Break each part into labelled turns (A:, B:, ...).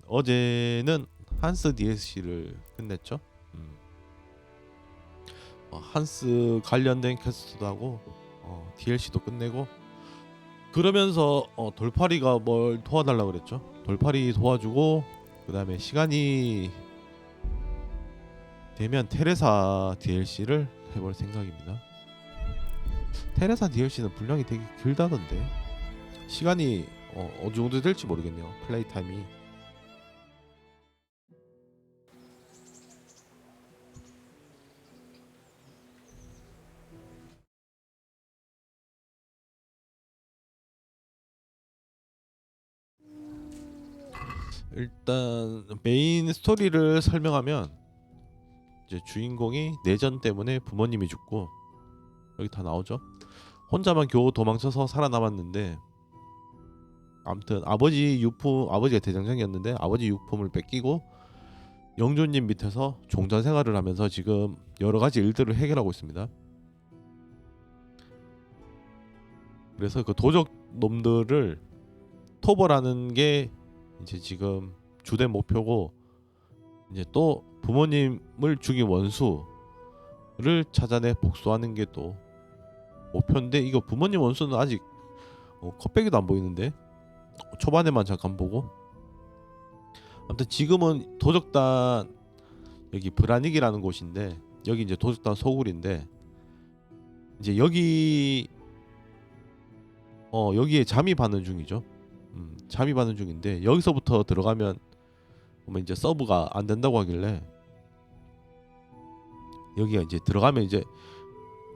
A: 어제는 한스 DLC를 끝냈죠. 한스 관련된 퀘스트도 하고 DLC도 끝내고 그러면서 돌팔이가 뭘 도와달라고 그랬죠. 돌팔이 도와주고 그 다음에 시간이 되면 테레사 DLC를 해볼 생각입니다. 테레사 DLC는 분량이 되게 길다던데 시간이 어느 정도 될지 모르겠네요. 플레이 타임이. 일단 메인 스토리를 설명하면 이제 주인공이 내전 때문에 부모님이 죽고 여기 다 나오죠. 혼자만 겨우 도망쳐서 살아남았는데 아무튼 아버지가 대장장이었는데 아버지 유품을 뺏기고 영조님 밑에서 종자 생활을 하면서 지금 여러 가지 일들을 해결하고 있습니다. 그래서 그 도적 놈들을 토벌하는 게 이제 지금 주된 목표고 이제 또 부모님을 죽인 원수를 찾아내 복수하는 게 또 목표인데 이거 부모님 원수는 아직 컵배기도 안 보이는데 초반에만 잠깐 보고 아무튼 지금은 도적단 여기 브라닉이라는 곳인데 여기 이제 도적단 소굴인데 이제 여기에 잠입하는 중이죠. 잠입하는 중인데 여기서부터 들어가면 이제 서브가 안 된다고 하길래 여기가 이제 들어가면 이제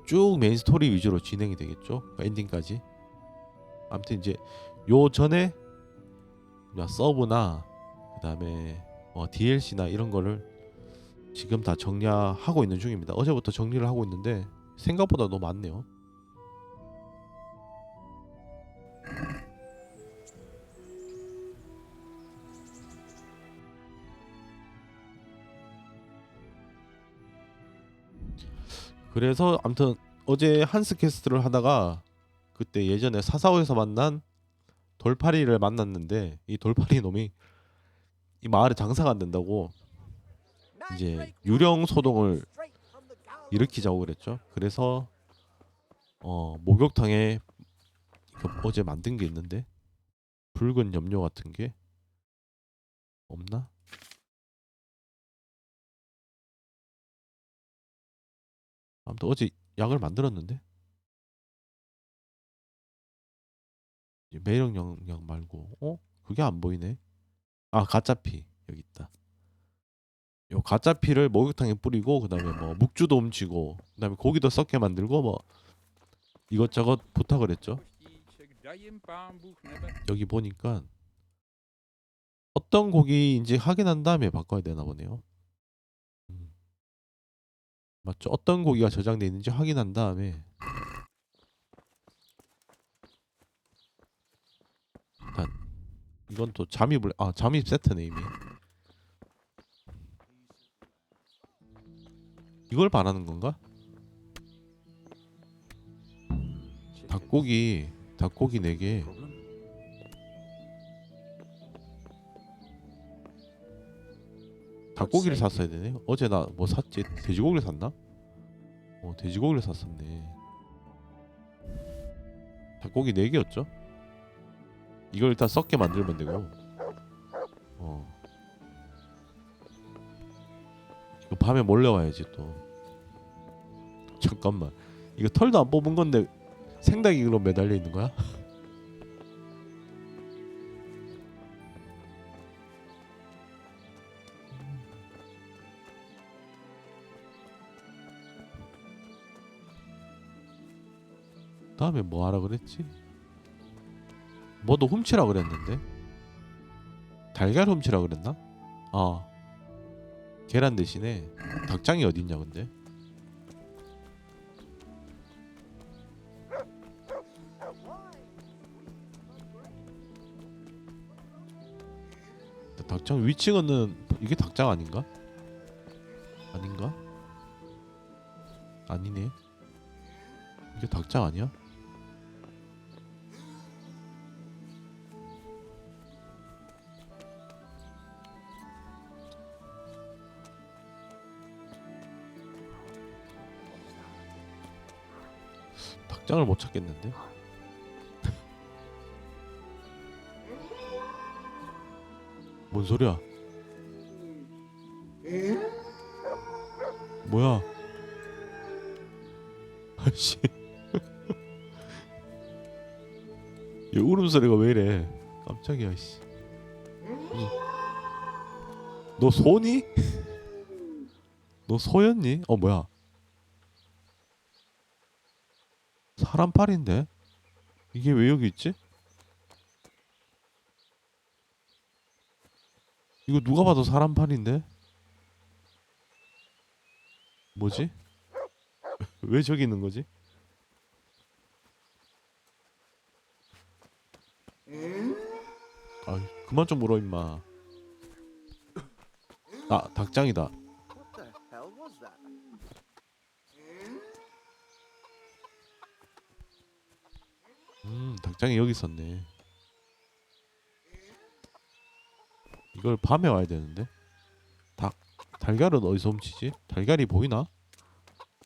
A: 쭉 메인 스토리 위주로 진행이 되겠죠. 엔딩까지. 아무튼 이제 요 전에 서브나 그다음에 DLC나 이런 거를 지금 다 정리하고 있는 중입니다. 어제부터 정리를 하고 있는데 생각보다 너무 많네요. 그래서 아무튼 어제 한스 퀘스트를 하다가 그때 예전에 사사오에서 만난 돌팔이를 만났는데 이 돌팔이 놈이 이 마을에 장사가 안 된다고 이제 유령 소동을 일으키자고 그랬죠. 그래서 목욕탕에 어제 만든 게 있는데 붉은 염료 같은 게 없나? 아무튼 어제 약을 만들었는데 매력 영양 말고 그게 안 보이네. 아 가짜피 여기 있다. 요 가짜피를 목욕탕에 뿌리고 그다음에 뭐 묵주도 훔치고 그다음에 고기도 썩게 만들고 뭐 이것저것 부탁을 했죠. 여기 보니까 어떤 곡인지 확인한 다음에 바꿔야 되나 보네요. 맞죠? 어떤 고기가 저장돼 있는지 확인한 다음에 일단 이건 또 잠입 세트네 이미. 이걸 바라는 건가? 닭고기 4개. 닭고기를 샀어야 되네. 어제 나 뭐 샀지? 돼지고기를 샀나? 돼지고기를 샀었네. 닭고기 4개였죠? 이걸 일단 썩게 만들면 되고 이거 밤에 몰래 와야지 또. 잠깐만 이거 털도 안 뽑은 건데 생닭이 그럼 매달려 있는 거야? 다음에 뭐 하라 그랬지? 뭐도 훔치라 그랬는데 달걀 훔치라 그랬나? 아 계란 대신에 닭장이 어딨냐 근데? 닭장 위층은 이게 닭장 아닌가? 아닌가? 아니네. 이게 닭장 아니야? 닭장을 못 찾겠는데? 뭔 소리야? 뭐야? 아씨. 얘 울음소리가 왜 이래? 깜짝이야, 씨. 너 소니? 너 소였니? 뭐야? 사람팔인데? 이게 왜 여기 있지? 이거 누가 봐도 사람팔인데? 뭐지? 왜 저기 있는 거지? 아, 그만 좀 물어 임마. 아, 닭장이다. 닭장이 여기 있었네. 이걸 밤에 와야 되는데. 달걀은 어디서 훔치지? 달걀이 보이나?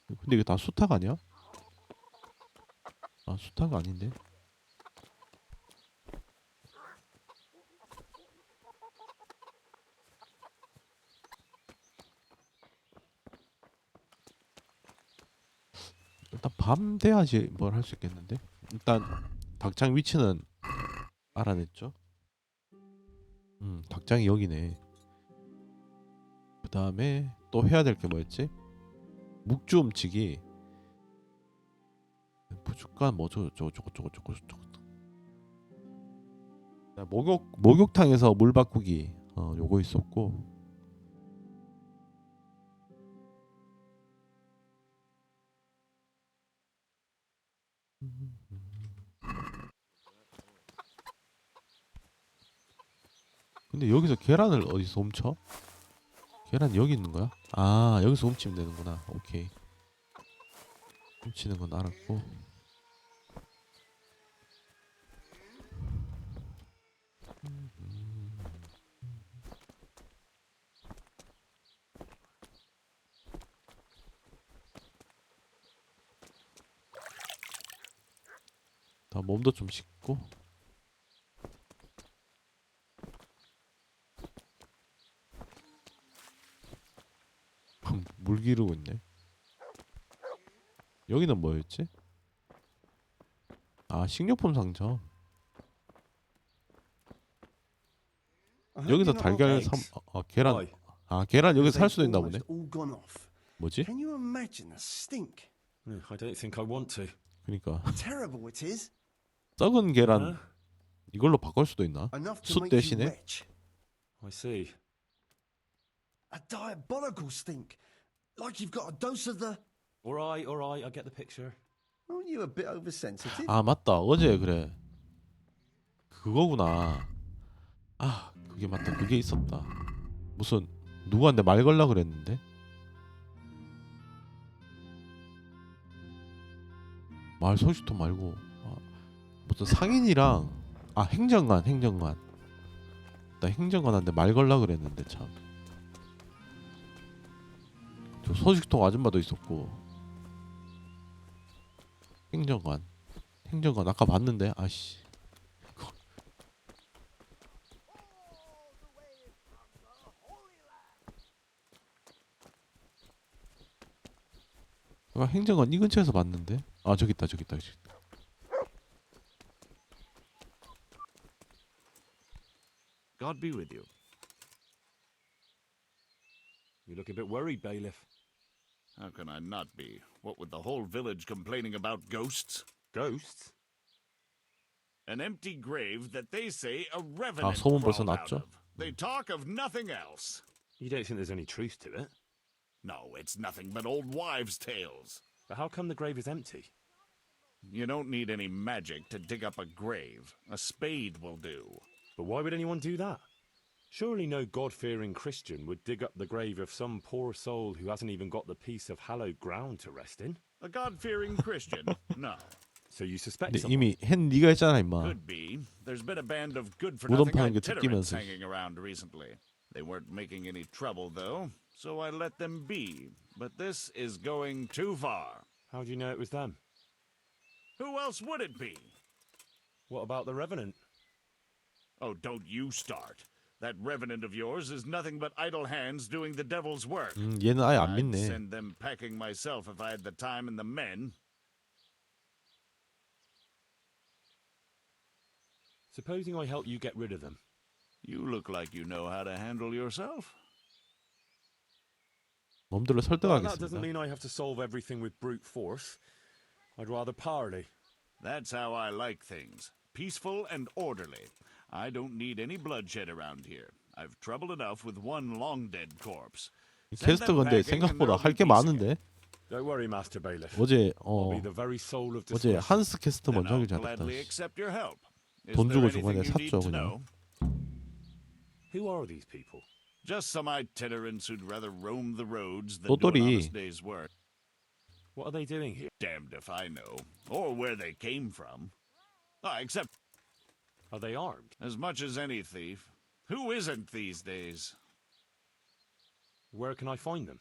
A: 근데 이게 다 수탉 아니야? 아, 수탉 아닌데. 일단 밤 돼야지 뭘 할 수 있겠는데. 일단 닭장 위치는 알아냈죠. 닭장이 여기네. 그 다음에 또 해야 될 게 뭐였지? 묵주 훔치기. 부축간 뭐 저거. 목욕탕에서 물 바꾸기. 요거 있었고. 근데 여기서 계란을 어디서 훔쳐? 계란 여기 있는 거야? 아, 여기서 훔치면 되는구나. 오케이. 훔치는 건 알았고. 다 몸도 좀 씻고. 물 기르고 있네. 여기는 뭐였지? 아, 식료품 상점. 여기서 달걀 계란. 아, 계란 여기서 살 수도 있나 보네. 뭐지?
B: Can you imagine the stink?
C: I don't think I want to.
A: 그러니까
B: Terrible it is.
A: 썩은 계란 이걸로 바꿀 수도 있나?
B: Enough to
A: 숯
B: make you
A: 대신에?
B: retch.
C: I see.
B: A diabolical stink. Like you've got a dose of the...
C: All right, I get the picture.
B: Aren't you a bit oversensitive?
A: 아, 맞다. 어제 그래. 그거구나. 아, 그게 맞다. 그게 있었다. 무슨 누구한테 말 걸라 그랬는데? 말 소식통 말고 무슨 상인이랑 행정관 나 행정관한테 말 걸라 그랬는데 참. 저 소식통 아줌마도 있었고. 행정관 아까 봤는데 아씨. 행정관 이 근처에서 봤는데. 아, 저기 있다.
D: God be with you.
C: You look a bit worried, bailiff.
D: How can I not be? What with the whole village complaining about ghosts?
C: Ghosts?
D: An empty grave that they say a revenant
A: 소문 벌써
D: crawled out
A: 났죠?
D: of. They talk of nothing else.
C: You don't think there's any truth to it?
D: No, it's nothing but old wives' tales.
C: But how come the grave is empty?
D: You don't need any magic to dig up a grave. A spade will do.
C: But why would anyone do that? Surely no God-fearing Christian would dig up the grave of some poor soul who hasn't even got the piece of hallowed ground to rest in.
D: A God-fearing Christian? No.
C: So you suspect
A: 근데
C: someone?
A: 이미 네가 했잖아 임마.
D: Could be. There's been a band of
A: 무덤
D: good-for-nothing
A: 파는 게
D: itinerants
A: 뜯기면서.
D: hanging around recently. They weren't making any trouble, though, so I let them be. But this is going too far.
C: How do you know it was them?
D: Who else would it be?
C: What about the Revenant?
D: Oh, don't you start. That revenant of yours is nothing but idle hands doing the devil's work.
A: 얘는 아예 안
D: I'd
A: 믿네.
D: send them packing myself if I had the time and the men.
C: Supposing I help you get rid of them.
D: You look like you know how to handle yourself.
A: 놈들을
C: Well, that
A: 설득하겠습니다.
C: doesn't mean I have to solve everything with brute force. I'd rather parley.
D: That's how I like things. Peaceful and orderly. I don't need any bloodshed around here. I've trouble enough with one long-dead corpse.
A: 이
D: Send
A: 퀘스트
D: them
A: 근데
D: packing and
A: 생각보다
D: there'll
A: 할
D: be
A: 게
D: peace
A: 많은데
D: again.
C: Don't worry, Master Bailiff.
A: 어제
C: I'll be the very soul of
A: 어제
C: discretion.
A: 한스 퀘스트
D: Then
A: 먼저
D: I'll
A: 하길 잘했다.
D: gladly accept your help. Is
A: 돈
D: there
A: 주고 중간에
D: anything you need
A: 샀죠,
D: to
A: 그냥.
D: know?
C: Who are these people?
D: Just some itinerants who'd rather roam the roads than do an
A: 또또리.
D: honest day's work.
C: What are they doing here?
D: Damned if I know, or where they came from. Except
C: Are they armed?
D: as much as any thief. Who isn't these days?
C: Where can I find them?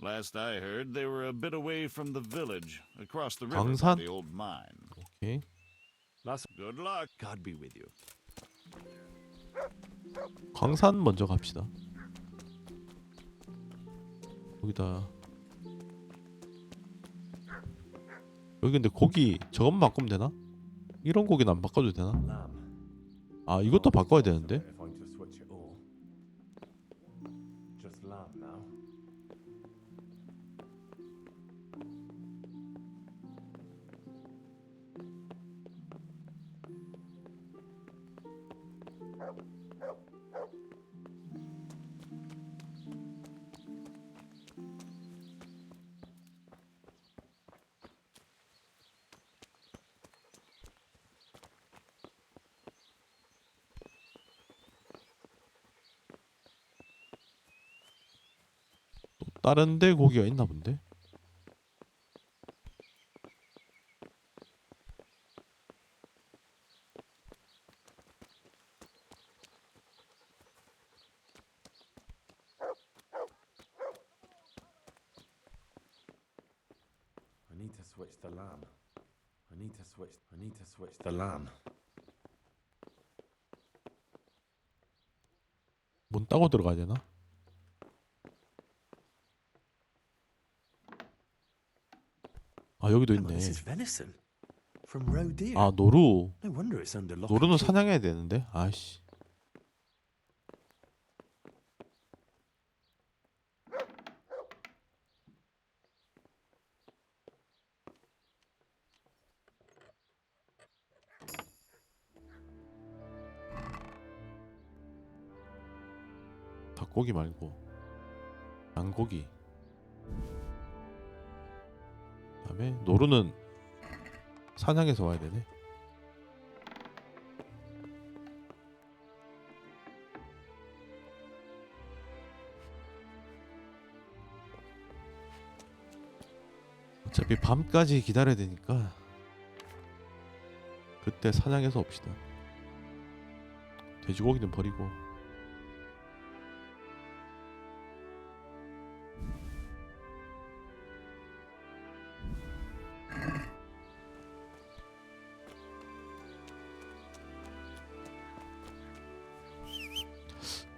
D: Last I heard, they were a bit away from the village, across the river by
A: 광산?
D: the old mine.
A: 오케이.
C: That's
D: Good luck. God be with you.
A: 광산 먼저 갑시다. 여기다. 여기 근데 고기 저것만 바꾸면 되나? 이런 고기는 안 바꿔도 되나?
C: lamb.
A: 아 이것도 바꿔야 되는데.
C: If I'm to switch it all. Just lamb now.
A: 다른 데 고기가 있나 본데.
C: I need to switch the lamb. I need to switch the lamb.
A: 문 따고 들어가야 되나? 아 여기도
B: Hang on,
A: 있네.
B: this is venison from roe deer.
A: 아 노루.
B: No wonder it's under lock.
A: 노루는
B: and key.
A: 사냥해야 되는데. 아씨. 닭고기 말고 양고기. 그다음에 노루는 사냥해서 와야 되네. 어차피 밤까지 기다려야 되니까 그때 사냥해서 옵시다. 돼지고기는 버리고.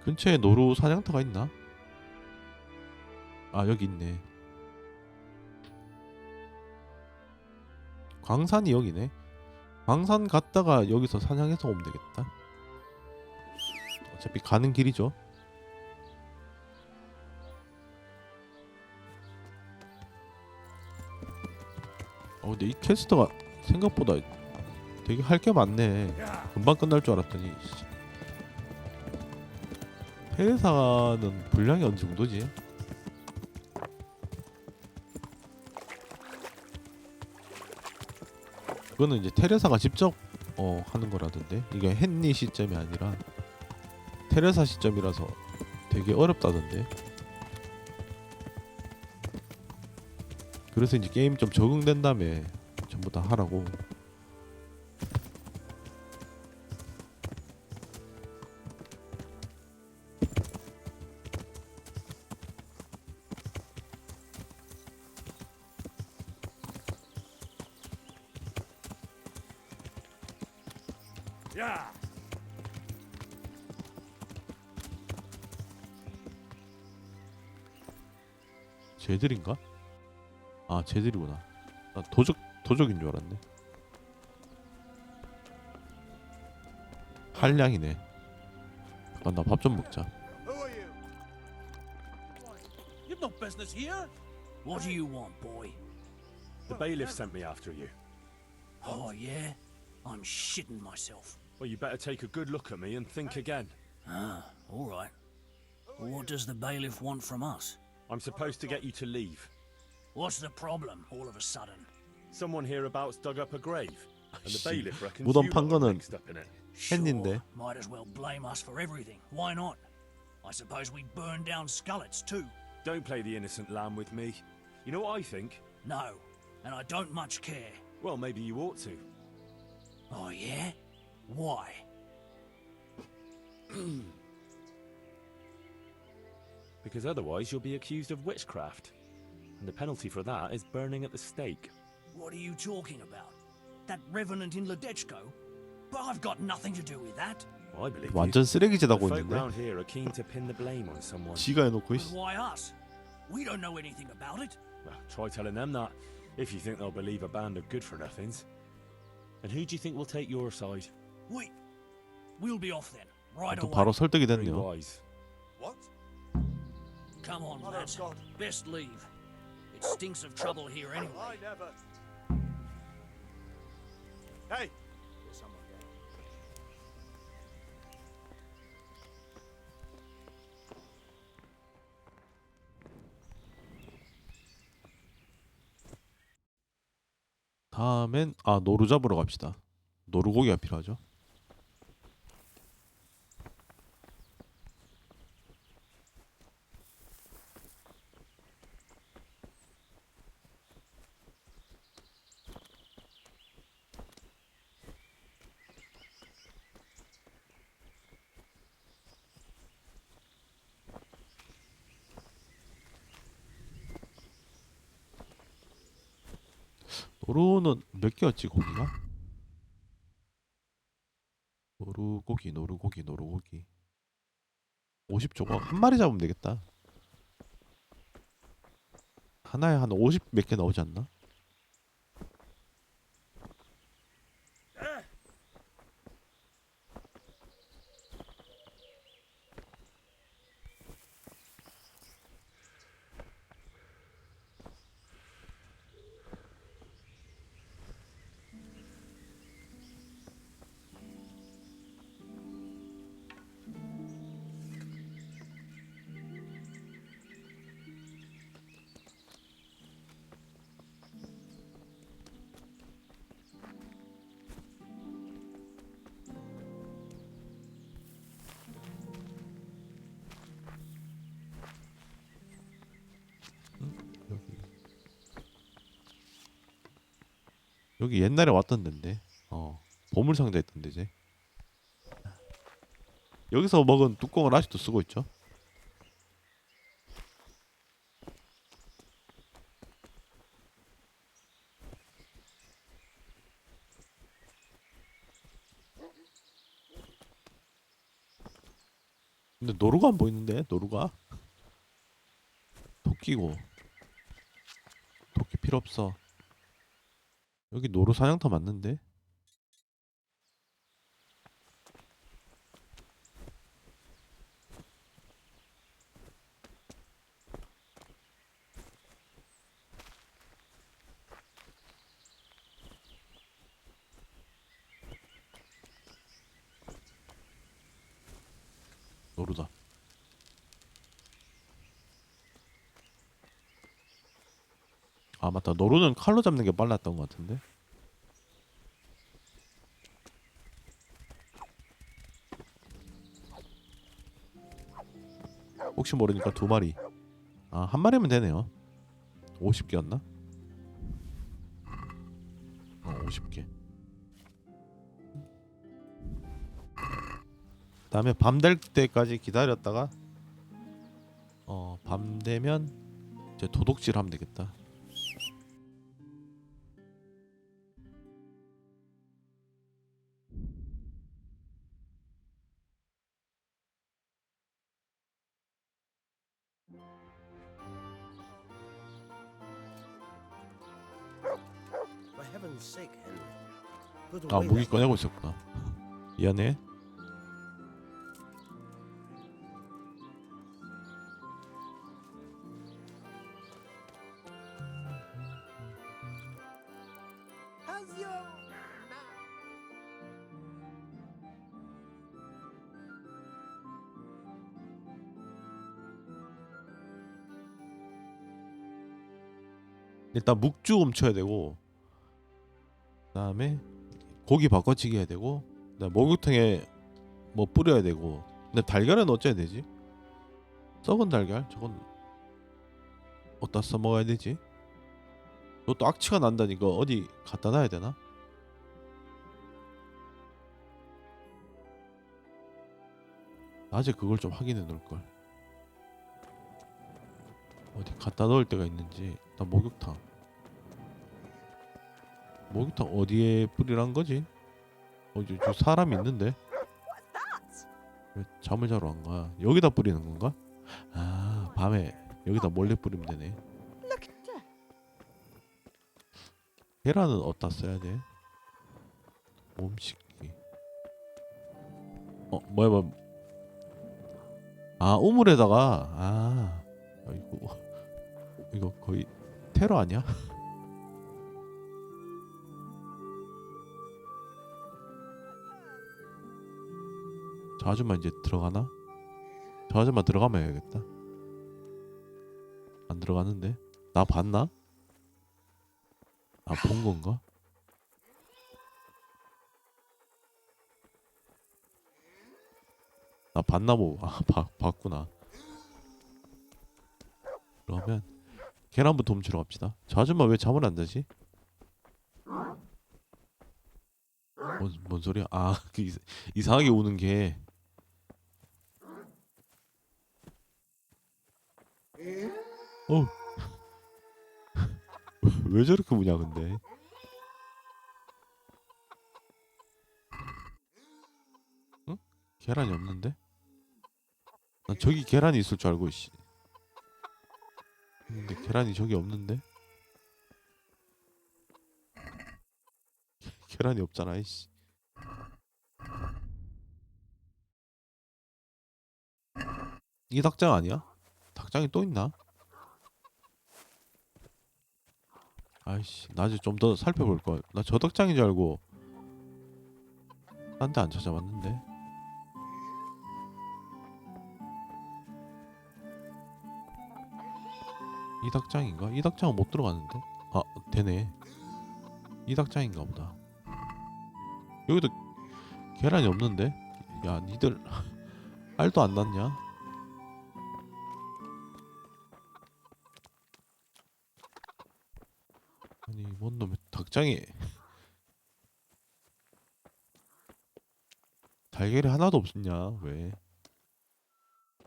A: 근처에 노루 사냥터가 있나? 아 여기 있네. 광산이 여기네. 광산 갔다가 여기서 사냥해서 오면 되겠다. 어차피 가는 길이죠. 근데 이 퀘스트가 생각보다 되게 할 게 많네. 금방 끝날 줄 알았더니. 테레사는 분량이 어느 정도지? 그거는 이제 테레사가 직접 하는 거라던데. 이게 헨리 시점이 아니라 테레사 시점이라서 되게 어렵다던데. 그래서 이제 게임 좀 적응된 다음에 전부 다 하라고.
C: Yeah.
A: 쟤들인가? 아 쟤들이구나. 나 도적인 줄 알았네. 한량이네. 잠깐 나 밥 좀 먹자.
D: Who are you?
E: You've no business here. What do you want, boy?
C: The bailiff sent me after you.
E: Oh, yeah? I'm shitting myself.
C: Well, you better take a good look at me and think again.
E: Ah, all right. What does the bailiff want from us?
C: I'm supposed to get you to leave.
E: What's the problem, all of a sudden?
C: Someone hereabouts dug up a grave, and the
A: 씨,
C: bailiff reckons
A: 무덤
C: you
A: 판
C: got
A: 거는
C: mixed up in it.
A: 햇닌데.
E: Might as well blame us for everything. Why not? I suppose we burned down Skullets too.
C: Don't play the innocent lamb with me. You know what I think?
E: No, and I don't much care.
C: Well, maybe you ought to.
E: Oh, yeah? Why?
C: Because otherwise you'll be accused of witchcraft. And the penalty for that is burning at the stake.
E: What are you talking about? That revenant in Ledechko? But I've got nothing to do with that.
C: Well, I believe you.
A: 완전 쓰레기짓하고
C: The folk
A: 있는데.
C: round here are keen to pin the blame on someone.
A: 지가 해놓고
E: But
A: 있어.
E: why us? We don't know anything about it.
C: Well, try telling them that, if you think they'll believe a band of good-for-nothings. And who do you think will take your side?
E: We'll be off then, right
A: 또
E: away.
A: 바로 설득이
C: Very
A: 됐네요.
C: wise.
B: What?
E: Come on,
B: Mother of
E: lads.
B: God.
E: Best leave. It stinks of trouble here anyway.
B: I never. Hey!
A: 다음엔 노루 잡으러 갑시다. 노루고기가 필요하죠. 노루는 몇 개였지 고기가? 노루고기 50조각 한 마리 잡으면 되겠다. 하나에 한 50 몇 개 나오지 않나? 여기 옛날에 왔던 데인데 보물상자 있던 데지. 여기서 먹은 뚜껑을 아직도 쓰고 있죠. 근데 노루가 안 보이는데. 노루가 토끼고 토끼 필요 없어. 여기 노루 사냥터 맞는데? 노루다. 아 맞다. 노루는 칼로 잡는 게 빨랐던 것 같은데. 혹시 모르니까 2마리. 한 마리면 되네요. 50개였나? 50개. 다음에 밤 될 때까지 기다렸다가 밤 되면 이제 도둑질 하면 되겠다.
B: sick, Henry. Put
A: 아
B: away
A: 무기
B: that
A: 꺼내고 있었구나. 미안해. 일단 묵주 훔쳐야 되고, 그다음에 고기 바꿔치기 해야 되고, 그다음 목욕탕에 뭐 뿌려야 되고. 근데 달걀은 어째야 되지? 썩은 달걀? 저건 어디다 써먹어야 되지? 이것도 악취가 난다니까 어디 갖다 놔야 되나? 낮에 그걸 좀 확인해 놓을걸. 어디 갖다 넣을 데가 있는지. 일단 목욕탕 어디에 뿌리란 거지? 저 사람 있는데 왜 잠을 자러 안 가? 여기다 뿌리는 건가? 아 밤에 여기다 몰래 뿌리면 되네. 계란은 어디다 써야 돼? 몸 씻기. 뭐야. 아 우물에다가. 이거 거의 테러 아니야? 저 아줌마 이제 들어가나? 저 아줌마 들어가면 해야겠다. 안 들어가는데? 나 봤나? 아 본 건가? 나 봤나 보고. 봤구나. 그러면 계란부터 훔치러 갑시다. 저 아줌마 왜 잠을 안 자지? 뭔 소리야? 그 이상하게 우는 게. 어. 왜 저렇게 우냐 근데? 응? 계란이 없는데? 난 저기 계란이 있을 줄 알고 씨. 근데 계란이 저기 없는데? 계란이 없잖아 이씨. 이 닭장 아니야? 닭장이 또 있나? 아이씨 낮에 좀 더 살펴볼걸. 나 저 닭장인 줄 알고 딴 데 안 찾아봤는데. 이 닭장인가? 이 닭장은 못 들어가는데? 되네. 이 닭장인가 보다. 여기도 계란이 없는데? 야 니들 알도 안 났냐? 아니 뭔 놈의 닭장에 달걀이 하나도 없었냐? 왜?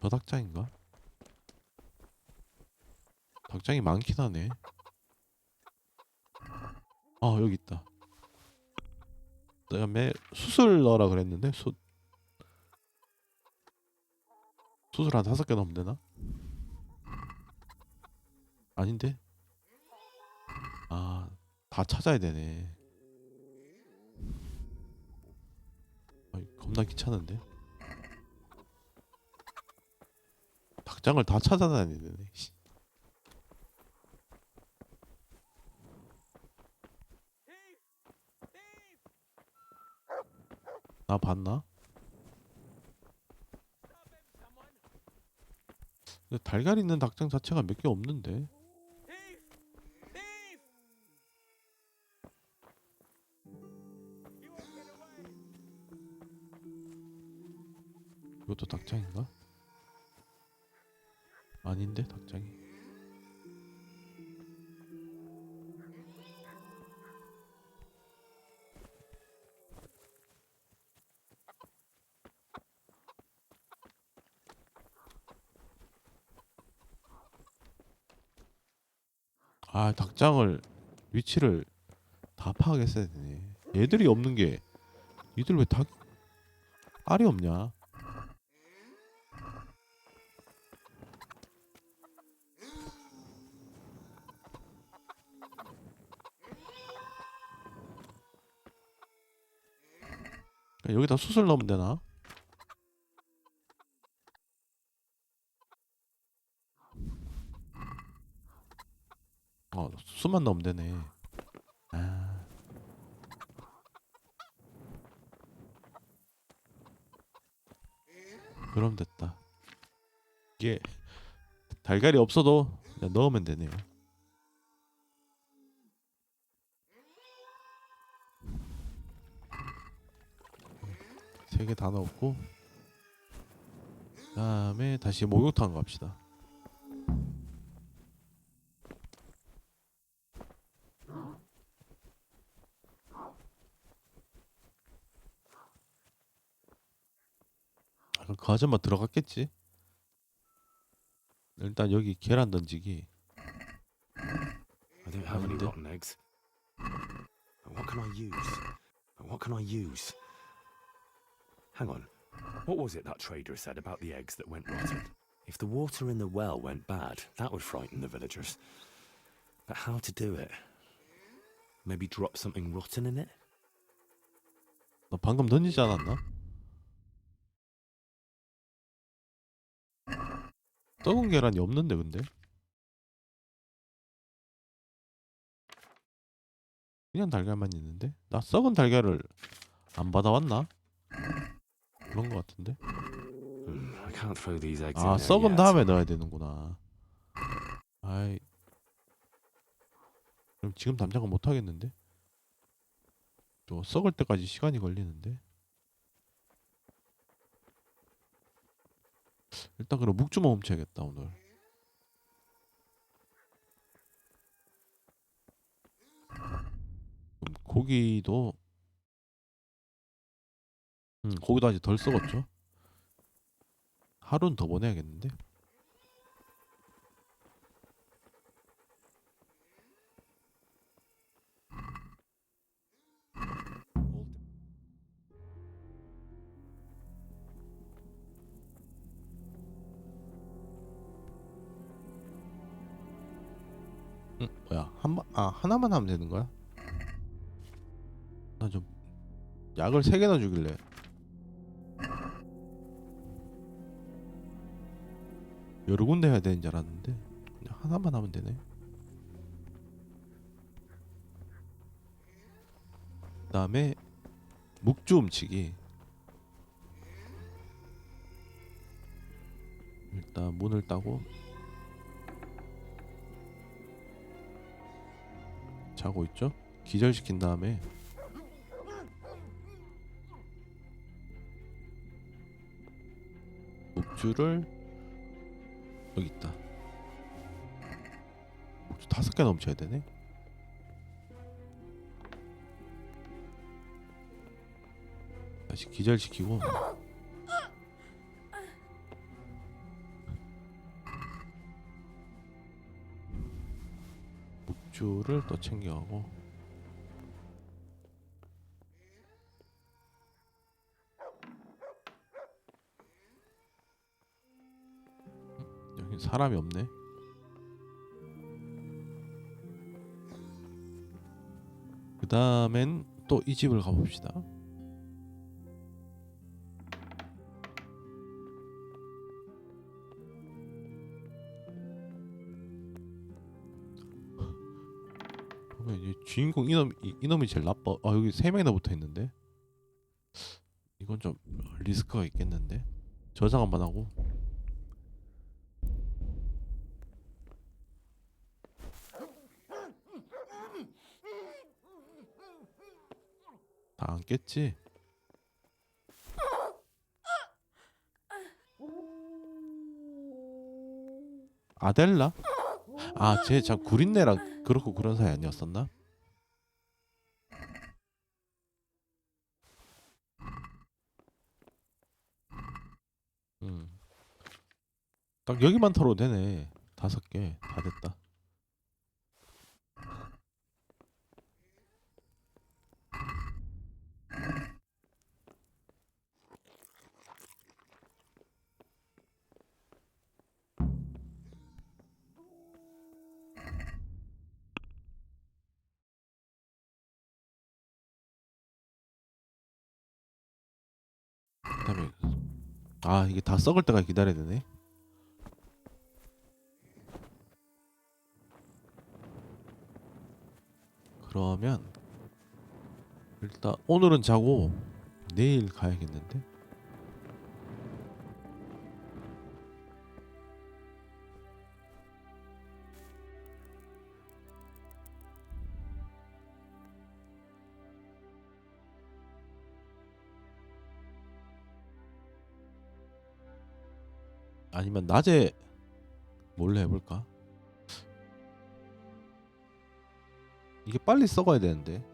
A: 저 닭장인가? 닭장이 많긴 하네. 여기 있다. 그다음에 숯을 넣으라 그랬는데 숯을 한 5개 넣으면 되나? 아닌데? 다 찾아야 되네. 겁나 귀찮은데? 닭장을 다 찾아다녀야 되네. 나 봤나? 근데 달걀 있는 닭장 자체가 몇 개 없는데. 이것도 닭장인가? 아닌데 닭장이. 닭장을 위치를 다 파악했어야 되네. 얘들이 없는 게 니들 왜 닭 알이 없냐? 여기다 숯을 넣으면 되나? 숯만 넣으면 되네. 아. 그럼 됐다. 이게 달걀이 없어도 그냥 넣으면 되네요. 세 개 다 넣었고, 그다음에 다시 목욕탕 갑시다. 그 아줌마 들어갔겠지? 일단 여기 계란 던지기.
C: I don't have any
A: Wonder.
C: rotten eggs. What can I use? What can I use? Hang on. What was it that trader said about the eggs that went rotten? If the water in the well went bad, that would frighten the villagers. But how to do it? Maybe drop something rotten in it?
A: 너 방금 던지지 않았나? 썩은 계란이 없는데 근데? 그냥 달걀만 있는데? 나 썩은 달걀을 안 받아왔나? 그런 것 같은데?
C: I can't throw these eggs
A: 아,
C: in there
A: 썩은
C: yet.
A: 다음에 넣어야 되는구나. 아이, 그럼 지금 당장은 못 하겠는데? 또 썩을 때까지 시간이 걸리는데? 일단 그럼 묵 좀 훔쳐야겠다 오늘. 고기도 고기도 아직 덜 썩었죠? 하루는 더 보내야겠는데? 뭐야? 하나만 하면 되는 거야? 나 좀 약을 3개나 주길래. 여러 군데 해야 되는 줄 알았는데 그냥 하나만 하면 되네. 그다음에 묵주 훔치기. 일단 문을 따고 자고 있죠? 기절시킨 다음에 묵주를 여기 있다. 묵주 5개 넘쳐야 되네. 다시 기절시키고 묵주를 또 챙겨가고 여기 사람이 없네. 그 다음엔 또 이 집을 가봅시다. 이제 주인공 이놈이 제일 나빠. 여기 3명이나 붙어있는데 이건 좀 리스크가 있겠는데. 저장 한번 하고 다 안 깼지? 아델라? 쟤 참 구린내랑 그렇고 그런 사이 아니었었나? 딱 여기만 털어도 되네. 5개 다 됐다. 아 이게 다 썩을 때까지 기다려야 되네. 그러면 일단 오늘은 자고 내일 가야겠는데. 아니면 낮에 몰래 해볼까? 이게 빨리 썩어야 되는데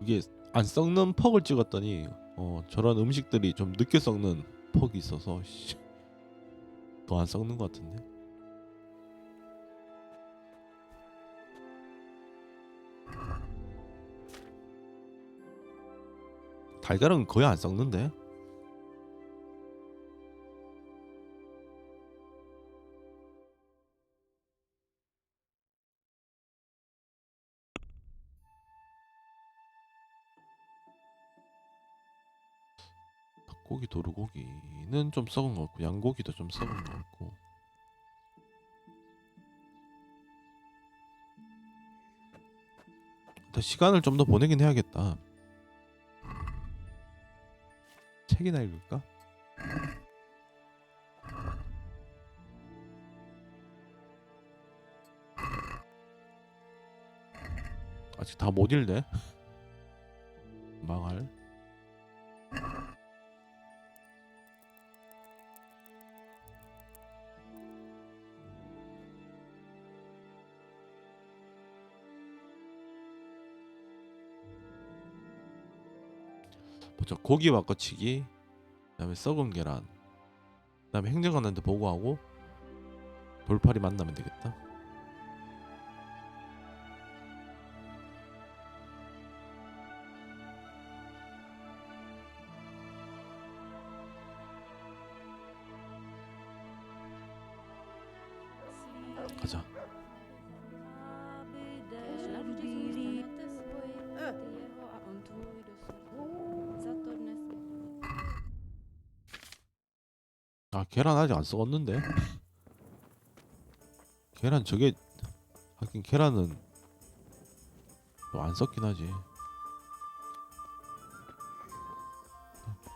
A: 이게 안 썩는 퍽을 찍었더니 저런 음식들이 좀 늦게 썩는 퍽이 있어서 더 안 썩는 것 같은데. 달걀은 거의 안 썩는데. 닭고기, 도루고기는 좀 썩은 것 같고 양고기도 좀 썩은 것 같고. 일단 시간을 좀 더 보내긴 해야겠다. 책이나 읽을까? 아직 다 못 읽네. 망할. 보자. 고기 바꿔치기, 그다음에 썩은 계란, 그다음에 행정관한테 보고하고 돌팔이 만나면 되겠다. 가자. 아 계란 아직 안 썩었는데. 계란 저게 하긴 계란은 또 안 썩긴 하지.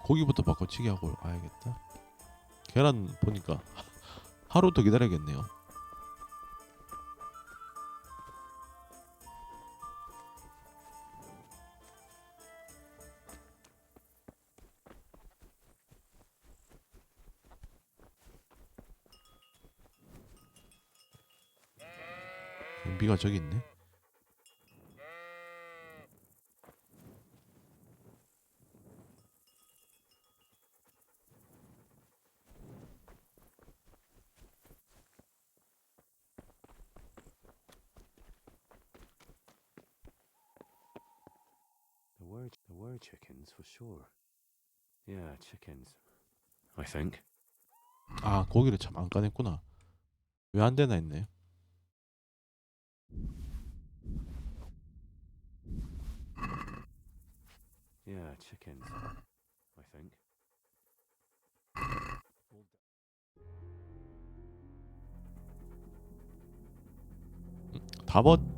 A: 고기부터 바꿔치기 하고 와야겠다. 계란 보니까 하루 더 기다려야겠네요. 은비가 저기 있네.
C: There were chickens for sure. Yeah, chickens. I think.
A: 아 고기를 참 안 까냈구나. 왜 안 되나 했네.
C: Yeah, chickens. I think.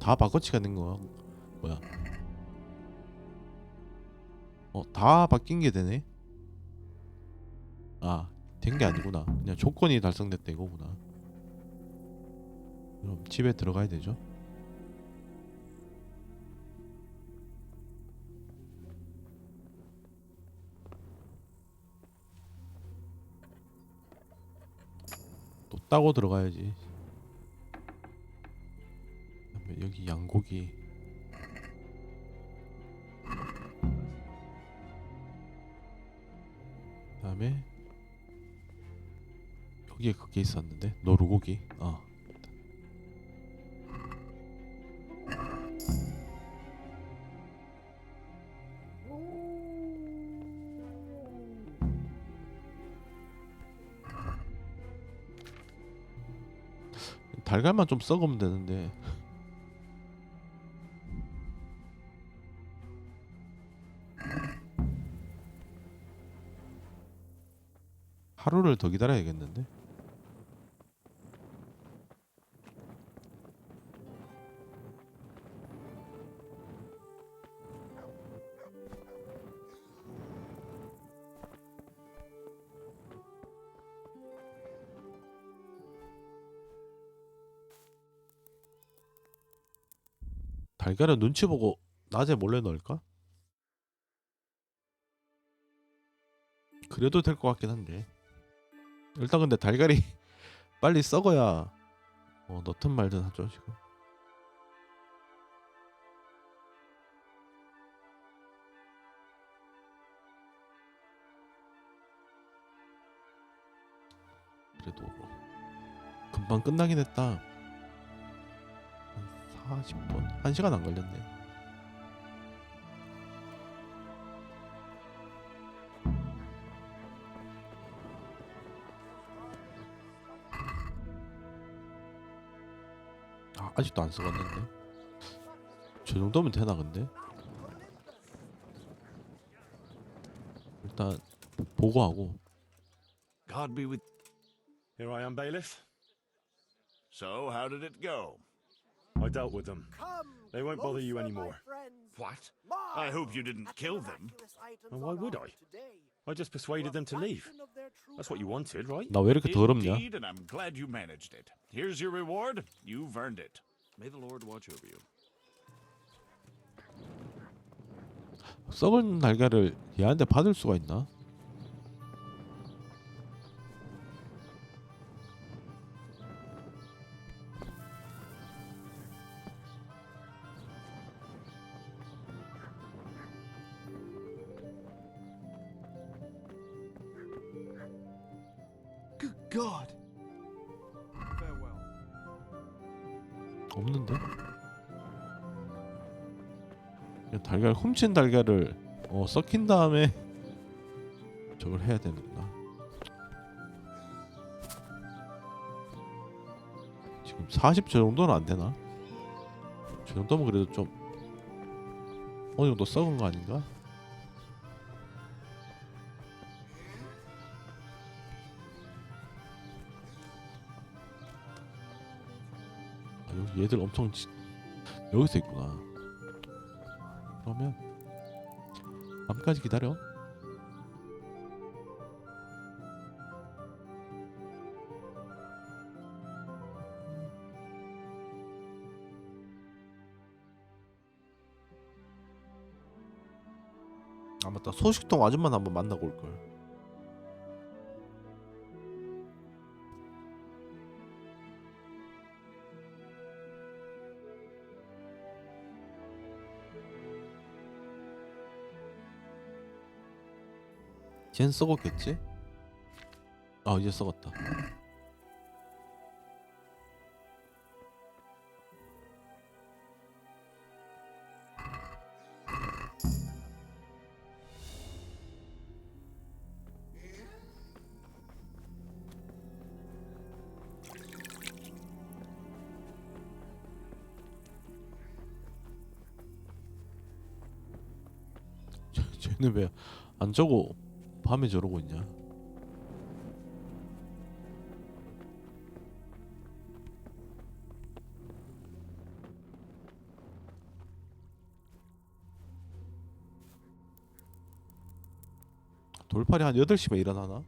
A: 다 바꿔치기가 된 거야. 뭐야? 다 바뀐 게 되네. 아, 된 게 아니구나. 그냥 조건이 달성됐다 이거구나. 그럼 집에 들어가야 되죠. 또 따고 들어가야지. 그다음에 여기 양고기. 그다음에 여기에 그게 있었는데 노루고기. 달걀만 좀 썩으면 되는데. 하루를 더 기다려야겠는데. 달걀은 눈치 보고 낮에 몰래 넣을까? 그래도 될 것 같긴 한데. 일단 근데 달걀이 빨리 썩어야 넣든 말든 하죠 지금. 그래도 금방 끝나긴 했다. 한 40분? 1시간 안 걸렸네. 아직도 안 썩었는데. 저 정도면 되나 근데? 일단 보고하고.
D: God be with.
C: Here I am, bailiff.
D: So, how did it go?
C: I dealt with them. They won't bother you anymore.
D: What? I hope you didn't kill them.
C: And why would I? I just persuaded them to leave. That's what you wanted, right?
A: 나 왜 이렇게 더럽냐?
D: Indeed, and I'm glad you managed it. Here's your reward. You've earned it. May the Lord watch over you.
A: 썩은 달걀을 얘한테 받을 수가 있나?
B: Good God.
A: 없는데? 그냥 달걀 훔친 달걀을 썩힌 다음에 저걸 해야 되는구나. 지금 40저 정도는 안 되나? 저 정도면 그래도 좀 어느 정도 썩은 거 아닌가? 여기 얘들 엄청 여기서 있구나. 그러면 밤까지 기다려. 아 맞다, 소식통 아줌마는 한번 만나고 올걸. 걘 썩었겠지? 아 이제 썩었다. 쟤는 왜 안 저고 밤에 저러고 있냐? 돌팔이 한 8시면 일어나나?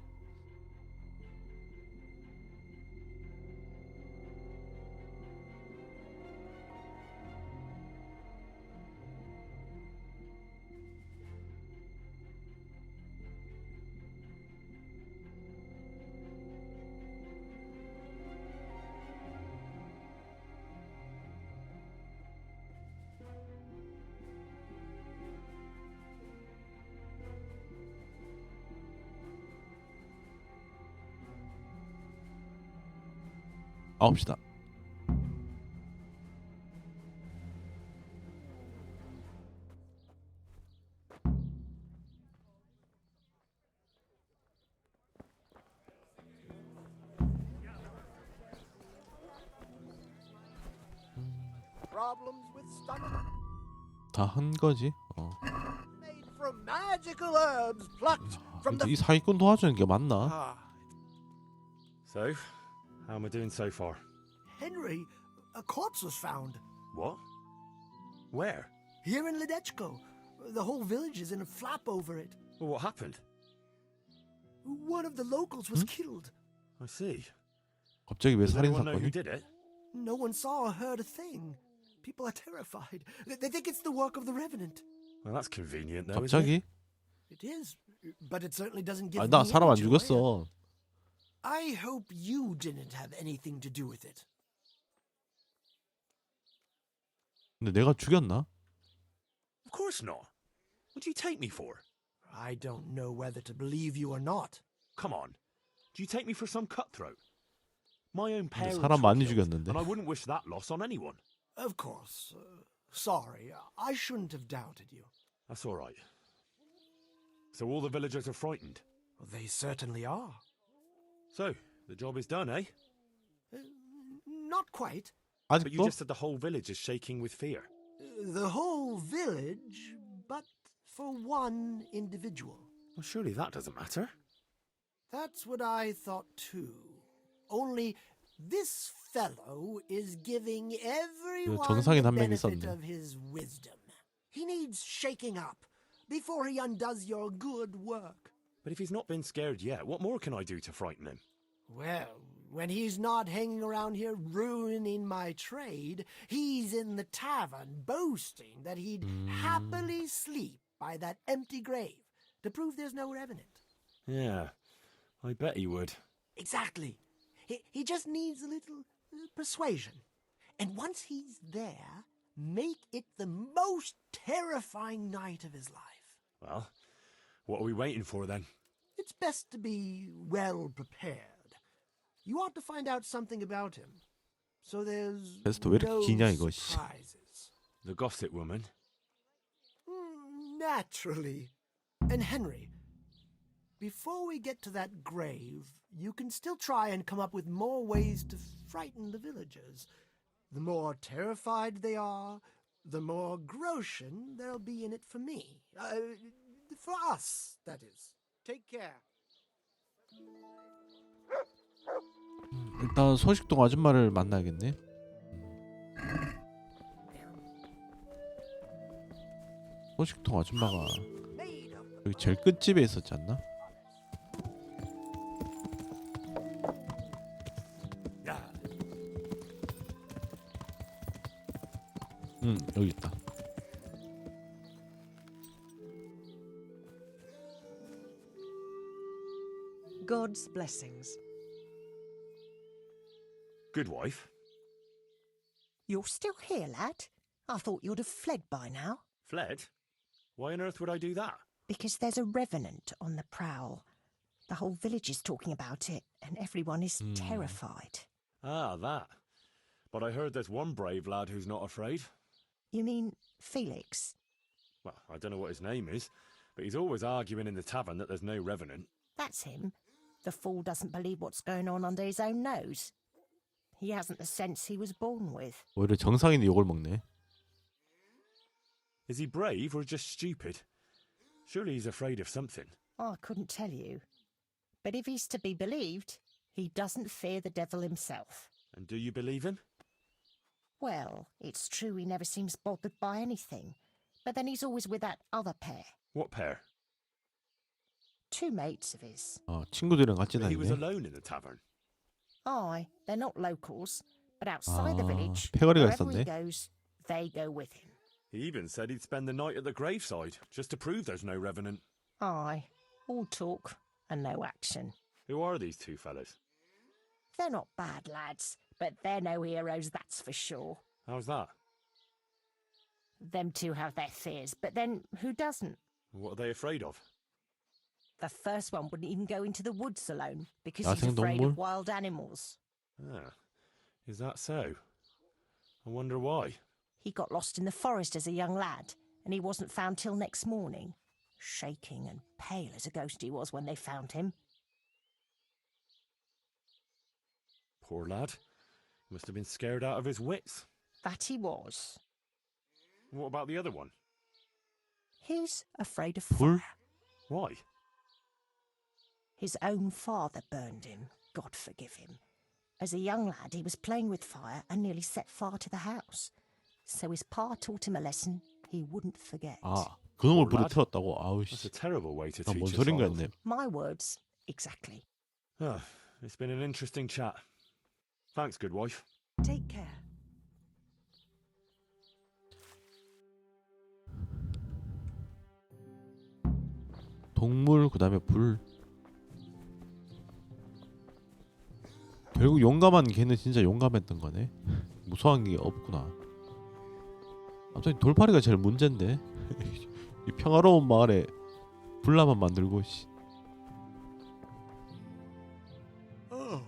A: 아홉 시다.
F: Problems with stomach
A: 다 한 거지?
F: made from magical herbs plucked from
A: 근데
F: the
A: 이 사기꾼 도와주는 게 맞나?
F: Ah, it's
C: So, how am I doing so far?
B: Henry, a corpse was found.
C: What? Where?
B: Here in Ledechko. The whole village is in a flap over it.
C: Well, what happened?
B: One of the locals was killed.
C: I see.
A: 갑자기 왜
C: Does
A: 살인
C: anyone know who
A: 사건이?
C: did it?
B: No one saw or heard a thing. People are terrified. They think it's the work of the Revenant.
C: Well, that's convenient, though, isn't it?
A: 갑자기?
B: It is, but it certainly doesn't give
A: 아, 나
B: me
A: 사람 안
B: any joy.
A: 죽였어.
B: I hope you didn't have anything to do with it.
A: 근데 내가 죽였나?
C: Of course not. What do you take me for?
B: I don't know whether to believe you or not.
C: Come on. Do you take me for some cutthroat? My own
A: 근데
C: parents
A: 사람
C: were
A: 많이
C: killed,
A: 죽였는데.
C: and I wouldn't wish that loss on anyone.
B: Of course. Sorry, I shouldn't have doubted you.
C: That's all right. So all the villagers are frightened.
B: Well, they certainly are.
C: So, the job is done, eh?
B: Not quite.
C: But you
A: 아직도?
C: just said the whole village is shaking with fear.
B: The whole village, but for one individual.
C: Well, surely that doesn't matter.
B: That's what I thought too. Only this fellow is giving everyone
A: 정상인
B: the
A: 한 명
B: benefit
A: 있었네.
B: of his wisdom. He needs shaking up before he undoes your good work.
C: But if he's not been scared yet, what more can I do to frighten him?
B: Well, when he's not hanging around here ruining my trade, he's in the tavern boasting that he'd happily sleep by that empty grave to prove there's no revenant.
C: Yeah, I bet he would.
B: Exactly. He just needs a little persuasion. And once he's there, make it the most terrifying night of his life.
C: Well, what are we waiting for then?
B: It's best to be well prepared. You ought to find out something about him. So there's
A: 베스트 왜 이렇게
B: no
A: 기냐 이거. 씨.
B: surprises.
C: The gossip woman?
B: Naturally. And Henry, before we get to that grave, you can still try and come up with more ways to frighten the villagers. The more terrified they are, the more groschen there'll be in it for me. For us, that is. Take care.
A: 일단 소식동 아줌마를 만나야겠네. 소식통 아줌마가 여기 제일 끝집에 있었지 않나? 여기 있다.
G: God's blessings.
C: Good wife.
G: You're still here, lad? I thought you'd have fled by now.
C: Fled? Why on earth would I do that?
G: Because there's a revenant on the prowl. The whole village is talking about it, and everyone is terrified.
C: Ah, that. But I heard there's one brave lad who's not afraid.
G: You mean Felix?
C: Well, I don't know what his name is, but he's always arguing in the tavern that there's no revenant.
G: That's him. The fool doesn't believe what's going on under his own nose. He hasn't the sense he was born with.
A: 오히려 정상인이 욕을 먹네.
C: Is he brave or just stupid? Surely he's afraid of something.
G: I couldn't tell you. But if he's to be believed, he doesn't fear the devil himself.
C: And do you believe him?
G: Well, it's true he never seems bothered by anything. But then he's always with that other pair.
C: What pair?
G: Two mates of his.
A: 친구들이랑 같이
C: He was
A: 다니네.
C: alone in the tavern.
G: Aye, they're not locals, but outside the village,
A: 패거리가
G: wherever he
A: 있었네.
G: goes, they go with him.
C: He even said he'd spend the night at the graveside, just to prove there's no revenant.
G: Aye, all talk and no action.
C: Who are these two fellas?
G: They're not bad lads, but they're no heroes, that's for sure.
C: How's that?
G: Them two have their fears, but then who doesn't?
C: What are they afraid of?
G: The first one wouldn't even go into the woods alone because he's afraid
A: 야생동물?
G: of wild animals.
C: Ah, is that so? I wonder why.
G: He got lost in the forest as a young lad, and he wasn't found till next morning. Shaking and pale as a ghost he was when they found him.
C: Poor lad. Must have been scared out of his wits.
G: That he was.
C: What about the other one?
G: He's afraid of
A: 불?
G: fire.
C: Why?
G: His own father burned him. God forgive him. As a young lad, he was playing with fire and nearly set fire to the house. So his pa taught him a lesson he wouldn't forget.
A: 아, 그놈을
C: Poor
A: 불에
C: lad.
A: 태웠다고? 아우
C: That's
A: 씨.
C: a terrible way to
A: 난
C: teach
A: 뭔
C: a
A: 소린가
C: child.
A: 했네.
G: My words, exactly.
C: Ah, it's been an interesting chat. Thanks, good wife.
G: Take care.
A: 동물 그다음에 불. 결국 용감한 걔는 진짜 용감했던 거네. 무서운 게 없구나. 갑자기 돌팔이가 제일 문제인데. 이 평화로운 마을에 불나만 만들고 씨.
B: Oh,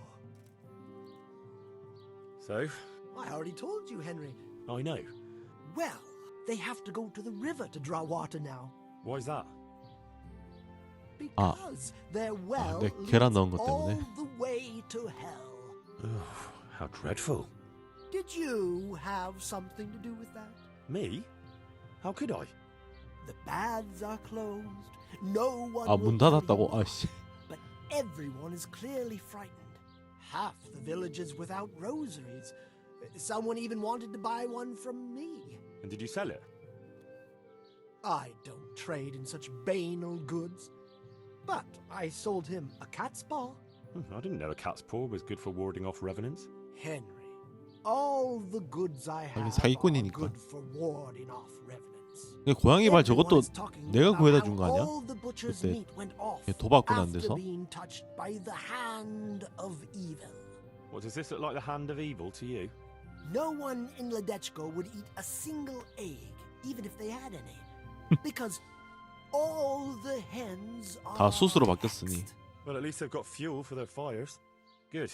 C: So,
B: I already told you, Henry.
C: I know.
B: Well, they have to go to the river to draw water now.
C: Why's that?
B: Because their well
A: 내 계란
B: leads
A: 넣은 것
B: all
A: 때문에.
B: the way to hell.
C: Oh, how dreadful.
B: Did you have something to do with that?
C: Me? How could I?
B: The baths are closed. No one
A: 아,
B: will
A: 문
B: tell you
A: 닫았다고?
B: why,
A: 아씨.
B: but everyone is clearly frightened. Half the village is without rosaries. Someone even wanted to buy one from me.
C: And did you sell it?
B: I don't trade in such banal goods. But I sold him a cat's paw.
C: I didn't know a cat's paw was good for warding off revenants.
B: Henry, all the goods I have are
A: 사기꾼이니까.
B: good for warding off revenants.
A: 근데 고양이 발 저것도
B: Everyone is talking
A: 내가
B: about
A: 구해다
B: how
A: 준 거 아니야?
B: all the butcher's
A: 그때
B: meat went off
A: 걔 도박꾼 안
B: after
A: 돼서?
B: being touched by the hand of evil.
C: What, does this look like the hand of evil to you?
B: No one in Ledechko would eat a single egg, even if they had any, because all the hens
A: 다
B: are
A: 숯으로 바뀌었으니.
B: hexed.
C: Well, at least they've got fuel for their fires. Good.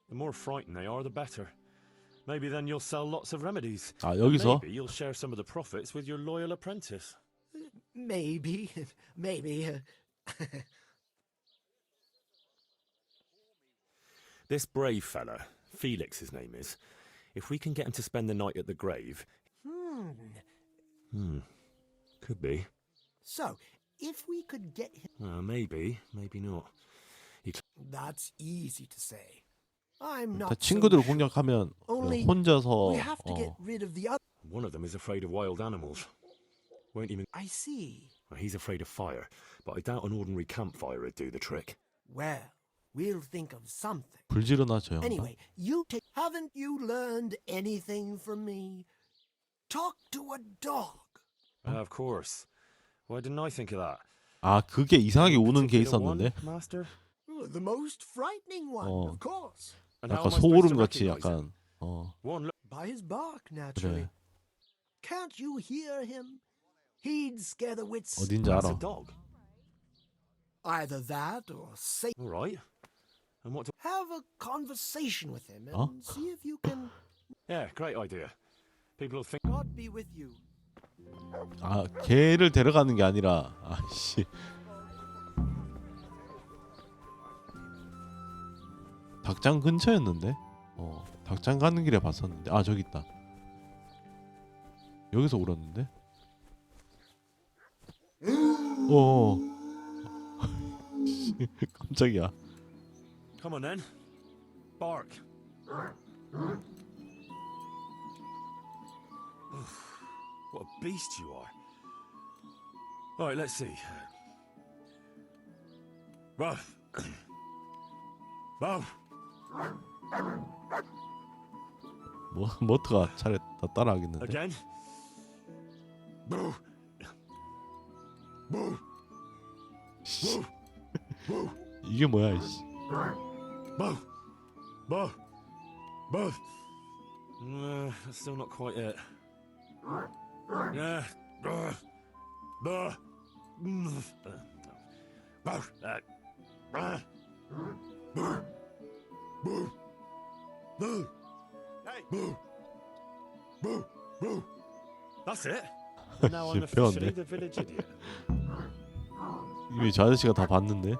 C: The more frightened they are, the better. Maybe then you'll sell lots of remedies.
A: 아,
C: And
A: 여기서
C: maybe you'll share some of the profits with your loyal apprentice.
B: Maybe, maybe.
C: This brave fella, Felix his name is, if we can get him to spend the night at the grave... Could be.
B: So, if we could get him,
C: Maybe, maybe not.
B: that's easy to say. I'm
A: 다
B: not so
A: 친구들을
B: sure.
A: 공략하면
B: Only
A: 혼자서
B: We have to get rid of the other.
C: One of them is afraid of wild animals. Won't even...
B: I see.
C: He's afraid of fire, but I doubt an ordinary campfire would do the trick.
B: Well, we'll think of something.
A: 불지르나 저 양반.
B: Anyway, you take. Haven't you learned anything from me? Talk to a dog.
C: Of course. Why didn't I think of that?
A: 아, 그게 이상하게 우는 게
C: Particular one,
A: 있었는데.
C: Master?
B: The most frightening one,
A: Oh.
B: of course.
C: And how
A: 약간
C: am I supposed to
A: 소름 같이
C: recognise him?
A: 약간
C: One look.
B: By his bark, naturally.
A: 그래.
B: Can't you hear him? He'd scare the wits.
A: 어딘지
C: That's a
A: 알아.
C: dog.
B: Either that or say.
C: All right. And what do...
B: Have a conversation with him and
A: Huh?
B: see if you can.
C: Yeah, great idea. People will think...
B: God be with you.
A: 아, 개를 데려가는 게 아니라 아씨. 닭장 근처였는데. 닭장 가는 길에 봤었는데. 아, 저기 있다. 여기서 울었는데. 깜짝이야.
C: Come on then. Bark. What a beast you are. All right, let's see. Ruff. Ruff.
A: 머트가 차례 다 따라하겠는데.
C: Again. Boo. Boo.
A: 씨. 이게 뭐야, 씨.
C: Boo. Boo. Boo. That's still not quite it. Yeah. Boo. Boo. Boo. Boo. Boo. Boo.
F: Hey,
C: Boo. Boo. Boo. That's it. And now I'm
A: 씨,
C: officially
A: 배웠네.
C: the village idiot.
A: 이미 저 아저씨가 다 봤는데.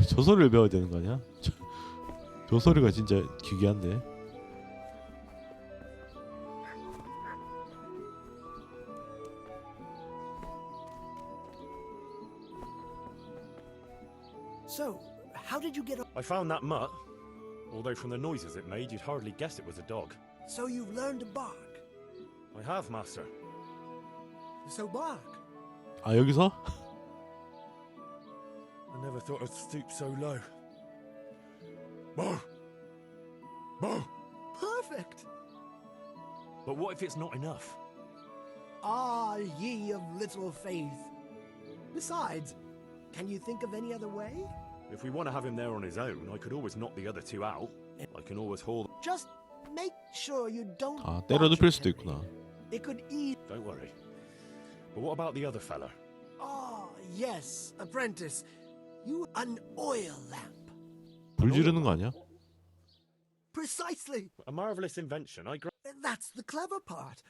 A: 저 소리를 배워야 되는 거 아니야? 저 소리가 진짜 기괴한데.
B: So, how did you get
C: I found that mutt. Although from the noises it made, you'd hardly guess it was a dog.
B: So you've learned to bark.
C: I have, master.
B: So bark.
A: 아 여기서?
C: I never thought I'd stoop so low. Bow! Bow!
B: Perfect.
C: But what if it's not enough?
B: Ah, ye of little faith. Besides, can you think of any other way?
C: If we want to have him there on his own, I could always knock the other two out. I can always haul...
B: Just make sure you don't.
A: 아
B: botch
A: 때려
B: it,
A: 눕힐 수도
B: Henry.
A: 있구나.
B: It could ease.
C: Don't worry. But what about the other fella?
B: Ah, yes, apprentice. You an oil lamp.
A: 불 지르는 거 아니야?
B: Precisely.
C: A marvellous invention.
B: That's the clever part.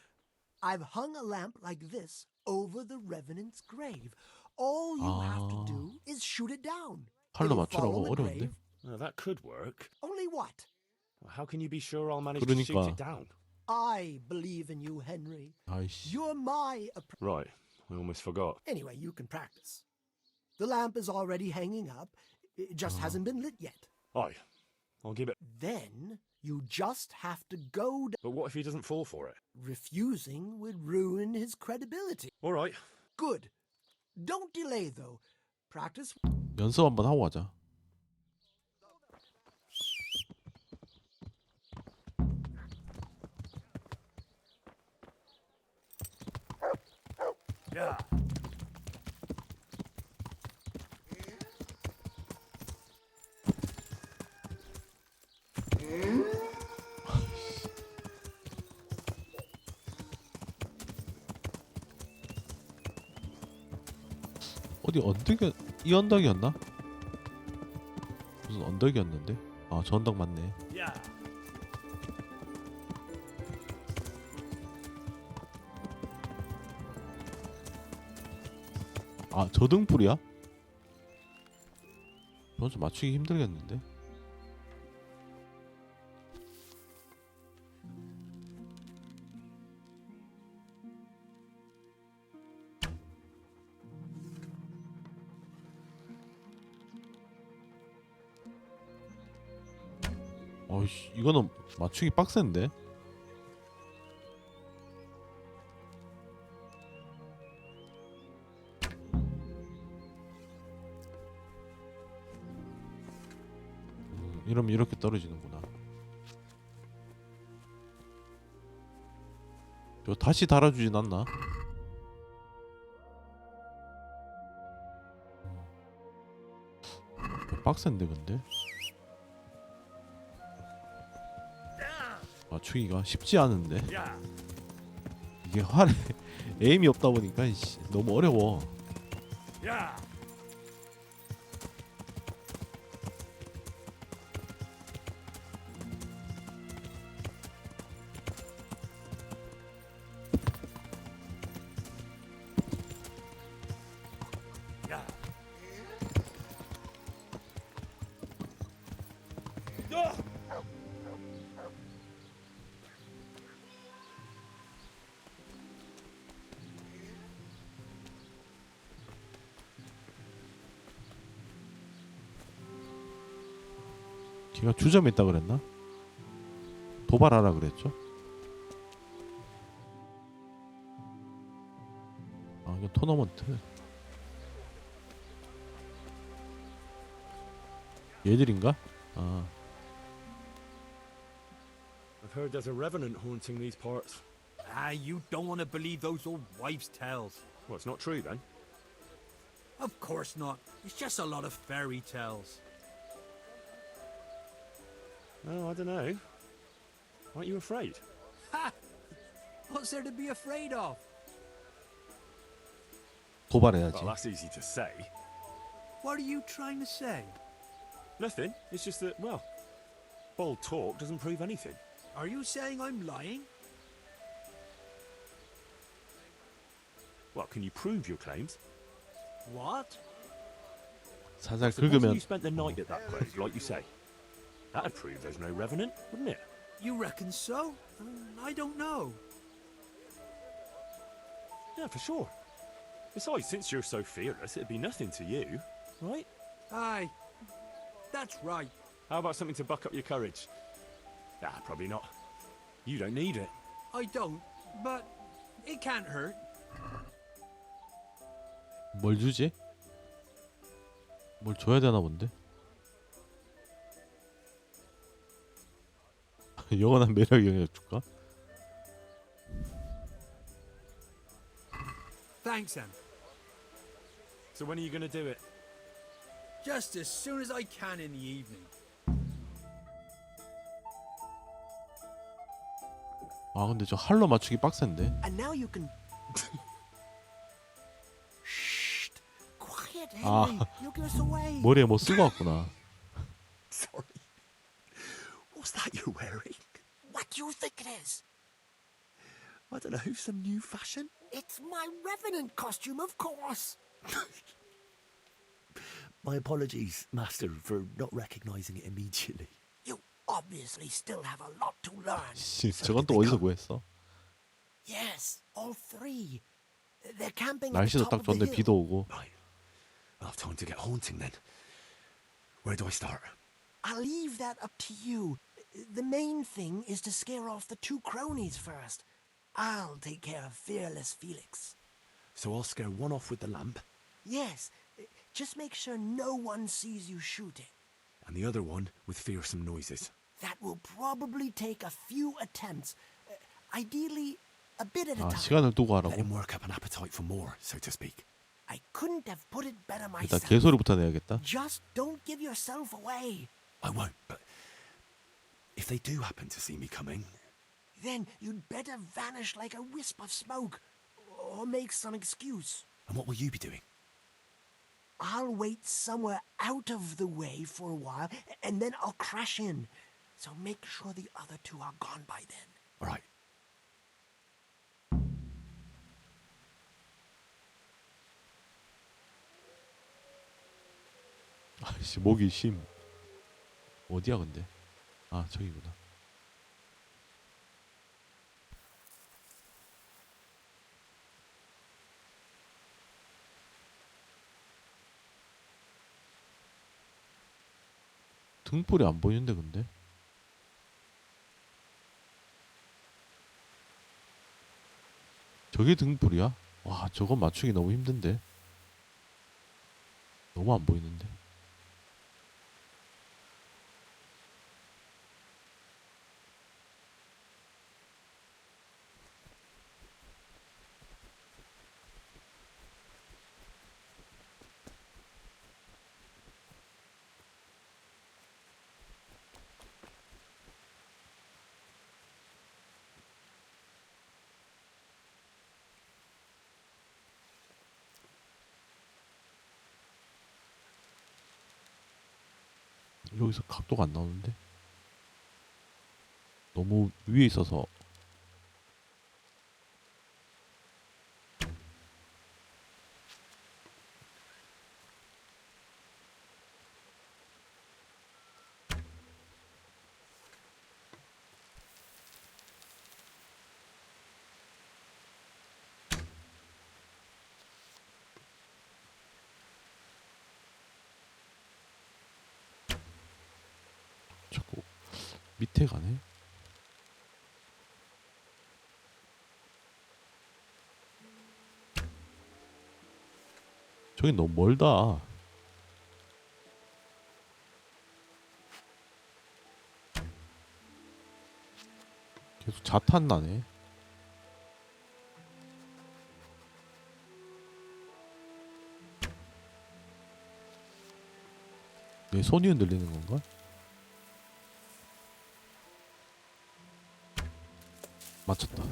B: I've hung a lamp like this over the revenant's grave. All you have to do is shoot it down.
A: 칼로
B: It'll fall
A: 맞추라고
B: on the
A: 어려운데?
B: grave.
C: That could work.
B: Only what?
C: How can you be sure I'll manage to shoot
A: 그러니까.
C: it down?
B: I believe in you, Henry.
A: 아이씨.
B: You're my
C: Right. I almost forgot.
B: Anyway, you can practice. The lamp is already hanging up. It just hasn't been lit yet.
C: Aye. I'll give it...
B: Then you just have to go down.
C: But what if he doesn't fall for it?
B: Refusing would ruin his credibility.
C: All right.
B: Good. Don't delay, though. Practice.
A: 연습 한번 하고 가자.
C: Yeah.
A: 어디 언덕이 이 언덕이었나? 무슨 언덕이었는데? 아 저 언덕 맞네.
C: Yeah.
A: 아 저 등불이야? 저건 좀 맞추기 힘들겠는데? 어이씨 이거는 맞추기 빡센데? 이러면 이렇게 떨어지는구나. 저 다시 달아주진 않나? 빡센데 근데? 맞추기가 쉽지 않은데?
C: Yeah.
A: 이게 활에 에임이 없다 보니까 너무 어려워.
C: Yeah. Yeah.
A: 걔가 주점했다 그랬나? 도발하라 그랬죠? 아 이거 토너먼트. 얘들인가? 아
C: I've heard there's a revenant haunting these parts.
H: Ah, you don't want to believe those old wives' tales.
C: Well, it's not true then.
H: Of course not. It's just a lot of fairy tales.
C: Oh, I don't know. Aren't you afraid?
H: Ha! What's there to be afraid of?
A: 도발해야지.
C: Well, that's easy to say.
H: What are you trying to say?
C: Nothing. It's just that, well, bold talk doesn't prove anything.
H: Are you saying I'm lying?
C: Well, can you prove your claims?
H: What?
A: 살살
C: Supposing
A: 긁으면
C: you spent the night at that grave, like you say. That'd prove there's no revenant, wouldn't it?
H: You reckon so? I don't know.
C: Yeah, for sure. Besides, since you're so fearless, it'd be nothing to you, right?
H: Aye, That's right.
C: How about something to buck up your courage? Ah, probably not. You don't need it.
H: I don't, but it can't hurt.
A: 뭘 주지? 뭘 줘야 되나 본데? 영원한 매력 영역 줄까?
H: Thanks, Em.
C: So when are you gonna do it?
H: Just as soon as I can in the evening.
A: 아 근데 저 할로 맞추기 빡센데.
B: And now you can. Shh. Quiet,
A: Ah.
B: Henry. You'll give us away.
A: 머리에 뭐 쓰고 왔구나.
C: Sorry. What's that you're wearing?
B: What do you think it is?
C: I don't know, some new fashion?
B: It's my revenant costume, of course.
C: My apologies, Master, for not recognizing it immediately.
B: You obviously still have a lot to learn.
A: 씨, 저건 또 어디서 구했어?
B: Yes, all three. They're camping at the
A: 날씨도
B: top
A: 딱
B: of the
A: 좋네.
B: hill.
A: 비도 오고.
C: Right. I'll have time to get haunting then. Where do I start?
B: I'll leave that up to you. The main thing is to scare off the two cronies first. I'll take care of fearless Felix.
C: So I'll scare one off with the lamp,
B: Yes, just make sure no one sees you shooting.
C: and the other one with fearsome noises.
B: That will probably take a few attempts. Ideally, a bit at a
A: 아
B: time.
A: 시간을 두고
C: Let
A: 하라고?
C: him work up an appetite for more, so to speak.
B: I couldn't have put it better
A: 일단
B: myself.
A: 개소리부터 내야겠다.
B: Just don't give yourself away.
C: I won't, but if they do happen to see me coming,
B: Then you'd better vanish like a wisp of smoke, or make some excuse.
C: and what will you be doing?
B: I'll wait somewhere out of the way for a while, and then I'll crash in. So make sure the other two are gone by then.
C: All right.
A: 아씨 목이 심. 어디야 근데? 아 저기구나. 등불이 안 보이는데 근데? 저게 등불이야? 와 저건 맞추기 너무 힘든데? 너무 안 보이는데? 여기서 각도가 안 나오는데? 너무 위에 있어서. 자꾸 밑에 가네. 저기 너무 멀다. 계속 자탄 나네. 내 손이 흔들리는 건가? 맞췄다.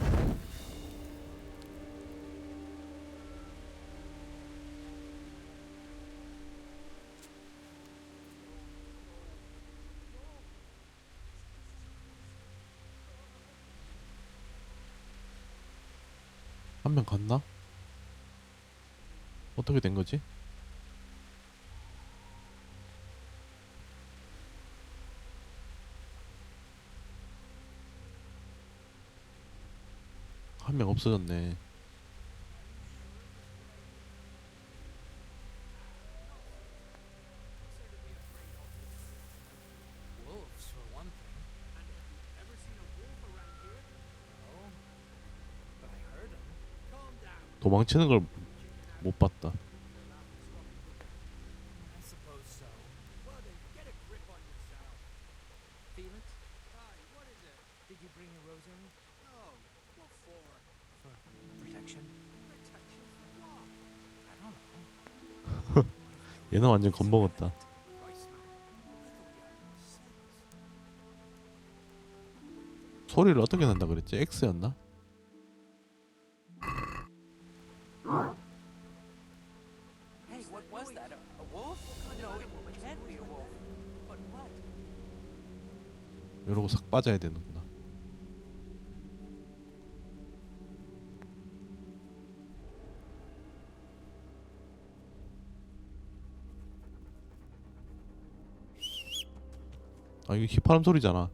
A: 한 명 갔나? 어떻게 된 거지? 한 명 없어졌네. 도망치는 걸 못 봤다.
E: I suppose so.
F: Well, then get a grip on yourself.
E: Felix?
F: Hi, what is it?
E: Did you bring a rosary?
F: No. What for?
E: For protection?
F: Protection from what?
E: I don't know.
A: 얘는 완전 겁먹었다.
F: Christ, man.
A: 소리를 어떻게 난다 그랬지? X였나?
E: Hey, what was that? A wolf? No, it can't be a wolf. But what?
A: 이러고 싹 빠져야 되는구나. 아 이거 휘파람 소리잖아.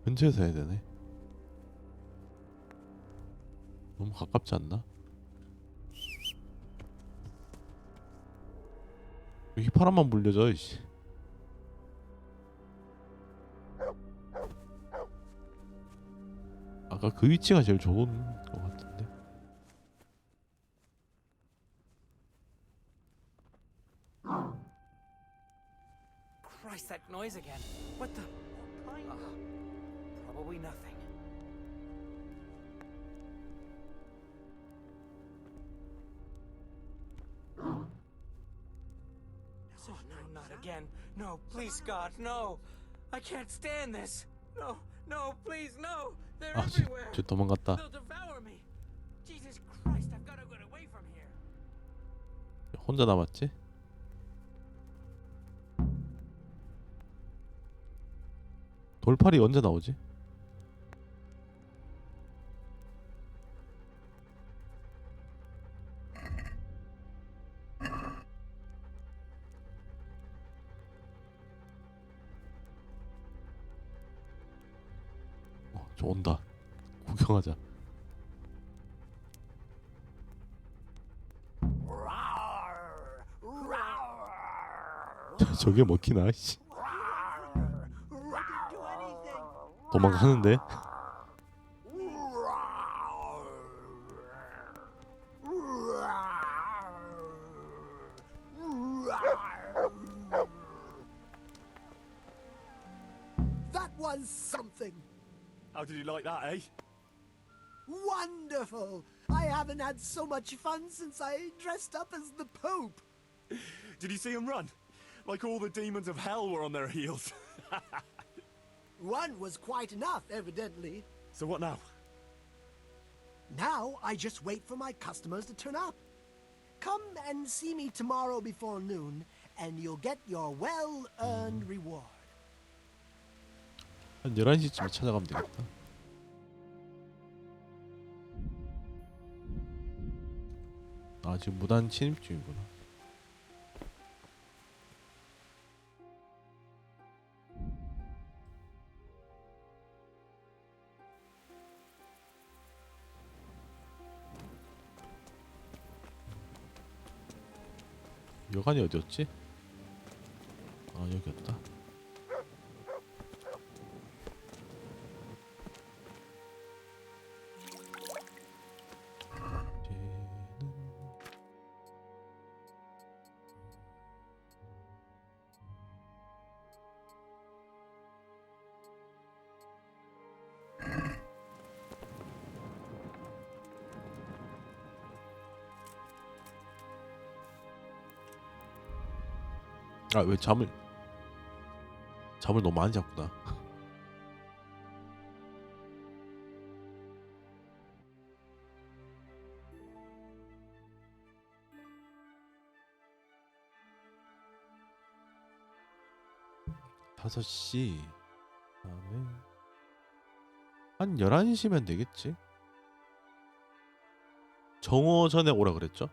A: 근처에서 해야 되네. 너무 가깝지 않나? 왜 휘파람만 불려져 이씨. 아까 그 위치가 제일 좋은 것 같은데.
E: Christ, that noise again. What the? Probably nothing. Oh, no, not again. No, please, God, no. I can't stand this. No, no, please, no. They're
A: 아,
E: everywhere.
A: 쟤 도망갔다.
E: They'll devour me. Jesus Christ, I've got to get away from here.
A: 혼자 남았지? 돌팔이 언제 나오지? 저 온다. 구경하자. 저게 먹히나? 씨. 도망가는데?
B: That was something.
C: How did you like that, eh?
B: Wonderful. I haven't had so much fun since I dressed up as the Pope.
C: Did you see him run? Like all the demons of hell were on their heels.
B: One was quite enough, evidently.
C: So what now?
B: Now I just wait for my customers to turn up. Come and see me tomorrow before noon, and you'll get your well-earned reward.
A: 한 11시쯤에 찾아가면 되겠다. 아 지금 무단 침입 중이구나. 여관이 어디였지? 아 여기였다. 아 왜 잠을 너무 많이 잤구나. 다섯 시 다음에 한 11시면 되겠지? 정오 전에 오라 그랬죠?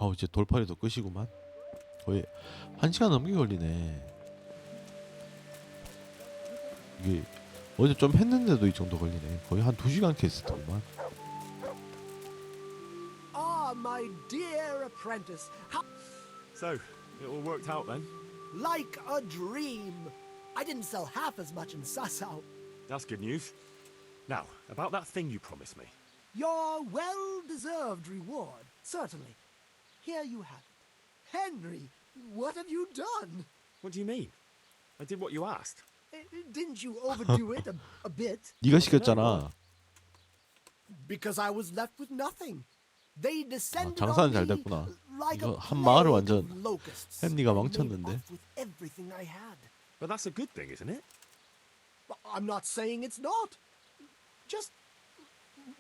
A: 아우 이제 돌팔이도 끝이구만. 거의 1시간 넘게 걸리네. 이게 어제 좀 했는데도 이 정도 걸리네. 거의 한 2시간 캐스트구만.
B: Ah, my dear apprentice, how
C: So, it all worked out then?
B: like a dream. I didn't sell half as much in Sassau.
C: That's good news. Now, about that thing you promised me.
B: Your well-deserved reward, certainly. Here you have it. Henry, what have you done?
C: What do you mean? I did what you asked.
B: Didn't you overdo it a bit?
A: 네가 시켰잖아.
B: Because I was left with nothing. They descended
A: 장사는
B: on
A: 잘
B: me
A: 됐구나.
B: like
A: 이거
B: a
A: 한 마을을
B: plague
A: 완전
B: of locusts.
A: 햄리가
B: and made
A: 망쳤는데.
B: off with everything I had.
C: But that's a good thing, isn't it?
B: I'm not saying it's not. Just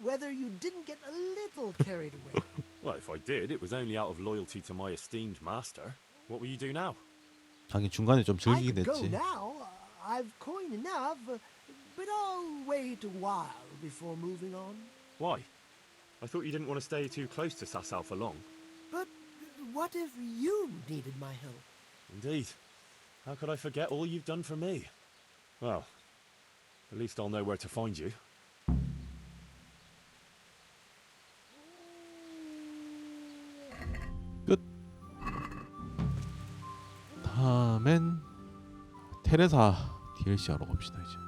B: whether you didn't get a little carried away.
C: Well, if I did, it was only out of loyalty to my esteemed master. What will you do now?
A: 자기 중간에 좀
B: I
A: 즐기긴
B: could go
A: 했지.
B: now. I've coin enough, but I'll wait a while before moving on.
C: Why? I thought you didn't want to stay too close to Sasau for long.
B: But what if you needed my help?
C: Indeed. How could I forget all you've done for me? Well, at least I'll know where to find you.
A: 끝. 다음엔 테레사 DLC 하러 갑시다 이제.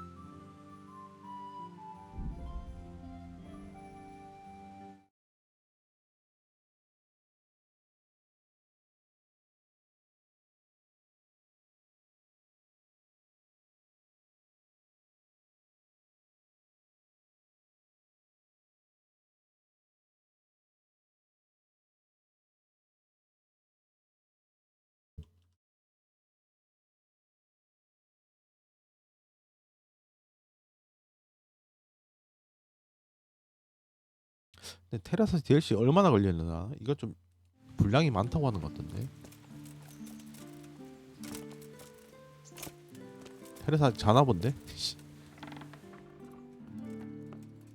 A: 근데 테라사 DLC 얼마나 걸렸나? 이거 좀 분량이 많다고 하는 것 같던데. 테라사 자나 본데?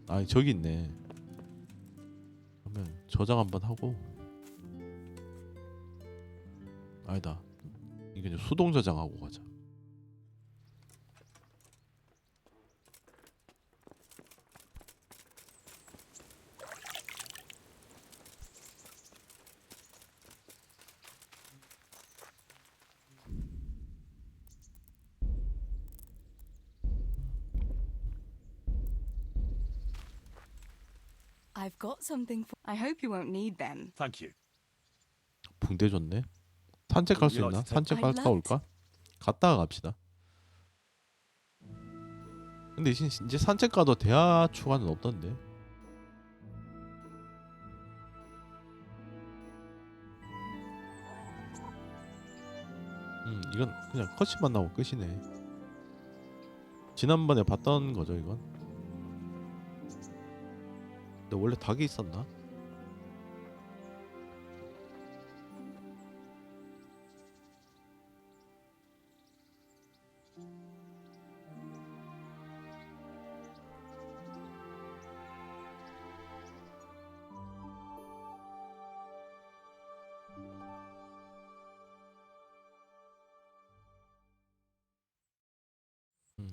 A: 아 저기 있네. 그러면 저장 한번 하고. 아니다. 이게 이제 수동 저장하고 가자.
I: I've got something for. I hope you won't need them.
C: Thank you.
A: 붕대 좋네. 산책 갈 수 있나? 산책 갔다 올까? 갔다가 갑시다. 근데 이제 산책 가도 대하 추가는 없던데. 이건 그냥 컷신만 나오고 끝이네. 지난번에 봤던 거죠 이건. 근데 원래 닭이 있었나?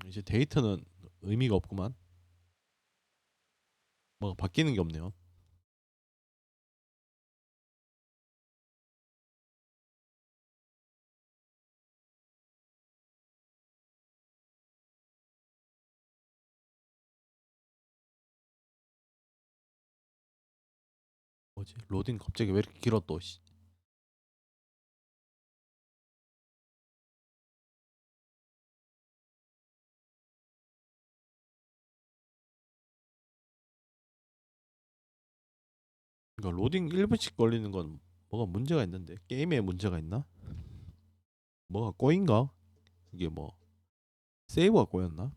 A: 이제 데이트는 의미가 없구만. 뭐가 바뀌는 게 없네요. 뭐지? 로딩 갑자기 왜 이렇게 길어 또? 씨. 그러니까 로딩 1분씩 걸리는 건 뭐가 문제가 있는데 게임에 문제가 있나? 뭐가 꼬인가? 이게 뭐 세이브가 꼬였나?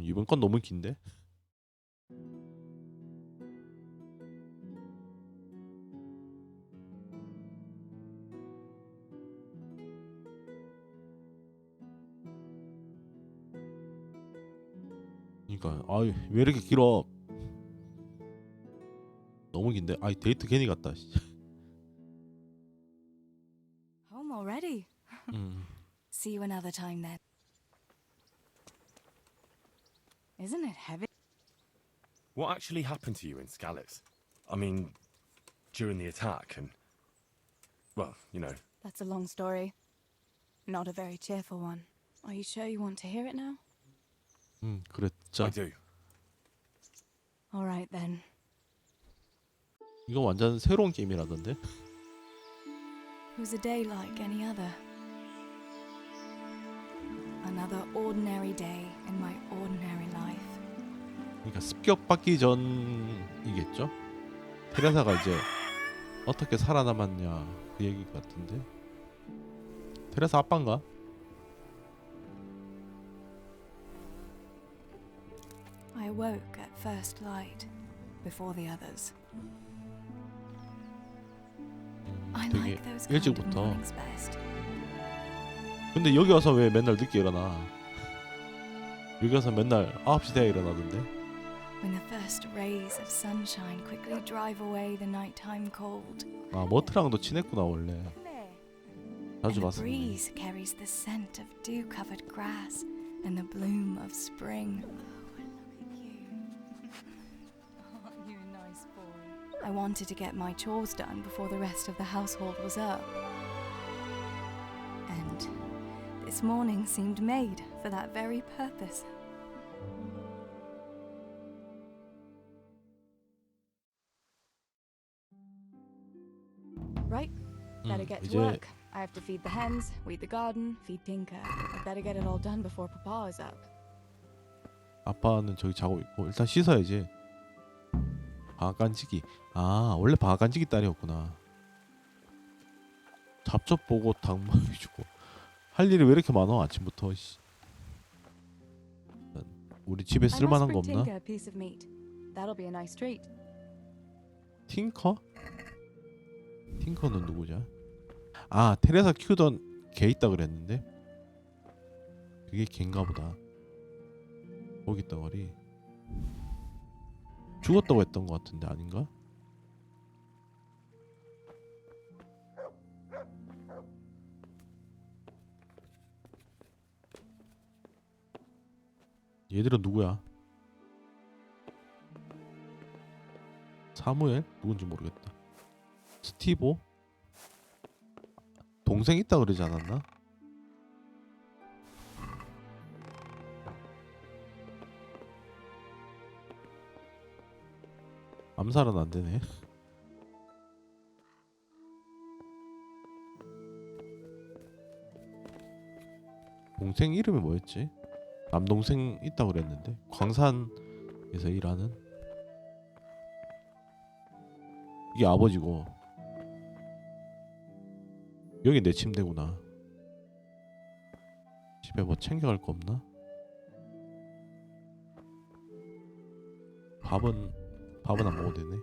A: 이번 건 너무 긴데? 그러니까 아왜 이렇게 길어? 너무 긴데. 아이 데이트 괜히 갔다.
I: Home already. See you another time then. Isn't it heavy?
C: What actually happened to you in Skalitz? I mean, during the attack and... Well, you know.
I: That's a long story. Not a very cheerful one. Are you sure you want to hear it now?
A: 그래 짜.
C: I do.
I: All right then.
A: 이거 완전 새로운 게임이라던데.
I: It was a day like any other. Another ordinary day in my ordinary life.
A: 그러니까 습격받기 전이겠죠? 테레사가 이제 어떻게 살아남았냐 그 얘기 같은데. 테레사 아빠인가?
I: I awoke at first light, before the others. I
A: 되게
I: like those kind of
A: 일찍부터.
I: mornings best.
A: 근데 여기 와서 왜 맨날 늦게 일어나? 여기 와서 맨날 9시 돼야 일어나던데.
I: When the first rays of sunshine quickly drive away the nighttime cold.
A: 아 머트랑도 친했구나 원래. 자주
I: And the
A: 봤었네.
I: breeze carries the scent of dew-covered grass and the bloom of spring. Oh, and look at you. Aren't you a nice boy? I wanted to get my chores done before the rest of the household was up. And this morning seemed made for that very purpose. Right, better get to
A: 이제
I: work. I have to feed the hens, weed the garden, feed Tinker. I better get it all done before Papa is up.
A: 아빠는 저기 자고 있고 일단 씻어야지. 방앗 간지기. 아 원래 방앗 간지기 딸이었구나. 잡초 보고 닭먹이 주고. 할 일이 왜 이렇게 많아 아침부터. 씨. 우리 집에
I: I must
A: 쓸만한 거
I: bring
A: 없나?
I: Tinker a piece of meat. That'll be a nice treat.
A: 팅커? 팅커는 누구냐? 아 테레사 키우던 개 있다 그랬는데 그게 걘가 보다. 고기 덩어리 죽었다고 했던 것 같은데 아닌가? 얘들은 누구야? 사무엘? 누군지 모르겠다. 스티보? 동생 있다 그러지 않았나? 암살은 안 되네. 동생 이름이 뭐였지? 남동생 있다 그랬는데 광산에서 일하는. 이게 아버지고 여기 내 침대구나. 집에 뭐 챙겨갈 거 없나? 밥은 안 먹어도 되네.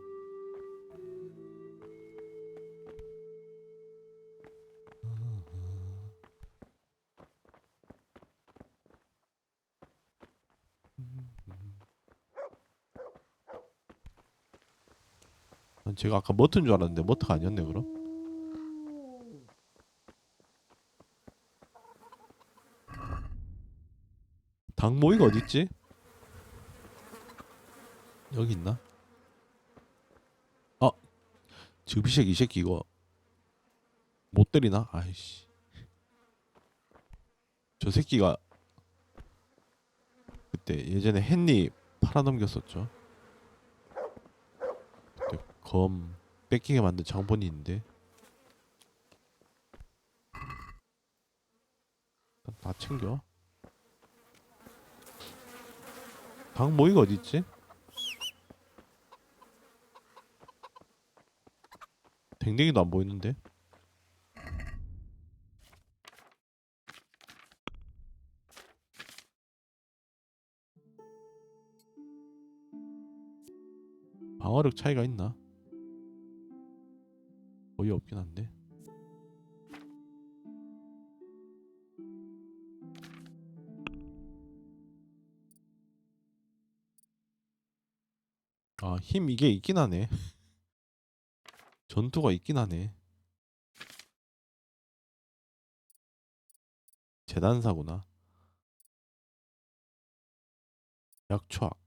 A: 난 제가 아까 머트인 줄 알았는데 머트가 아니었네 그럼. 닭 모이가 어딨지? 여기 있나? 아! 즉비색 이 새끼 이거 못 때리나? 아이씨 저 새끼가 그때 예전에 헨리 팔아넘겼었죠. 그때 검 뺏기게 만든 장본이 있는데 일단 다 챙겨. 닭 모이가 어딨지? 댕댕이도 안 보이는데? 방어력 차이가 있나? 거의 없긴 한데. 아, 힘 이게 있긴 하네. 전투가 있긴 하네. 재단사구나. 약초학.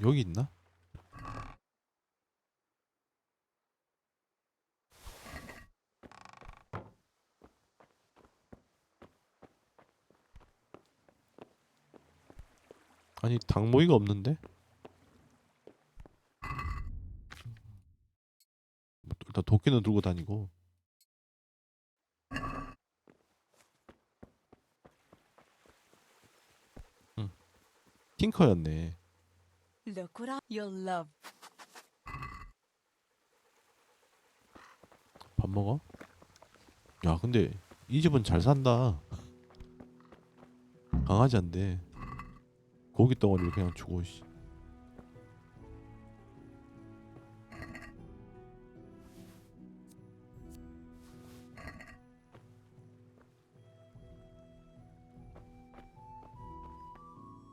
A: 여기 있나? 아니 닭모이가 없는데? 일단 도끼는 들고 다니고. 팅커였네.
I: Look what you'll love.
A: 밥 먹어? 야 근데 이 집은 잘 산다. 강아지 안 돼. 고기 덩어리를 그냥 주고 씨.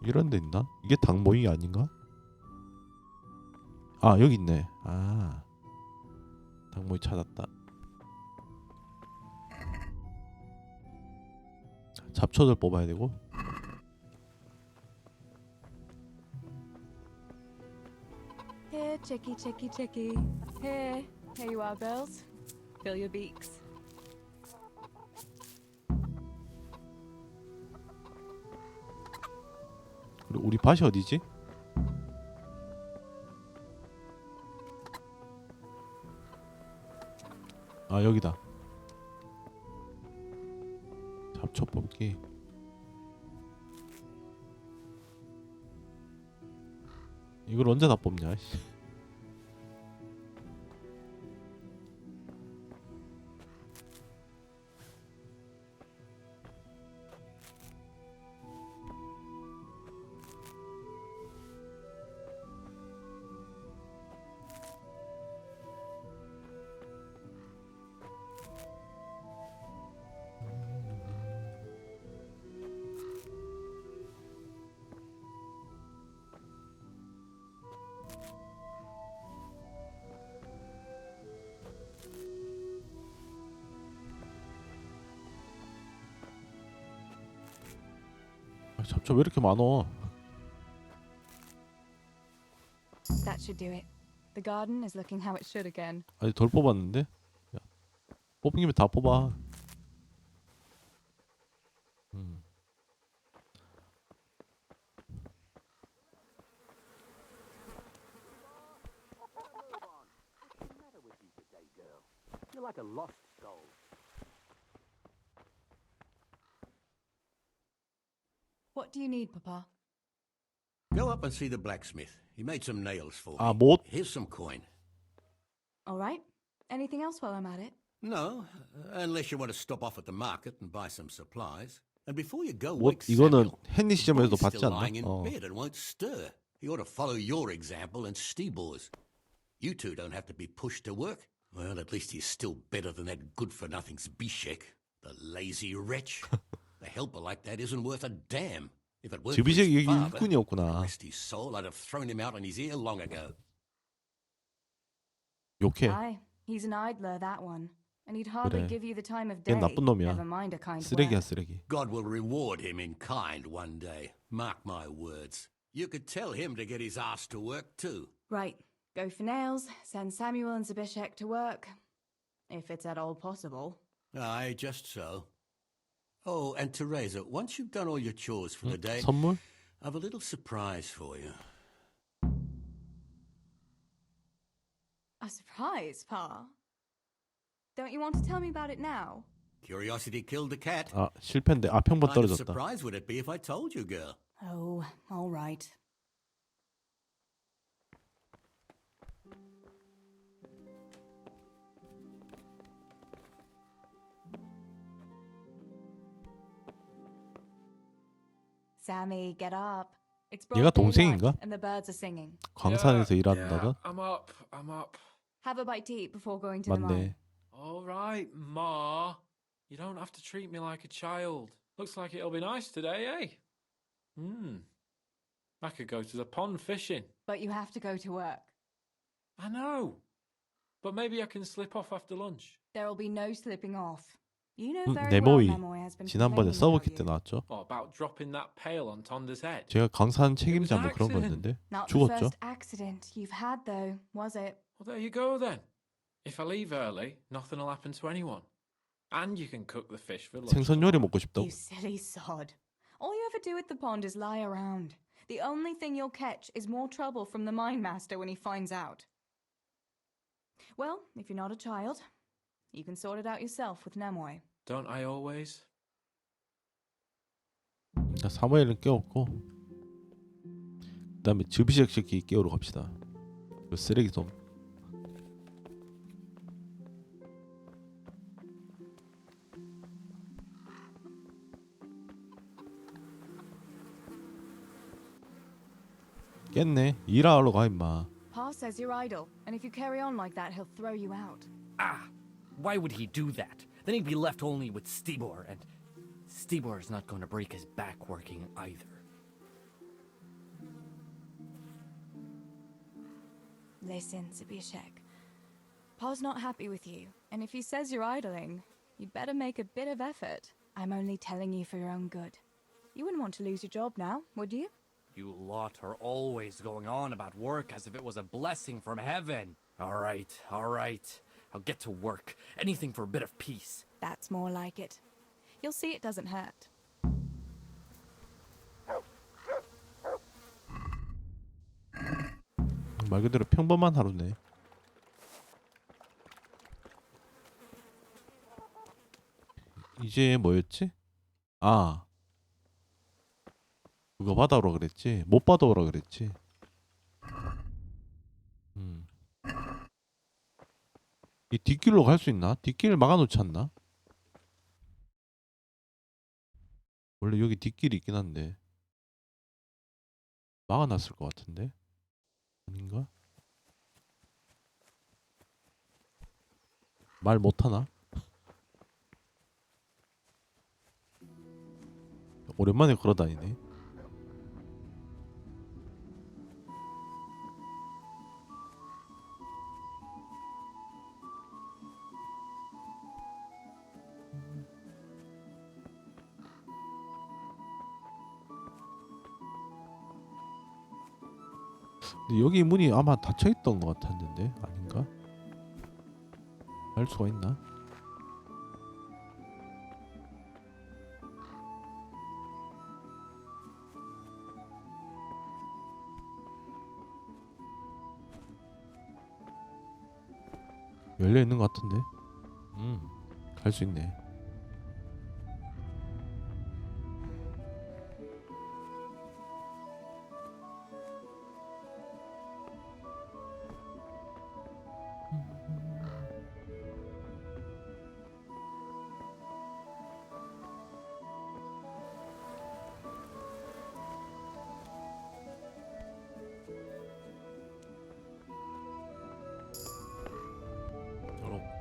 A: 이런 데 있나? 이게 닭모이 아닌가? 아 여기 있네. 아 닭모이 찾았다. 잡초들 뽑아야 되고.
I: Here, chickie, chickie, chickie. Here you are, girls. Fill your beaks.
A: 그리고 우리 밭이 어디지? 아 여기다. 잡초 뽑기. 이걸 언제 다 뽑냐? 씨. 아, 잡초 왜 이렇게 많어?
I: That should do it. The garden is looking how it should again.
A: 아직 덜 뽑았는데? 야, 뽑은 김에 다 뽑아.
C: You're like a lost soul.
I: What do you need, Papa?
J: Go up and see the blacksmith. He made some nails for me.
A: 아, 못.
J: Here's some coin.
I: All right. Anything else while I'm at it?
J: No, unless you want to stop off at the market and buy some supplies. And before you go,
A: 못
J: wake
A: 이거는
J: Samuel.
A: 헨리
J: His
A: 시점에서도
J: boy's
A: 받지
J: still
A: 않나?
J: lying in bed and won't stir. He ought to follow your example and Stebor's. You two don't have to be pushed to work. Well, at least he's still better than that good-for-nothing's Bishek, the lazy wretch. A helper like that isn't worth a damn. If it weren't for
A: 지비색
J: his
A: 여기
J: father,
A: 일꾼이었구나.
J: rest his soul, I'd have thrown him out on his ear long ago.
A: 욕해.
I: Aye, he's an idler, that one. And he'd hardly
A: 그래.
I: give you the time of day.
A: 걔 나쁜 놈이야.
I: Never mind a kind
A: 쓰레기야
I: word.
A: 쓰레기.
J: God will reward him in kind one day. Mark my words. You could tell him to get his ass to work too.
I: Right. Go for nails, send Samuel and Zabishek to work. If it's at all possible.
J: Aye, just so. Oh, and Teresa, once you've done all your chores for the day,
A: 선물?
J: I've a little surprise for you.
I: A surprise, Pa? Don't you want to tell me about it now?
J: Curiosity killed the cat.
A: 아 실패인데 아 평범
J: What kind of
A: 떨어졌다.
J: surprise would it be if I told you, girl?
I: Oh, all right. Sammy, get up. It's
A: 얘가
I: broad daylight
A: 동생인가?
I: and the birds are singing.
A: 광산에서 일한다던?
F: I'm up.
I: Have a bite to eat before going to the mine.
A: 맞네.
K: All right, Ma. You don't have to treat me like a child. Looks like it'll be nice today, eh? I could go to the pond fishing.
I: But you have to go to work.
K: I know. But maybe I can slip off after lunch.
I: There'll be no slipping off. You know very well
A: 네모이
I: Memoy has been
A: 지난번에
I: complaining
A: 서브키
I: about
A: 때
I: you.
A: 나왔죠.
K: What about dropping that pail on Tonda's head?
A: 제가 강사한 책임자 뭐 그런
K: accident.
A: 거였는데
I: Not the
A: 죽었죠.
I: first accident you've had, though, was it?
K: Well, there you go then. If I leave early, nothing will happen to anyone. And you can cook the fish for lunch.
A: 생선 요리 먹고 싶다고.
I: You silly sod. All you ever do at the pond is lie around. The only thing you'll catch is more trouble from the mine master when he finds out. Well, if you're not a child, you can sort it out yourself with Nemoy.
K: Don't I always?
A: 자, 사무엘은 깨웠고 그다음에 즈비색 새끼 깨우러 갑시다. 그 쓰레기통. 깼네. 일하러 가 임마.
I: Pa says you're idle, and if you carry on like that, he'll throw you out.
L: Ah, why would he do that? Then he'd be left only with Stibor, and Stibor's not going to break his back working either.
I: Listen, Zbyszek. Pa's not happy with you, and if he says you're idling, you'd better make a bit of effort. I'm only telling you for your own good. You wouldn't want to lose your job now, would you?
L: You lot are always going on about work as if it was a blessing from heaven. All right. I'll get to work. Anything for a bit of peace.
I: That's more like it. You'll see it doesn't hurt.
A: 말 그대로 평범한 하루네. 이제 뭐였지? 아, 그거 받아오라 그랬지. 못 받아오라 그랬지. 이 뒷길로 갈 수 있나? 뒷길을 막아놓지 않나? 원래 여기 뒷길이 있긴 한데 막아놨을 것 같은데 아닌가? 말 못하나? 오랜만에 걸어다니네. 근데 여기 문이 아마 닫혀있던 것 같았는데 아닌가? 알 수가 있나? 열려있는 것 같은데? 갈 수 있네.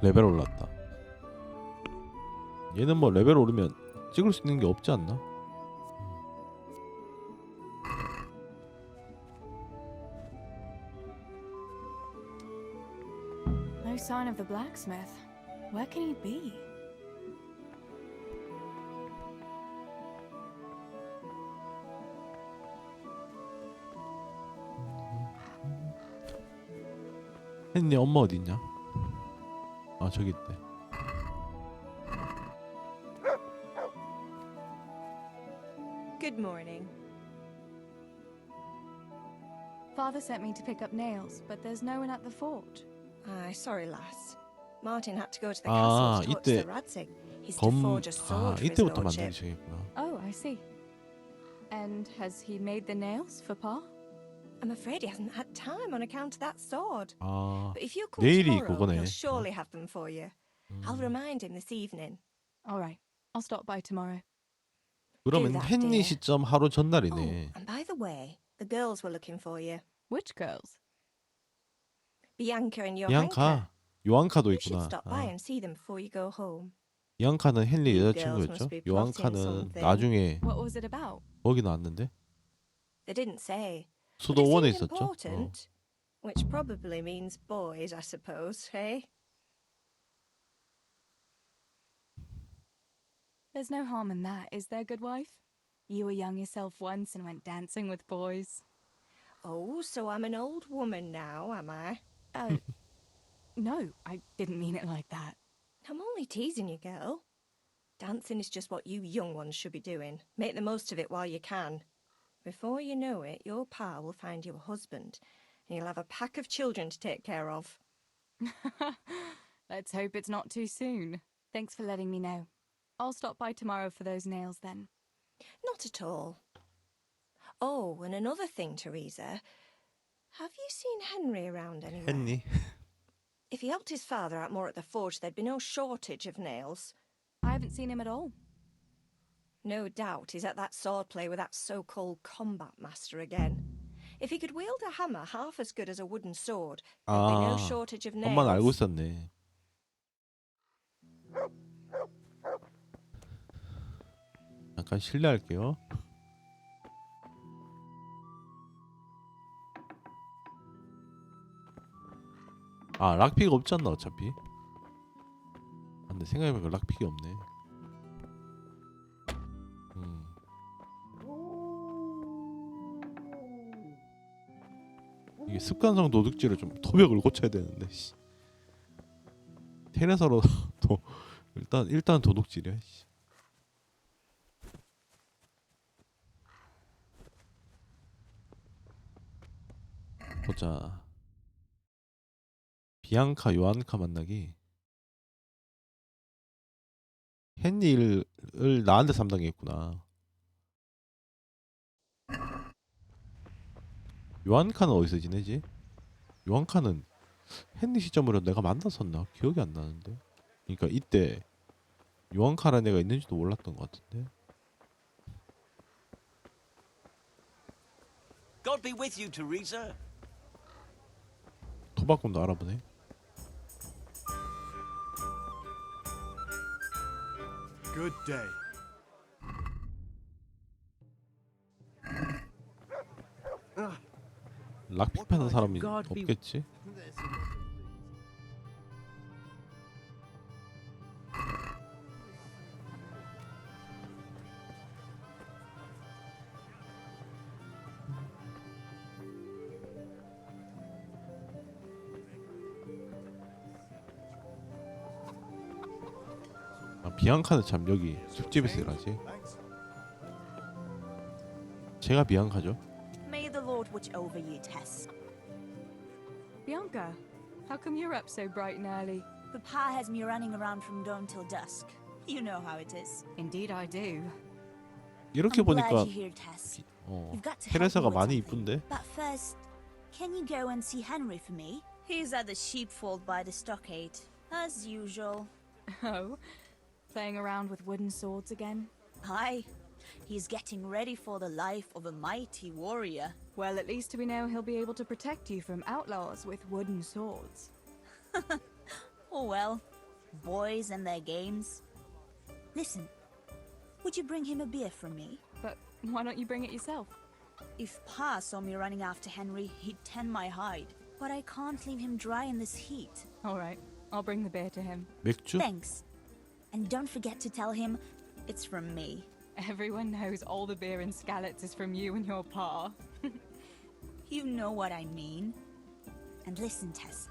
A: 레벨 올랐다. 얘는 뭐 레벨 오르면 찍을 수 있는 게 없지 않나?
I: No sign of the blacksmith. Where can he be?
A: hen니 엄마 어디 있냐? 아 저기 있대.
M: Good morning.
I: Father sent me to pick up nails, but there's no one at the fort.
M: Aye, sorry, lass. Martin had to go to the
A: 아
M: castle to talk to
A: 이때
M: the Radzig. He's to forge a sword for his
A: 이때부터
M: lordship.
A: 만들기 시작했구나.
I: Oh, I see. And has he made the nails for Pa?
M: I'm afraid he hasn't had time on account of that sword.
A: 아
M: But if you call
A: 내일이
M: tomorrow,
A: 그거네.
M: he'll surely have them for you. I'll remind him this evening.
I: All right, I'll stop by tomorrow.
A: 그러면
M: that,
A: 헨리
M: dear.
A: 시점 하루
M: Oh,
A: 전날이네.
M: and by the way, the girls were looking for you.
I: Which girls?
M: Bianca and Johanka.
A: 비앙카, 요한카도
M: You should
A: 있구나.
M: stop by
A: 아,
M: and see them before you go home.
A: 요한카는 헨리
M: You girls
A: 여자친구였죠?
M: must be plotting
A: 요한카는
M: something.
A: 나중에
I: What was it about?
A: 거기 나왔는데
M: They didn't say. But it
A: 수도원에
M: seemed
A: 있었죠?
M: important, which probably means boys, I suppose, eh?
I: There's no harm in that, is there, good wife? You were young yourself once and went dancing with boys.
M: Oh, so I'm an old woman now, am I?
I: No, I didn't mean it like that.
M: I'm only teasing you, girl. Dancing is just what you young ones should be doing. Make the most of it while you can. Before you know it, your pa will find you a husband, and you'll have a pack of children to take care of.
I: Let's hope it's not too soon. Thanks for letting me know. I'll stop by tomorrow for those nails then.
M: Not at all. Oh, and another thing, Teresa. Have you seen Henry around anywhere?
A: 헨리
M: If he helped his father out more at the forge, there'd be no shortage of nails.
I: I haven't seen him at all.
M: No doubt he's at that swordplay with that so-called combat master again. If he could wield a hammer half as good as a wooden sword, there'd be no
A: 아
M: shortage of
A: 엄마는 알고
M: nails.
A: 있었네. 잠깐 실례할게요. 아 락픽 없지 않나 어차피. 아, 근데 생각해보니까 락픽이 없네. 이게 습관성 도둑질을 좀 토벽을 고쳐야 되는데 씨. 테레사로 도 일단 도둑질이야. 씨. 보자. 비앙카 요한카 만나기. 헨리를 나한테 담당했구나. 요한카는 어디서 지내지? 요한카는 헨리 시점으로 내가 만났었나? 기억이 안 나는데. 그러니까 이때 요한카라는 애가 있는지도 몰랐던 것 같은데.
N: God be with you, Teresa.
A: 토박꾼도 알아보네.
O: Good day.
A: 락픽 파는 사람이 없겠지? 아, 비앙카는 참 여기 술집에서 일하지. 제가 비앙카죠.
P: May the Lord watch over you, Tess.
I: Bianca, how come you're up so bright and early?
P: Papa has me running around from dawn till dusk. You know how it is.
I: Indeed I do.
A: 이렇게
P: I'm glad
A: 보니까
P: you're here, Tess.
A: 어,
P: You've got to help me
A: 테레사가
P: with
A: 많이
P: something.
A: 이쁜데.
P: But first, can you go and see Henry for me? He's at the sheepfold by the stockade, as usual.
I: Oh, playing around with wooden swords again?
P: Aye. He's getting ready for the life of a mighty warrior.
I: Well, at least we know he'll be able to protect you from outlaws with wooden swords.
P: Oh well, boys and their games. Listen, would you bring him a beer from me?
I: But why don't you bring it yourself?
P: If Pa saw me running after Henry, he'd tan my hide. But I can't leave him dry in this heat.
I: All right, I'll bring the beer to him.
A: 맥주?
P: Thanks. And don't forget to tell him it's from me.
I: Everyone knows all the beer in Skalitz is from you and your pa.
P: You know what I mean. And listen, Tess.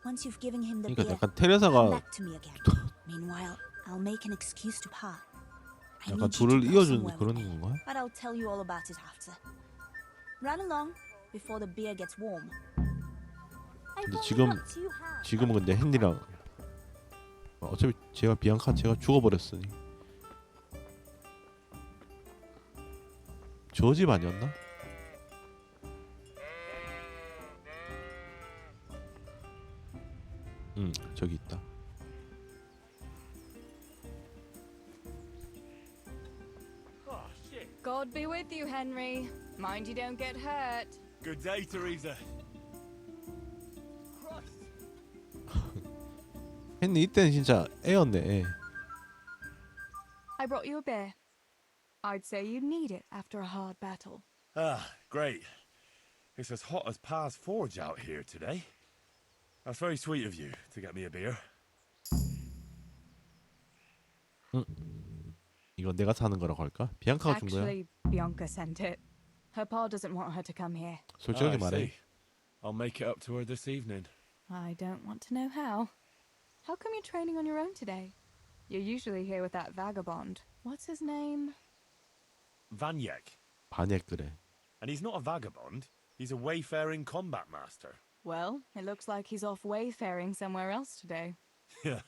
P: Once you've given him the
A: 그러니까
P: beer,
A: 약간
P: come
A: 테레사가
P: back to me again. Meanwhile, I'll make an excuse to Pa. I
A: 약간
P: need you
A: 둘을
P: to go
A: 이어주는
P: somewhere
A: 그런
P: with me,
A: 건가?
P: but I'll tell you all about it after. Run along before the beer gets warm.
A: 근데 지금은 근데 헨리랑 어차피 제가 죽어버렸으니 저 집 아니었나? 저기 있다.
I: God be with you, Henry. Mind you don't get hurt.
O: Good day, Teresa.
A: 헨리 이때는 진짜 애였네. 애.
I: I brought you a beer. I'd say you need it after a hard battle.
C: Ah, great. It's as hot as Pa's Forge out here today. That's very sweet of you to get me a beer.
A: 이거 내가 사는 거라고 할까? 비앙카가 준 거야.
I: Actually, Bianca sent it. Her pa doesn't want her to come here.
A: 솔직하게
C: I
A: 말해.
C: see. I'll make it up to her this evening.
I: I don't want to know how. How come you're training on your own today? You're usually here with that vagabond. What's his name?
C: Vanyek.
A: 반역 그래.
C: And he's not a vagabond. He's a wayfaring combat master.
I: Well, it looks like he's off wayfaring somewhere else today.
C: Yeah.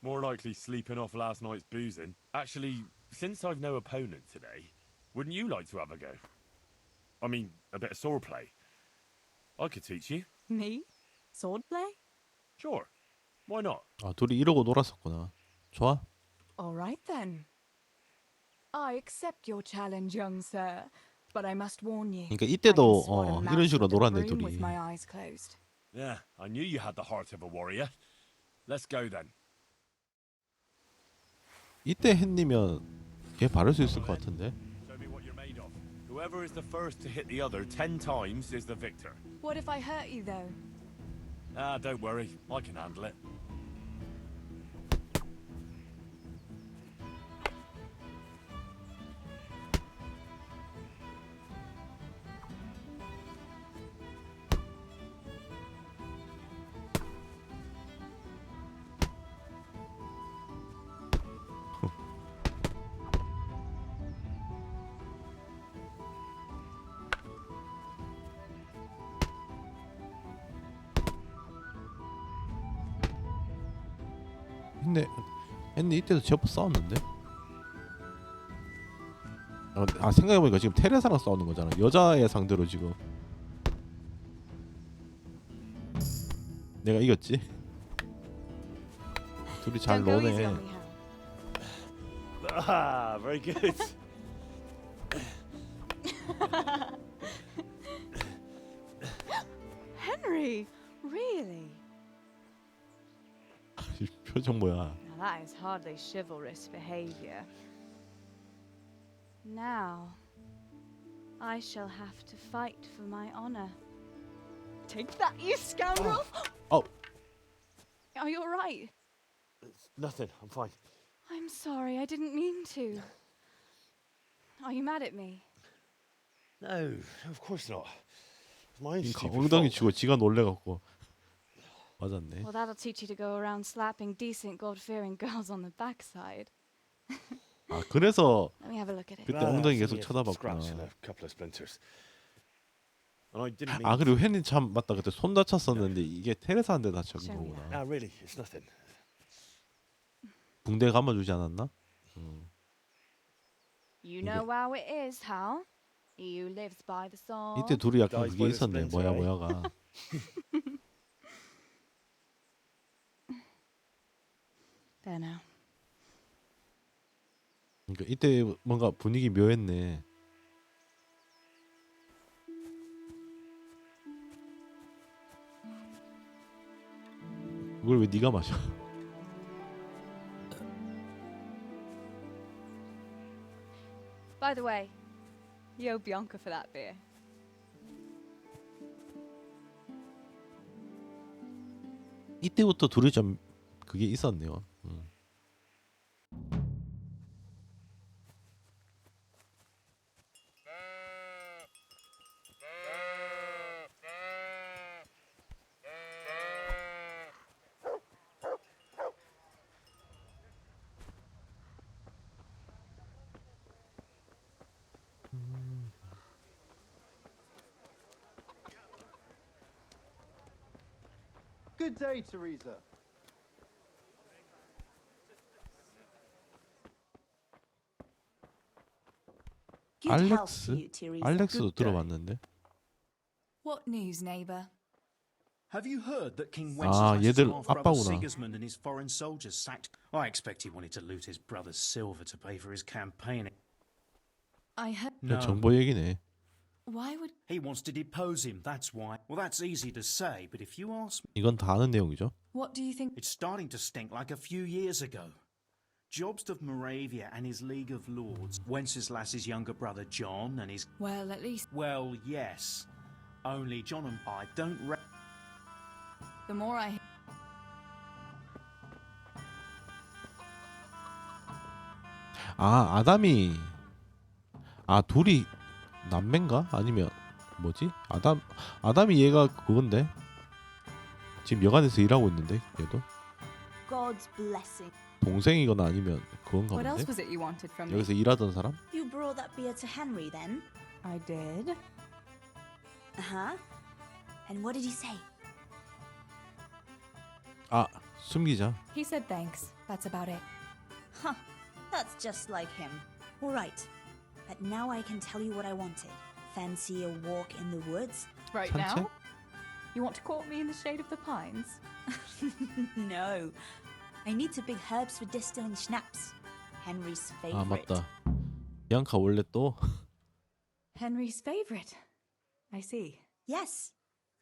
C: More likely sleeping off last night's boozing. Actually, since I've no opponent today, wouldn't you like to have a go? I mean, a bit of swordplay. I could teach you.
I: Me? Swordplay?
C: Sure. Why not?
A: 아, 둘이 이러고 놀았었구나. 좋아?
I: All right then. I accept your challenge, young sir, but I must warn you.
A: 그러니까 이때도
I: I can swat a
A: 이런
I: mouse
A: 식으로
I: with a
A: 놀았네
I: broom
A: 둘이.
I: with my eyes closed.
C: Yeah, I knew you had the heart of a warrior. Let's go then.
A: 이때 헨리면 걔 바를 수 있을 것 같은데.
C: Show me what you're made of. Whoever is the first to hit the other 10 times is the victor.
I: What if I hurt you though?
C: Ah, don't worry. I can handle it.
A: 근데 헨리 이때도 제법 싸웠는데. 아 생각해보니까 지금 테레사랑 싸우는 거잖아. 여자애 상대로 지금. 내가 이겼지. 둘이 잘
I: Don't go easy
A: 노네.
I: on me, Hal.
C: Ah, very good.
I: Henry, really?
A: 표정 뭐야?
I: Now that is hardly chivalrous behavior. Now, I shall have to fight for my honor. Take that, you scoundrel!
A: Oh.
I: Are you alright?
C: Nothing. I'm fine.
I: I'm sorry, I didn't mean to. Are you mad at me?
C: No, of course not. It's my own stupid
A: 엉덩이
C: fault.
A: 치고 지가 놀래갖고 맞았네.
I: Well, that'll teach you to go around slapping decent, God-fearing girls on the backside.
A: 아 그래서
I: Let me have a look at it.
A: 그때
C: Ah,
A: 엉덩이
C: it's
A: 계속
C: only a scratch and
A: 쳐다봤구나.
C: a couple of splinters. And I didn't mean
A: 아 그리고 헨리 참 맞다. 그때 손 다쳤었는데 이게 테레사한테 다친
I: Show me
A: 거구나.
C: Ah, really, it's nothing.
A: 붕대 감아주지 않았나?
I: You know how it is, Hal. He who lives by the sword.
A: 이때 둘이 약간
C: Guys
A: 그게
C: by the
A: 있었네.
C: splinter,
A: 뭐야
C: eh?
A: 뭐야가.
I: There now.
A: 그러니까 이때 뭔가 분위기 묘했네. 이걸 왜 네가 마셔?
I: By the way, you owe Bianca for that beer.
A: 이때부터 둘이 좀 그게 있었네요.
O: Good day, Teresa.
G: Good health
A: 알렉스?
G: to you, Teresa.
A: 알렉스도 들어봤는데.
I: What news, neighbor?
Q: Have you heard that King
A: 아,
Q: Wenceslas'
A: 얘들
Q: half-brother
A: 아빠구나.
Q: Sigismund and his foreign soldiers sacked? I expect he wanted to loot his brother's silver to pay for his campaign.
I: I heard.
A: 그냥 정보 얘기네.
I: Why would...
Q: He wants to depose him, that's why. Well, that's easy to say, but if you ask me...
A: 이건 다 아는 내용이죠.
I: What do you think?
Q: It's starting to stink like a few years ago. Jobst of Moravia and his League of Lords, Wenceslas's younger brother John and his...
I: Well, at least...
Q: Well, yes. Only John and I don't...
I: The more I...
A: 아, 아담이 둘이 남매인가? 아니면 뭐지? 아담이 얘가 그건데 지금 여관에서 일하고 있는데 얘도
P: God's blessing.
A: 동생이거나 아니면 그건가
I: What else
A: 본데?
I: was it you wanted from me?
A: 여기서 일하던 사람?
P: You brought that beer to Henry then?
I: I did.
P: Uh-huh. And what did he say?
A: 아, 숨기자.
I: He said thanks. That's about it.
P: Huh. That's just like him. All right. But now I can tell you what I wanted. Fancy a walk in the woods?
I: Right
A: 산책?
I: now? You want to court me in the shade of the pines?
P: No. I need to pick herbs for distilling schnapps. Henry's favorite.
A: 아, 맞다. 비앙카 원래 또
I: Henry's favorite. I see.
P: Yes.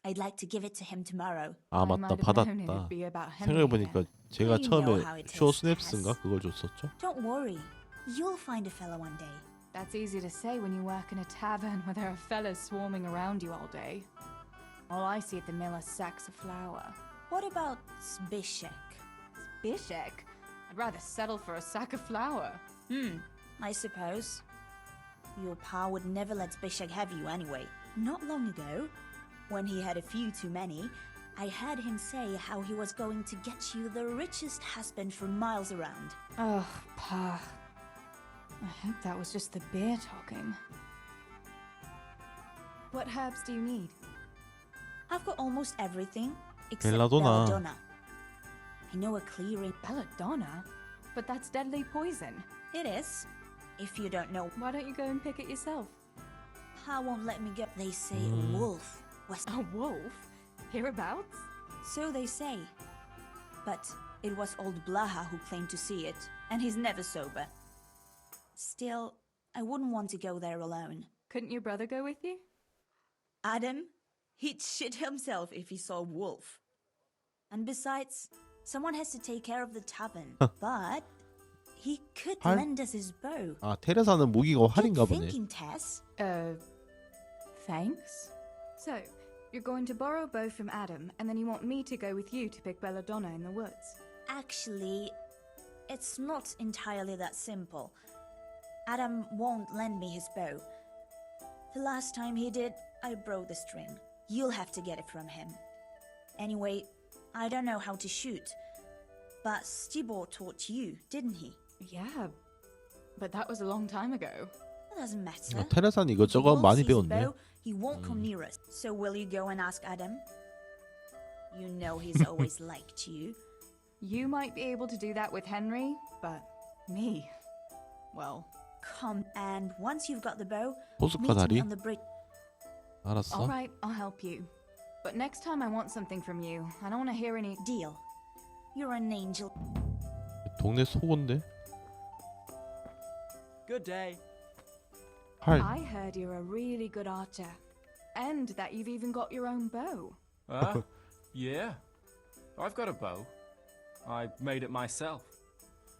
P: I'd like to give it to him tomorrow.
A: 아, 맞다. 받았다. 생각해보니까 제가 처음에 쇼 스냅스인가 그걸 줬었죠.
P: Don't worry. You'll find a fella one day.
I: That's easy to say when you work in a tavern where there are fellas swarming around you all day. All I see at the mill are sacks of flour.
P: What about Zbyszek?
I: Zbyszek? I'd rather settle for a sack of flour.
P: I suppose. Your pa would never let Zbyszek have you anyway. Not long ago, when he had a few too many, I heard him say how he was going to get you the richest husband for miles around.
I: Oh, Pa. I hope that was just the beer talking. What herbs do you need?
P: I've got almost everything except
A: Belladonna.
P: belladonna. I know a clearing.
I: Belladonna? But that's deadly poison.
P: It is. If you don't know,
I: Why don't you go and pick it yourself?
P: Pa won't let me go. They say a wolf was...
I: A wolf? Hereabouts?
P: So they say. But it was old Blaha who claimed to see it, and he's never sober. Still, I wouldn't want to go there alone.
I: Couldn't your brother go with you?
P: Adam, he'd shit himself if he saw a wolf. And besides, someone has to take care of the tavern. But he could
A: 활?
P: lend us his bow.
A: 아, 테레사는 무기가 활인가
P: Good
A: 보네.
P: thinking, Tess.
I: Thanks. So, you're going to borrow a bow from Adam, and then you want me to go with you to pick belladonna in the woods.
P: Actually, it's not entirely that simple. Adam won't lend me his bow. The last time he did, I broke the string. You'll have to get it from him. Anyway, I don't know how to shoot. But Stibor taught you, didn't he?
I: Yeah, but that was a long time ago.
P: It doesn't matter.
A: 아, 테레사는
P: If he
A: 이것저것
P: won't
A: 많이
P: seize a
A: 배웠네.
P: bow, he won't come near us. So will you go and ask Adam? You know he's always liked you.
I: You might be able to do that with Henry, but me, well...
P: Come, and once you've got the bow,
A: 보스카
P: meet me
A: 다리.
P: on the bridge.
A: 알았어.
I: All right, I'll help you. But next time I want something from you. I don't want to hear any...
P: Deal. You're an angel.
A: 동네 소곤데.
E: Good day.
A: 활.
I: I heard you're a really good archer. And that you've even got your own bow.
K: Yeah. I've got a bow. I made it myself.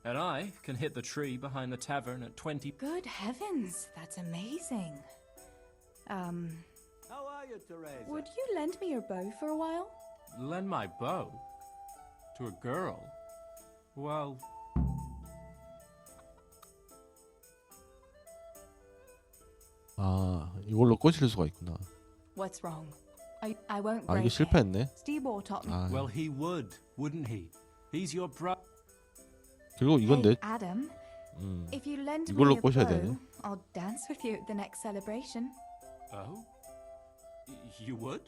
K: And I can hit the tree behind the tavern at 20...
I: Good heavens, that's amazing.
F: How are you, Teresa?
I: Would you lend me your bow for a while?
K: Lend my bow? To a girl? Well...
A: 아, 이걸로 꼬실 수가 있구나.
I: What's wrong? I won't
A: 아, 이게
I: break it.
A: 실패했네.
I: Stibor taught me.
A: 아,
Q: Well, he would, wouldn't he? He's your bro...
A: 그리고 이건데.
I: Hey, Adam, if you lend me
A: 이걸로
I: a
A: 꼬셔야
I: bow,
A: 되네.
I: I'll dance with you at the next celebration.
K: Oh? You would?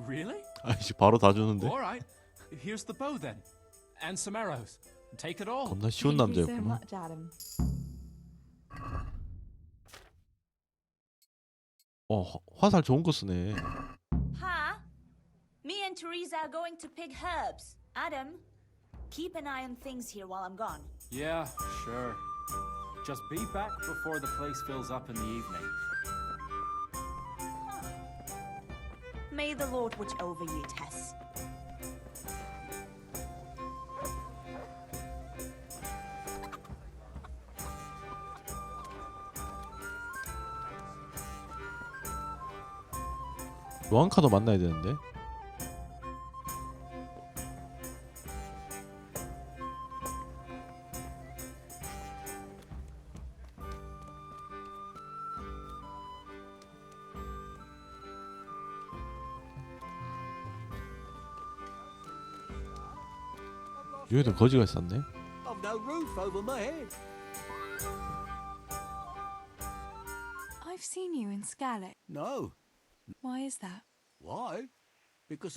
K: Really?
A: 아이씨, 바로 다 주는데.
K: All right. Here's the bow then. And some arrows. Take it all.
A: 겁나 쉬운
I: Thank you so
A: 남자였구나.
I: much, Adam.
A: 화살 좋은 거 쓰네.
P: Pa, me and Teresa are going to pick herbs. Adam, keep an eye on things here while I'm gone.
K: Yeah, sure. Just be back before the place fills up in the evening.
P: May the Lord watch over you, Tess.
A: 요한카도 만나야 되는데. 여기도 거지가 있었네.
F: I've no roof over my head.
I: I've seen you in Scarlet.
J: No.
I: Why is that?
J: Why? Because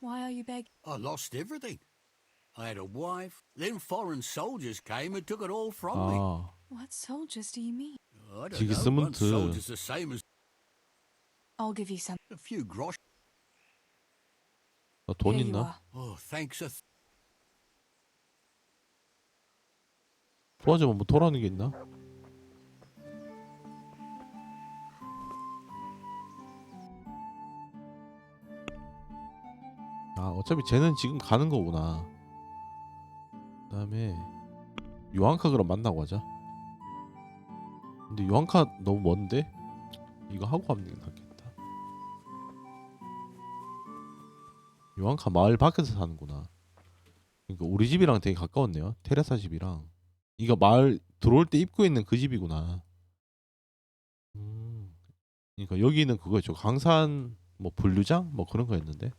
I: Why are you begging?
J: I lost everything. I had a wife, then foreign soldiers came and took it all from me.
A: 아,
I: What soldiers do you mean?
J: I don't know,
A: 지기스문트.
J: once soldiers the same as
I: I'll give you some.
J: a few grosh.
A: 너 돈
I: Here you
A: 있나?
I: are.
J: Oh, thanks a
A: 도와주면 뭐 돌아오는 게 있나? 아, 어차피 쟤는 지금 가는 거구나. 그다음에 요한카 그럼 만나고 하자. 근데 요한카 너무 먼데? 이거 하고 가면 낫겠다. 요한카 마을 밖에서 사는구나. 그러니까 우리 집이랑 되게 가까웠네요. 테레사 집이랑. 이거 마을 들어올 때 입구에 있는 그 집이구나. 그러니까 여기는 그거였죠. 강산 뭐 분류장 뭐 그런 거였는데.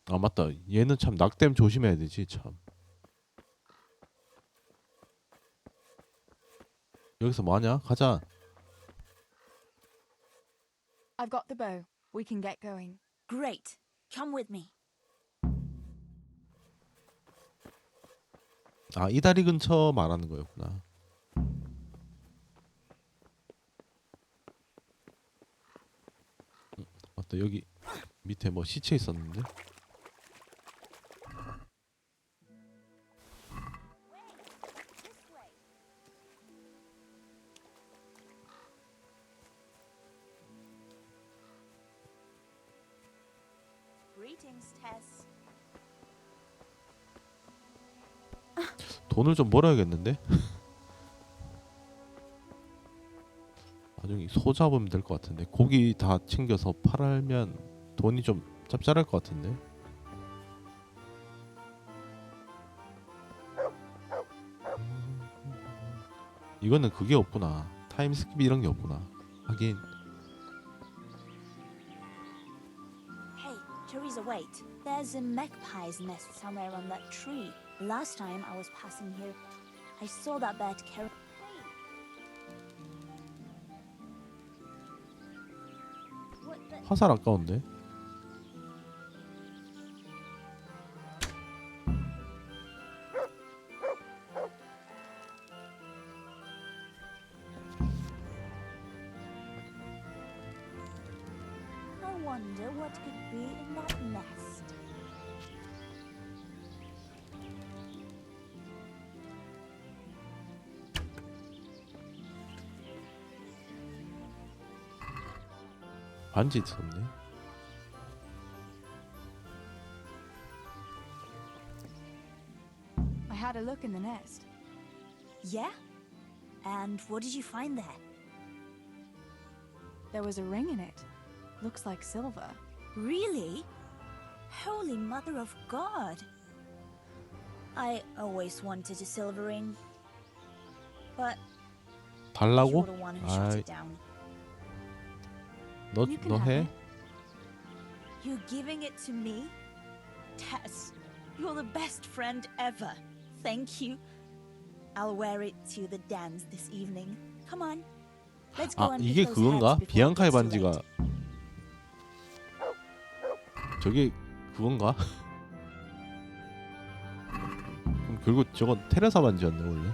A: 아 맞다. 얘는 참 낙뎀 조심해야 되지 참. 여기서 뭐하냐? 가자.
I: I've got the bow. We can get going.
P: Great. Come with me.
A: 아, 이 다리 근처 말하는 거였구나. 맞다. 여기 밑에 뭐 시체 있었는데.
P: Greetings, Tess.
A: 돈을 좀 벌어야겠는데? 나중에 소 잡으면 될 것 같은데. 고기 다 챙겨서 팔면 돈이 좀 짭짤할 것 같은데. 이거는 그게 없구나. 타임스킵 이런 게 없구나. 하긴.
P: Hey, Teresa, wait. There's a magpie's nest somewhere on that tree. Last time I was passing here, I saw that bird carry.
A: 화살 아까운데.
P: I wonder what could be in that nest.
A: 반지 있었네.
I: I had a look in the nest.
P: Yeah? And what did you find there?
I: There was a ring in it. Looks like silver.
P: Really? Holy Mother of God! I always wanted a silver ring. But
A: 달라고?
P: you're the one who shot
A: 아이,
P: it down.
A: 너
I: You can
A: 너
I: have
A: 해?
I: it.
P: You're giving it to me? Tess, you're the best friend ever. Thank you. I'll wear it to the dance this evening. Come on. Let's go
A: 아,
P: and
A: 이게
P: pick those
A: 그건가?
P: heads before it
A: 비앙카의
P: gets too
A: 반지가
P: late.
A: 저게 그건가? 그럼 결국 저건 테레사 반지였네 원래.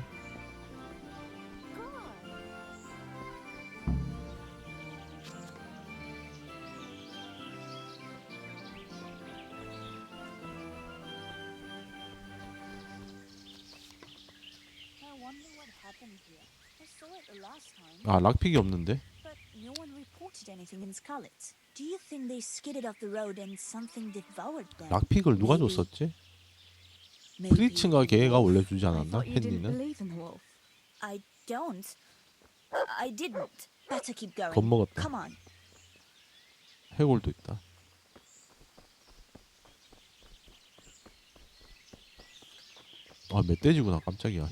P: happened here? I saw it the last time.
A: 아 락픽이 없는데?
P: But no one reported anything in Scarlet. Do you think they skidded off the road and something devoured them?
A: 락픽을 누가
P: Maybe.
A: 줬었지?
P: Maybe
A: 프리츠가 걔가
P: wolf.
A: 올려주지
I: I
A: 않았나?
I: thought you didn't
A: 헨리는?
I: believe in the wolf.
P: I don't. I didn't. Better keep going.
A: 겁먹었다.
P: Come on.
A: 해골도 있다. 아 멧돼지구나 깜짝이야.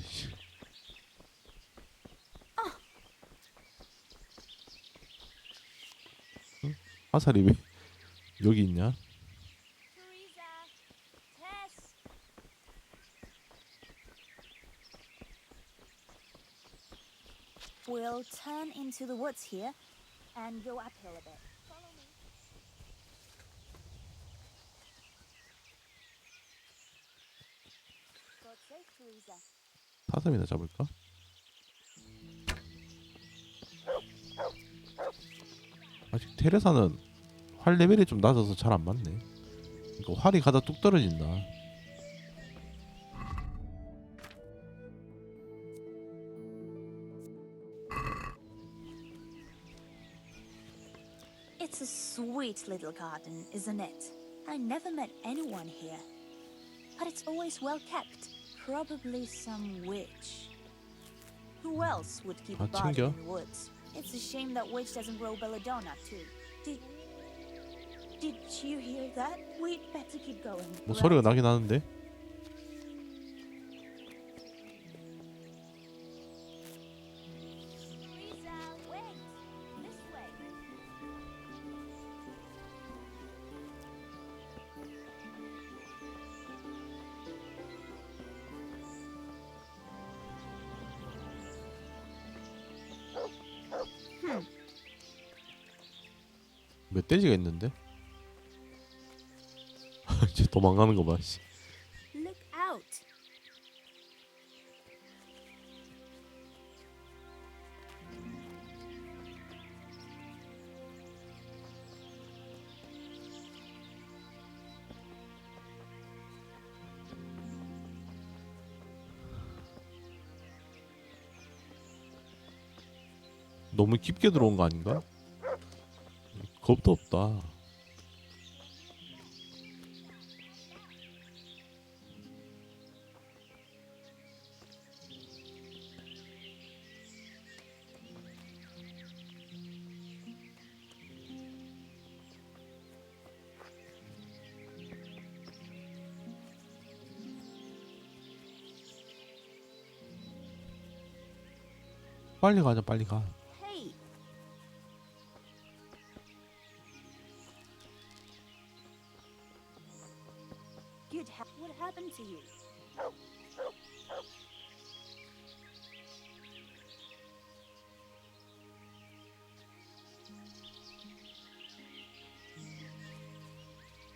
A: 응? 화살이 왜 여기 있냐?
P: We'll turn into the woods here and go uphill a bit. Follow me. God save Teresa.
A: 사슴이나 잡을까? 아직 테레사는 활 레벨이 좀 낮아서 잘 안 맞네. 그러니까 활이 가다 뚝 떨어진다.
P: It's a sweet little garden, isn't it? I never met anyone here. But it's always well kept. Probably some witch. Who else would keep a garden
A: 챙겨.
P: in the woods? It's a shame that witch doesn't grow belladonna too. Did you hear that? We'd better keep going.
A: 뭐
P: right?
A: 소리가 나긴 하는데.
P: Teresa, wait. This way.
A: 멧돼지가 있는데? 쟤 도망가는 거 봐. 씨.
P: Look out.
A: 너무 깊게 들어온 거 아닌가? 겁도 없다. 빨리 가자, 빨리 가.
P: Hey. What happened to you?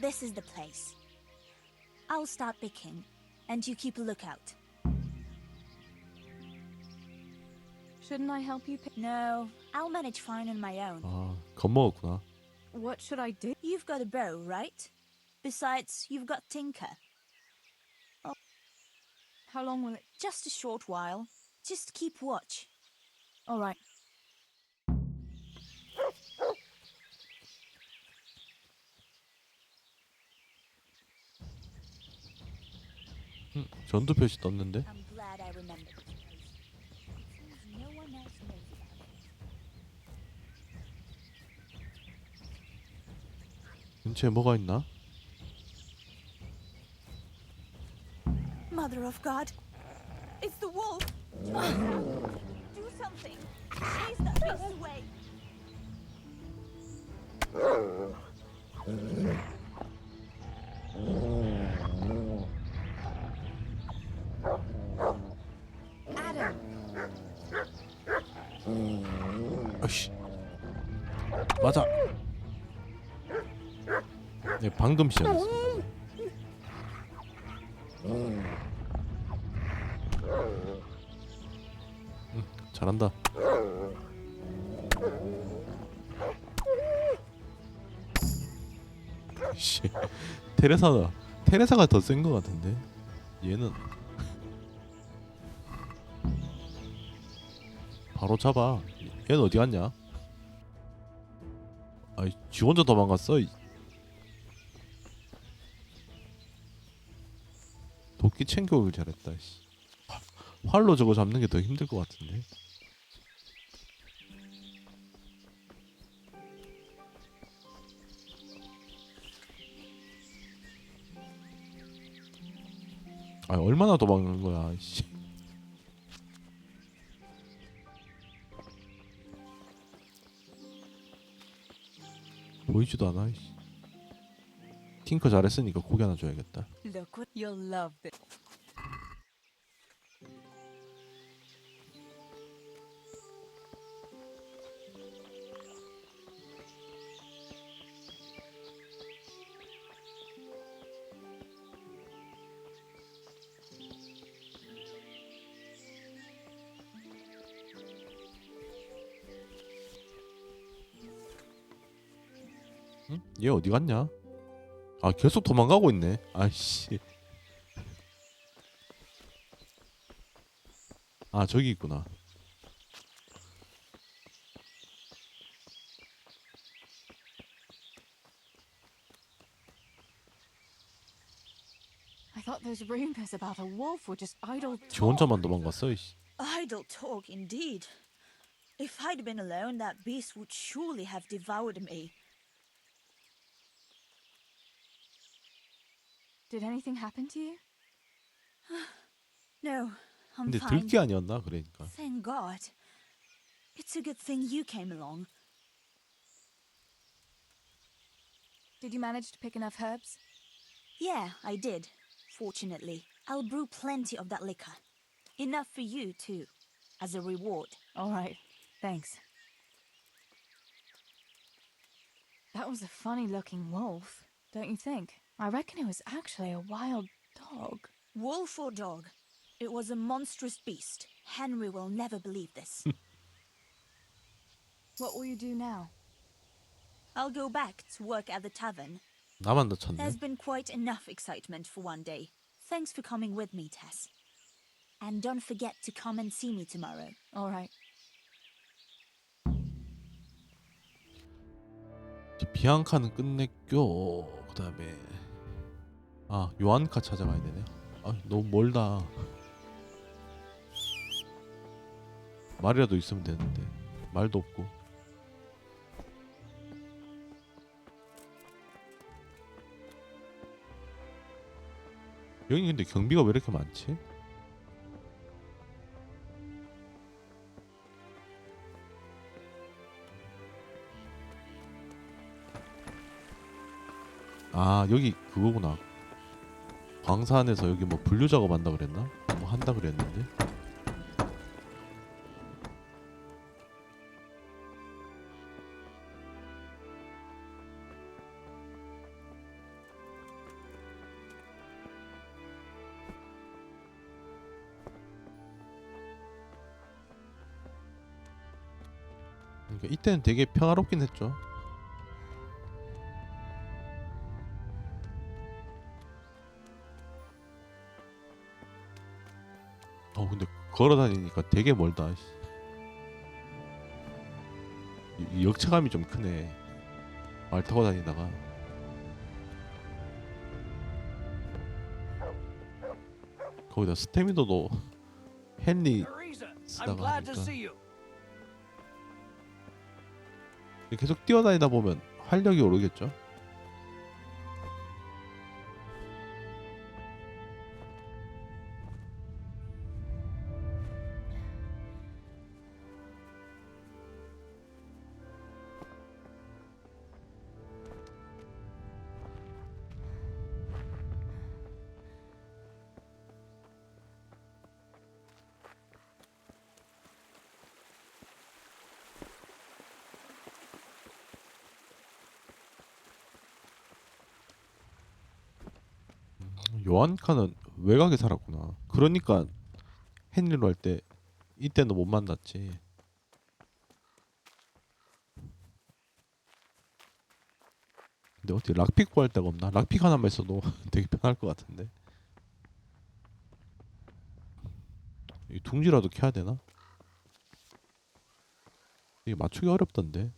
P: This is the place. I'll start picking, and you keep a lookout.
I: Shouldn't I help you pick?
P: No, I'll manage fine on my own.
A: 아, 겁먹었구나.
I: What should I do?
P: You've got a bow, right? Besides, you've got Tinker. Oh.
I: How long will it?
P: Just a short while. Just keep watch.
I: All right.
A: 전투 표시 떴는데?
P: I'm glad I remembered this place. It seems no one else knows about it.
A: 근처에 뭐가 있나?
P: Mother of God! It's the wolf! Do something! Chase that beast away!
I: Adam!
A: 아이씨. 맞아. 네, 방금 시작했어. 잘한다. 씨, 테레사가 더 센 것 같은데. 얘는 바로 잡아. 얘는 어디 갔냐? 아이, 지 혼자 도망갔어. 도끼 챙겨오길 잘했다. 활로 저거 잡는 게 더 힘들 것 같은데. 아, 얼마나 도망간 거야. 씨. 보이지도 않아. 씨. 팅커 잘했으니까 고기 하나 줘야겠다.
I: Look what you'll love this.
A: 응? 얘 어디 갔냐? 아, 계속 도망가고 있네. 아이씨. 아, 저기 있구나.
I: I thought those rumors about a wolf were just idle
A: 지
I: talk.
A: 혼자만 도망갔어. 이씨.
P: Idle talk indeed. If I'd been alone, that beast would surely have devoured me.
I: Did anything happen to you?
P: No, I'm
A: 근데
P: fine.
A: 들기 아니었나? 그러니까.
P: Thank God. It's a good thing you came along.
I: Did you manage to pick enough herbs?
P: Yeah, I did. Fortunately, I'll brew plenty of that liquor. Enough for you, too, as a reward.
I: All right, thanks. That was a funny-looking wolf, don't you think? I reckon it was actually a wild dog.
P: Wolf or dog? It was a monstrous beast. Henry will never believe this.
I: What will you do now?
P: I'll go back to work at the tavern.
A: 나만 다쳤네.
P: There's been quite enough excitement for one day. Thanks for coming with me, Tess. And don't forget to come and see me tomorrow.
I: All right.
A: 비앙카는 끝냈고 그다음에 아, 요한카 찾아가야 되네. 아, 너무 멀다. 말이라도 있으면 되는데 말도 없고. 여기 근데 경비가 왜 이렇게 많지? 아, 여기 그거구나. 광산에서 여기 뭐 분류 작업한다 그랬나? 뭐 한다 그랬는데. 그러니까 이때는 되게 평화롭긴 했죠. 근데 걸어다니니까 되게 멀다. 이 역체감이 좀 크네. 말 타고 다니다가. 거기다 스태미너도 헨리 쓰다가 하니까. 계속 뛰어다니다 보면 활력이 오르겠죠. 요한카는 외곽에 살았구나. 그러니까 헨리로 할 때 이때는 못 만났지. 근데 어떻게 락픽 구할 데가 없나? 락픽 하나만 있어도 되게 편할 것 같은데. 이 둥지라도 켜야 되나? 이게 맞추기 어렵던데.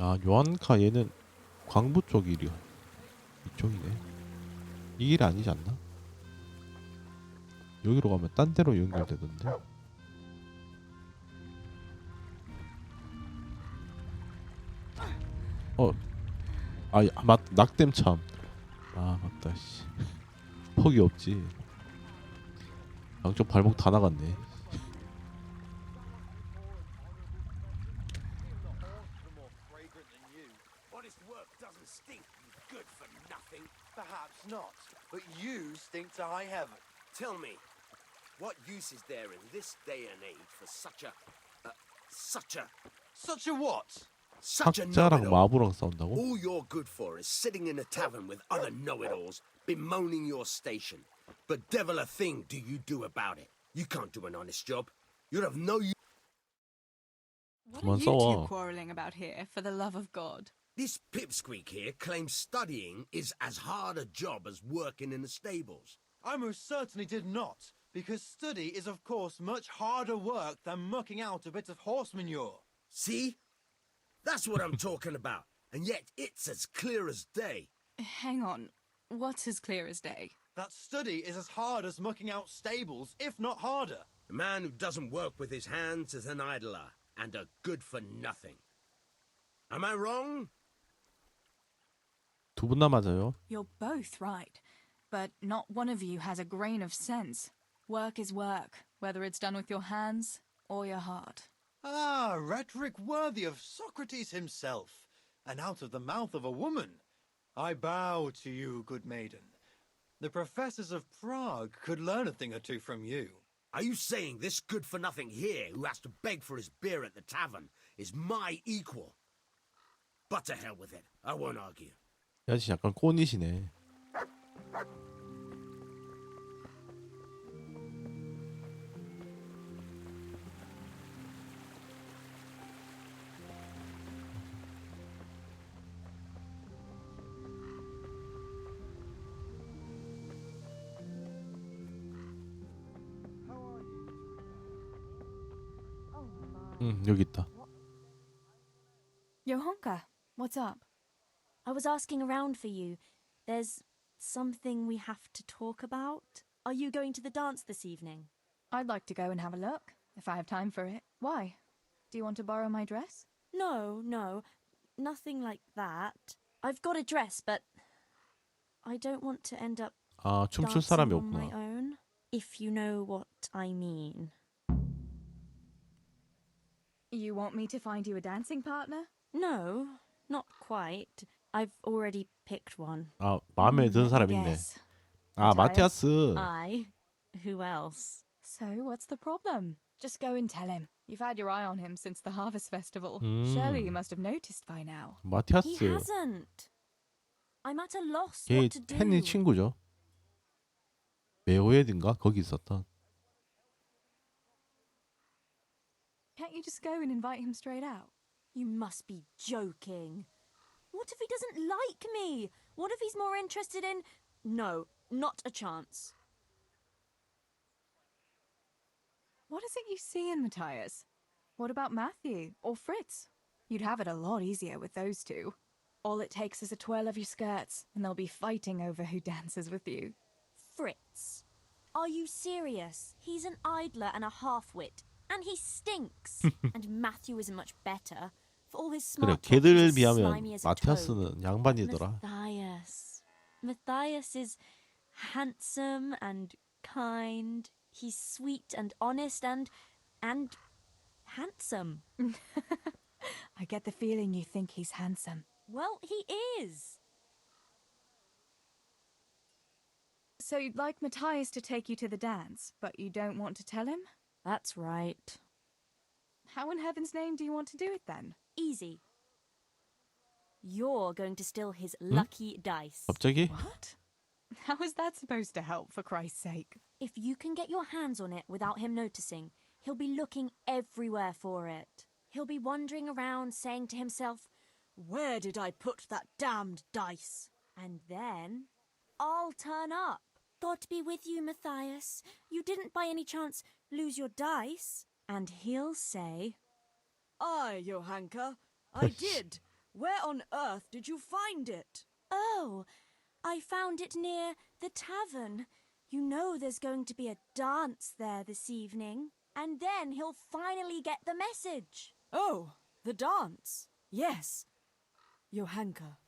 A: 아, 요한카 얘는 광부 쪽 일이요. 이쪽이네. 이 길 아니지 않나? 여기로 가면 딴 데로 연결되던데. 낙댐 참. 아, 맞다. 씨. 폭이 없지. 양쪽 발목 다 나갔네.
R: Honest work doesn't stink, you good for nothing.
O: Perhaps not, but you stink to high heaven.
R: Tell me, what use is there in this day and age for such a
O: Such a what?
R: such a
A: 학자랑
R: know-it-all?
A: 마부랑 싸운다고?
R: All you're good for is sitting in a tavern with other know-it-alls, bemoaning your station. But devil a thing do you do about it. You can't do an honest job. You're of no use.
I: What
A: 그만
I: are you two
A: 싸워.
I: quarrelling about here, for the love of God?
R: This pipsqueak here claims studying is as hard a job as working in the stables.
O: I most certainly did not, because study is of course much harder work than mucking out a bit of horse manure.
R: See? That's what I'm talking about. And yet it's as clear as day.
I: Hang on. What's as clear as day?
O: That study is as hard as mucking out stables, if not harder.
R: A man who doesn't work with his hands is an idler and a good for nothing. Am I wrong?
A: 두 분 다 맞아요.
I: You're both right, but not one of you has a grain of sense. Work is work, whether it's done with your hands or your heart.
O: Ah, rhetoric worthy of Socrates himself, and out of the mouth of a woman. I bow to you, good maiden. The professors of Prague could learn a thing or two from you.
R: Are you saying this good-for-nothing here who has to beg for his beer at the tavern is my equal? But to hell with it. I won't argue.
A: 이 아저씨 약간 꼬니시네. 여기 있다.
I: Johanka, what's up?
S: I was asking around for you. There's something we have to talk about. Are you going to the dance this evening?
I: I'd like to go and have a look, if I have time for it. Why? Do you want to borrow my dress?
S: No, nothing like that. I've got a dress, but I don't want to end up
A: 아, 춤출
S: dancing
A: 사람이
S: on my
A: 없구나.
S: own, if you know what I mean.
I: You want me to find you a dancing partner?
S: No, not quite. I've already picked one.
A: 아, 마음에 드는 사람 있네.
I: Yes.
A: 아, 마티아스.
S: Who else?
I: So, what's the problem? Just go and tell him. You've had your eye on him since the Harvest Festival. Surely you must have noticed by now.
S: He
A: 마티아스.
S: hasn't. I'm at a loss
A: 걔
S: what to do.
A: 헨리 친구죠. 메오에드인가? 거기 있었던.
I: Can't you just go and invite him straight out?
S: You must be joking. What if he doesn't like me? What if he's more interested in... No, not a chance.
I: What is it you see in Matthias? What about Matthew or Fritz? You'd have it a lot easier with those two. All it takes is a twirl of your skirts, and they'll be fighting over who dances with you.
S: Fritz? Are you serious? He's an idler and a half-wit. And he stinks. And Matthew isn't much better. For all his
A: 그래,
S: smart talk,
A: 걔들
S: he's as
A: 비하면
S: slimy as a toad.
A: 마티아스는 양반이더라.
S: Matthias is handsome and kind. He's sweet and honest and handsome.
I: I get the feeling you think he's handsome.
S: Well, he is.
I: So you'd like Matthias to take you to the dance, but you don't want to tell him?
S: That's right.
I: How in heaven's name do you want to do it then?
S: Easy. You're going to steal his lucky dice.
A: 갑자기?
I: What? How is that supposed to help, for Christ's sake?
S: If you can get your hands on it without him noticing, he'll be looking everywhere for it. He'll be wandering around saying to himself, "Where did I put that damned dice?" And then I'll turn up. God be with you, Matthias. You didn't by any chance lose your dice? And he'll say,
T: Aye, Johanka, I did. Where on earth did you find it?
S: "Oh, I found it near the tavern. You know there's going to be a dance there this evening." And then he'll finally get the message.
T: Oh, the dance. Yes. Johanka,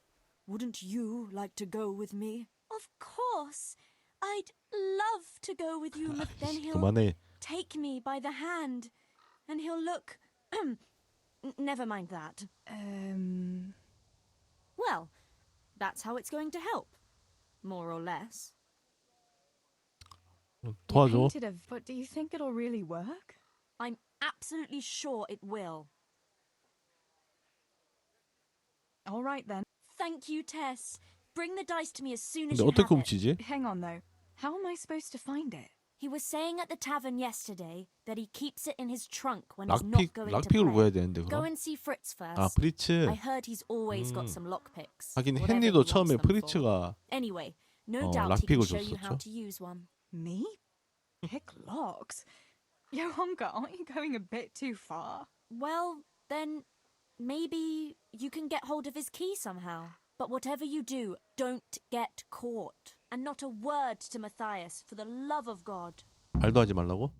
T: wouldn't you like to go with me?
S: Of course. I'd love to go with you, but then he'll
A: 그만해.
S: take me by the hand. And he'll look... Never mind that. Well, that's how it's going to help. More or less.
A: 도와줘.
I: But do you think it'll really work?
S: I'm absolutely sure it will.
I: All right then.
S: Thank you, Tess. Bring the dice to me as soon as
A: 근데
S: you
A: 어떻게
S: have it.
A: 훔치지?
I: Hang on though. How am I supposed to find it?
S: He was saying at the tavern yesterday that he keeps it in his trunk when he's not
A: 락픽
S: going to
A: 락픽으로 구해야
S: play.
A: 되는데
S: Go
A: 그럼.
S: and see Fritz first.
A: 아 프리츠.
S: I heard he's always got some lockpicks.
A: 하긴
S: whatever he
A: 헨리도
S: wants
A: 처음에
S: them for.
A: 프리츠가
S: Anyway, no doubt he can
A: 락픽을
S: show you how
A: 줬었죠.
S: to use one.
I: Me? Pick locks? Johanka, aren't you going a bit too far?
S: Well, then maybe you can get hold of his key somehow. But whatever you do, don't get caught. And not a word to Matthias, for the love of God.
A: 말도 하지 말라고?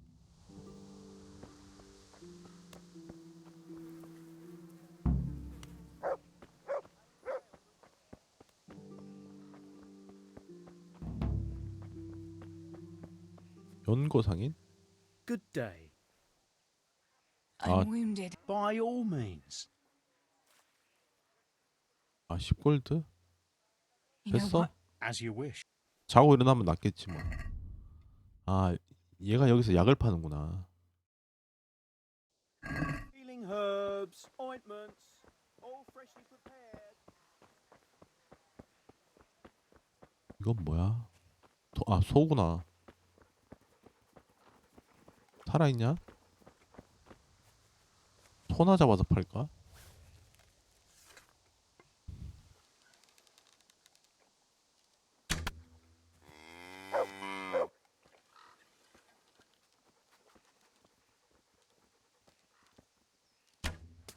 A: 연고상인?
Q: Good day.
A: 아,
I: wounded.
Q: By all means.
A: 아 10골드? 됐어?
Q: As you wish.
A: 자고 일어나면 낫겠지 뭐. 아 얘가 여기서 약을 파는구나.
Q: Healing herbs, ointments, all freshly prepared.
A: 이건 뭐야? 아 소구나. 살아있냐? 소나 잡아서 팔까?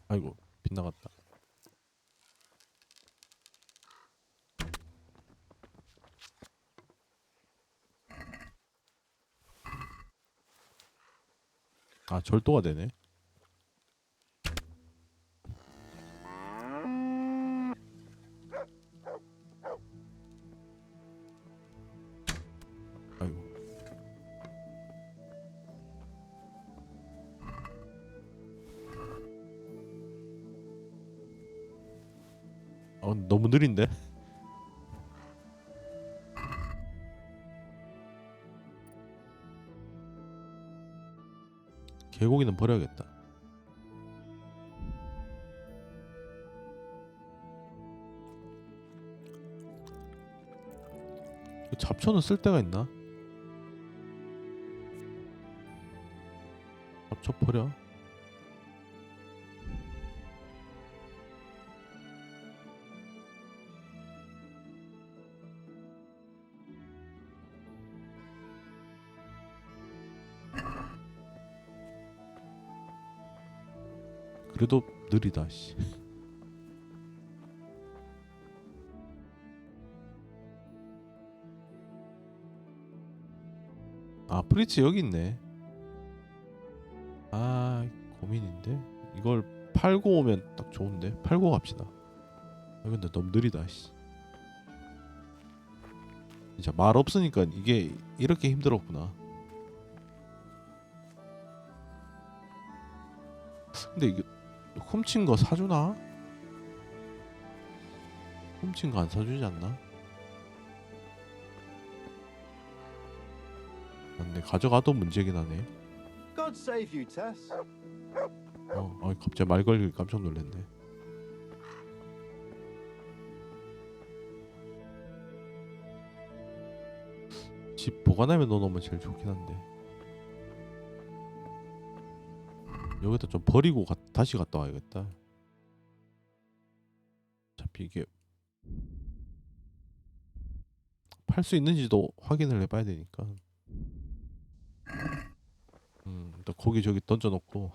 A: 아이고 빗나갔다. 아 절도가 되네. 아이고. 너무 느린데? 개고기는 버려야겠다. 잡초는 쓸 데가 있나? 잡초 버려. 그래도 느리다 씨. 아 프리츠 여기 있네. 아 고민인데 이걸 팔고 오면 딱 좋은데. 팔고 갑시다. 아 근데 너무 느리다 씨. 진짜 말 없으니까 이게 이렇게 힘들었구나. 근데 이게 훔친 거 사주나? 훔친 거 안 사주지 않나? 맞네 가져가도 문제긴 하네.
O: God save you, Tess.
A: 갑자기 말 걸길 깜짝 놀랐네. 집 보관함에 넣어놓으면 제일 좋긴 한데 여기다 좀 버리고 다시 갔다 와야겠다. 어차피 이게 팔 수 있는지도 확인을 해봐야 되니까. 일단 고기 저기 던져놓고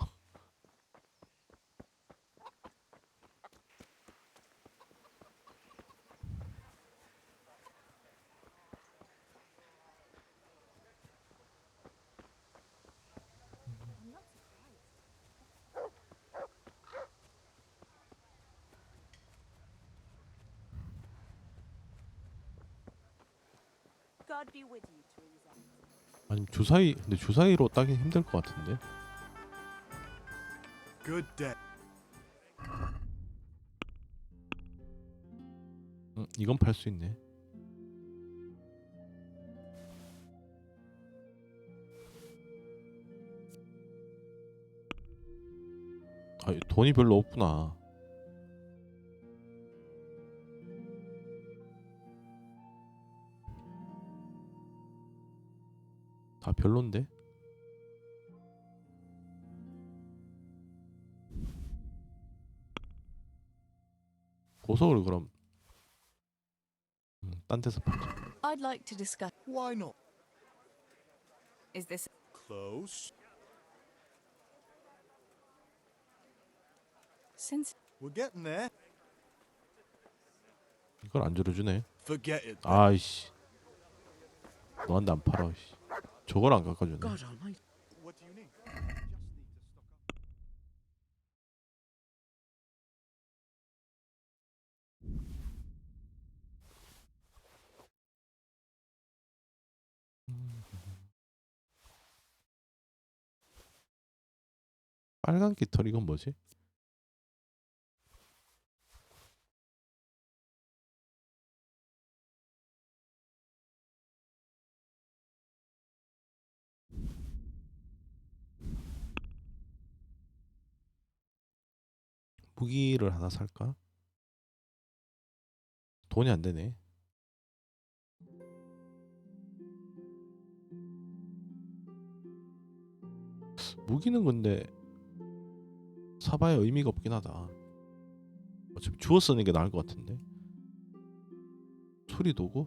S: God be with you, Teresa.
A: 아니면 주사위, 근데 주사위로 따긴 힘들 것 같은데.
O: Good day.
A: 이건 팔 수 있네. 돈이 별로 없구나. 다 별론데? 보석을 그럼 딴 데서 팔자.
T: I'd like to discuss.
O: Why not?
T: Is this
O: Close.
T: since
O: We're getting there.
A: 이걸 안 줄여주네.
O: Forget it.
A: 아이씨. 너한테 안 팔아. 씨. 저걸 안 깎아주네.
O: God almighty. What do you need?
A: 빨간 깃털 이건 뭐지? 무기를 하나 살까? 돈이 안 되네. 무기는 근데 사봐야 의미가 없긴 하다. 어차피 주워 쓰는 게 나을 것 같은데. 수리 도구?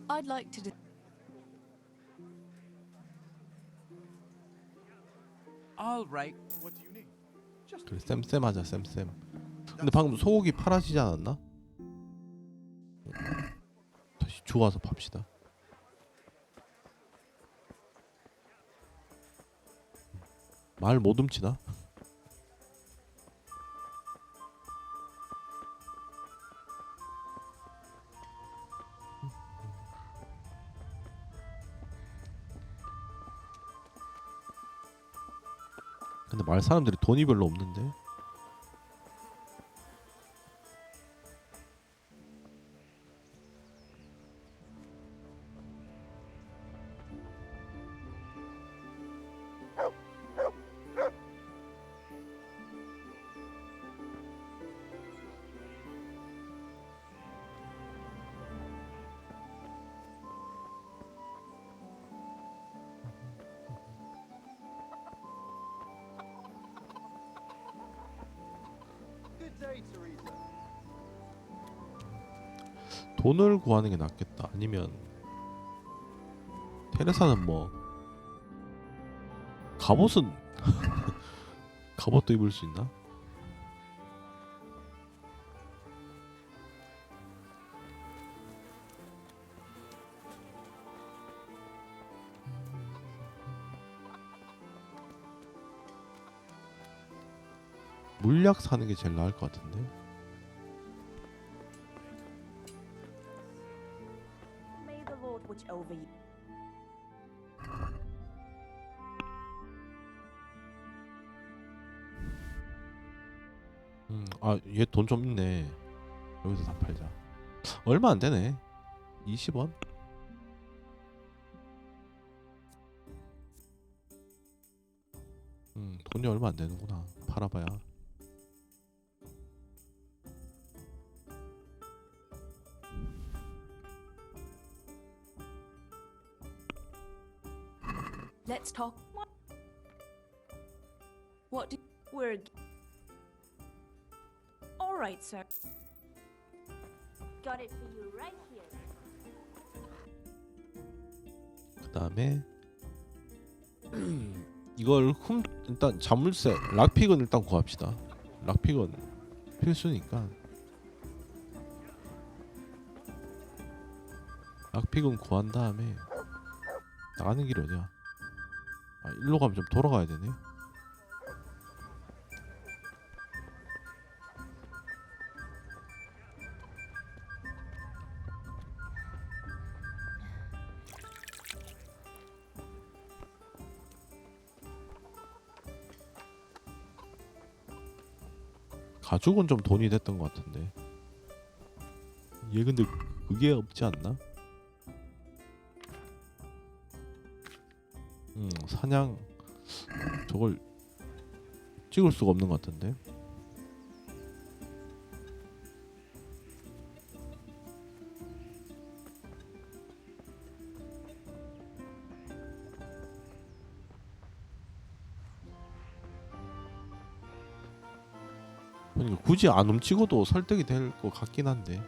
T: I'd like to.
F: All right.
O: What do you need? Just
A: 그래 쌤쌤 하자 쌤쌤. 근데 방금 소고기 팔아지지 않았나? 다시 주워서 팝시다. 말 못 훔치나? 근데 말 사람들이 돈이 별로 없는데.
O: Good day, Teresa.
A: 돈을 구하는 게 낫겠다. 아니면 테레사는 뭐 갑옷은 갑옷도 입을 수 있나? 물약 사는 게 제일 나을 것 같은데.
P: May the Lord watch over you.
A: 얘 돈 좀 있네. 여기서 다 팔자. 얼마 안 되네. 20원? 돈이 얼마 안 되는구나. 팔아봐야.
S: Let's talk. What do we're all right, sir. Got it for you right here.
A: 그 다음에 이걸 일단 자물쇠 락픽은 일단 구합시다. 락픽은 필수니까. 락픽은 구한 다음에 나가는 길이 어디야? 아, 일로 가면 좀 돌아가야 되네. 가죽은 좀 돈이 됐던 것 같은데. 얘 근데 그게 없지 않나? 사냥 저걸 찍을 수가 없는 것 같은데. 그러니까 굳이 안 훔치고도 설득이 될 것 같긴 한데.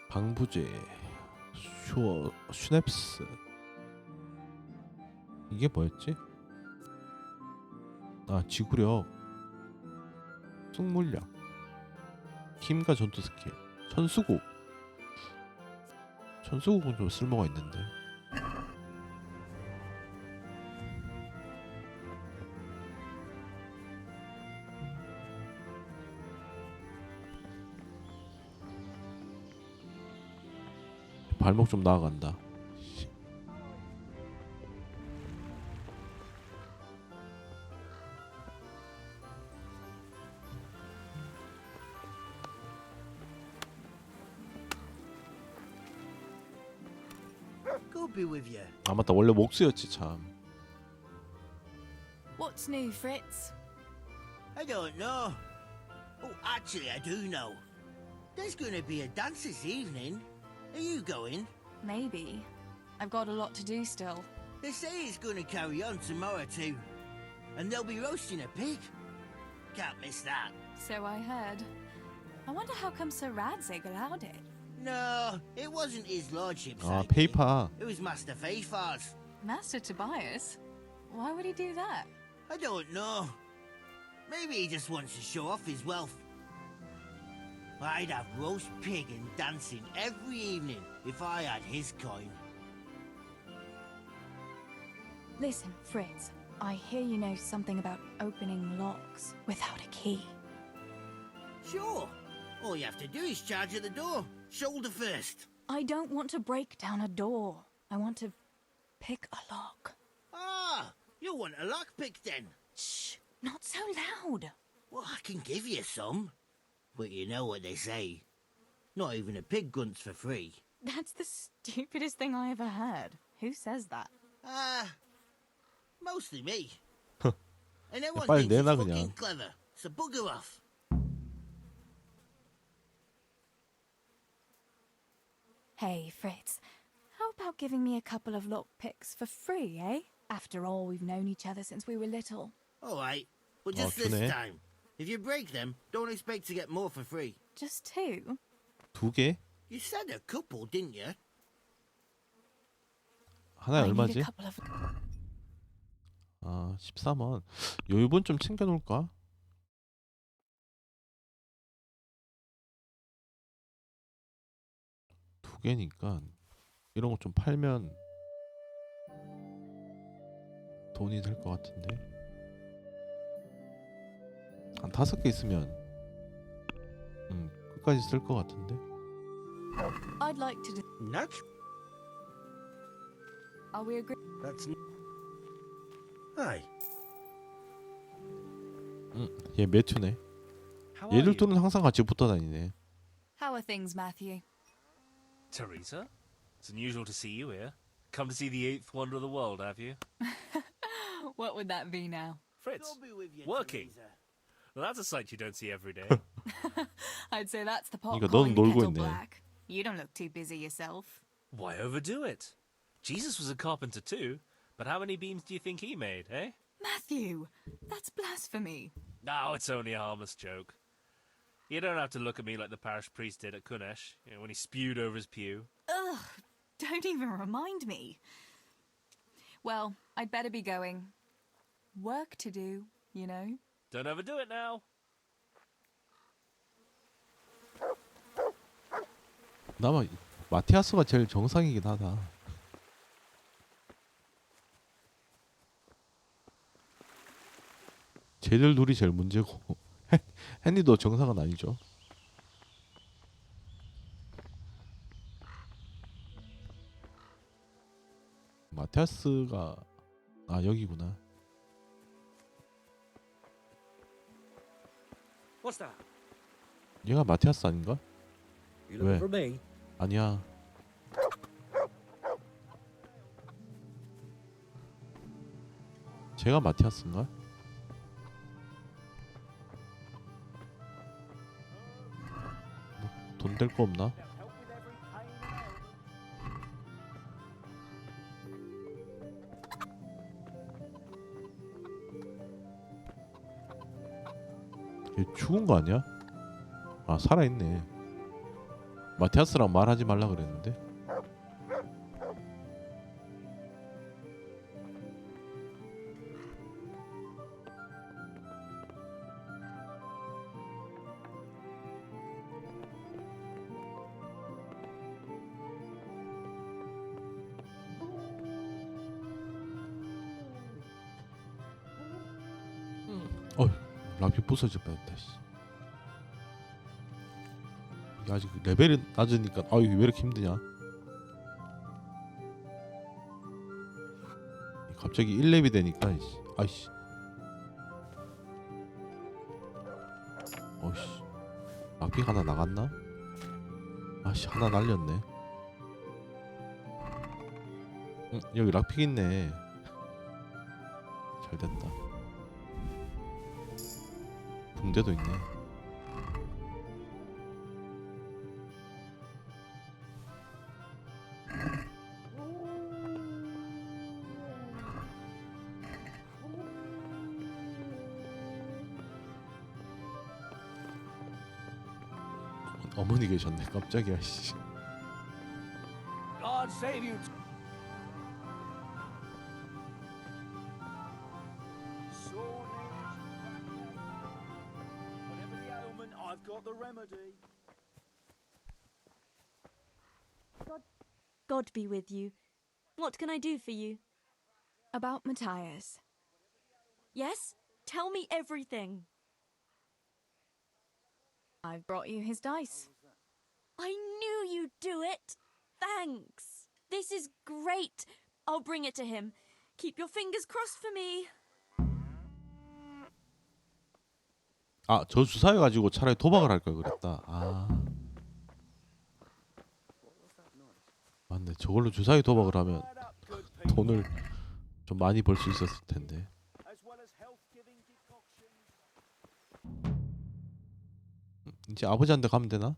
A: 방부제, 슈냅스. 이게 뭐였지? 아, 지구력, 승물력, 힘과 전투 스킬, 천수국. 천수국은 좀 쓸모가 있는데. 발목 좀 나아간다.
R: Go be with you.
A: 아 맞다, 원래 목수였지 참.
I: What's new, Fritz?
R: I don't know. Oh, actually, I do know. There's going to be a dance this evening. Are you going?
I: Maybe. I've got a lot to do still.
R: They say it's going to carry on tomorrow too. And they'll be roasting a pig. Can't miss that.
I: So I heard. I wonder how come Sir Radzig allowed it.
R: No, it wasn't his lordship's
A: 아,
R: idea.
A: 페이파.
R: It was Master Fayfar's.
I: Master Tobias? Why would he do that?
R: I don't know. Maybe he just wants to show off his wealth. I'd have roast pig and dancing every evening if I had his coin.
I: Listen, Fritz. I hear you know something about opening locks without a key.
R: Sure. All you have to do is charge at the door. Shoulder first.
I: I don't want to break down a door. I want to pick a lock.
R: Ah, you want a lockpick then?
I: Shh, not so loud.
R: Well, I can give you some. But you know what they say. Not even a pig grunts for free.
I: That's the stupidest thing I ever heard. Who says that?
R: Mostly me. And everyone
A: 빨리
R: thinks it's
A: 내놔
R: fucking
A: 그냥.
R: clever. So bugger off.
I: Hey, Fritz. How about giving me a couple of lockpicks for free, eh? After all, we've known each other since we were little.
R: All right. But just this
A: 좋네.
R: time. If you break them, don't expect to get more for free.
I: Just two?
A: 2개?
R: You said a couple, didn't you?
A: 하나에
I: I need
A: 얼마지?
I: a couple of...
A: 아, 13원. 요번 좀 챙겨 놓을까? 두 개니까 이런 거 좀 팔면 돈이 될 것 같은데. 한 5개 있으면 끝까지 쓸 것 같은데.
I: I'd like to...
R: Not?
S: Are we agree?
R: That's. Hey.
A: 얘 매튜네.
C: How are
A: 얘들
C: you?
A: 둘은 항상 같이 붙어 다니네.
I: How are things, Matthew?
U: Teresa, it's unusual to see you here. Come to see the eighth wonder of the world, have you?
I: What would that be now?
U: Fritz,
R: God be with you,
U: working.
R: Teresa.
U: Well, that's a sight you don't see every day.
I: I'd say that's the pot
A: 그러니까
I: calling
A: 너는
I: the
A: 놀고
I: kettle
A: 있네.
I: black. You don't look too busy yourself.
U: Why overdo it? Jesus was a carpenter too, but how many beams do you think he made, eh?
I: Matthew, that's blasphemy.
U: No, it's only a harmless joke. You don't have to look at me like the parish priest did at Kunesh, when he spewed over his pew.
I: Ugh, don't even remind me. Well, I'd better be going. Work to do, you know.
U: Don't overdo it now.
A: 나마 마티아스가 제일 정상이긴 하다. 쟤들 둘이 제일 문제고 헨리도 정상은 아니죠. 마티아스가 여기구나.
N: What's that?
A: 얘가 마티아스 아닌가?
N: You looking for me?
A: 아니야. 제가 마티아스인가? 돈 될 거 없나? 얘 죽은 거 아니야? 아, 살아있네. 마티아스랑 말하지 말라 그랬는데. 락이 부서질 뻔했다. 이게 아직 레벨이 낮으니까 이게 왜 이렇게 힘드냐? 갑자기 1렙이 되니까 아이씨. 어이씨. 락픽 하나 나갔나? 아씨, 하나 날렸네. 여기 락픽 있네. 잘 됐다. 붕대도 있네. 어머니 계셨네. 깜짝이야. 씨.
N: God save you.
Q: I've got the remedy.
S: God be with you. What can I do for you?
I: About Matthias.
S: Yes? Tell me everything.
I: I've brought you his dice.
S: I knew you'd do it. Thanks. This is great. I'll bring it to him. Keep your fingers crossed for me.
A: 저 주사해 가지고 차라리 도박을 할 걸 그랬다. 맞네. 저걸로 주사위 도박을 하면 돈을 좀 많이 벌 수 있었을 텐데. 이제 아버지한테 가면 되나?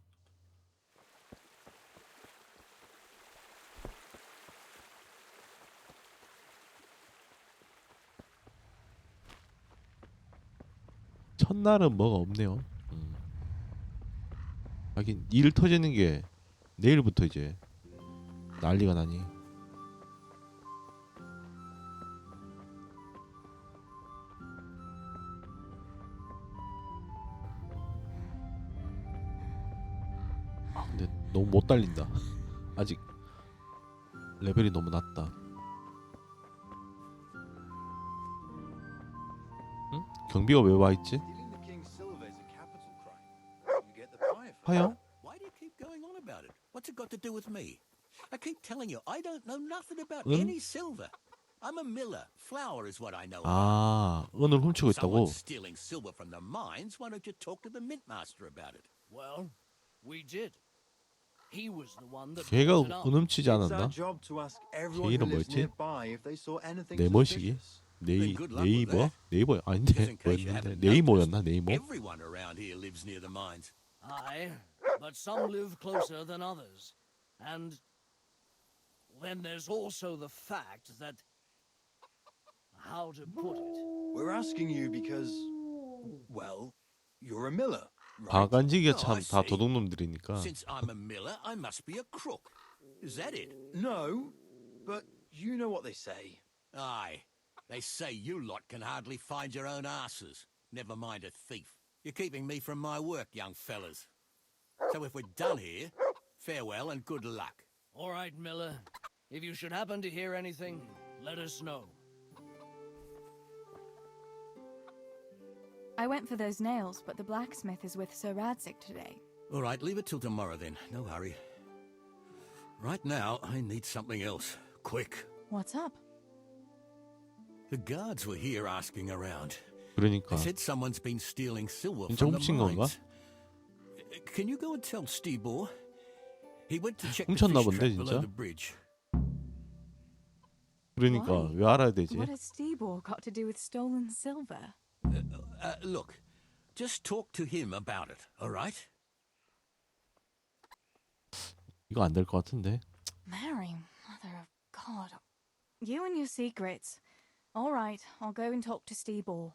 A: 첫날은 뭐가 없네요. 하긴 일 터지는 게 내일부터 이제 난리가 나니. 근데 너무 못 달린다. 아직 레벨이 너무 낮다. 응? 경비가 왜 와 있지? 화영?
J: Why do you keep going on about it? What's it got to do with me? I keep telling you, I don't know nothing about
A: 은?
J: any silver. I'm a miller. Flour is what I know.
A: 아, 은을 훔치고 있다고?
J: Someone's stealing silver from the mines. Why don't you talk to the mint master about it?
N: Well, we did. He was the one that
A: 걔가
N: brought it up.
A: 은 훔치지
O: It's our
A: 않았나?
O: job to ask
A: 걔
O: everyone who
A: 이름
O: lives
A: 뭐였지?
O: nearby if they saw anything
A: 네머시기?
O: suspicious.
A: 네이버? 네이버 아닌데
J: Just in case you
A: 뭐였는데
J: haven't
A: 네이모였나
J: noticed,
A: 네이모?
J: everyone around here lives near the mines.
N: Aye, but some live closer than others. And then there's also the fact that... How to put it?
O: We're asking you because, well, you're a miller, right?
A: 바간지기가
J: Oh, I
A: 참 다
J: see.
A: 도둑놈들이니까.
J: Since I'm a miller, I must be a crook. Is that it?
O: No, but you know what they say.
J: Aye. They say you lot can hardly find your own asses. Never mind a thief. You're keeping me from my work, young fellas. So if we're done here, farewell and good luck.
N: All right, Miller. If you should happen to hear anything, let us know.
I: I went for those nails, but the blacksmith is with Sir Radzik today.
J: All right, leave it till tomorrow then. No hurry. Right now, I need something else. Quick.
I: What's up?
J: The guards were here asking around.
A: 그러니까
J: They said someone's been stealing silver
A: 진짜
J: from the
A: 훔친 건가?
J: mines. Can you go and tell Stibor? He went to check the
A: 훔쳤나
J: fish
A: 본데
J: trap below
A: 진짜?
J: the bridge.
A: 그러니까 왜 알아야 되지?
I: What has Stibor got to do with stolen silver?
J: Look, just talk to him about it, all right?
A: 이거 안 될 것 같은데.
I: Mary, Mother of God. You and your secrets. All right, I'll go and talk to Stibor.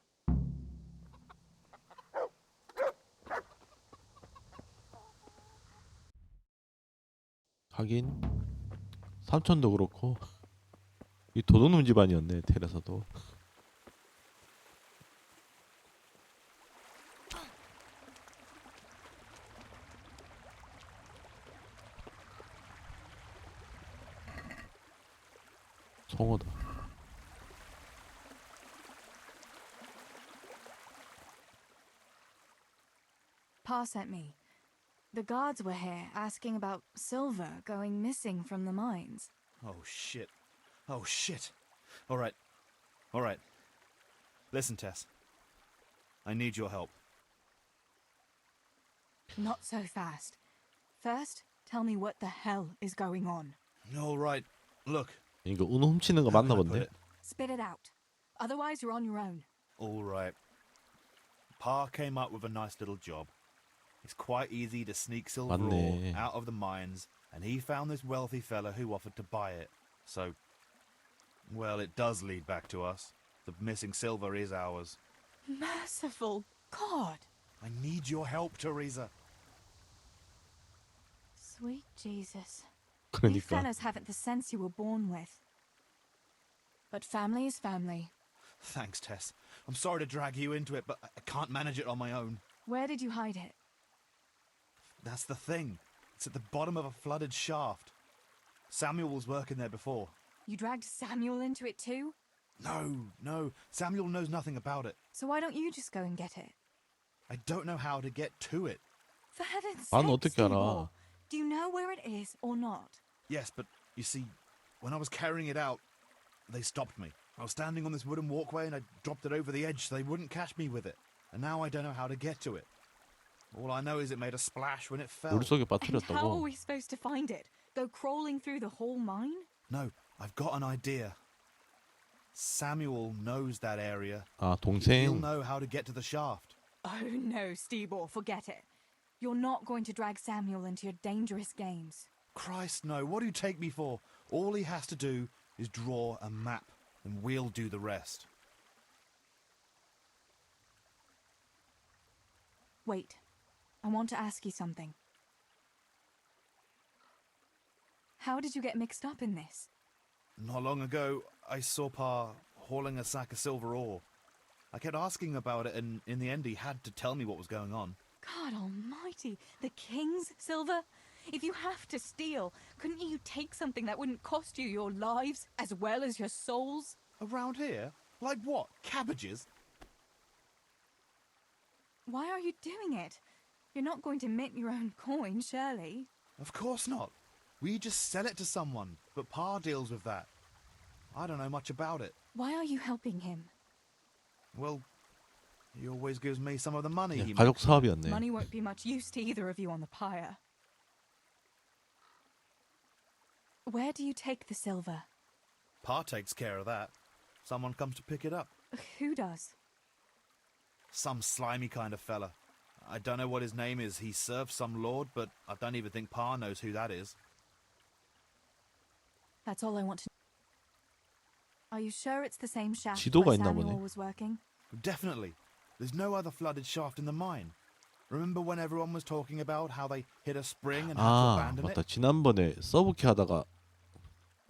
A: 하긴 삼촌도 그렇고 이 도둑놈 집안이었네 테레사도. 송어다.
I: Pa sent me. The guards were here asking about silver going missing from the mines.
Q: Oh, shit. Oh, shit. All right. All right. Listen, Tess. I need your help.
I: Not so fast. First, tell me what the hell is going on.
Q: All right. Look.
A: 이거 은 훔치는 거 맞나 본데.
I: Spit it out. Otherwise, you're on your own.
Q: All right. Pa came up with a nice little job. It's quite easy to sneak silver ore
A: 맞네.
Q: out of the mines, and he found this wealthy fella who offered to buy it. So, well, it does lead back to us. The missing silver is ours.
I: Merciful God!
Q: I need your help, Teresa.
I: Sweet Jesus. You
A: 그러니까
I: fellas haven't the sense you were born with. But family is family.
Q: Thanks, Tess. I'm sorry to drag you into it, but I can't manage it on my own.
I: Where did you hide it?
Q: That's the thing. It's at the bottom of a flooded shaft. Samuel was working there before.
I: You dragged Samuel into it too?
Q: No. Samuel knows nothing about it.
I: So why don't you just go and get it?
Q: I don't know how to get to it.
I: For heaven's
A: 난
I: sake,
A: 어떻게 알아?
I: Stibor. Do you know where it is or not?
Q: Yes, but you see, when I was carrying it out, they stopped me. I was standing on this wooden walkway and I dropped it over the edge so they wouldn't catch me with it. And now I don't know how to get to it. All I know is it made a splash when it fell.
A: 물속에
I: And how are
A: 빠뜨렸다고.
I: we supposed to find it? Go crawling through the whole mine?
Q: No, I've got an idea. Samuel knows that area.
A: 아
Q: He'll
A: 동생.
Q: know how to get to the shaft.
I: Oh no, Stibor, forget it. You're not going to drag Samuel into your dangerous games.
Q: Christ, no. What do you take me for? All he has to do is draw a map, and we'll do the rest.
I: Wait, I want to ask you something. How did you get mixed up in this?
Q: Not long ago, I saw Pa hauling a sack of silver ore. I kept asking about it, and in the end, he had to tell me what was going on.
I: God almighty, the king's silver? If you have to steal, couldn't you take something that wouldn't cost you your lives as well as your souls?
Q: Around here? Like what? Cabbages?
I: Why are you doing it? You're not going to mint your own coin, surely?
Q: Of course not. We just sell it to someone, but Pa deals with that. I don't know much about it.
S: Why are you helping him?
Q: Well, he always gives me some of the money he
A: 가족
Q: makes.
A: 사업이었네.
S: Money won't be much use to either of you on the pyre. Where do you take the silver?
Q: Pa takes care of that. Someone comes to pick it up.
S: Who does?
Q: Some slimy kind of fella. I don't know what his name is. He serves some lord, but I don't even think Pa knows who that is.
S: That's all I want to know. Are you sure it's the same shaft
A: 지도가
S: where
A: 있나
S: Samuel
A: 보네.
S: was working?
Q: Definitely. There's no other flooded shaft in the mine. Remember when everyone was talking about how they hit a spring and had to
A: 아,
Q: abandon
A: 맞다.
Q: it?
A: 지난번에 서브키 하다가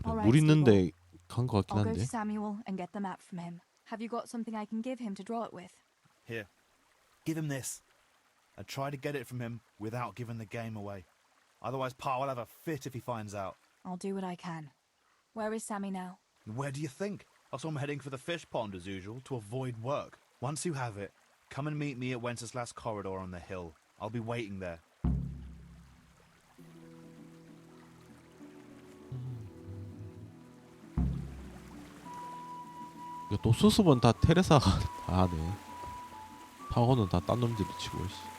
S: Alright,
A: 물 있는데 간 것 같긴
S: I'll go to
A: 한데.
S: Samuel and get the map from him. Have you got something I can give him to draw it with?
Q: Here. Give him this. And try to get it from him without giving the game away. Otherwise, Pa will have a fit if he finds out.
S: I'll do what I can. Where is Sammy now?
Q: Where do you think? I saw him heading for the fish pond as usual to avoid work. Once you have it, come and meet me at Wenceslas corridor on the hill. I'll be waiting there.
A: 이거 또 수습은 다 테레사가 다 하네. 타워는 다 딴 놈들이 치고 있어.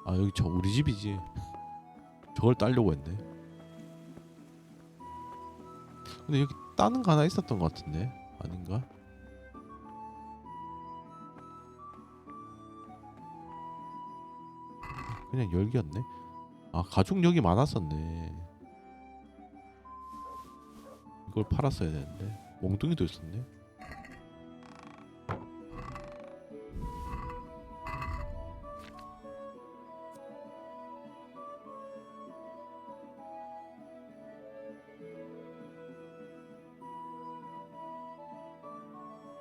A: 아 여기 저 우리 집이지. 저걸 따려고 했네. 근데 여기 따는 거 하나 있었던 것 같은데 아닌가? 그냥 열기였네. 아 가죽력이 많았었네. 이걸 팔았어야 되는데 몽둥이도 있었네.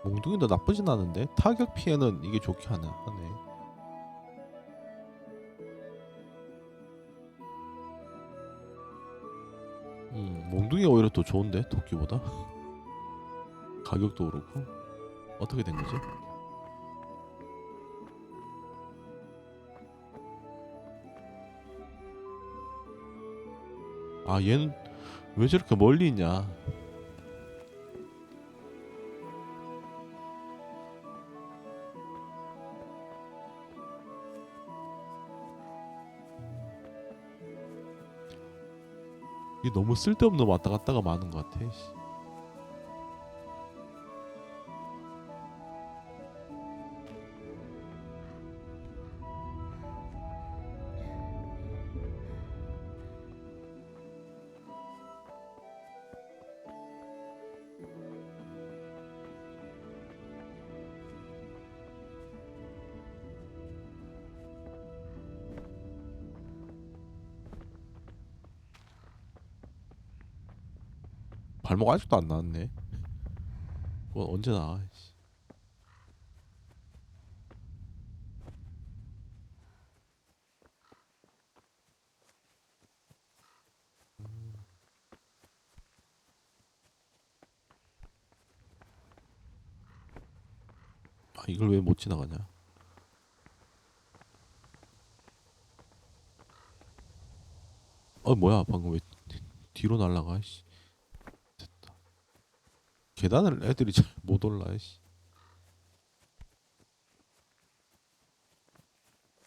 A: 몽둥이도 나쁘진 않은데 타격 피해는 이게 좋게 하네. 몽둥이가 오히려 더 좋은데 도끼보다. 가격도 그렇고. 어떻게 된 거지? 아 얘는 왜 저렇게 멀리 있냐. 이게 너무 쓸데없는 왔다 갔다가 많은 것 같아. 씨. 발목 아직도 안 나왔네. 그건 언제 나와? 씨. 아 이걸 왜 못 지나가냐? 뭐야 방금 왜 뒤로 날라가? 씨. 됐다. 계단을 애들이 잘 못 올라. 씨.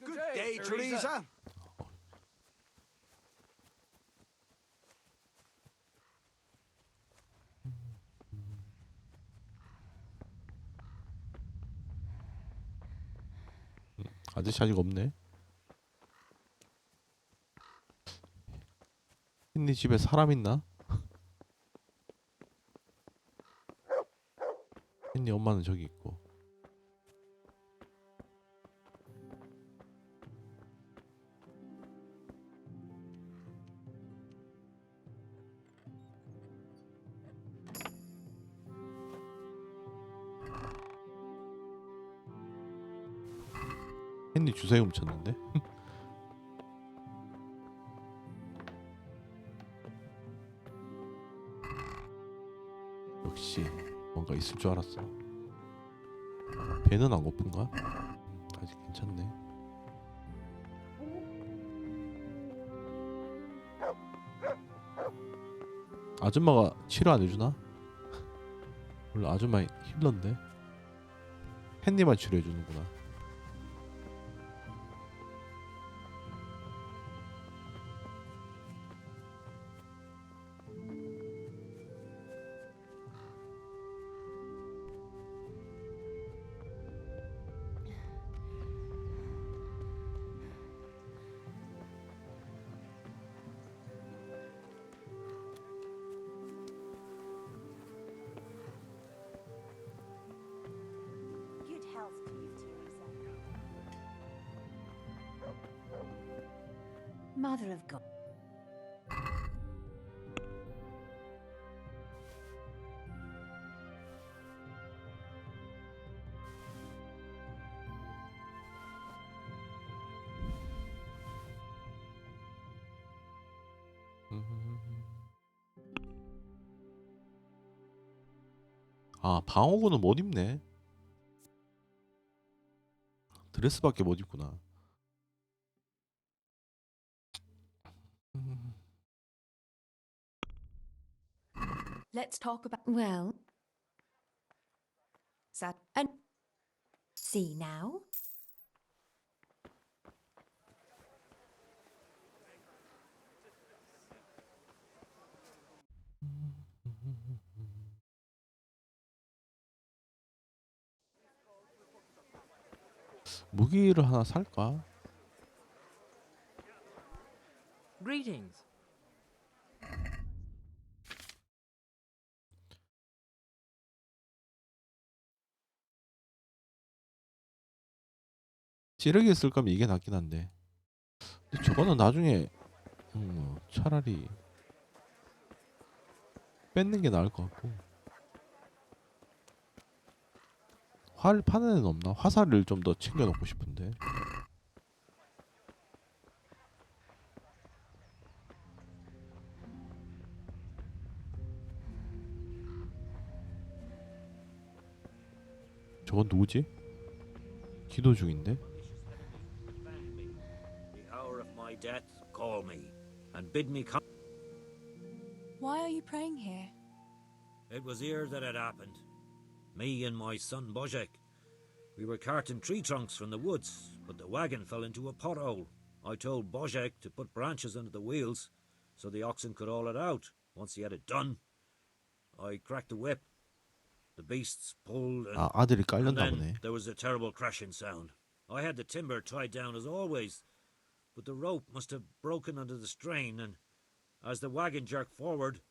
E: Good day, Teresa.
A: 아저씨 아직 없네. 헨리 집에 사람 있나? 헨리 엄마는 저기 있고. 헨리 주사위 훔쳤는데? 역시 뭔가 있을 줄 알았어. 배는 안 고픈가? 아직 괜찮네. 아줌마가 치료 안 해주나? 원래 아줌마 힐러인데 햇님만 치료해 주는구나.
G: Good health to you, Teresa. Mother of God.
A: 아, 방어구는 못 입네. 드레스밖에 못 입구나.
S: Let's talk about. Well. That and. See now?
A: 무기를 하나 살까?
E: Greetings.
A: 찌르기 쓸 거면 이게 낫긴 한데. 근데 저거는 나중에 차라리 뺏는 게 나을 것 같고. 활 파는 애는 없나? 화살을 좀 더 챙겨 놓고 싶은데. 저건 누구지? 기도 중인데?
D: The hour of my death, call me, and bid me come.
I: Why are you praying here?
D: It was here that it happened. Me and my son Bozek. We were carting tree trunks from the woods, but the wagon fell into a pothole. I told Bozek to put branches under the wheels, so the oxen could haul it out. Once he had it done, I cracked the whip. The beasts pulled, and,
A: 아, 아들이
D: and
A: 깔렸나
D: then
A: 보네.
D: there was a terrible crashing sound. I had the timber tied down as always, but the rope must have broken under the strain, and as the wagon jerked forward,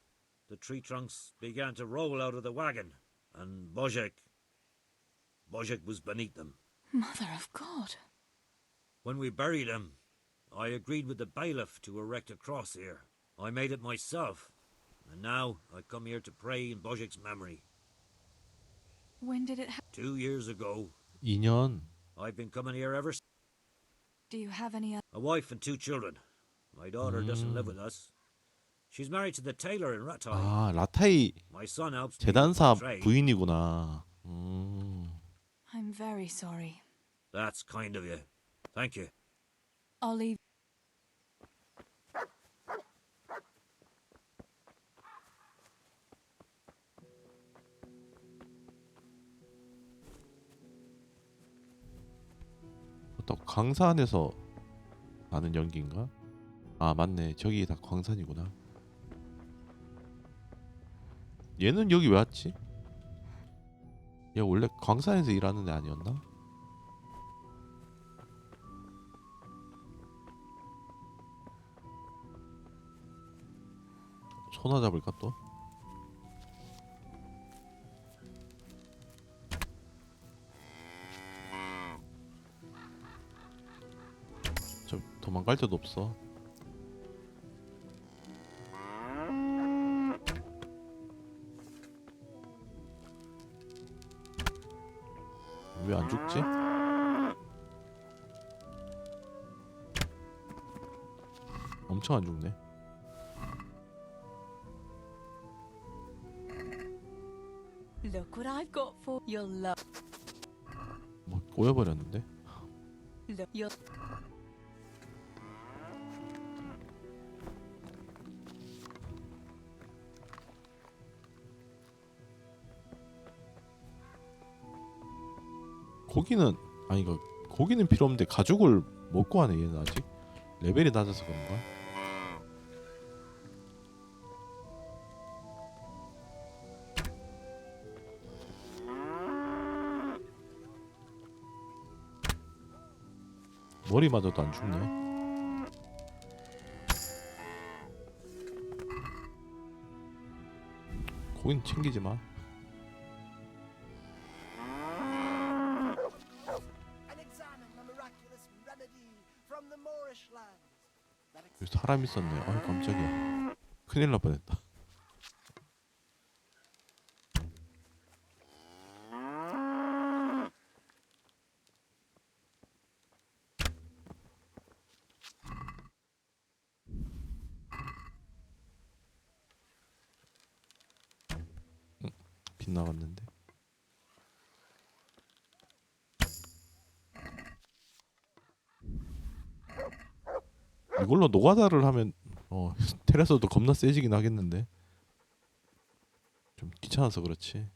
D: the tree trunks began to roll out of the wagon, and Bozek was beneath them.
I: Mother of God.
D: When we buried him, I agreed with the bailiff to erect a cross here. I made it myself, and now I come here to pray in Bozek's memory.
I: When did it happen?
D: 2 years ago.
A: 2년.
D: I've been coming here ever since.
I: Do you have any other?
D: A wife and 2 children. My daughter doesn't live with us. She's married to the tailor in Ratai.
A: 아, 라타이
D: My son helps me
A: 재단사
D: with the trade.
A: 부인이구나.
I: I'm very sorry.
D: That's kind of you. Thank you.
I: I'll leave.
A: 또 광산에서 나는 연기인가? 아, 맞네. 저기 다 광산이구나. 얘는 여기 왜 왔지? 얘 원래 광산에서 일하는 애 아니었나? 소나 잡을까 또? 저 도망갈 데도 없어. 왜 안 죽지? 엄청 안 죽네.
S: Look what I've got for your love.
A: 꼬여버렸는데. 고기는 아니 이거 고기는 필요 없는데 가죽을 먹고 하네 얘는 아직 레벨이 낮아서 그런가? 머리 맞아도 안 죽네. 고기는 챙기지 마. 여기 사람 있었네. 아이 깜짝이야. 큰일 날 뻔했다. 빗나갔는데. 이걸로 노가다를 하면 테라스도 겁나 세지긴 하겠는데 좀 귀찮아서 그렇지.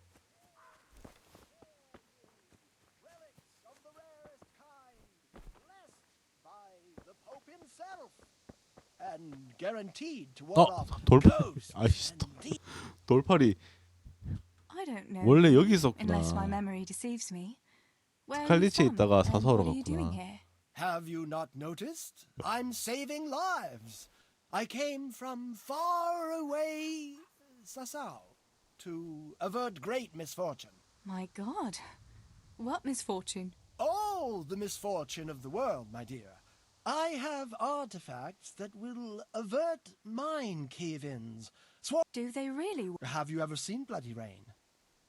A: 돌팔. 아이씨 돌팔이
I: I don't know.
A: 원래 여기 있었구나.
I: Unless my memory deceives me. Where are you
A: 스칼리치에
I: from?
A: 있다가
I: And
A: 사서하러
I: what are you doing
A: 갔구나.
I: here?
B: Have you not noticed? I'm saving lives. I came from far away Sasau to avert great misfortune.
I: My God. What misfortune?
B: All the misfortune of the world, my dear. I have artifacts that will avert mine cave-ins.
I: Do they really?
B: Have you ever seen bloody rain?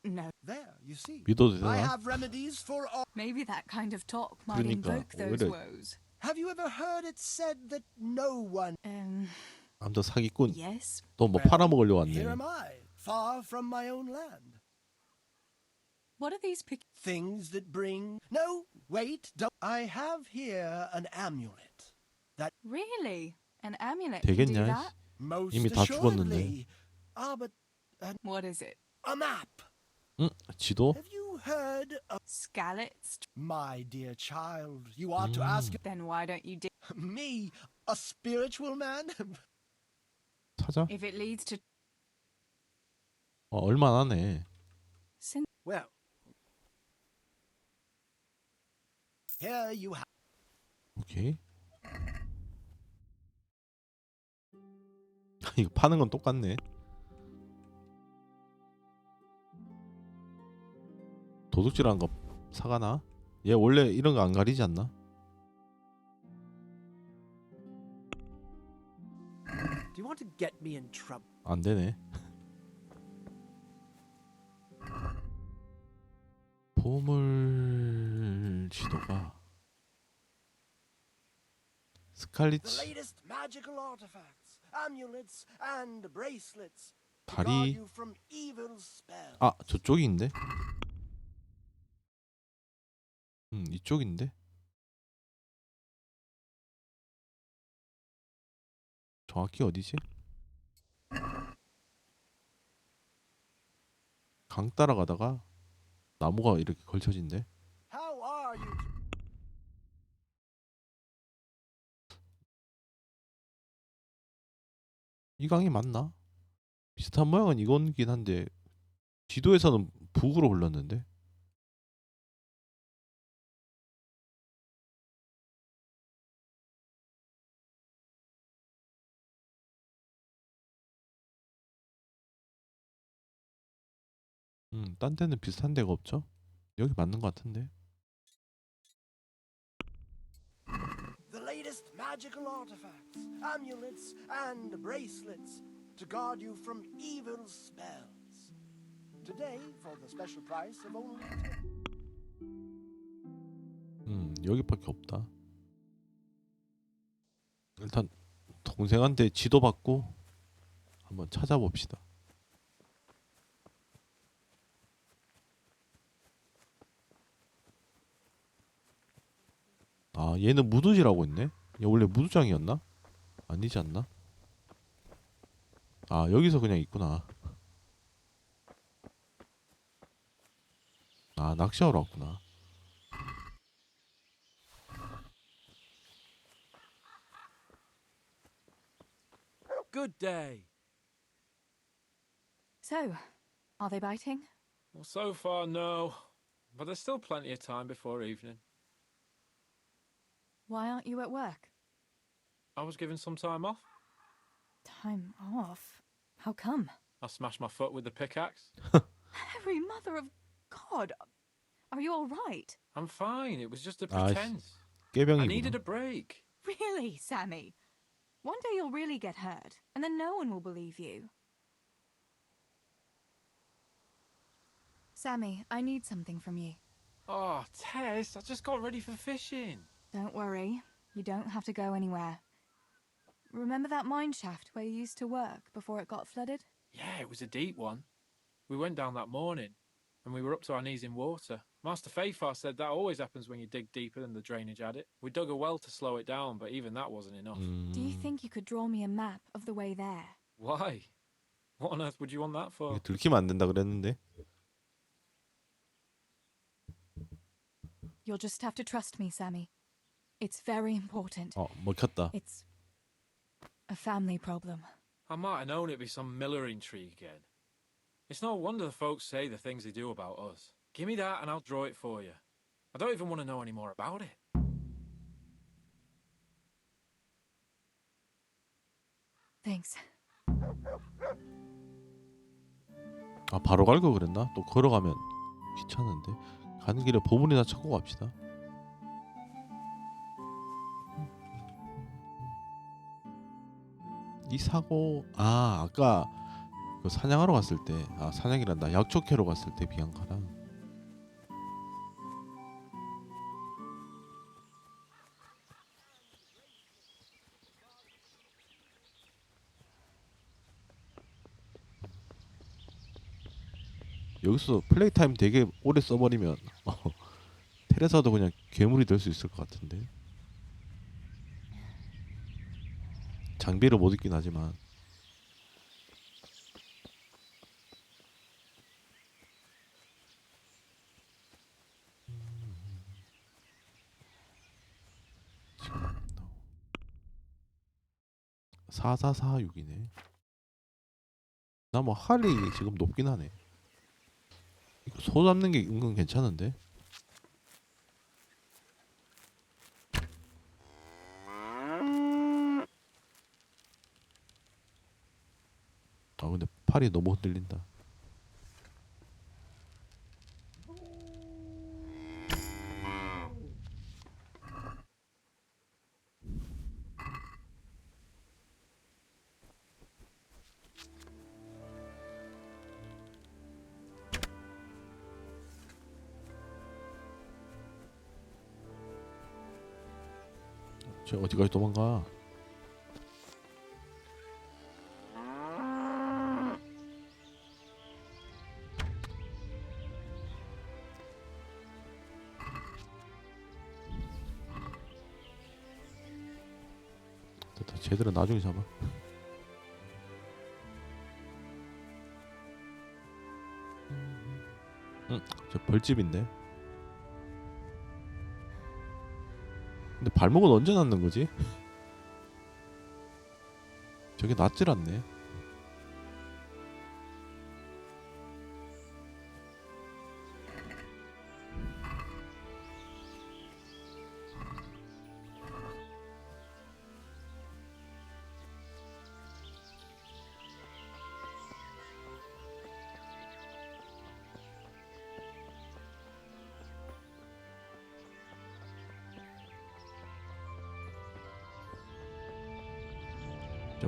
I: No.
B: There, you see.
A: 믿어도
B: I
A: 되나?
B: have remedies for all.
I: Maybe that kind of talk might
A: 그러니까
I: invoke those
A: 오히려
I: woes.
B: Have you ever heard it said that no one?
A: 남자 사기꾼.
I: Yes.
A: 또 뭐 팔아먹으려고 왔네.
B: Here am I, far from my own land.
I: What are these
B: things that bring? No, wait. Don't. I have here an amulet. That
I: really an amulet can do
A: 되겠냐?
I: that?
B: most
A: 이미 다 죽었는데.
B: assuredly. Ah, but
I: What is it?
B: a map.
A: 응? 지도?
B: Have you heard of
I: Skalitz?
B: my dear child? You ought to ask
I: Then why don't you
B: me, a spiritual man.
A: 찾아?
I: If it leads to
A: 얼마 안 하네.
B: Well, here you have.
A: 오케이. 이거 파는 건 똑같네. 도둑질하는 거 사가나? 얘 원래 이런 거 안 가리지 않나?
B: Do you want to get me in trouble?
A: 안 되네. 보물 지도가
B: The
A: 스칼리치
B: latest magical artifacts, amulets, and bracelets to
A: 다리.
B: guard you from evil spells.
A: 아 저쪽인데? 이쪽인데? 정확히 어디지? 강 따라가다가 나무가 이렇게 걸쳐진대.
B: How are you?
A: 이 강이 맞나? 비슷한 모양은 이건긴 한데 지도에서는 북으로 흘렀는데. 딴 데는 비슷한 데가 없죠? 여기 맞는 것 같은데.
B: The latest magical artifacts, amulets, and bracelets to guard you from evil spells. Today, for the special price of only 10.
A: 여기밖에 없다. 일단 동생한테 지도 받고 한번 찾아봅시다. 아 얘는 무두지라고 있네. 얘 원래 무두장이었나? 아니지 않나? 아 여기서 그냥 있구나. 아 낚시하러 왔구나.
K: Good day.
I: So, are they biting?
K: Well, so far, no. But there's still plenty of time before evening.
I: Why aren't you at work?
K: I was given some time off.
I: Time off? How come?
K: I smashed my foot with the pickaxe.
I: Harry, mother of God! Are you all right?
K: I'm fine. It was just a
A: 아,
K: pretense. I needed
A: 깨병이구나.
K: a break.
I: Really, Sammy? One day you'll really get hurt, and then no one will believe you. Sammy, I need something from you.
K: Oh, Tess, I just got ready for fishing.
I: Don't worry, you don't have to go anywhere. Remember that mine shaft where you used to work before it got flooded?
K: Yeah, it was a deep one. We went down that morning, and we were up to our knees in water. Master Fafar said that always happens when you dig deeper than the drainage had it. We dug a well to slow it down, but even that wasn't enough.
I: Do you think you could draw me a map of the way there?
K: Why? What on earth would you want that for?
A: 이게 들키면 안 된다 그랬는데.
I: You'll just have to trust me, Sammy. It's very important.
A: 먹혔다.
I: It's a family problem.
K: I might have known it'd be some miller intrigue again. It's no wonder the folks say the things they do about us. Give me that and I'll draw it for you. I don't even want to know any more about it.
I: Thanks.
A: 아 바로 갈 걸 그랬나? 또 걸어가면 귀찮은데. 가는 길에 보물이나 찾고 갑시다. 이 사고 아까 그 사냥하러 갔을 때 사냥이란다 약초 캐러 갔을 때 비앙카랑 여기서 플레이 타임 되게 오래 써버리면 테레사도 그냥 괴물이 될 수 있을 것 같은데. 장비를 못 입긴 하지만 지금 4446이네. 나 뭐 할이 지금 높긴 하네. 이거 소 잡는 게 은근 괜찮은데. 아 근데 팔이 너무 흔들린다. 쟤 어디까지 도망가? 됐다. 쟤들은 나중에 잡아. 저 벌집인데. 근데 발목은 언제 낫는 거지? 저게 낫질 않네.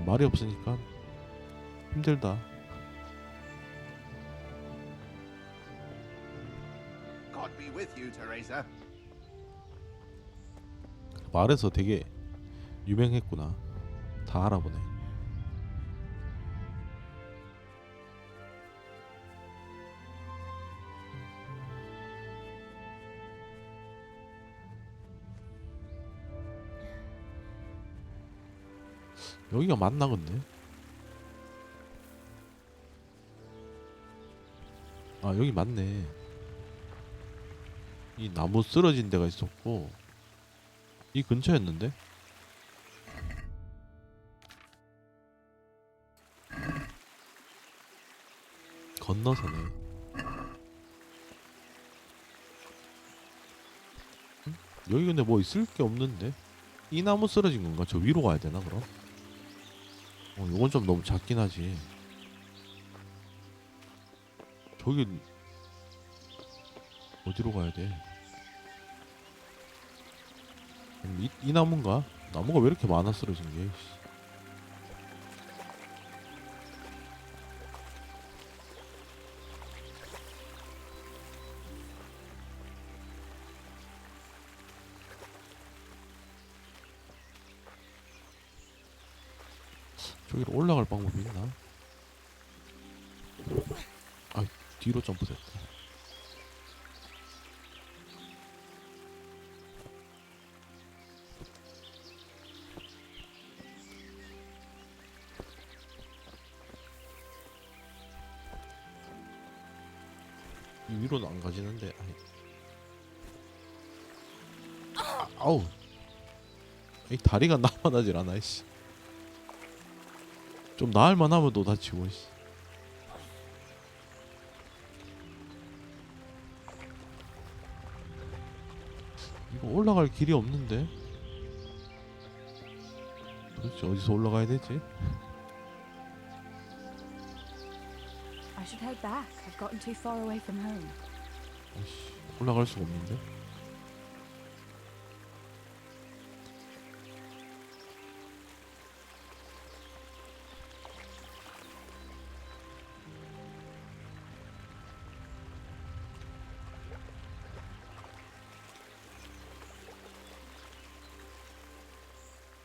A: 말이 없으니까 힘들다.
Q: God be with you, Teresa.
A: 말에서 되게 유명했구나. 다 알아보네. 여기가 맞나 근데? 아 여기 맞네. 이 나무 쓰러진 데가 있었고 이 근처였는데? 건너서네. 응? 여기 근데 뭐 있을 게 없는데? 이 나무 쓰러진 건가? 저 위로 가야 되나 그럼? 요건 좀 너무 작긴 하지. 저기 어디로 가야 돼? 이 나무인가? 나무가 왜 이렇게 많아 쓰러진 게? 씨. 저기로 올라갈 방법이 있나? 아 뒤로 점프됐다. 이 위로는 안 가지는데. 아우 이 다리가 나만하질 않아. 이씨. 좀 나을만 하면 또 다치고. 이씨. 이거 올라갈 길이 없는데. 도대체 어디서 올라가야 되지?
I: I should head back. I've gotten too far away from home.
A: 이씨, 올라갈 수가 없는데.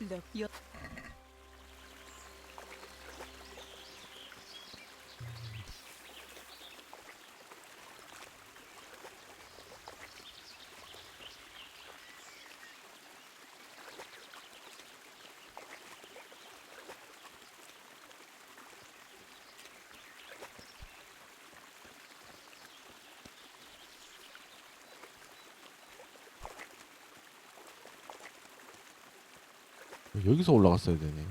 I: Look, you're...
A: 여기서 올라갔어야 되네.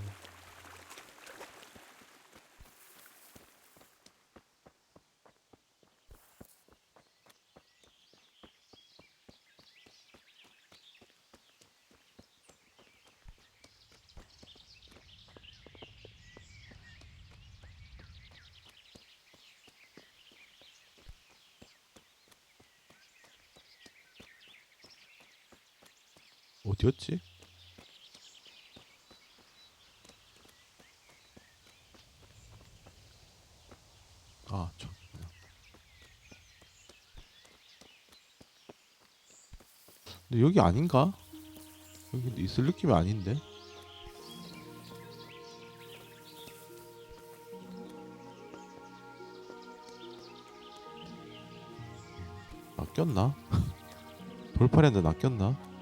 A: 어디였지? 아, 저기구나. 근데 여기 아닌가? 여기 있을 느낌이 아닌데? 낚였나? 돌팔이한테 낚였나?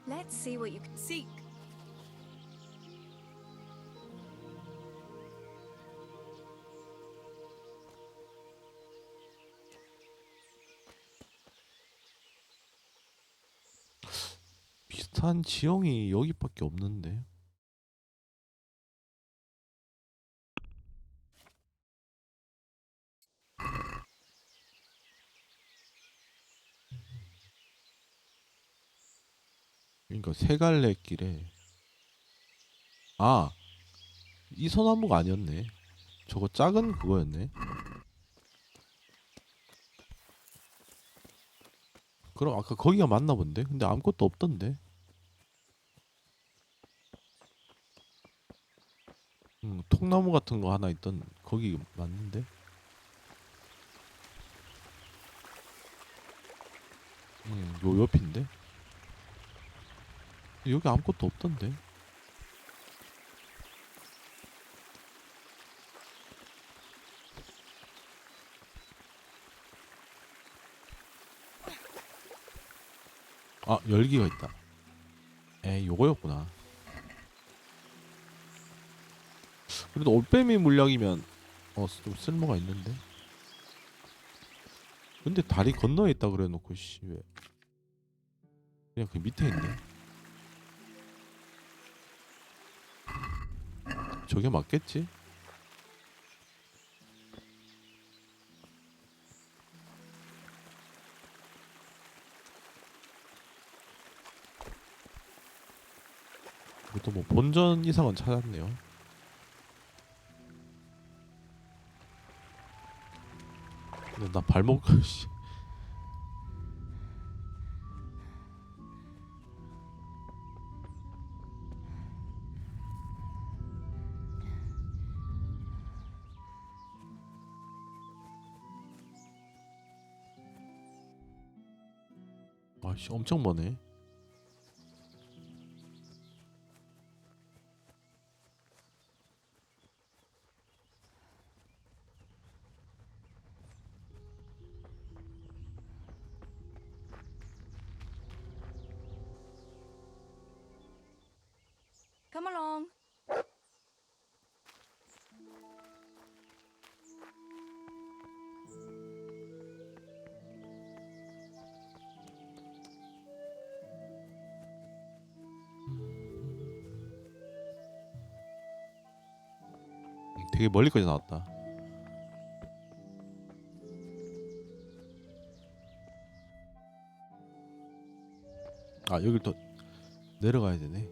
M: Let's see what you can seek.
A: 비슷한 지형이 여기밖에 없는데. 그러니까 세 갈래 길에. 아, 이 소나무가 아니었네. 저거 작은 그거였네. 그럼 아까 거기가 맞나 본데? 근데 아무것도 없던데. 통나무 같은 거 하나 있던 거기 맞는데? 요 옆인데? 여기 아무것도 없던데? 아, 열기가 있다. 에이, 요거였구나. 그래도 올빼미 물약이면 좀 쓸모가 있는데. 근데 다리 건너에 있다 그래 놓고 씨 왜 그냥 그 밑에 있네. 저게 맞겠지? 그래도 뭐 본전 이상은 찾았네요. 근데 나 발목 씨. 아씨 엄청 머네.
I: Come along.
A: 되게 멀리까지 나왔다. 아 여길 또 내려가야 되네.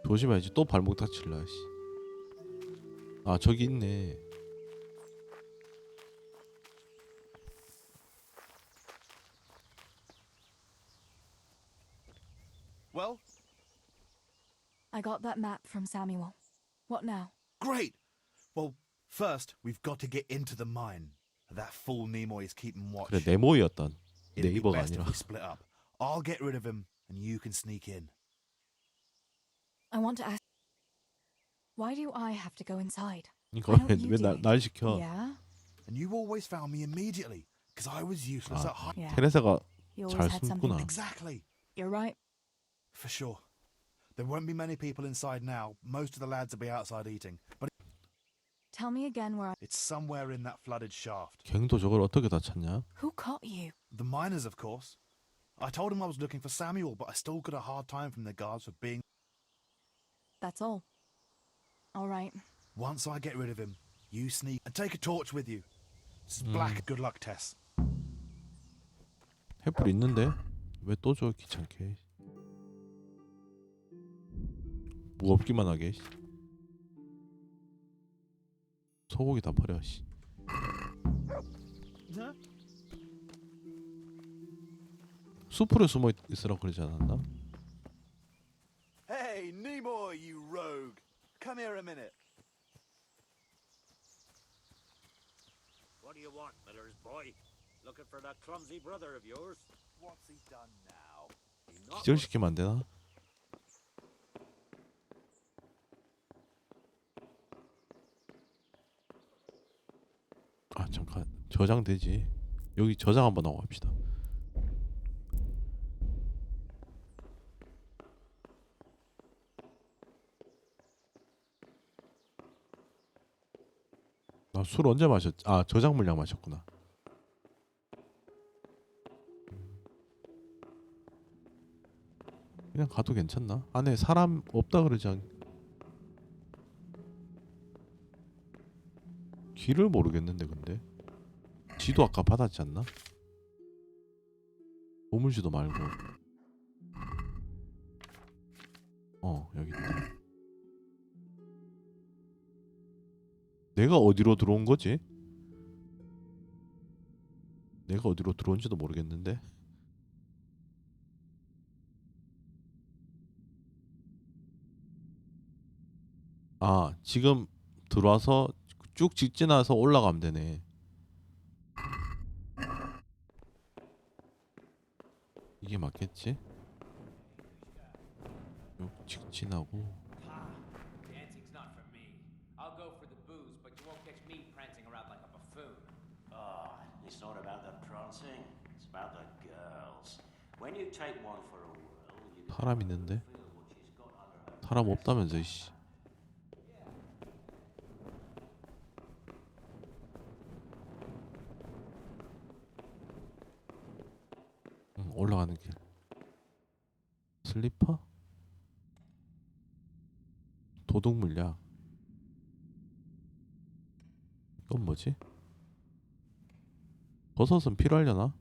A: 조심해야지 또 발목 다칠라. 씨. 아 저기 있네.
T: Well?
I: I got that map from Samuel. What now?
Q: Great! Well, first, we've got to get into the mine. That fool Nimoy is keeping watch.
A: 그래 네모이였던
Q: It'd be
A: 네이버가
Q: best if
A: 아니라.
Q: we split up. I'll get rid of him, and you can sneak in.
I: I want to ask. Why do I have to go inside?
A: 그러니까
I: Why don't you do
A: 왜날
I: it?
A: 날 시켜?
I: Yeah.
Q: And you always found me immediately, because I was useless
A: 아
Q: at heart.
I: Yeah.
A: 테레사가
I: You
A: 잘
I: always had something.
A: 숨구나.
Q: Exactly.
I: You're right.
Q: For sure. There won't be many people inside now. Most of the lads will be outside eating. But
I: Tell me again where I.
Q: it's somewhere in that flooded shaft.
A: 갱도 저걸 어떻게 다 찾냐?
I: Who caught you?
Q: The miners, of course. I told him I was looking for Samuel, but I still got a hard time from the guards for being...
I: That's all. All right.
Q: Once I get rid of him, you sneak and take a torch with you. This is black. Good luck, Tess.
A: 횃불 있는데 왜 또 줘 귀찮게. 무겁기만 하게. 소고기 다 버려. 씨. 수풀에 숨어 있으라고 그러지 않았나?
Q: Hey, Nimoy, you rogue! Come here a minute.
D: What do you want, Miller's boy? Looking for that clumsy brother of yours?
Q: What's he done now?
A: 기절시키면 안 되나? 아 잠깐 저장되지. 여기 저장 한번 하고 갑시다. 나 술 언제 마셨지? 아 저장 물량 마셨구나. 그냥 가도 괜찮나? 안에 사람 없다 그러지 않... 길을 모르겠는데 근데 지도 아까 받았지 않나? 보물지도 말고 여기 있다. 내가 어디로 들어온 거지? 내가 어디로 들어온지도 모르겠는데. 아 지금 들어와서 쭉 직진해서 올라가면 되네. 이게 맞겠지? 쭉 직진하고.
F: Dancing's not for me. I'll go for the booze, but you won't catch me prancing around like a buffoon.
R: Oh, it's not about the prancing, it's about the girls.
F: When you take one for a whirl, you
A: 사람 있는데 사람 없다면서 이씨. 올라가는 길. 슬리퍼? 도둑 물약. 이건 뭐지? 버섯은 필요하려나?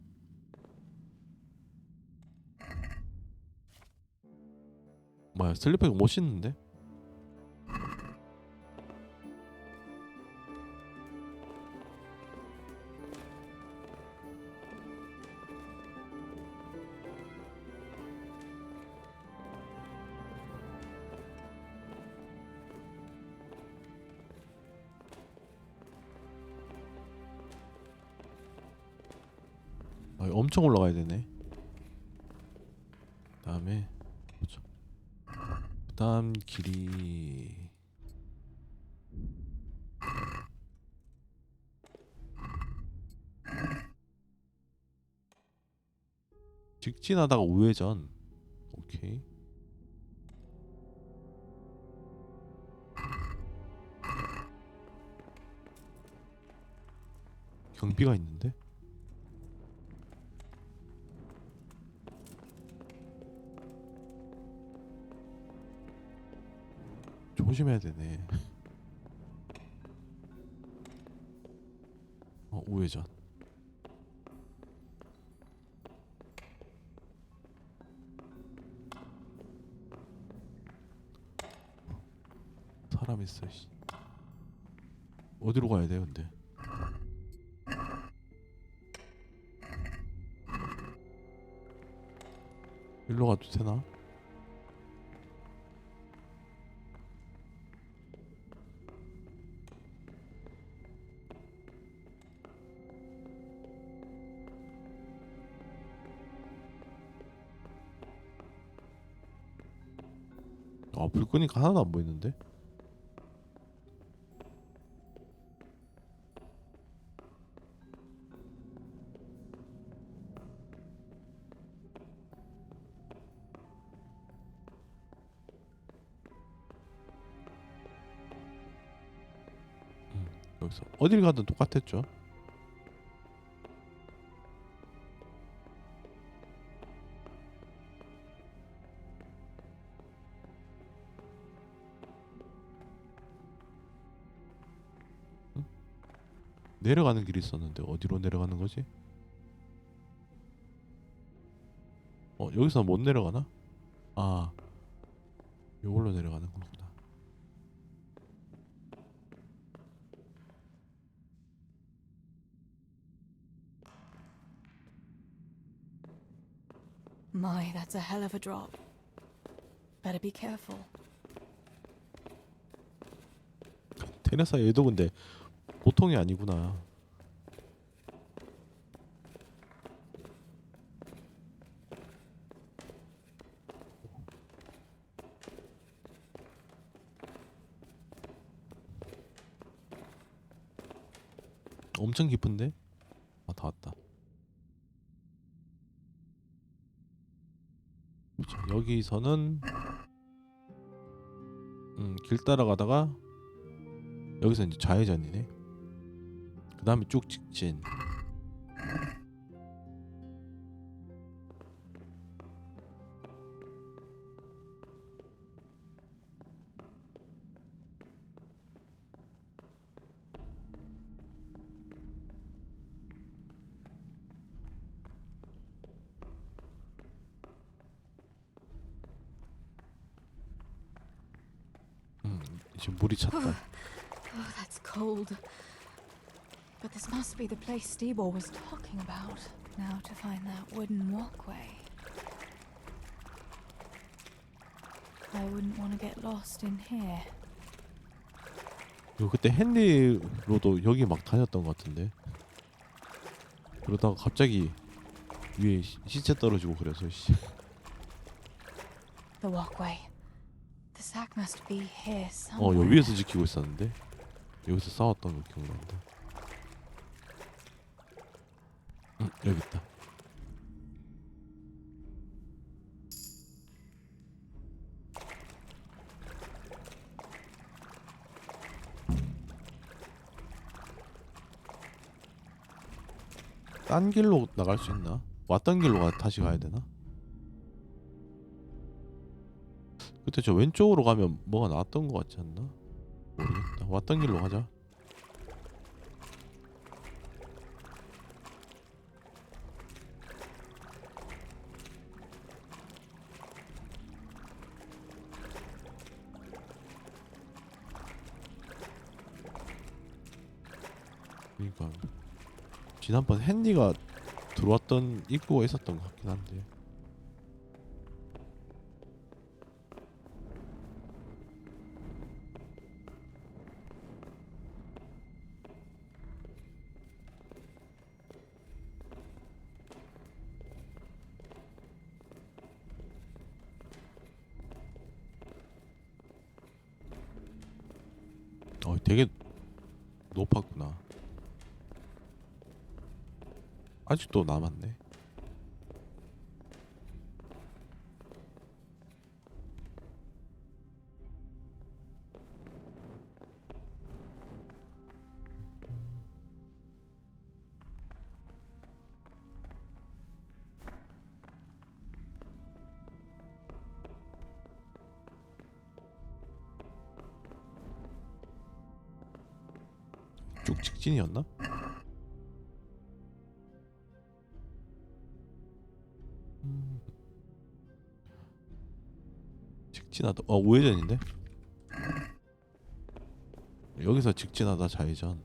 A: 뭐야, 슬리퍼 이거 못 신는데? 엄청 올라가야 되네. 그다음에 뭐죠? 그다음 길이 직진하다가 우회전. 오케이. 경비가 있는데? 조심해야 되네. 우회전. 사람 있어. 씨. 어디로 가야 돼 근데? 일로 가도 되나? 불 끄니까 하나도 안 보이는데? 여기서 어딜 가든 똑같았죠. 내려가는 길이 있었는데 어디로 내려가는 거지? 여기서 못 내려가나? 아, 요걸로 내려가는 거구나.
I: My, that's a hell of a drop. Better be careful.
A: 테네사 얘도 근데 보통이 아니구나. 엄청 깊은데? 다 왔다. 자, 여기서는 길 따라가다가 여기서 이제 좌회전이네. 그 다음에 쭉 직진. 지금 물이 찼다.
I: Oh, that's cold. But this must be the place Stebor was talking about. Now to find that wooden walkway. I wouldn't want to get lost in here.
A: 그때 헨리로도 여기 막 다녔던 것 같은데. 그러다가 갑자기 위에 시체 떨어지고 그래서 씨.
I: The walkway. The sack must be here somewhere.
A: 여기 위에서 지키고 있었는데 여기서 싸웠던 거 기억난다. 여기 있다. 딴 길로 나갈 수 있나? 왔던 길로 다시 가야 되나? 그때 저 왼쪽으로 가면 뭐가 나왔던 것 같지 않나? 모르겠다. 왔던 길로 가자. 그러니까 지난번 헨리가 들어왔던 입구가 있었던 것 같긴 한데. 되게 높았구나. 아직도 남았네. 쭉 직진이었나? 직진하다. 우회전인데? 여기서 직진하다 좌회전.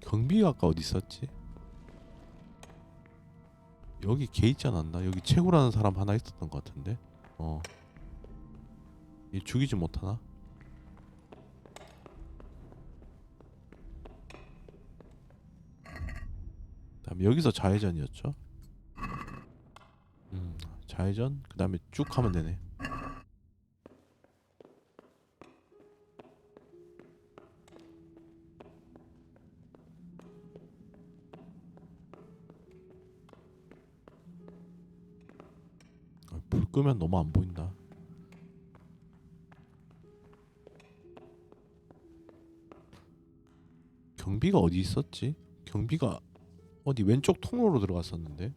A: 경비가 아까 어디 있었지? 여기 걔 있지 않았나? 여기 최고라는 사람 하나 있었던 것 같은데. 얘 죽이지 못하나? 다음에 여기서 좌회전이었죠. 좌회전. 그 다음에 쭉 하면 되네. 불 끄면 너무 안 보인다. 경비가 어디 있었지? 경비가 어디 왼쪽 통로로 들어갔었는데.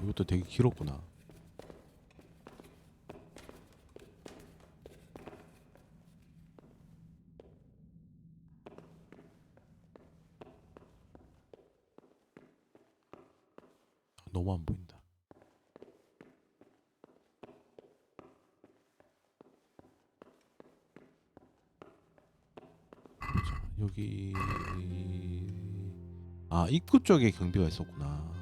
A: 이것도 되게 길었구나. 너무 안 보인다. 보자. 여기 입구 쪽에 경비가 있었구나.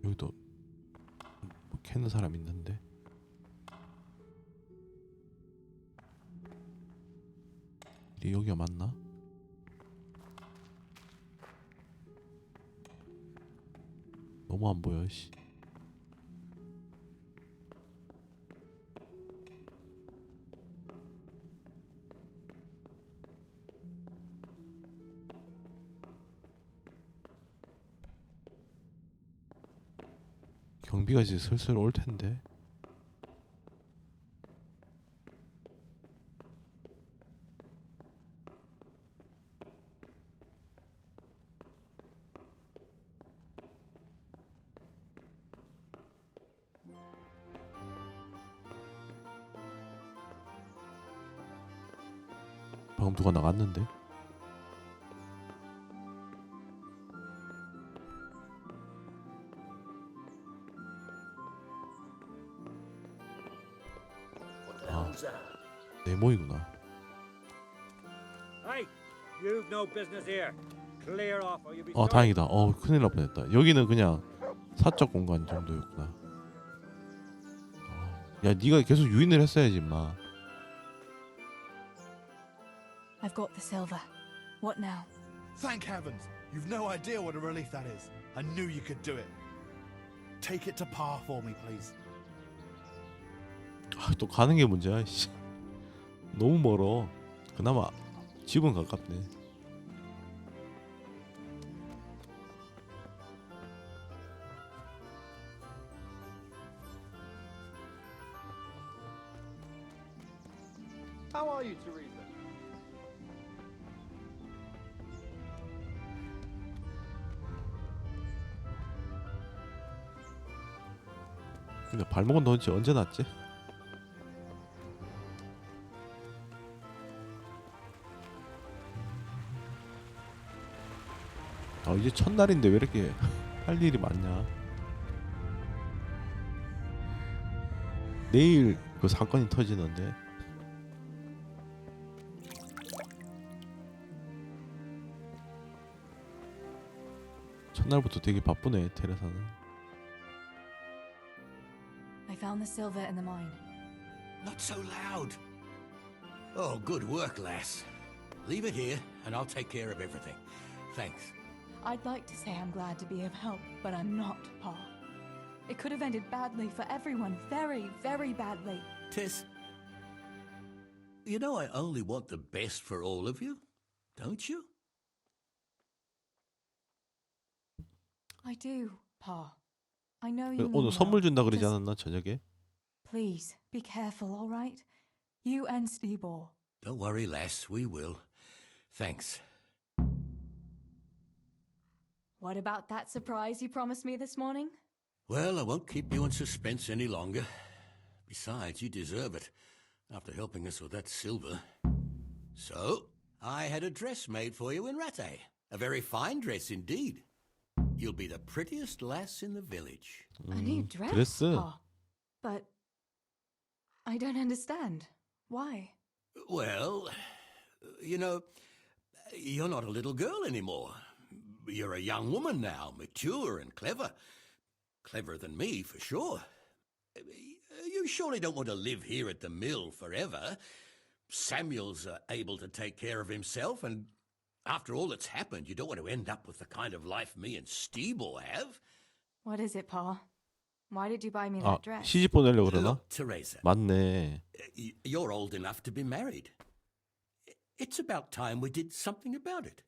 A: 여기도 뭐 캐는 사람 있는데. 여기가 맞나? 너무 안 보여. 씨. 경비가 이제 슬슬 올 텐데. 방금 누가 나갔는데? 네모이구나.
D: Hey, you've no business here. Clear off, or you'll be
A: 다행이다. 큰일 날 뻔했다. 여기는 그냥 사적 공간 정도였구나. 야, 네가 계속 유인을 했어야지, 임마.
I: I've got the silver. What now?
Q: Thank heavens! You've no idea what a relief that is. I knew you could do it. Take it to Pa for me, please.
A: 또 가는 게 문제야. 씨. 너무 멀어. 그나마 집은 가깝네.
K: How are you, Teresa?
A: 근데 발목은 도대체 언제 났지? 이제 첫날인데 왜 이렇게 할 일이 많냐? 내일 그 사건이 터지는데. 첫날부터 되게 바쁘네, 테레사는.
I: I found the silver in the mine.
J: Not so loud. Oh, good work, lass. Leave it here, and I'll take care of everything. Thanks.
I: I'd like to say I'm glad to be of help, but I'm not, Pa. It could have ended badly for everyone. Very, very badly.
J: Tess, you know I only want the best for all of you, don't you?
I: I do, Pa. I know you mean
A: 오늘 선물 준다 그러지
I: Just
A: 않았나, 저녁에?
I: please, be careful, all right? You and Stebor.
J: Don't worry, lass, we will. Thanks.
I: What about that surprise you promised me this morning?
J: Well, I won't keep you in suspense any longer. Besides, you deserve it, after helping us with that silver. So, I had a dress made for you in Rattay. A very fine dress indeed. You'll be the prettiest lass in the village.
I: A new dress,
A: 드레스.
I: Pa. But I don't understand. Why?
J: Well, you know, you're not a little girl anymore. You're a young woman now, mature and clever. Cleverer than me, for sure. You surely don't want to live here at the mill forever. Samuel's able to take care of himself, and after all that's happened, you don't want to end up with the kind of life me and Stebor have.
I: What is it, Pa? Why did you buy me
A: 아,
I: that dress?
A: 시집 보내려고 그러나?
J: Look, Teresa.
A: 맞네.
J: You're old enough to be married. It's about time we did something about it.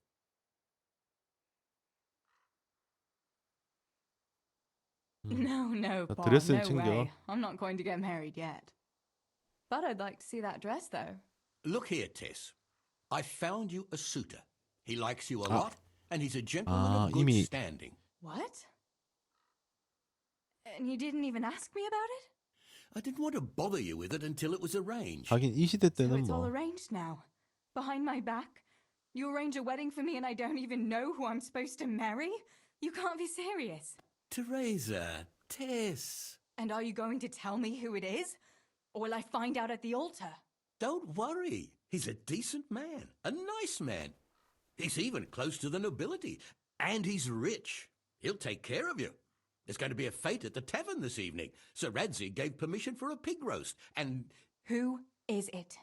I: No,
A: 자,
I: Pa,
A: 드레스는
I: no
A: 챙겨.
I: way. I'm not going to get married yet. But I'd like to see that dress, though.
J: Look here, Tess. I found you a suitor. He likes you a lot, and he's a gentleman
A: 아,
J: of good
A: 이미
J: standing.
I: What? And you didn't even ask me about it?
J: I didn't want to bother you with it until it was arranged.
A: 하긴 이 시대
I: So
A: 때는
I: it's all
A: 뭐
I: arranged now. Behind my back? You arrange a wedding for me and I don't even know who I'm supposed to marry? You can't be serious.
J: Teresa, Tess.
I: And are you going to tell me who it is? Or will I find out at the altar?
J: Don't worry. He's a decent man, a nice man. He's even close to the nobility, and he's rich. He'll take care of you. There's going to be a fete at the tavern this evening. Sir Radzi gave permission for a pig roast, and...
I: Who is it?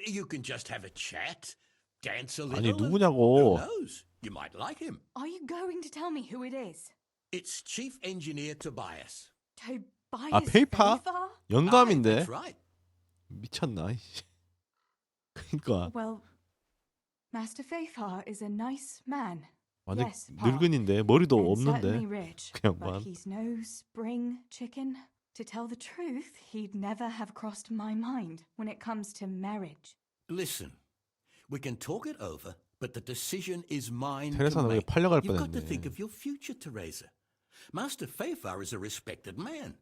J: You can just have a chat, dance a
A: 아니,
J: little.
A: 누구냐고.
J: Who knows? You might like him.
I: Are you going to tell me who it is?
J: It's Chief Engineer Tobias.
I: Tobias
A: 아, 페이파?
I: Feifa?
A: 영감인데.
J: That's right.
A: 미쳤나? 그러니까
I: Well, Master Feifa is a nice man.
A: 완전
I: Yes, Pa.
A: 늙은인데 머리도
I: And
A: 없는데
I: certainly rich,
A: 그
I: but
A: 양반.
I: he's no spring chicken. To tell the truth, he'd never have crossed my mind when it comes to marriage.
J: Listen, we can talk it over, but the decision is mine to
A: 테레사는 왜
J: make.
A: 팔려갈
J: You've got to
A: 뻔했네.
J: think of your future, Teresa. Master Feifa is a respected man,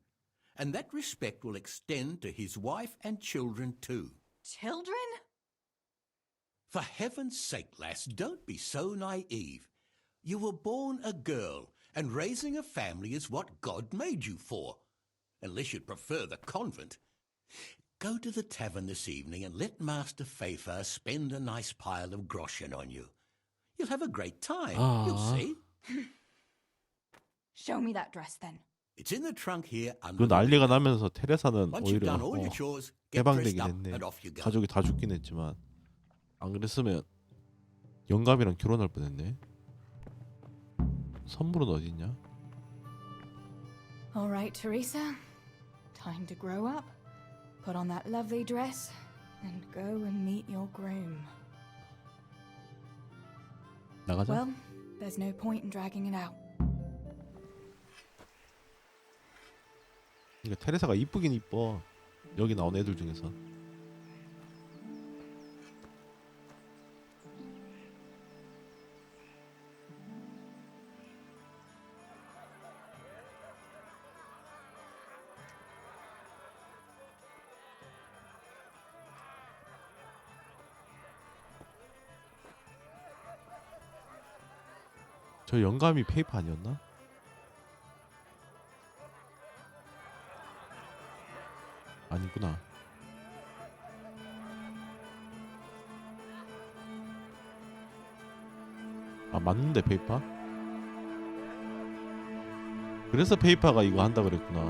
J: and that respect will extend to his wife and children too.
I: Children?
J: For heaven's sake, lass, don't be so naive. You were born a girl, and raising a family is what God made you for. Unless you'd prefer the convent. Go to the tavern this evening and let Master Feifa spend a nice pile of groschen on you. You'll have a great time.
A: Ah.
J: You'll see.
I: Show me that dress then.
J: It's in the trunk here under
A: 그
J: the
A: 난리가
J: window.
A: 나면서 테레사는
J: Once you've
A: 오히려
J: done all your chores, get
A: 해방되긴
J: dressed up
A: 했네.
J: and off you go.
A: 가족이 다 죽긴 했지만 안 그랬으면 영감이랑 결혼할 뻔했네. 선물은 어디 있냐?
I: All right, Teresa. Time to grow up. Put on that lovely dress and go and meet your groom.
A: 나가자.
I: Well, there's no point in dragging it out.
A: 그러니까 테레사가 이쁘긴 이뻐. 여기 나온 애들 중에서. 저 영감이 페이퍼 아니었나? 아니구나. 아 맞는데 페이퍼? 그래서 페이퍼가 이거 한다 그랬구나.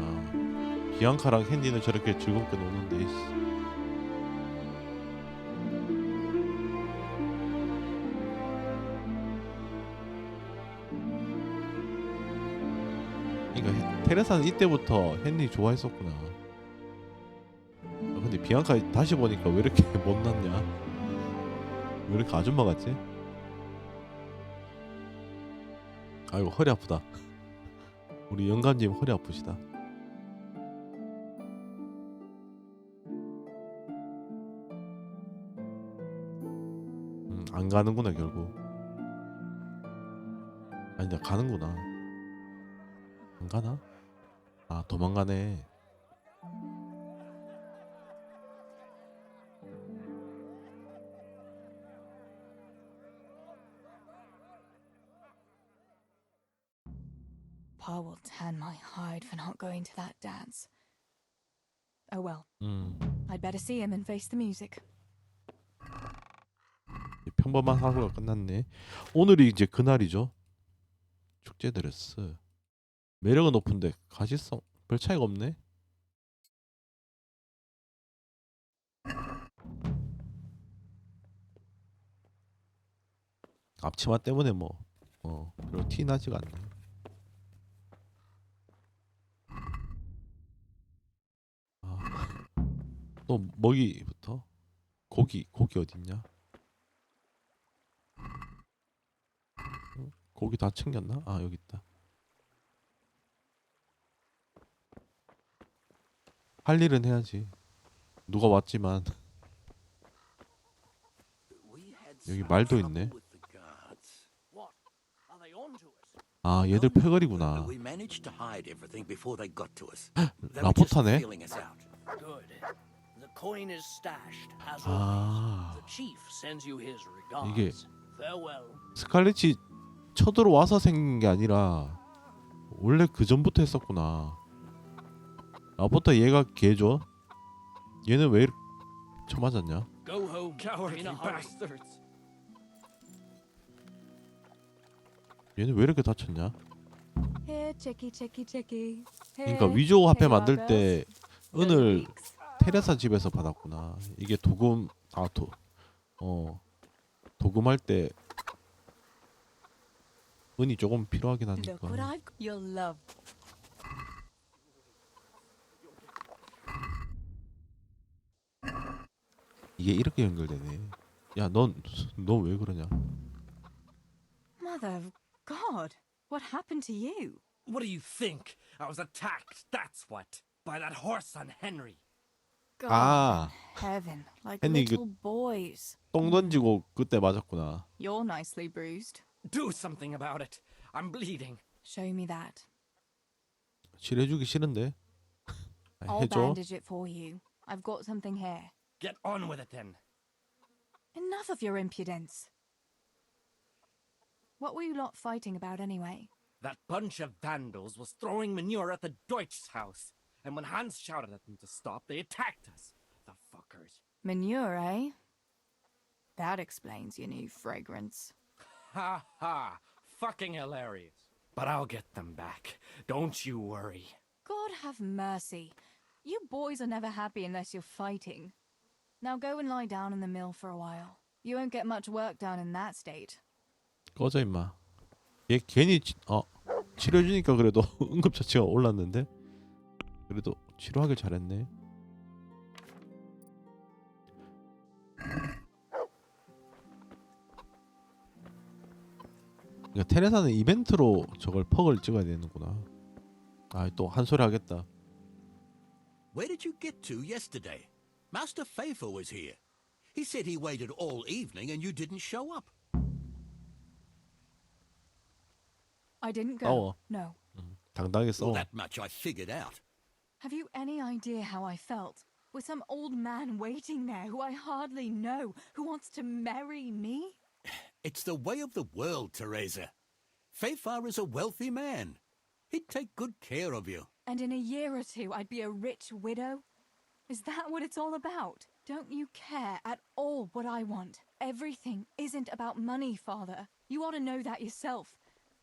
A: 비앙카랑 헨리는 저렇게 즐겁게 노는데. 그러니까 테레사는 이때부터 헨리 좋아했었구나. 근데 비앙카 다시 보니까 왜 이렇게 못났냐? 왜 이렇게 아줌마 같지? 아이고 허리 아프다. 우리 영감님 허리 아프시다. 안 가는구나 결국. 아니 나 가는구나. 안 가나? 아 도망가네.
I: Pa will tan my hide for not going to that dance. Oh well. I'd better see him and face the music.
A: 평범한 하루가 끝났네. 오늘이 이제 그날이죠. 축제 드레스. 매력은 높은데 가시성 별 차이가 없네. 앞치마 때문에 뭐 별로 티 나지가 않네. 또 먹이부터 고기 어딨냐? 고기 다 챙겼나? 아 여기 있다. 할 일은 해야지. 누가 왔지만 여기 말도 있네. 아 얘들 패거리구나.
J: We managed to hide everything before they got to us.
A: 라포타네.
N: Good. The coin is stashed as
A: 아.
N: always. The chief sends you his
A: 이게
N: regards. Farewell.
A: 스칼렛이 쳐들어와서 생긴 게 아니라 원래 그 전부터 했었구나. 라포타 얘가 걔죠? 얘는 왜 이렇게 쳐맞았냐?
N: Go home.
U: Cowardly
N: In a hurry.
U: bastards.
A: 얘는 왜 이렇게 다쳤냐?
T: Here, chicky, chicky, chicky.
A: 그러니까 위조 화폐 만들 때 은을 테레사 집에서 받았구나. 이게 도금할 때 은이 조금 필요하긴 하니까.
T: Look what I've. You'll love.
A: 이게 이렇게 연결되네. 야, 넌 왜 그러냐?
T: Mother of God, what happened to you?
L: What do you think? I was attacked, that's what. By that horse on Henry.
I: God
A: 아,
I: heaven, like
A: 헨리
I: little boys.
A: 똥 던지고 그때 맞았구나.
T: You're nicely bruised.
L: Do something about it. I'm bleeding.
I: Show me that.
A: 칠해주기 싫은데.
I: I'll
A: 해줘.
I: bandage it for you. I've got something here.
L: Get on with it then.
I: Enough of your impudence. What were you lot fighting about anyway?
L: That bunch of vandals was throwing manure at the Deutsch's house. And when Hans shouted at them to stop, they attacked us. The fuckers.
I: Manure, eh? That explains your new fragrance.
L: ha ha. Fucking hilarious. But I'll get them back. Don't you worry.
I: God have mercy. You boys are never happy unless you're fighting. Now go and lie down in the mill for a while. You won't get much work done in that state.
A: 꺼져 임마. 얘 괜히 치료해주니까 그래도 응급처치가 올랐는데 그래도 치료하길 잘했네. 그러니까 테레사는 이벤트로 저걸 퍽을 찍어야 되는구나. 아, 또 한 소리 하겠다.
J: Where did you get to yesterday? Master Faithful was here. He said he waited all evening and you didn't show up.
I: I didn't go.
A: 싸워.
I: No.
A: 당당하게
J: Well,
A: 싸워.
J: that much I figured out.
I: Have you any idea how I felt? With some old man waiting there who I hardly know, who wants to marry me?
J: It's the way of the world, Teresa. Fayfar is a wealthy man. He'd take good care of you.
I: And in a year or two, I'd be a rich widow? Is that what it's all about? Don't you care at all what I want? Everything isn't about money, Father. You ought to know that yourself.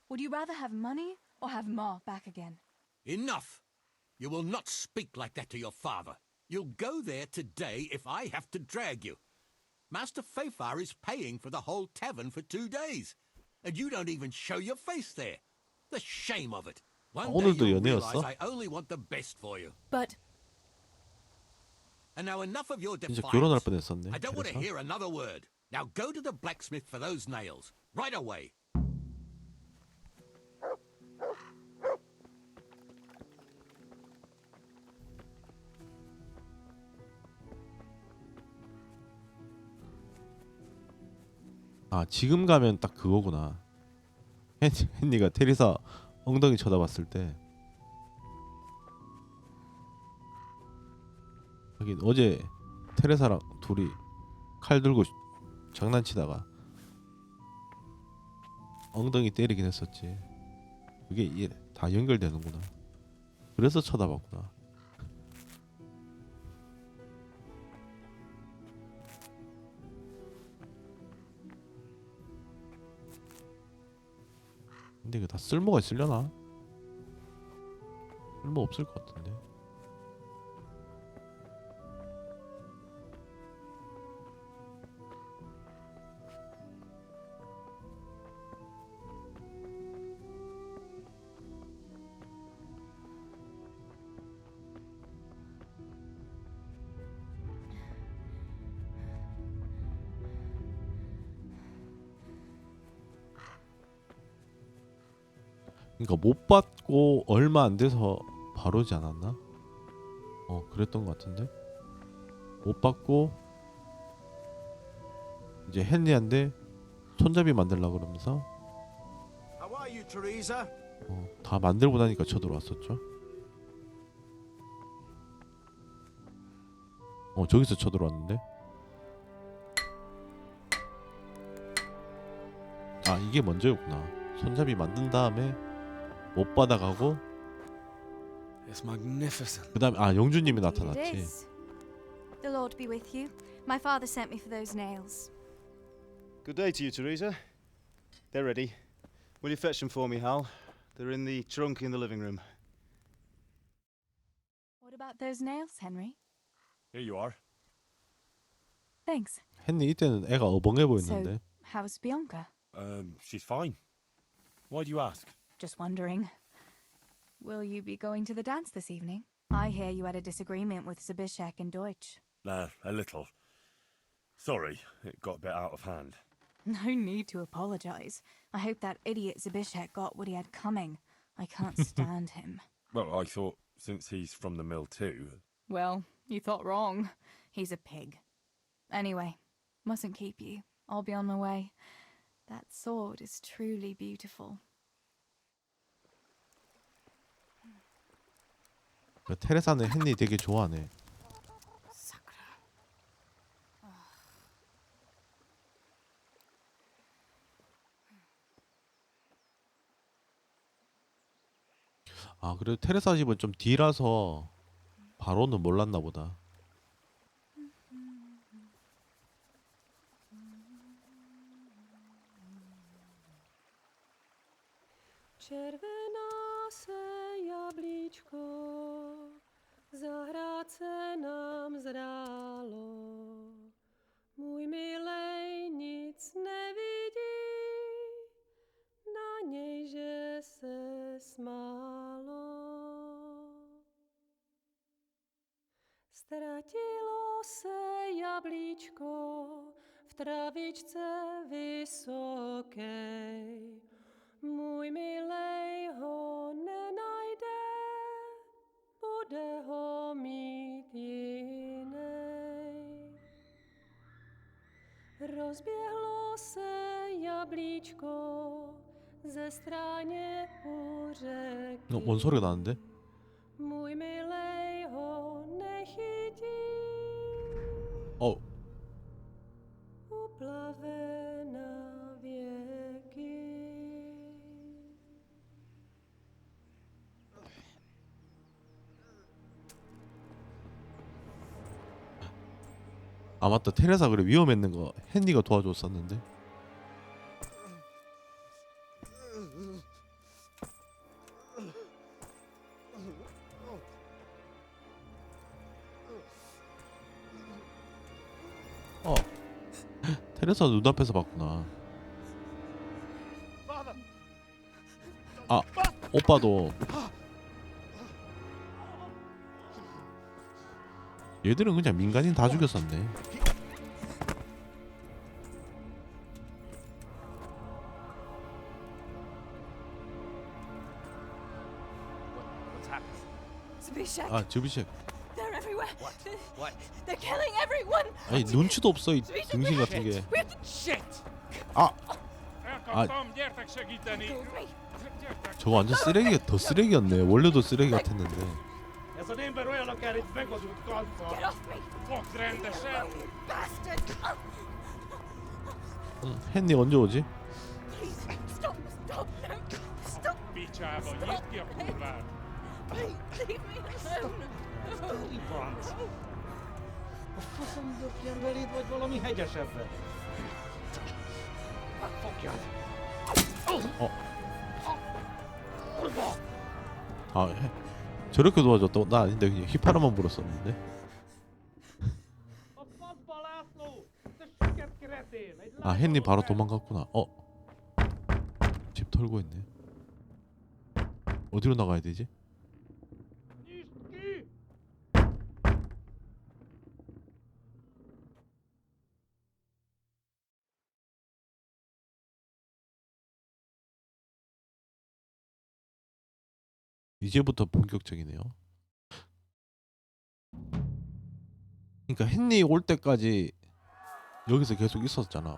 I: Would you rather have money or have Ma back again?
J: Enough! You will not speak like that to your father. You'll go there today if I have to drag you. Master Fayfar is paying for the whole tavern for 2 days. And you don't even show your face there. The shame of it. One day
A: 오늘도
J: you'll
A: 연애였어?
J: realize I only want the best for you.
I: But
J: And now enough of your
A: 진짜
J: defiance.
A: 결혼할 뻔했었네.
J: I don't want to
A: 테레사.
J: hear another word. Now go to the blacksmith for those nails. Right away.
A: 아, 지금 가면 딱 그거구나. 헨리가 테리사 엉덩이 쳐다봤을 때. 하긴 어제 테레사랑 둘이 칼 들고 장난치다가 엉덩이 때리긴 했었지. 그게 다 연결되는구나. 그래서 쳐다봤구나. 근데 이거 다 쓸모가 있으려나? 쓸모 없을 것 같은데. 그러니까 못 받고 얼마 안 돼서 바로지 않았나? 그랬던 것 같은데. 못 받고 이제 헨리한테 손잡이 만들려고 그러면서
Q: How are you, Teresa?
A: 다 만들고 나니까 쳐들어왔었죠. 저기서 쳐들어왔는데. 아, 이게 먼저였구나. 손잡이 만든 다음에 못 받아가고
C: It's magnificent.
A: 그다음에 영주님이
I: It
A: 나타났지.
I: is. The Lord be with you. My father sent me for those nails.
H: Good day to you, Teresa. They're ready. Will you fetch them for me, Hal? They're in the trunk in the living room.
I: What about those nails, Henry?
C: Here you are.
I: Thanks.
A: 헨리 이때는 애가 어벙해
I: So,
A: 보였는데.
I: how's Bianca?
C: She's fine. Why do you ask?
I: Just wondering. Will you be going to the dance this evening? I hear you had a disagreement with Zabishek and Deutsch.
C: A little. Sorry, it got a bit out of hand.
I: No need to apologize. I hope that idiot Zabishek got what he had coming. I can't stand him.
C: Well, I thought since he's from the mill too.
I: Well, you thought wrong. He's a pig. Anyway, mustn't keep you. I'll be on my way. That sword is truly beautiful.
A: 테레사는 헨리 되게 좋아하네. 아, 그래도 테레사 집은 좀 뒤라서 바로는 몰랐나 보다.
P: Červená se jablíčko, zahrát se nám zdálo. Můj milej nic nevidí, na něj, že se smálo. Ztratilo se jablíčko v travičce vysokej. Můj milej ho nenajde, bude ho mít jinej. Rozběhlo se jablíčko ze stráně u řeky.
A: 뭔 소리가 나는데?
P: Můj milej ho nechytí. Uplave na věky.
A: 아 맞다, 테레사 그래 위험했는 거 헨리가 도와줬었는데. 테레사 눈앞에서 봤구나. 아 오빠도. 얘들은 그냥 민간인 다 죽였었네. 아 즈비쉑.
P: They're everywhere.
L: What?
P: They're killing everyone.
A: 아니 눈치도 없어 이 등신 같은 게. 아 저거 완전 쓰레기, 더 쓰레기였네. 원래도 쓰레기 같았는데.
P: Get off me. Bastard.
A: 헨리 언제 오지?
P: Please stop. Stop. No. Stop. Please leave me alone.
F: Faszom dökjen beléd, vagy valami hegyesebbre? Fogjad!
A: 아 저렇게 도와줬다고? 나 아닌데 그냥 휘파람만 불었었는데. 아 헨리 바로 도망갔구나. 집 털고 있네. 어디로 나가야 되지? 이제부터 본격적이네요. 그러니까 헨리 올 때까지 여기서 계속 있었잖아.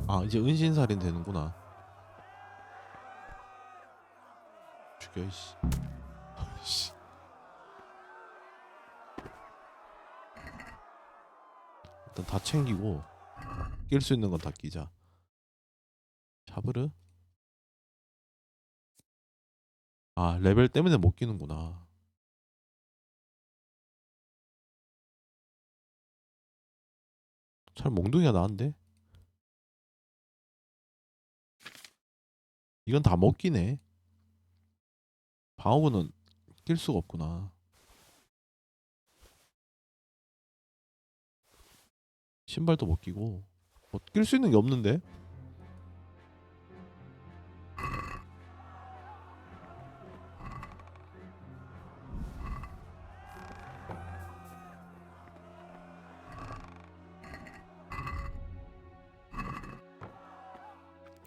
A: 아 이제 은신살인 되는구나. 죽여 이씨. 일단 다 챙기고 낄 수 있는 건 다 끼자. 샤브르? 아 레벨 때문에 못 끼는구나. 차라리 몽둥이가 나은데? 이건 다 못 끼네. 방어구는 낄 수가 없구나. 신발도 못 끼고 뭐 낄 수 있는 게 없는데?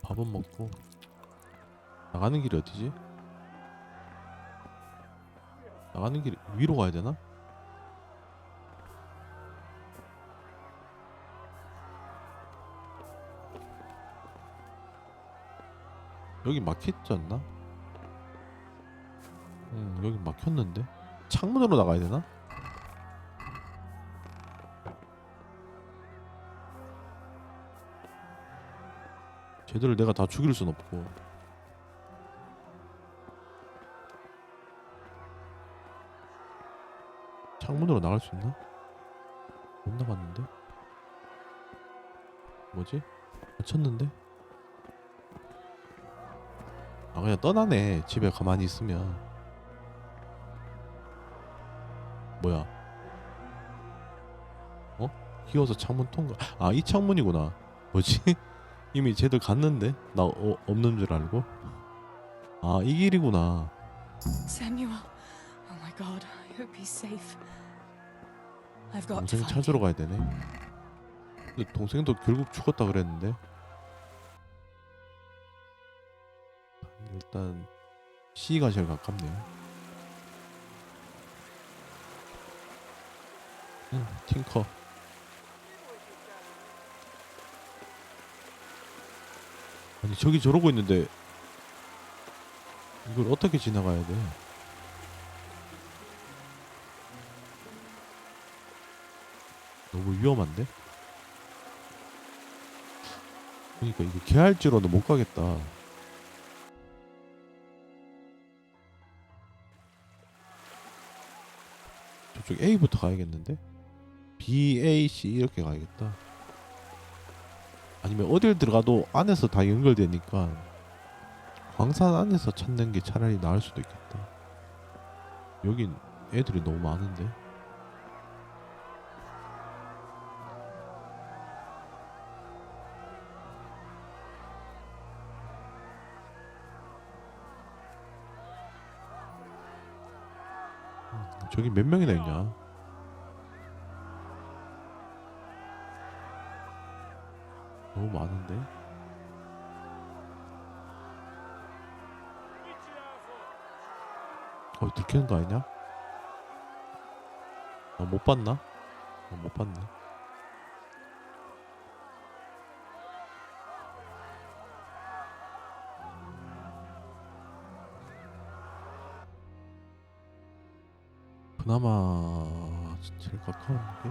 A: 밥은 먹고 나가는 길이 어디지? 나가는 길이 위로 가야 되나? 여기 막혔지 않나? 여기 막혔는데? 창문으로 나가야 되나? 쟤들을 내가 다 죽일 순 없고. 창문으로 나갈 수 있나? 못 나갔는데? 뭐지? 맞췄는데? 아 그냥 떠나네. 집에 가만히 있으면. 뭐야? 어? 기어서 창문 통과. 아 이 창문이구나. 뭐지? 이미 쟤들 갔는데 나 없는 줄 알고. 아 이 길이구나.
T: Samuel. Oh my god. I hope he's safe. I've got to
A: 동생
T: find
A: 찾으러
T: him.
A: 가야 되네. 근데 동생도 결국 죽었다 그랬는데. 일단 C가 제일 가깝네요. 팅커. 아니 저기 저러고 있는데 이걸 어떻게 지나가야 돼? 너무 위험한데? 그러니까 이거 개할지로는 못 가겠다. 저쪽 A부터 가야겠는데? B, A, C 이렇게 가야겠다. 아니면 어딜 들어가도 안에서 다 연결되니까 광산 안에서 찾는 게 차라리 나을 수도 있겠다. 여긴 애들이 너무 많은데. 저기 몇 명이나 있냐? 너무 많은데? 들키는 거 아니냐? 못 봤나? 못 봤네. 그나마 제일 가까운 게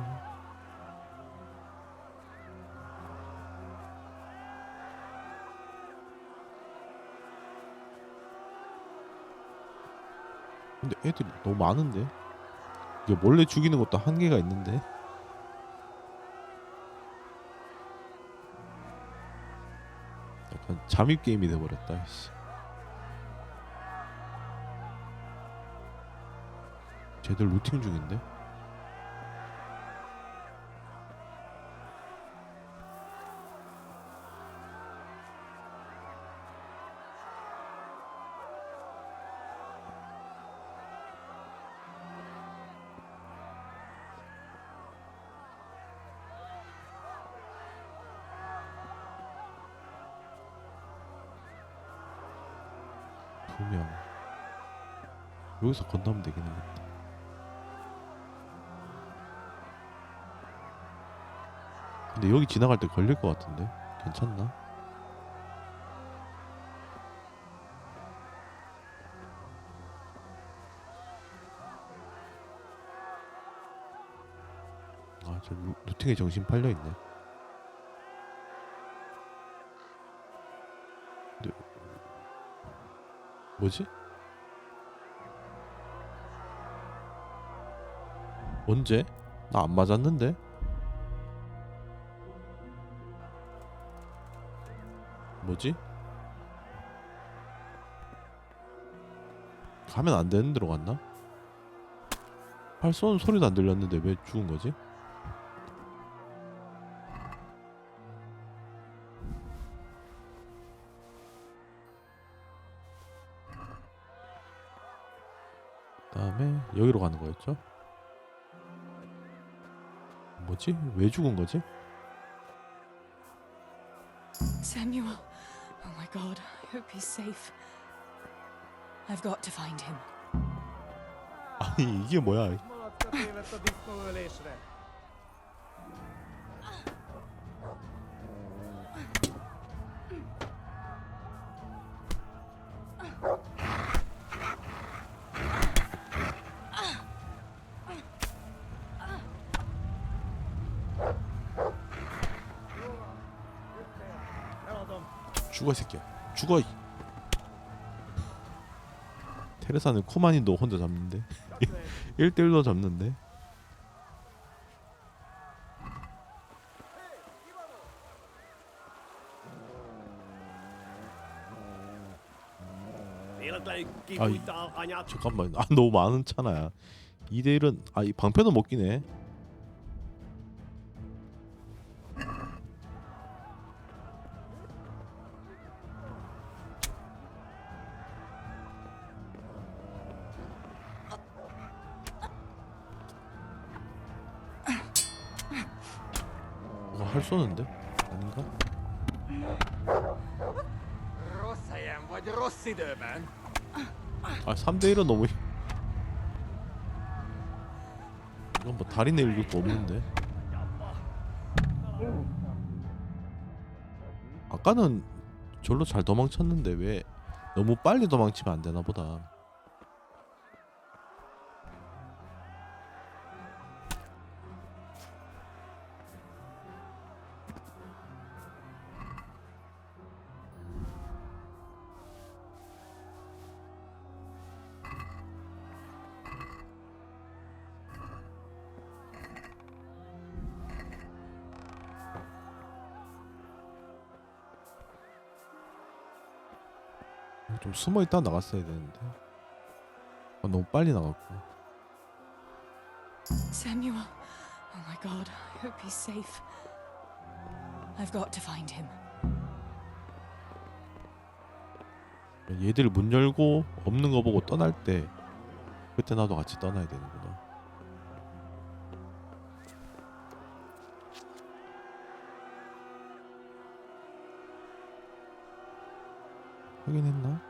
A: 근데 애들이 너무 많은데? 이게 몰래 죽이는 것도 한계가 있는데? 약간 잠입 게임이 돼버렸다. 씨. 쟤들 루팅 중인데? 두 명. 여기서 건너면 되긴 하겠다. 근데 여기 지나갈 때 걸릴 것 같은데? 괜찮나? 아, 저 루팅에 정신 팔려있네. 근데 뭐지? 언제? 나 안 맞았는데? 뭐지? 가면 안 되는 데로 갔나? 팔 쏘는 소리도 안 들렸는데 왜 죽은 거지? 그다음에 여기로 가는 거였죠? 뭐지? 왜 죽은 거지?
T: Samuel. Oh my god. I hope he's safe. I've got to find him.
A: 아니 이게 뭐야? 죽어 이 새끼야. 죽어. 테레사는 코마니도 혼자 잡는데 1대1로 잡는데. 잠깐만. 너무 많잖아. 2대1은 이 방패는 못 끼네. 할 쏘는데? 아닌가? 아 3대1은 너무 이건 뭐 다리 내릴 것도 없는데. 아까는 절로 잘 도망쳤는데 왜 너무 빨리 도망치면 안 되나 보다. 좀 숨어 있다 나갔어야 되는데. 너무 빨리 나갔고.
T: Samuel. Oh my god. I hope he's safe. I've got to find him.
A: 얘들 문 열고 없는 거 보고 떠날 때 그때 나도 같이 떠나야 되는구나. 확인했나?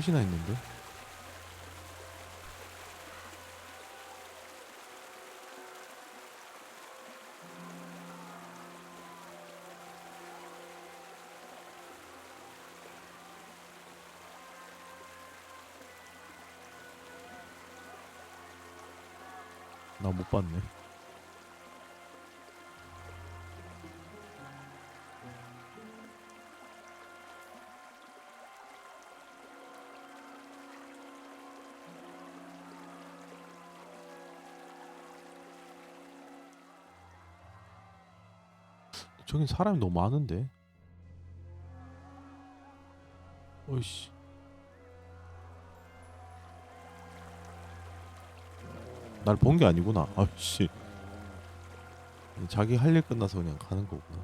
A: 셋이나 있는데? 나 못 봤네. 저긴 사람이 너무 많은데. 어이씨. 날 본 게 아니구나. 아씨. 자기 할 일 끝나서 그냥 가는 거구나.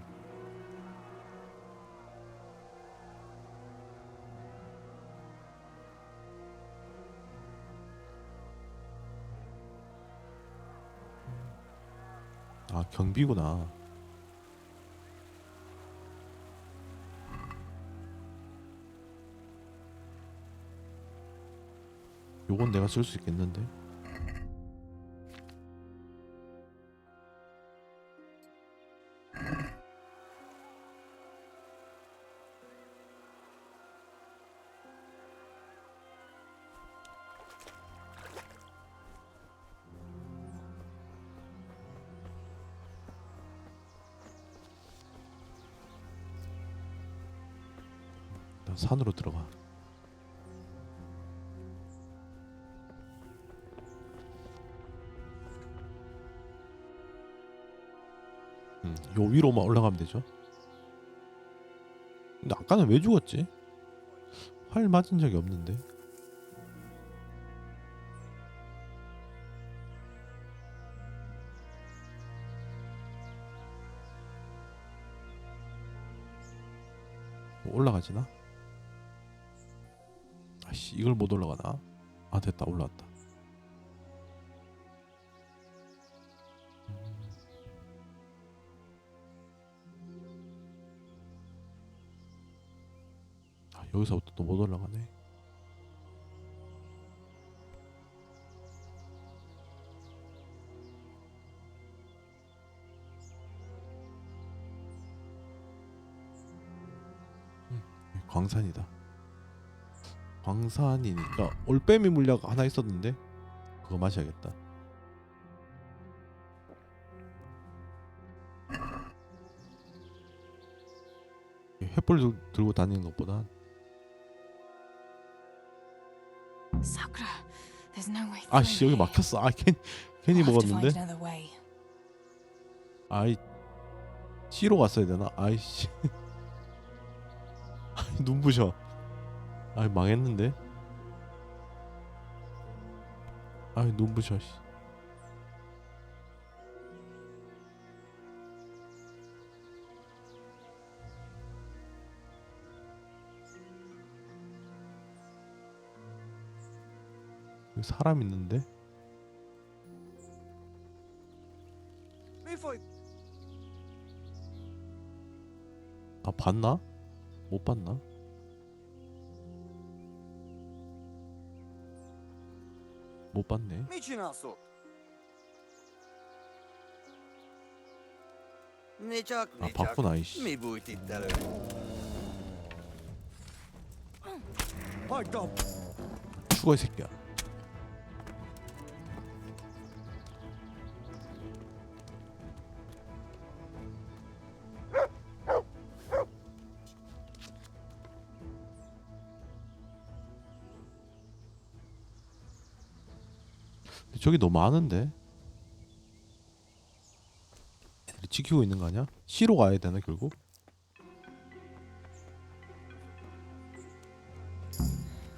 A: 아, 경비구나. 요건 내가 쓸 수 있겠는데? 일단 산으로 들어가. 요 위로만 올라가면 되죠. 근데 아까는 왜 죽었지? 활 맞은 적이 없는데. 뭐 올라가지나? 아씨, 이걸 못 올라가나? 아, 됐다, 올라왔다. 여기서부터 또 못 올라가네. 광산이다. 광산이니까 올빼미 물약 하나 있었는데 그거 마셔야겠다. 횃불 들고 다니는 것보다.
I: Sakura, there's no way through.
A: 아씨 여기 막혔어. 아 괜히
I: I'll have to
A: 먹었는데.
I: find another way.
A: 아이 C로 갔어야 되나? 아이씨. 눈부셔. 아이 망했는데. 아이 눈부셔. 씨. 여기 사람 있는데? 아 봤나? 못 봤나? 못 봤네.
O: 미치나소. 니작
A: 아 봤구나 이씨.
O: 미부이티따르.
A: 죽어 이 새끼야. 저기 너무 많은데? 지키고 있는 거 아니야? C로 가야 되나 결국?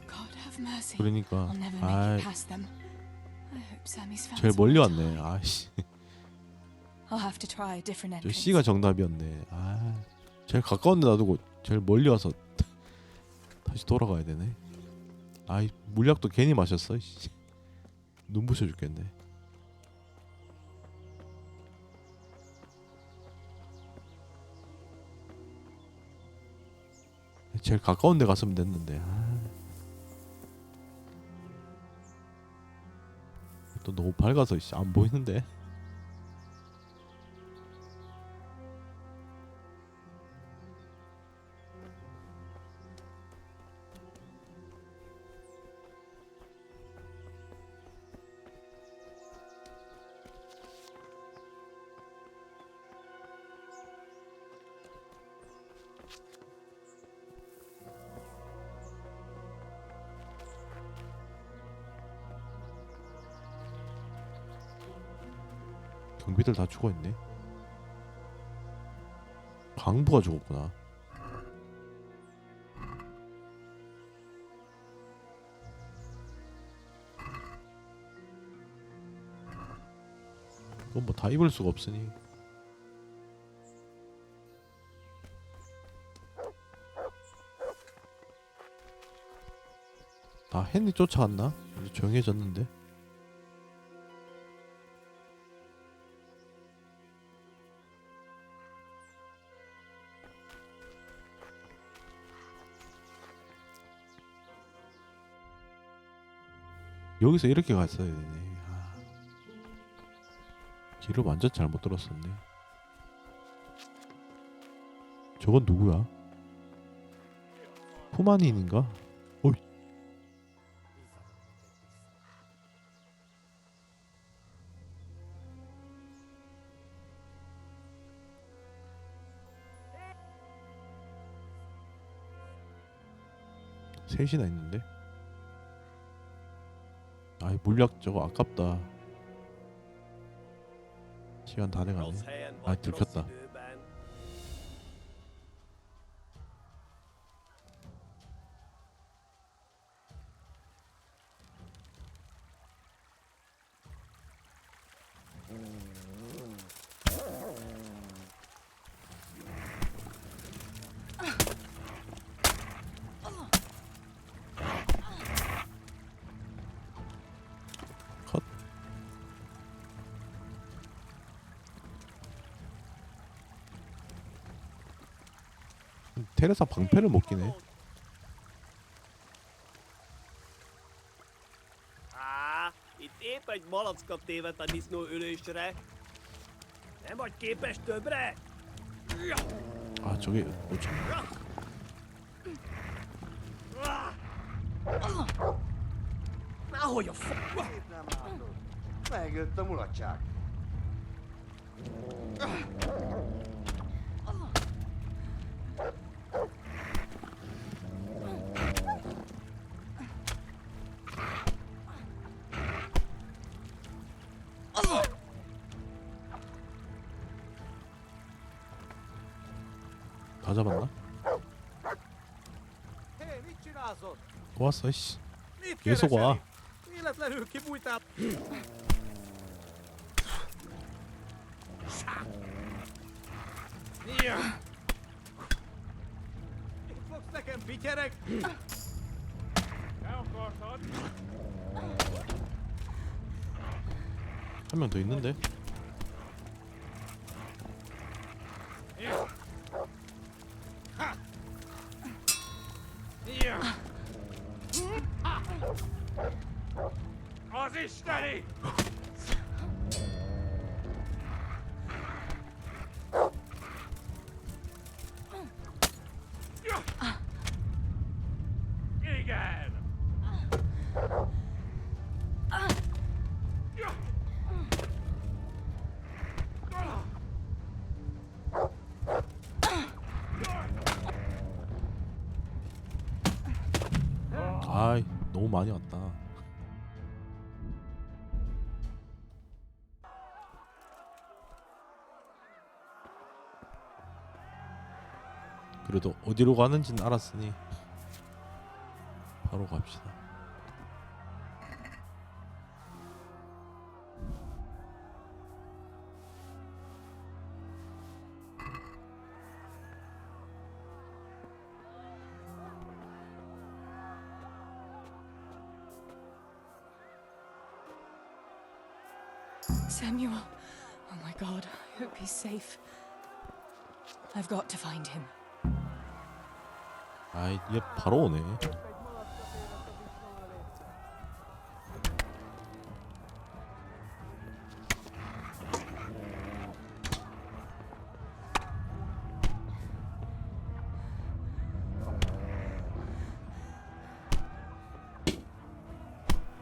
I: God have mercy.
A: 그러니까
I: I'll never make
A: 아
I: it past them. I hope Sammy's found
A: 제일
I: some
A: 멀리
I: more
A: 왔네.
I: time.
A: 아씨.
I: I'll have to try a different
A: 저
I: entrance.
A: C가 정답이었네. 아 제일 가까운 데 놔두고 제일 멀리 와서 다시 돌아가야 되네. 아이 물약도 괜히 마셨어. 씨. 눈부셔 죽겠네. 제일 가까운 데 갔으면 됐는데. 또 너무 밝아서 안 보이는데. 경비들 다 죽어있네. 강부가 죽었구나. 이건 뭐 다 입을 수가 없으니. 다 헨리 쫓아갔나? 이제 조용해졌는데. 여기서 이렇게 갔어야 되네. 아. 길을 완전 잘못 들었었네. 저건 누구야? 푸마닌인가? 어이. 셋이나 있는데? 아이 물약 저거 아깝다. 시간 다 돼가네. 아 들켰다. 테레사 방패를 못 끼네.
V: Itt épp egy malackat tévedt a disznó ülésre. Nem vagy képes többre?
A: 아 저게 뭐지?
V: Ahogy a f...
O: Megjött a mulatság.
A: 다 잡았나?
V: Hei, mit csinálsz?
A: 또 왔어 씨.
V: Mit
A: 계속 와.
V: keresel? Véletlenül kibújtál. Mit fogsz nekem, pityereg?
K: elkartad.
A: 한 명 더 있는데.
K: Az isteni! Igen!
A: 아이 너무 많이 왔다. 그래도 어디로 가는지는 알았으니 바로 갑시다.
T: Samuel. Oh my god, I hope he's safe. I've got to find him.
A: 아이 얘 바로 오네.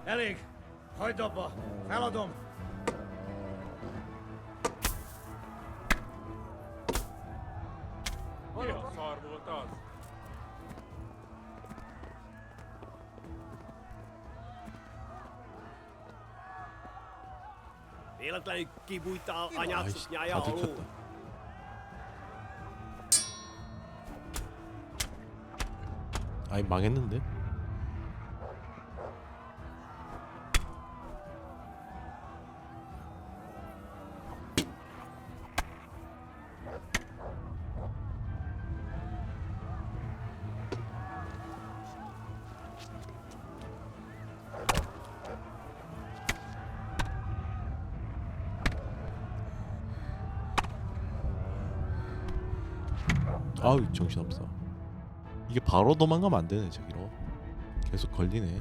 V: Elég! Hagyd abba! Feladom!
K: Mi a szar volt az?
V: Véletlenül kibújtál anyád
A: 아이씨
V: szuknyája
A: 다
V: alól.
A: 들켰다. 아이 망했는데? 아우 정신없어. 이게 바로 도망가면 안 되네. 저기로 계속 걸리네.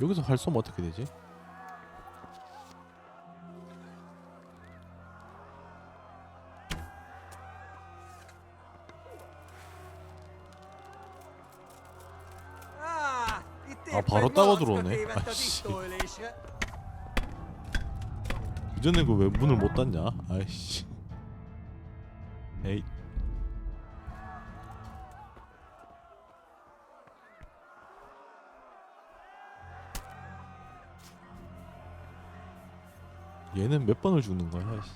A: 여기서 활 쏘면 어떻게 되지? 아 바로 따고 들어오네. 아이씨. 그전에 그 왜 문을 못 닫냐? 아이씨. 에이. 얘는 몇 번을 죽는 거야? 아이씨.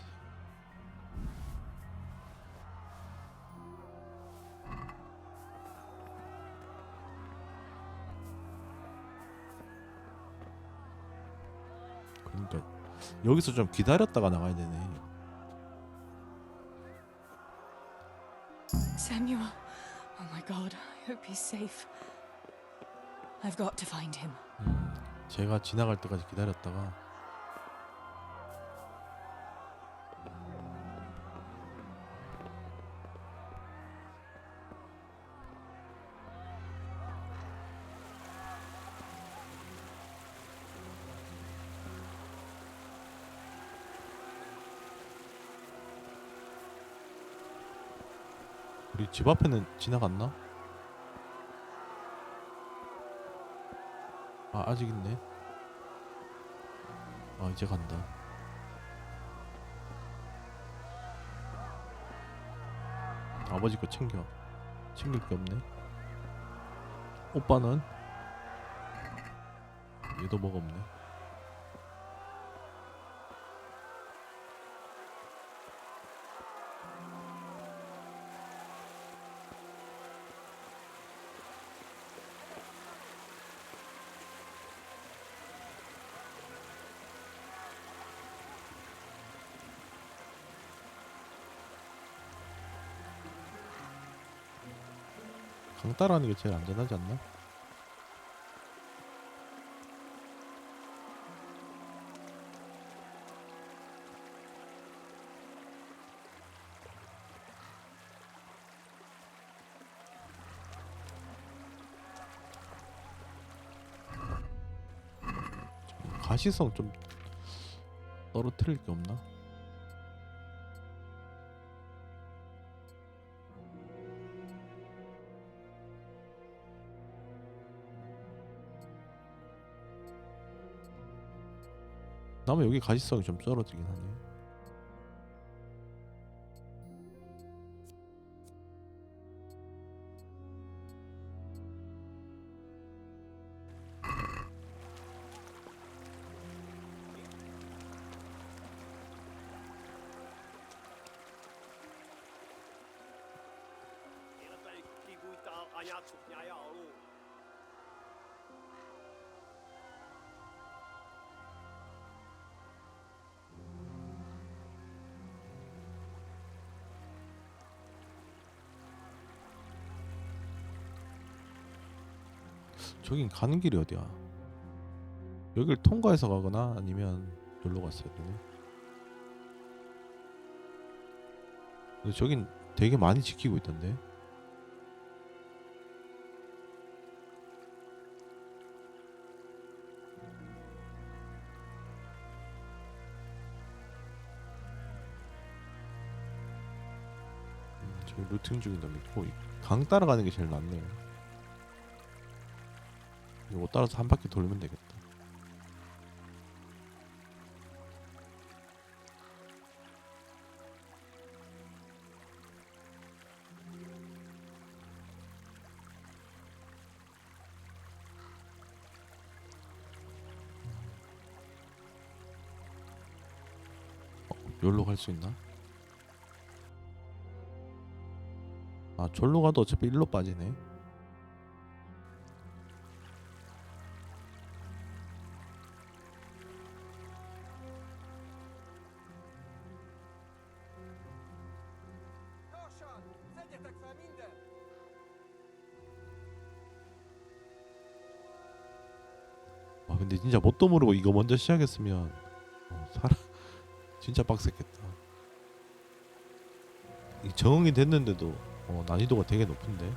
A: 그러니까 여기서 좀 기다렸다가 나가야 되네.
T: Samuel. Oh my god, I hope he's safe. I've got to find him.
A: 제가 지나갈 때까지 기다렸다가 우리 집 앞에는 지나갔나? 아 아직 있네. 아 이제 간다. 아버지 거 챙겨. 챙길 게 없네. 오빠는 얘도 뭐가 없네. 강 따라하는 게 제일 안전하지 않나? 가시성 좀 떨어뜨릴 게 없나? 나무 여기 가시성이 좀 떨어지긴 하네. 저긴 가는 길이 어디야? 여길 통과해서 가거나 아니면 여기로 갔어야 되네. 근데 저긴 되게 많이 지키고 있던데. 저기 루팅 중이다. 강 따라가는 게 제일 낫네요. 이거 따라서 한 바퀴 돌면 되겠다. 여기로 갈 수 있나? 아 절로 가도 어차피 일로 빠지네. 아 근데 진짜 뭣도 모르고 이거 먼저 시작했으면 진짜 빡셌겠다. 이 적응이 됐는데도 난이도가 되게 높은데.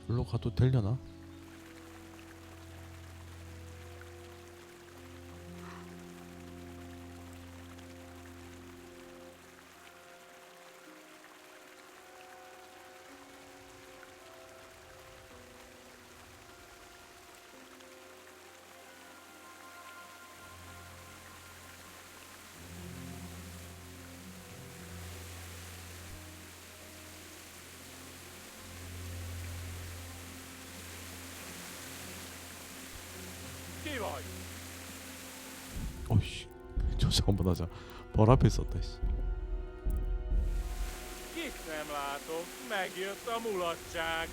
A: 절로 가도 되려나? 어이씨 저장 한번 하자. 벌 앞에 있었다. 씨.
K: Kit nem látok, megjött a mulatság.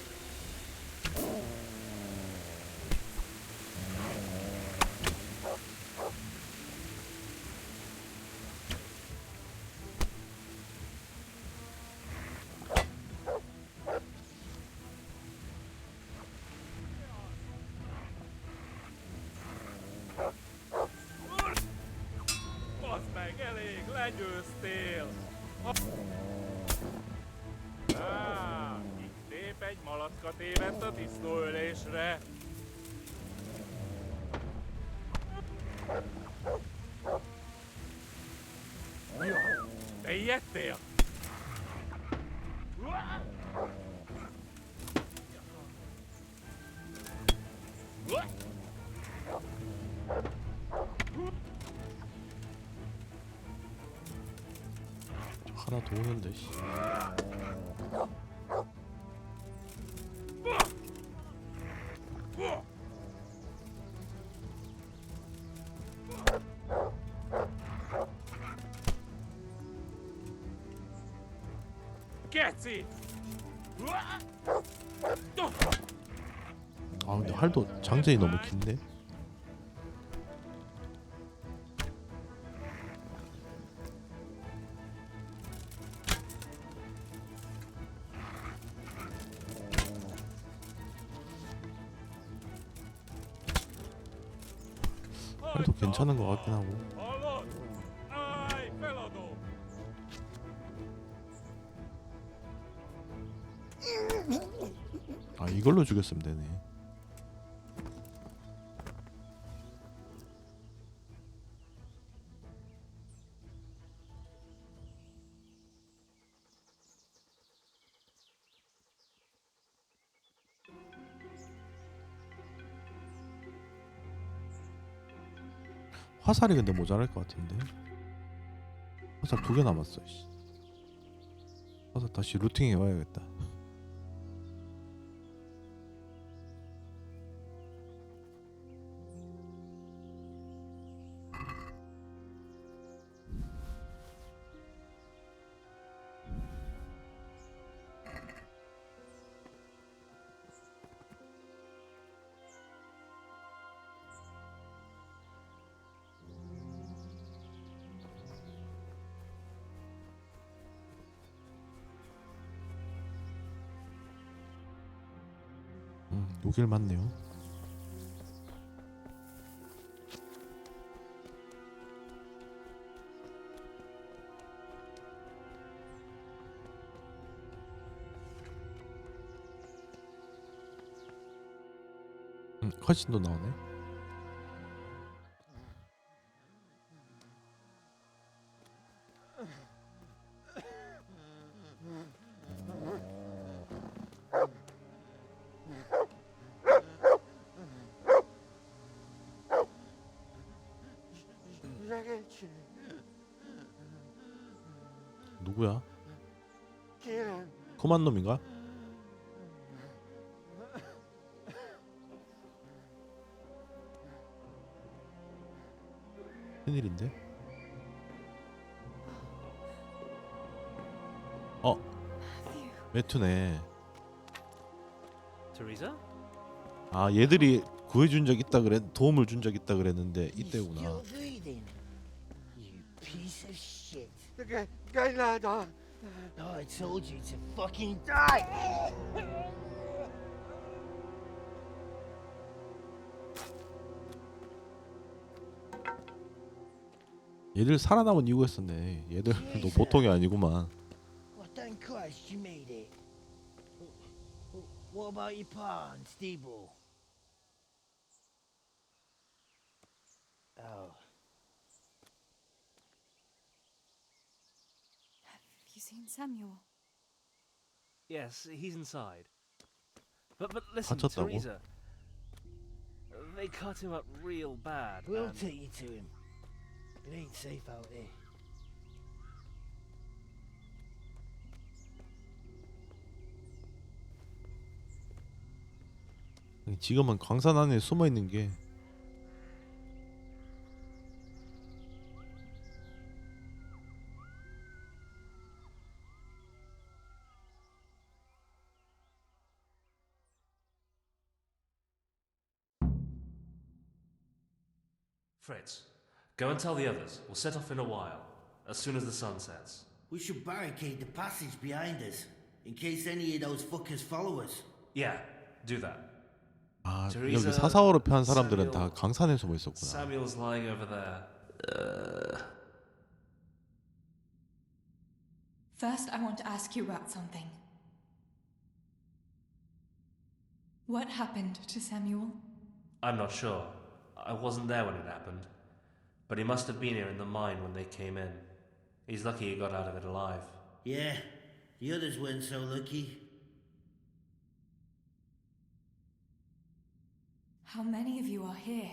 K: Bazd meg, elég, legyőztél!
U: malackat évent a disznóölésre. Te ijedtél?
A: 하나 더 오는데 씨.
U: 개찌!
A: 아 근데 활도 장전이 너무 긴데. 활도 괜찮은 것 같긴 하고. 아 이걸로 죽였으면 되네. 화살이 근데 모자랄 것 같은데. 화살 2개 남았어. 씨. 화살 다시 루팅해 와야겠다. 녹일 맞네요. 컷신도 나오네. 누구야? 코만 놈인가? 큰일인데? 매튜네.
U: Teresa?
A: 아 얘들이 구해준 적 있다 그랬, 도움을 준 적 있다 그랬는데 이때구나.
R: You piece of shit. Oh, I told you to fucking die!
A: 얘들 살아남은 이유가 있었네. 얘들도 보통이 아니구만.
R: Well, thank Christ you made it. What about your pa and Steve-O? Oh.
I: Have you seen Samuel?
U: Yes, he's inside. But listen,
A: 다쳤다고?
U: Teresa. They cut him up real bad.
R: We'll
U: and-
R: take you to him. It ain't safe out here.
A: 지금은 광산 안에 숨어 있는 게
G: Fritz, go and tell the others. We'll set off in a while, as soon as the sun sets.
R: We should barricade the passage behind us, in case any of those fuckers follow us.
G: Yeah, do that.
A: 아
G: Teresa,
A: 여기 사사오로 편 사람들은
G: Samuel,
A: 다 강산에 숨어 있었구나.
G: Samuel's lying over there.
P: First, I want to ask you about something.
I: What happened to Samuel?
G: I'm not sure. I wasn't there when it happened. But he must have been here in the mine when they came in. He's lucky he got out of it alive.
R: Yeah, the others weren't so lucky.
I: How many of you are here?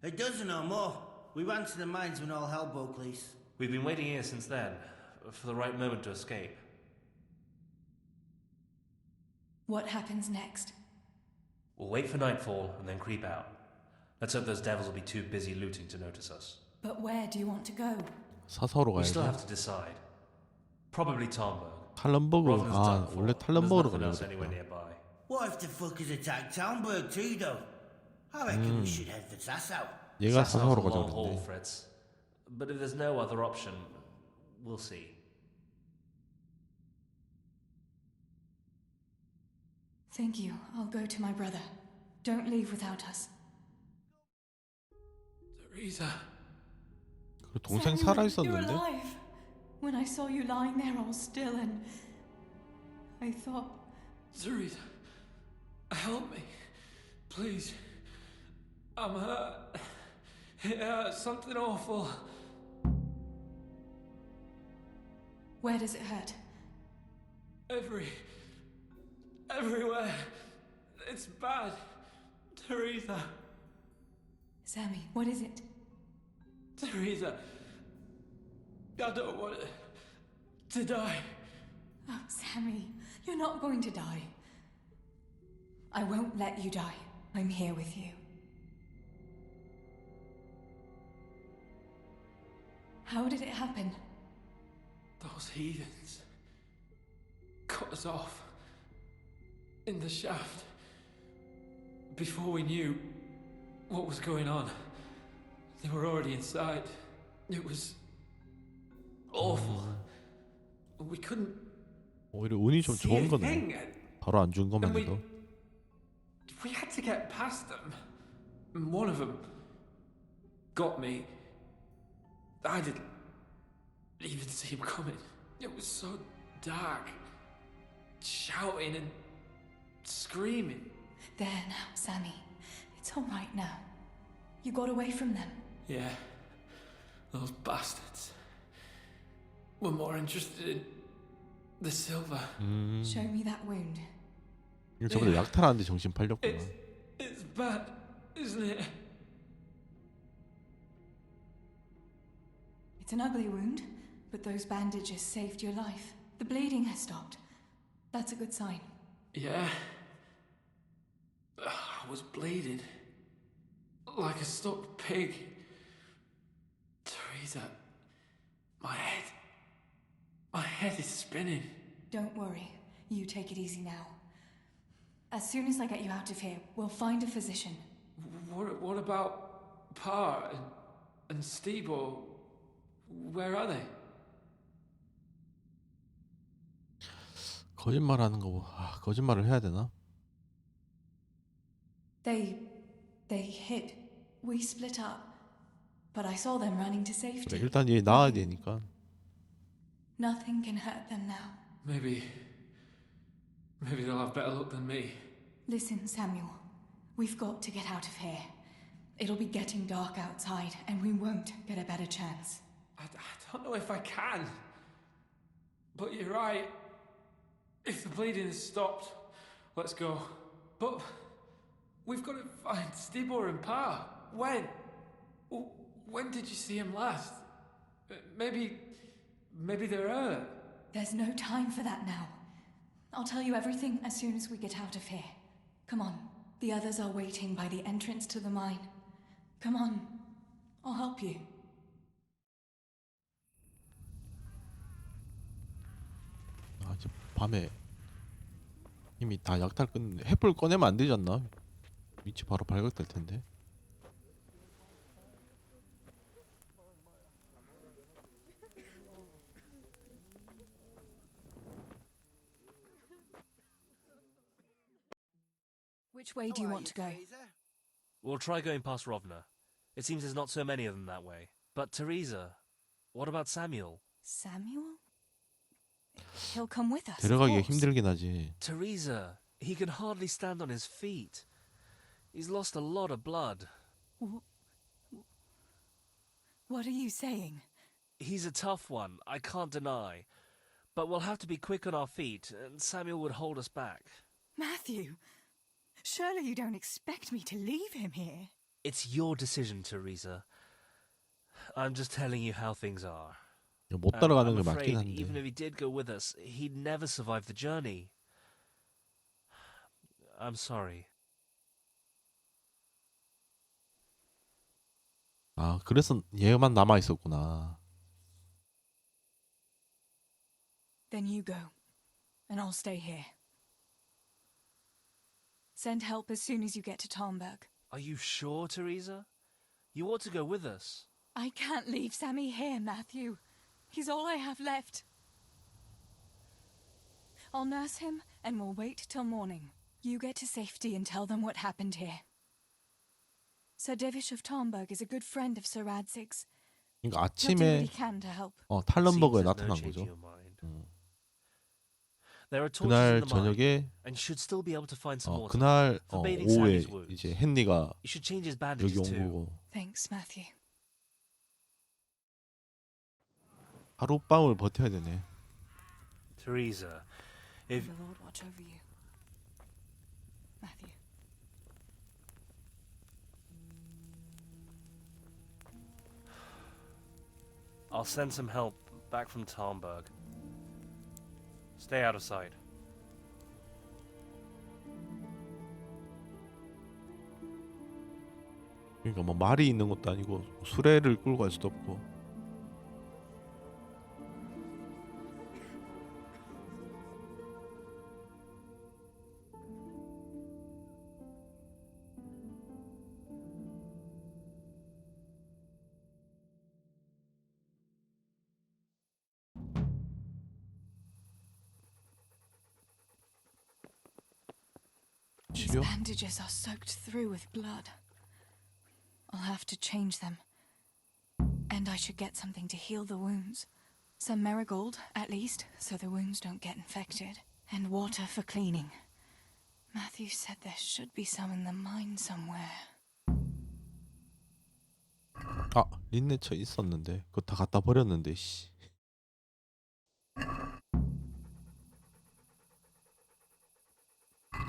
R: A dozen or more. We ran to the mines when all hell broke loose.
G: We've been waiting here since then, for the right moment to escape.
I: What happens next?
G: We'll wait for nightfall and then creep out. Let's hope those devils will be too busy looting to notice us.
I: But where do you want to go?
A: 사서로
G: We still
A: 가야지.
G: have to decide. Probably Talmberg.
A: 탈런버그
G: Rovner's
A: 아
G: done for.
A: 원래
G: There's
A: 탈런버그로
G: nothing
A: 가려고
G: else anywhere
A: 그랬구나.
G: nearby.
R: What if the fuckers attack Townburg too, though? I reckon we should head for Sasau.
A: 얘가
G: Sassau's
A: 사서로
G: a
A: 가자고
G: long haul,
A: 그랬는데.
G: Fritz. But if there's no other option, we'll see.
I: Thank you. I'll go to my brother. Don't leave without us.
K: Teresa.
A: 그 동생
I: Samuel,
A: 살아
I: you're
A: 있었는데.
I: alive. When I saw you lying there all still and I thought,
K: Teresa, help me. Please. I'm hurt. It hurts. Something awful.
I: where does it hurt?
K: Everywhere. It's bad. Teresa.
I: Sammy, what is it?
K: Teresa. I don't want to die.
I: Oh, Sammy, you're not going to die. I won't let you die. I'm here with you. How did it happen?
K: Those heathens cut us off in the shaft before we knew what was going on. They were already inside. It was awful. We couldn't
A: 오히려 운이 좀
K: see
A: 좋은
K: anything.
A: 거네. 바로 안 죽은 것만 해도.
K: We had to get past them. And one of them got me. I didn't even see him coming. It was so dark. Shouting and screaming.
I: There now, Sammy. It's all right now. You got away from them.
K: Yeah. Those bastards were more interested in the silver.
I: Show me that wound.
A: 이거 저번에 약탈하는데 정신 팔렸구나.
K: It's bad, isn't it?
I: It's an ugly wound, but those bandages saved your life. The bleeding has stopped. That's a good sign.
K: Yeah. I was bleeding. Like a stuck pig. Teresa, my head is spinning.
I: Don't worry. You take it easy now. As soon as I get you out of here, we'll find a physician.
K: What about Pa and Stebo? Where are they?
A: 거짓말하는 거 거짓말을 해야 되나?
I: They hid. We split up. But I saw them running to
A: 그래,
I: safety.
A: 일단 얘 나와야 되니까.
I: Nothing can hurt them now.
K: Maybe they'll have better luck than me.
I: Listen, Samuel. We've got to get out of here. It'll be getting dark outside, and we won't get a better chance.
K: I don't know if I can. But you're right. If the bleeding has stopped, let's go. But we've got to find Stibor and Pa. When? When did you see him last? Maybe they're hurt.
I: There's no time for that now. I'll tell you everything as soon as we get out of here. Come on. The others are waiting by the entrance to the mine. Come on. I'll help you.
A: 아, 이제 밤에 이미 다 약탈 끝냈는데 횃불 꺼내면 안 되지 않나? 위치 바로 발각될 텐데.
T: Which way do you want to go?
G: We'll try going past Rovner. It seems there's not so many of them that way. But Teresa, what about Samuel?
I: Samuel? He'll come with us.
A: 데려가기가
I: of course.
A: 힘들긴 하지.
G: Teresa,
U: He can hardly stand on his feet. He's lost a lot of blood.
T: What are you saying?
U: He's a tough one, I can't deny. But we'll have to be quick on our feet, and Samuel would hold us back.
T: Matthew, surely you don't expect me to leave him here?
U: It's your decision, Teresa. I'm just telling you how things are.
A: 못 따라가는
U: I'm
A: 게 맞긴
U: afraid even
A: 한데.
U: if he did go with us, he'd never survive the journey. I'm sorry.
A: 아, 그래서 얘만 남아 있었구나.
T: Then you go, and I'll stay here. Send help as soon as you get to Talmberg.
U: Are you sure, Teresa? You ought to go with us.
T: I can't leave Sammy here, Matthew. He's all I have left. I'll nurse him, and we'll wait till morning. You get to safety and tell them what happened here. Sir Divish of Talmberg is a good friend of Sir Radzig's.
A: 그러니까
T: He'll do what he
A: 아침에
T: can to help.
A: 탈런버그에
U: Seems there's no
A: 나타난
U: change
A: 거죠.
U: in your mind. There are torches in
A: 그날
U: the mine,
A: 저녁에
U: and you should still be able to find some water.
A: 그날
U: For bathing
A: 오후에
U: Sammy's wounds.
A: 이제 헨리가
U: You should change his
A: 여기
U: bandages
A: 온
U: too.
A: 거고
T: Thanks, Matthew.
A: 하룻밤을 버텨야 되네.
U: Teresa, if
T: May the Lord watch over you. Matthew.
U: I'll send some help back from Talmberg. Stay out of sight.
A: 그러니까 뭐 말이 있는 것도 아니고 수레를 끌고 갈 수도 없고.
T: These
A: 치료?
T: bandages are soaked through with blood. I'll have to change them. And I should get something to heal the wounds. Some marigold, at least, so the wounds don't get infected. And water for cleaning. Matthew said there should be some in the mine somewhere.
A: 아, 린네처 있었는데 그거 다 갖다 버렸는데 씨.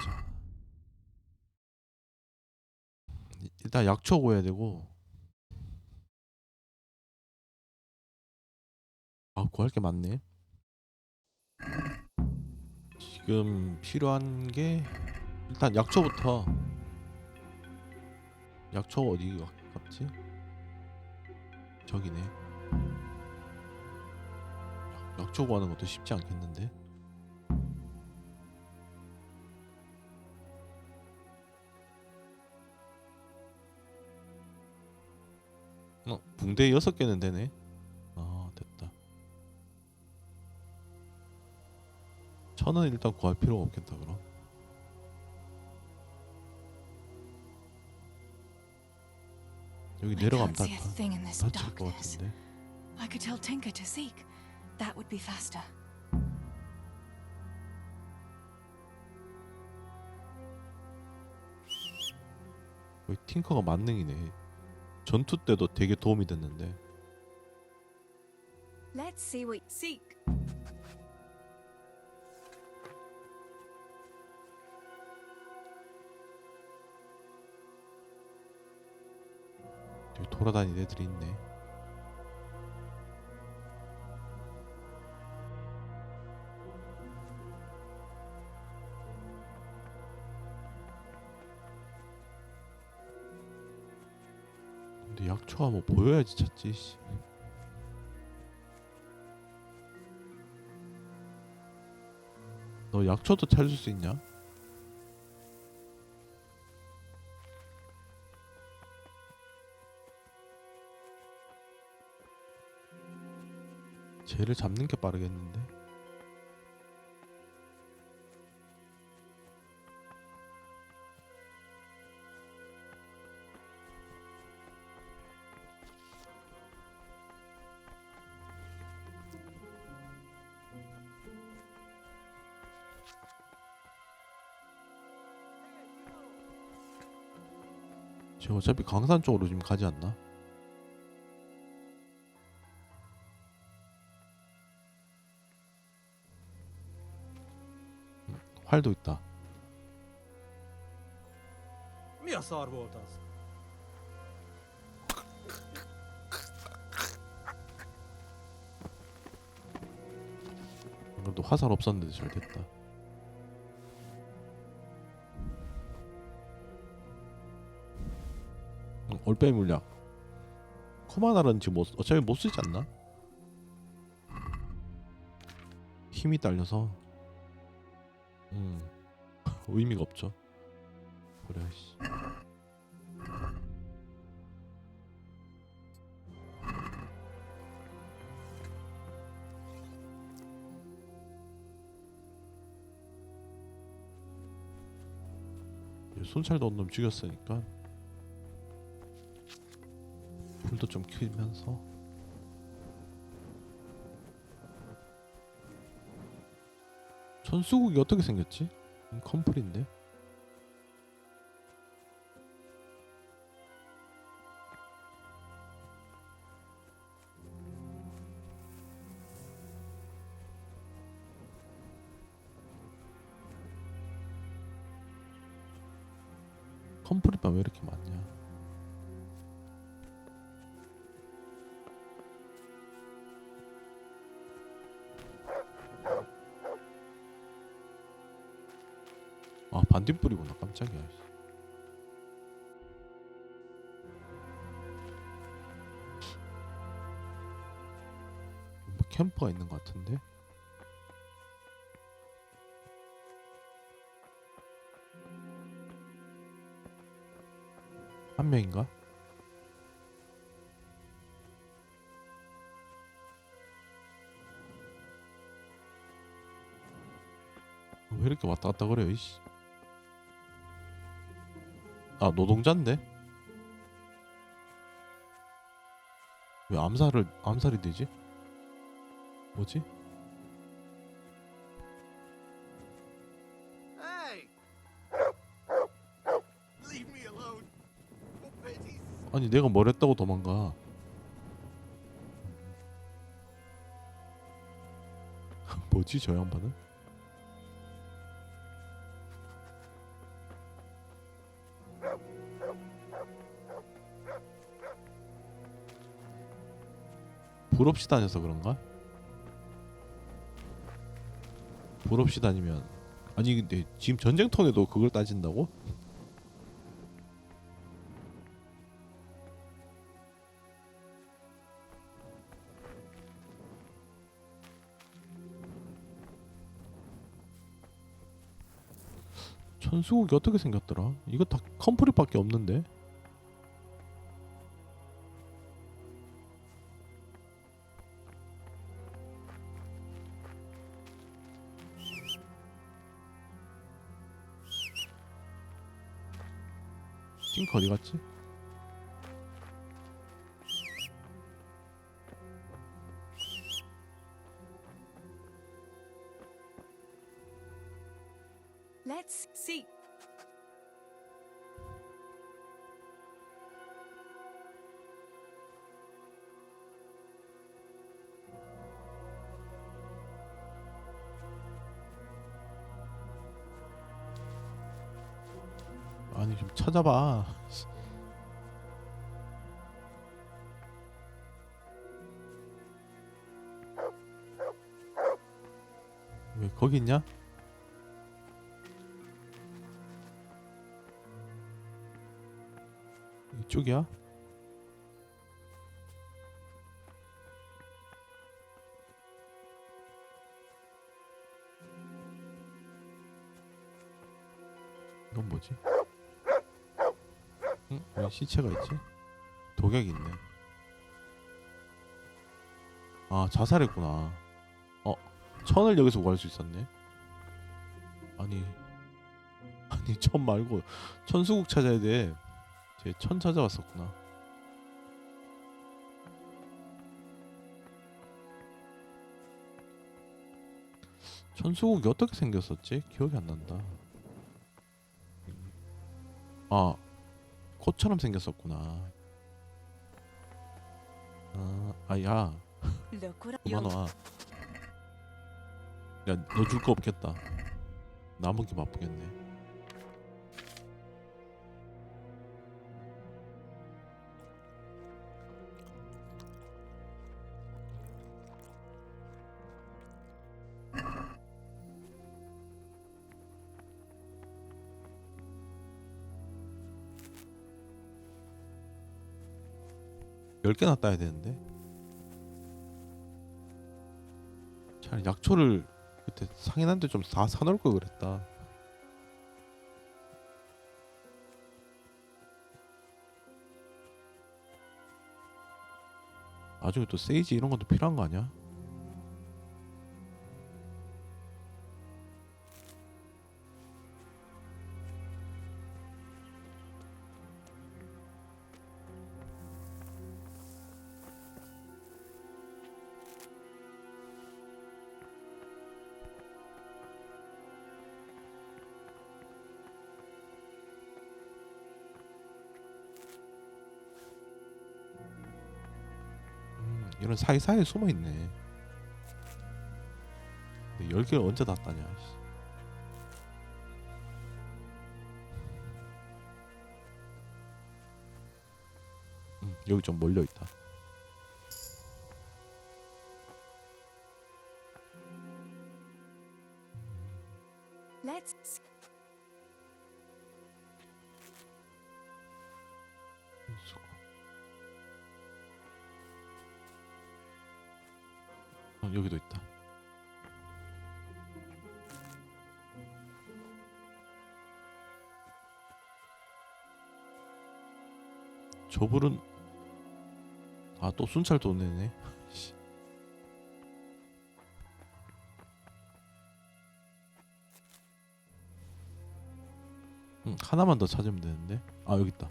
A: 자. 일단 약초 구해야 되고. 아, 구할 게 많네. 지금 필요한 게 일단 약초부터. 약초 어디 갔지? 저기네. 약초 구하는 것도 쉽지 않겠는데. 붕대 6개는 되네. 아, 됐다. 천은 일단 구할 필요가 없겠다 그럼. 여기
T: I
A: 내려가면
T: can't see a thing in this
A: 다칠 것
T: darkness.
A: 같은데.
T: I could tell Tinker to seek. That would be faster.
A: 여기 팅커가 만능이네. 전투 때도 되게 도움이 됐는데.
S: Let's see what seek.
A: 여기 돌아다니는 애들이 있네. 근데 약초가 뭐 보여야지 찾지. 씨. 너 약초도 찾을 수 있냐? 쟤를 잡는 게 빠르겠는데? 제가 어차피 강산 쪽으로 지금 가지 않나? 활도 있다.
E: Mi a szar volt az?
A: 그래도 화살 없었는데 잘 됐다. 올빼미 물약. 커마날은 지금 어차피 못 쓰지 않나? 힘이 딸려서 의미가 없죠. 그래 씨. 순찰도 온 놈 죽였으니까 불도 좀 켜면서. 천수국이 어떻게 생겼지? 컴플인데? 컴플이만 왜 이렇게 많냐? 아 반딧불이구나. 깜짝이야. 뭐 캠프가 있는 것 같은데? 한 명인가? 왜 이렇게 왔다 갔다 그래요 이씨. 아 노동자인데? 왜 암살이 되지? 뭐지?
E: Hey! Leave me alone. For pity's
A: 아니 내가 뭘 했다고 도망가. 뭐지 저 양반은? 불 없이 다녀서 그런가? 불 없이 다니면 아니 근데 지금 전쟁통에도 그걸 따진다고? 천수국이 어떻게 생겼더라? 이거 다 컴프리밖에 없는데? 싱크 어디 갔지?
T: Let's see.
A: 아니 좀 찾아봐. 왜 거기 있냐? 이쪽이야? 이건 뭐지? 응? 왜 시체가 있지? 독약이 있네. 아 자살했구나. 천을 여기서 구할 수 있었네. 아니 천 말고 천수국 찾아야 돼. 쟤 천 찾아왔었구나. 천수국이 어떻게 생겼었지? 기억이 안 난다. 아 코처럼 생겼었구나. 야. 그만 와. 야, 너 줄 거 없겠다. 나 먹기 바쁘겠네. 열 개나 따야 되는데. 차라리 약초를 그때 상인한테 좀 사놓을 걸 그랬다. 나중에 또 세이지 이런 것도 필요한 거 아니야? 이런 사이사이에 숨어 있네. 10개를 언제 다 따냐. 여기 좀 몰려 있다.
I: Let's.
A: 여기도 있다. 저불은 또 순찰 돈 내네. 하나만 더 찾으면 되는데. 여기 있다.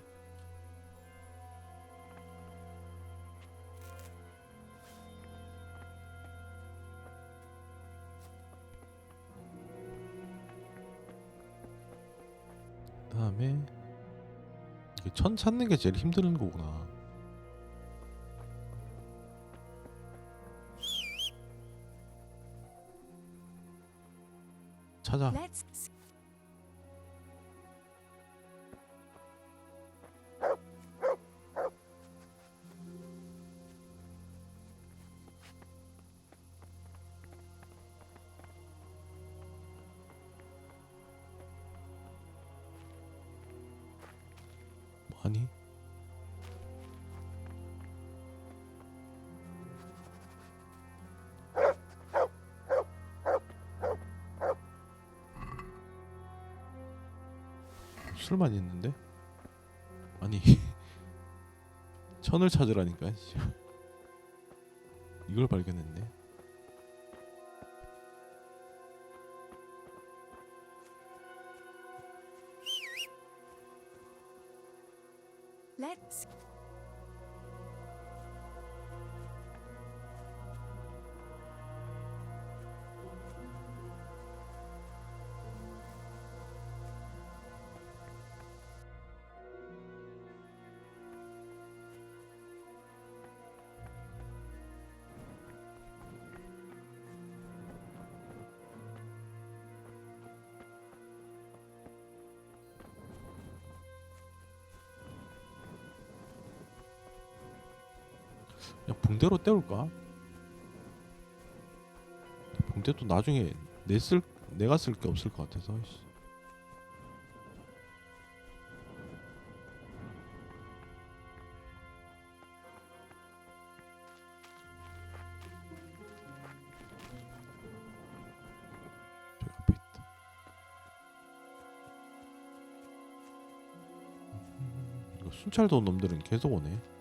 A: 그다음에 이게 천 찾는 게 제일 힘든 거구나. 찾아. 뭐하니? 술만 있는데? 아니 천을 찾으라니까. 이걸 발견했네.
I: Let's.
A: 그냥 붕대로 때울까? 붕대도 나중에 내가 쓸 게 없을 것 같아서. 저기 앞에 있다. 이거 순찰도 온 놈들은 계속 오네.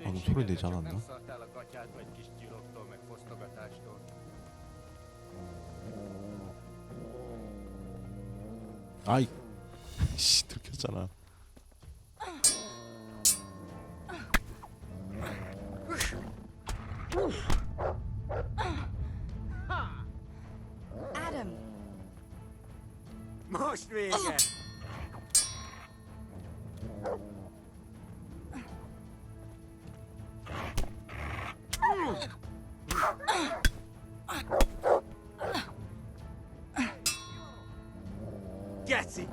A: 방금 소리 내지 않았나? 아이 씨 들켰잖아.
I: Adam.
V: Most mega. Get it.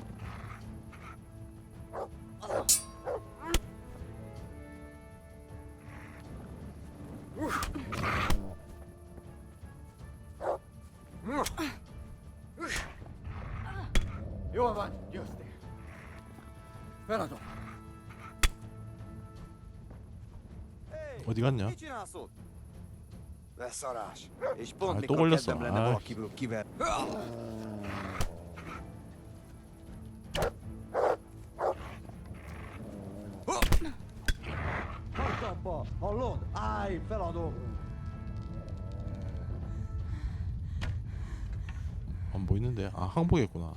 B: Jól van, győztél. Feladom.
A: 어디 갔냐?
B: Mit csinálsz ott? Beszarás. És pont
A: 또
B: mikor
A: 걸렸어.
B: kedvem lenne
A: 아,
B: valakiből kiver... Hagyd abba! Hallod? Állj, feladom!
A: 안 보이는데. 아 항복했구나.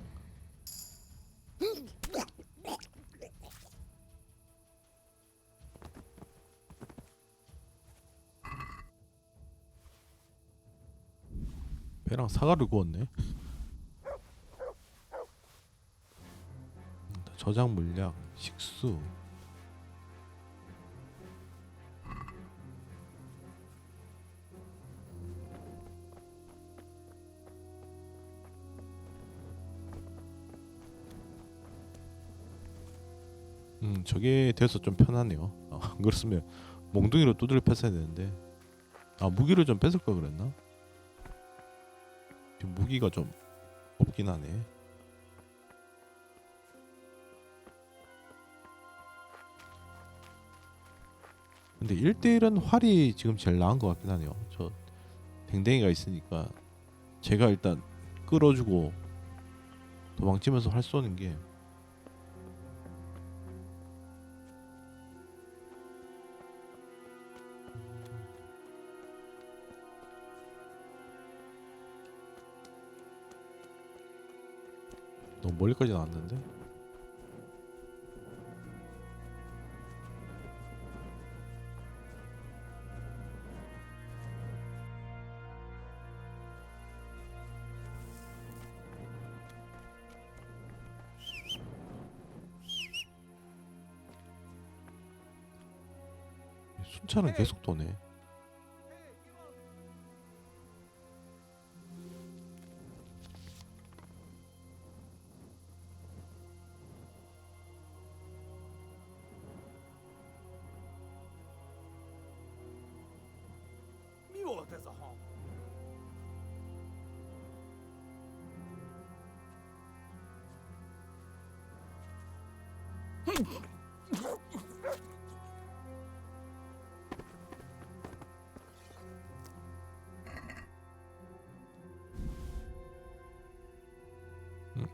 A: 배랑 사과를 구웠네. 저장 물약, 식수. 저게 돼서 좀 편하네요. 안 그랬으면 몽둥이로 두드려 팼어야 되는데. 아 무기를 좀 뺏을 걸 그랬나? 지금 무기가 좀 없긴 하네. 근데 1대1은 활이 지금 제일 나은 것 같긴 하네요. 저 댕댕이가 있으니까 제가 일단 끌어주고 도망치면서 활 쏘는 게 너무 멀리까지 나왔는데? 순차는 계속 도네.
B: Mi volt ez a hang?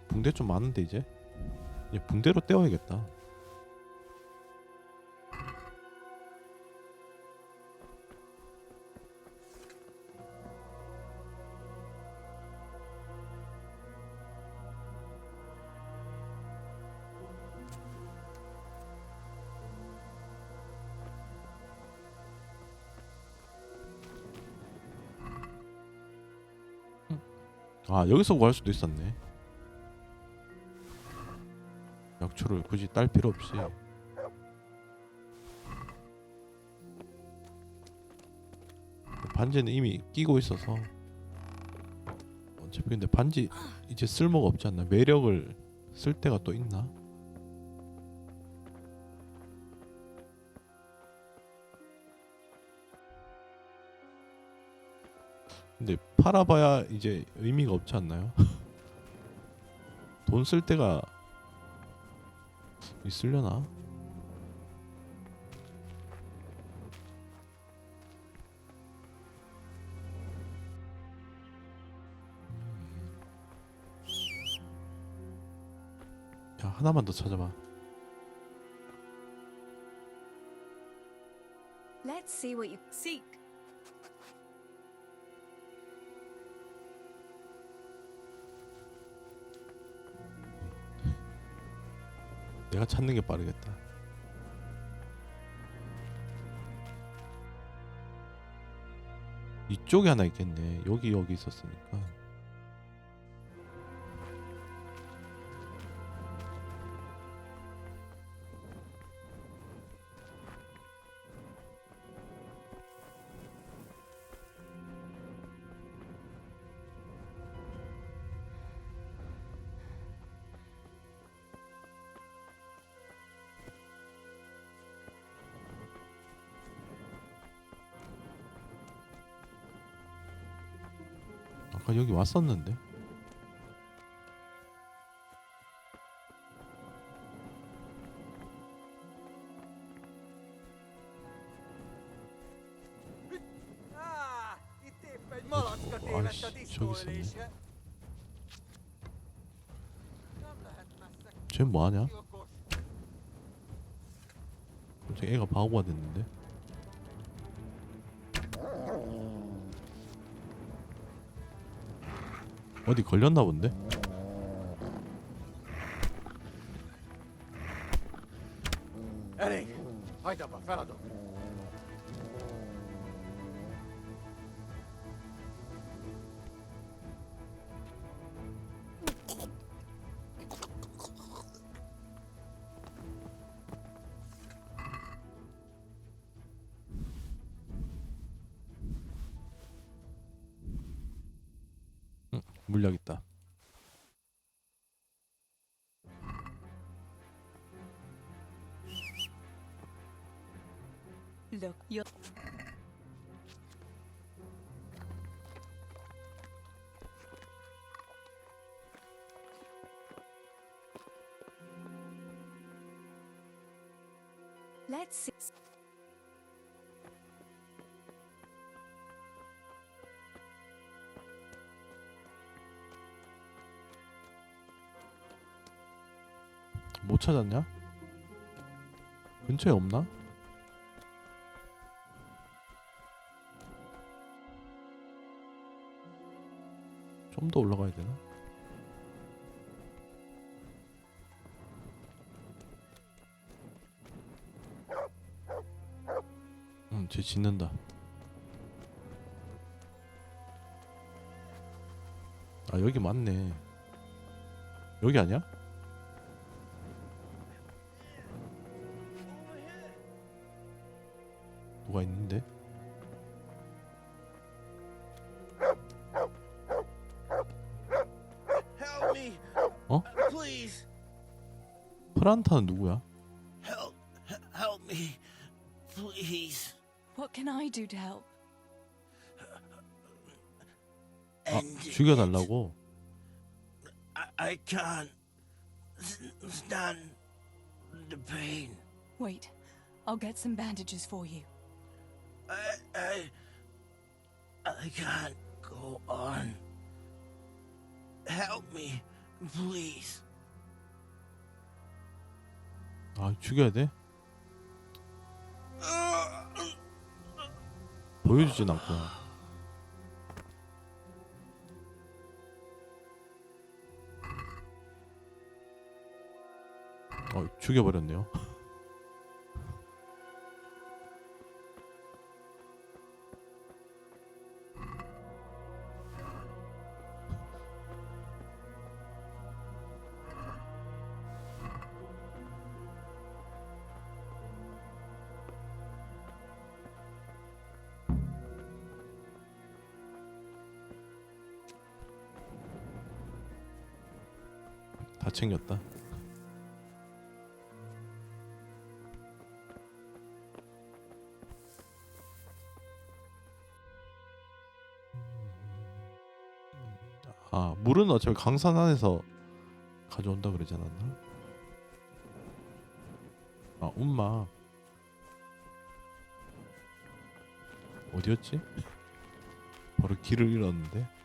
A: 붕대 좀 많은데 이제 붕대로 떼어야겠다. 아 여기서 구할 수도 있었네. 약초를 굳이 딸 필요 없이. 반지는 이미 끼고 있어서 어차피. 근데 반지 이제 쓸모가 없지 않나? 매력을 쓸 때가 또 있나? 근데 팔아봐야 이제 의미가 없지 않나요? 돈 쓸 때가 있으려나? 야 하나만 더 찾아봐.
M: Let's see what you seek.
A: 내가 찾는 게 빠르겠다. 이쪽에 하나 있겠네. 여기 있었으니까. 아까 여기 왔었는데. 아이씨, 저기 있었네. 쟤 뭐하냐? 저 애가 바보가 됐는데. 어디 걸렸나 본데?
V: Erik, haidapa, feladom.
A: 물약 있다.
P: Look, you're...
I: Let's see.
A: 못 찾았냐? 근처에 없나? 좀 더 올라가야 되나? 쟤 짖는다. 아, 여기 맞네. 여기 아니야? 누가 있는데?
R: Help me.
A: 어?
R: Please.
A: 프란타는 누구야?
R: Help me. Please.
T: What can I do to help?
A: 아, 죽여달라고?
R: I can't stand the pain.
T: Wait, I'll get some bandages for you.
R: I can't go on. Help me, please.
A: 아, 죽여야 돼? 보여주진 않구나. 죽여버렸네요. 다 챙겼다. 아, 물은 어차피 강산 안에서 가져온다 그러지 않았나? 아, 엄마 어디였지? 바로 길을 잃었는데.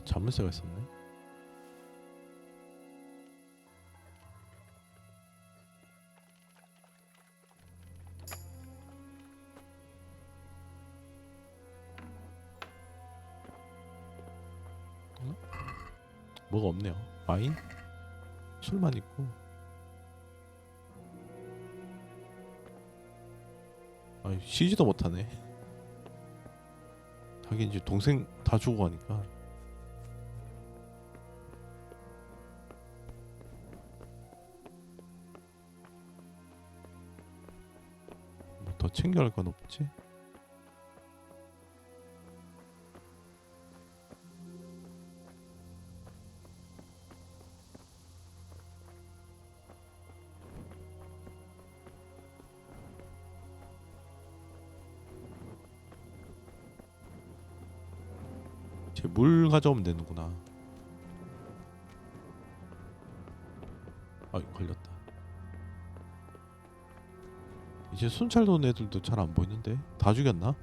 A: 자물쇠가 있었네. 뭐가 없네요. 와인? 술만 있고. 아, 쉬지도 못하네. 하긴 이제 동생 다 죽어 가니까. 뭐 더 챙겨갈 건 없지? 이제 물 가져오면 되는구나. 아, 걸렸다. 이제 순찰 돈 애들도 잘 안 보이는데 다 죽였나?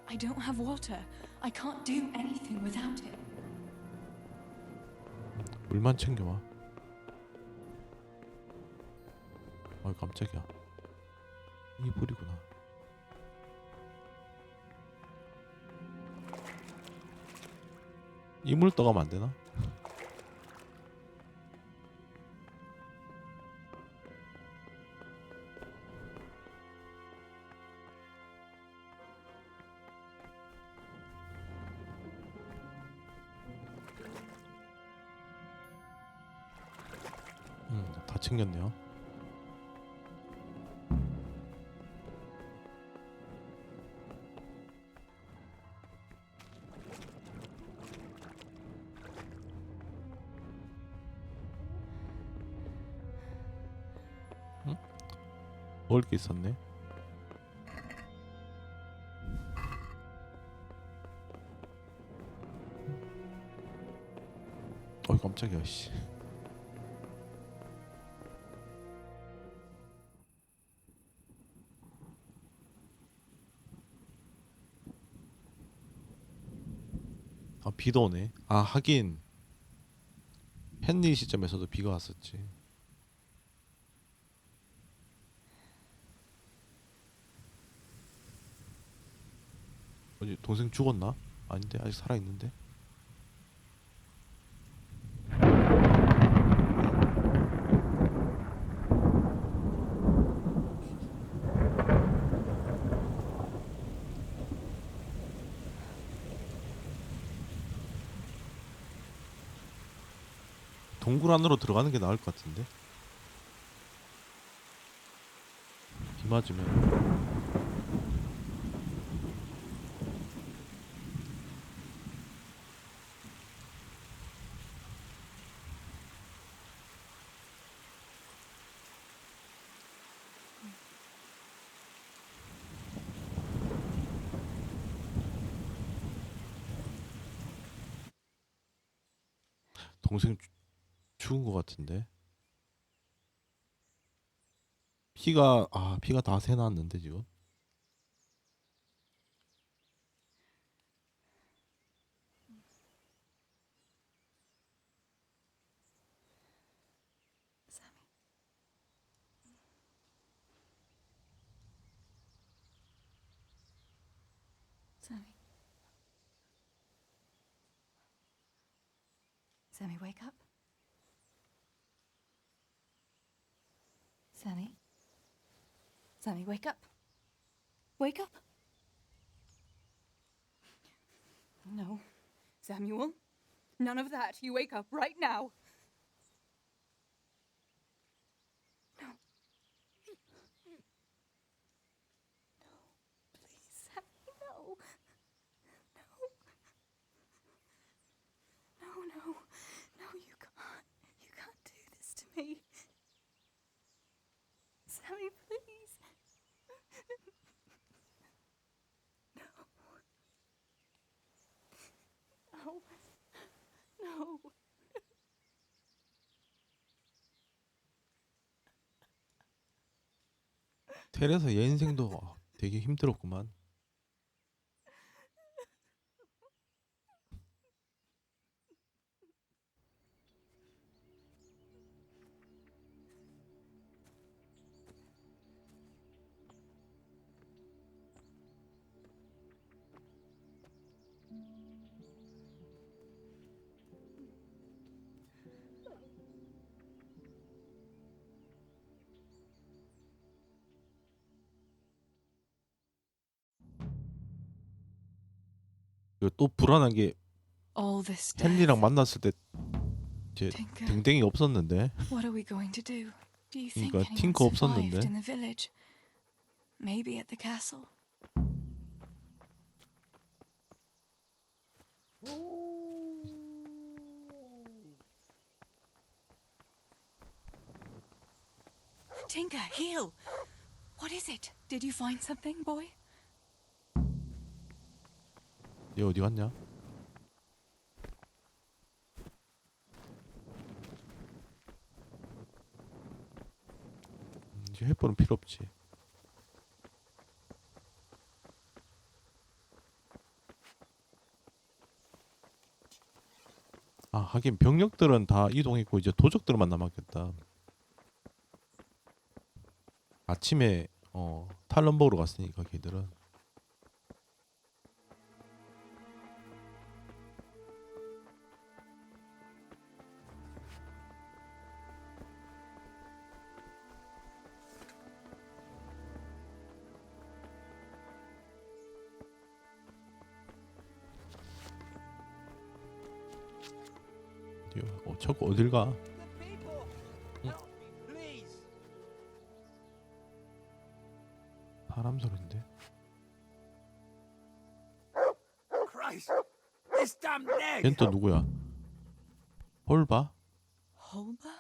T: I don't have water. I can't do anything without it.
A: 물만 챙겨와. 아, 깜짝이야. 이 불이구나. 이물 떠가면 안 되나? 다 챙겼네요. 응? 먹을 게 있었네. 어이, 깜짝이야, 씨. 아, 비도 오네. 아, 하긴 헨리 시점에서도 비가 왔었지. 어디 동생 죽었나? 아닌데, 아직 살아있는데. 동굴 안으로 들어가는 게 나을 것 같은데. 비 맞으면. 동생 죽은 것 같은데. 피가 다 새났는데 지금.
T: Sammy. Sammy, wake up. Sammy. Sammy, wake up. Wake up. No. Samuel. None of that. You wake up right now. No. No. Please, Sammy, no. No. No. No, you can't. You can't do this to me. Sammy, please. No.
A: 테레사 얘 인생도 되게 힘들었구만. 그리고 또 불안한 게
I: All this
A: 헨리랑
I: death.
A: 만났을 때 이제
I: Tinker.
A: 댕댕이 없었는데.
I: What are we going to do? Do you think
A: 그러니까
I: anyone
A: 팅커
I: survived
A: 없었는데.
I: in the village? Maybe at the castle. Tinker, heel! What is it? Did you find something, boy?
A: 얘 어디 갔냐? 이제 횃불은 필요 없지. 아, 하긴 병력들은 다 이동했고 이제 도적들만 남았겠다. 아침에 탈런버그로 갔으니까 걔들은. 저거 어딜 가? 사람 소리인데.
V: Christ! This damn egg!
A: 얜 또 누구야? 홀바?
I: Holba?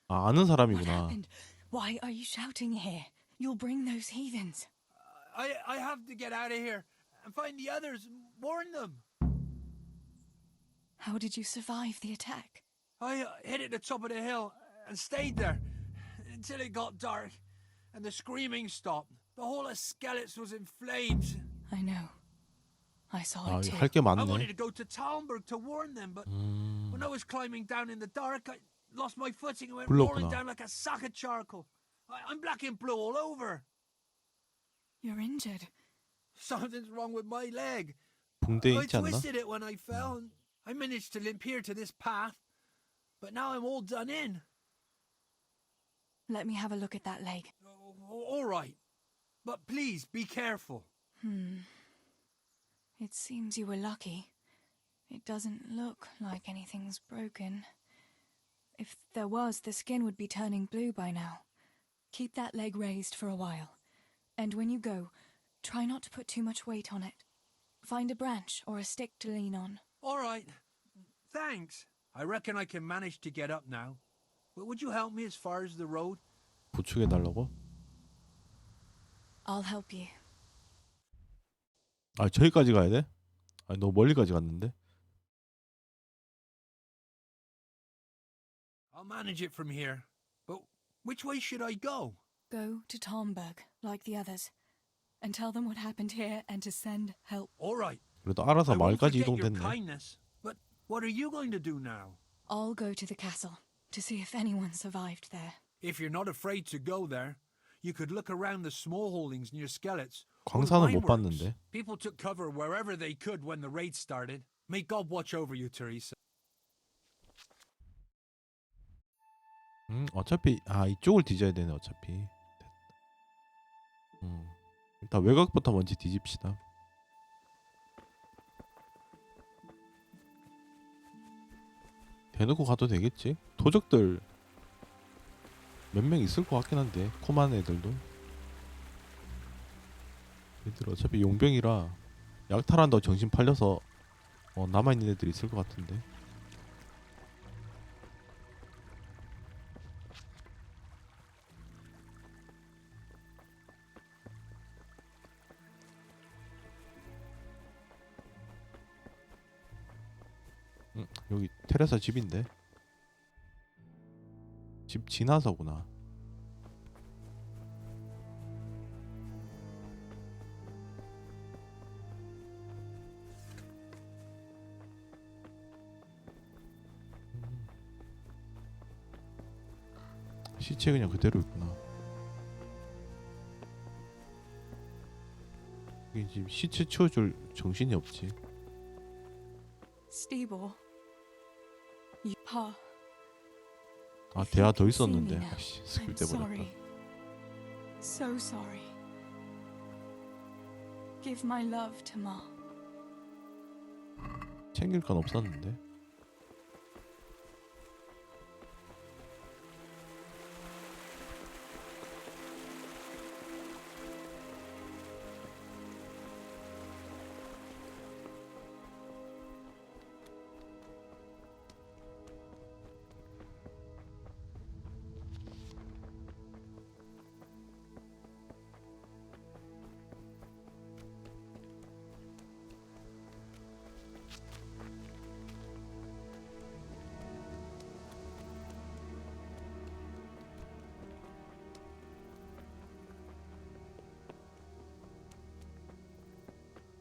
A: 아, 아는
I: What
A: 사람이구나.
I: happened? Why are you shouting here? You'll bring those heathens.
V: I have to get out of here and find the others and warn them.
I: How did you survive the attack?
V: I hid at the top of the hill and stayed there until it got dark and the screaming stopped. The whole of Skeleton was in flames.
I: I know. I saw
A: 아,
I: it too.
A: 할 게
V: I wanted
A: 많네.
V: to go to Talmberg to warn them, but when I was climbing down in the dark, I lost my footing and went rolling
A: 불렀구나.
V: down like a sack of charcoal. I'm black and blue all over.
I: You're injured.
V: Something's wrong with my leg.
A: 붕대
V: I
A: 있지 않나?
V: twisted it when I fell, and I managed to limp here to this path. But now I'm all done in.
I: Let me have a look at that leg.
V: All right. But please, be careful.
I: It seems you were lucky. It doesn't look like anything's broken. If there was, the skin would be turning blue by now. Keep that leg raised for a while. And when you go, try not to put too much weight on it. Find a branch or a stick to lean on.
V: All right. Thanks. I reckon I can manage to get up now. But would you help me as far as the road?
A: 부축해 달라고?
I: I'll help you.
A: 아, 저기까지 가야 돼? 아니, 너무 멀리까지 갔는데.
V: I'll manage it from here. But which way should I go?
I: Go to Talmberg, like the others, and tell them what happened here and to send help.
V: All right.
A: 그래도 알아서
V: I won't
A: 마을까지
V: forget your
A: 이동됐네.
V: kindness. But what are you going to do now?
I: I'll go to the castle to see if anyone survived there.
V: If you're not afraid to go there, you could look around the small holdings near Skelets.
A: 광산은 못 봤는데.
V: People took cover wherever they could when the raid started. May God watch over you, Teresa.
A: 어차피 이쪽을 뒤져야 되네 어차피. 일단 외곽부터 먼저 뒤집시다. 대놓고 가도 되겠지? 도적들 몇 명 있을 것 같긴 한데 코만 애들도. 얘들 어차피 용병이라 약탈한다고 정신 팔려서 남아있는 애들이 있을 것 같은데. 여기 테레사 집인데. 집 지나서구나. 시체 그냥 그대로 있구나. 이게 지금 시체 치워줄 정신이 없지.
T: Steve, you Pa.
A: 아 대화 더 있었는데. 아씨 스킵
T: I'm
A: 돼버렸다.
T: sorry. So sorry. Give my love to Ma.
A: 챙길 건 없었는데.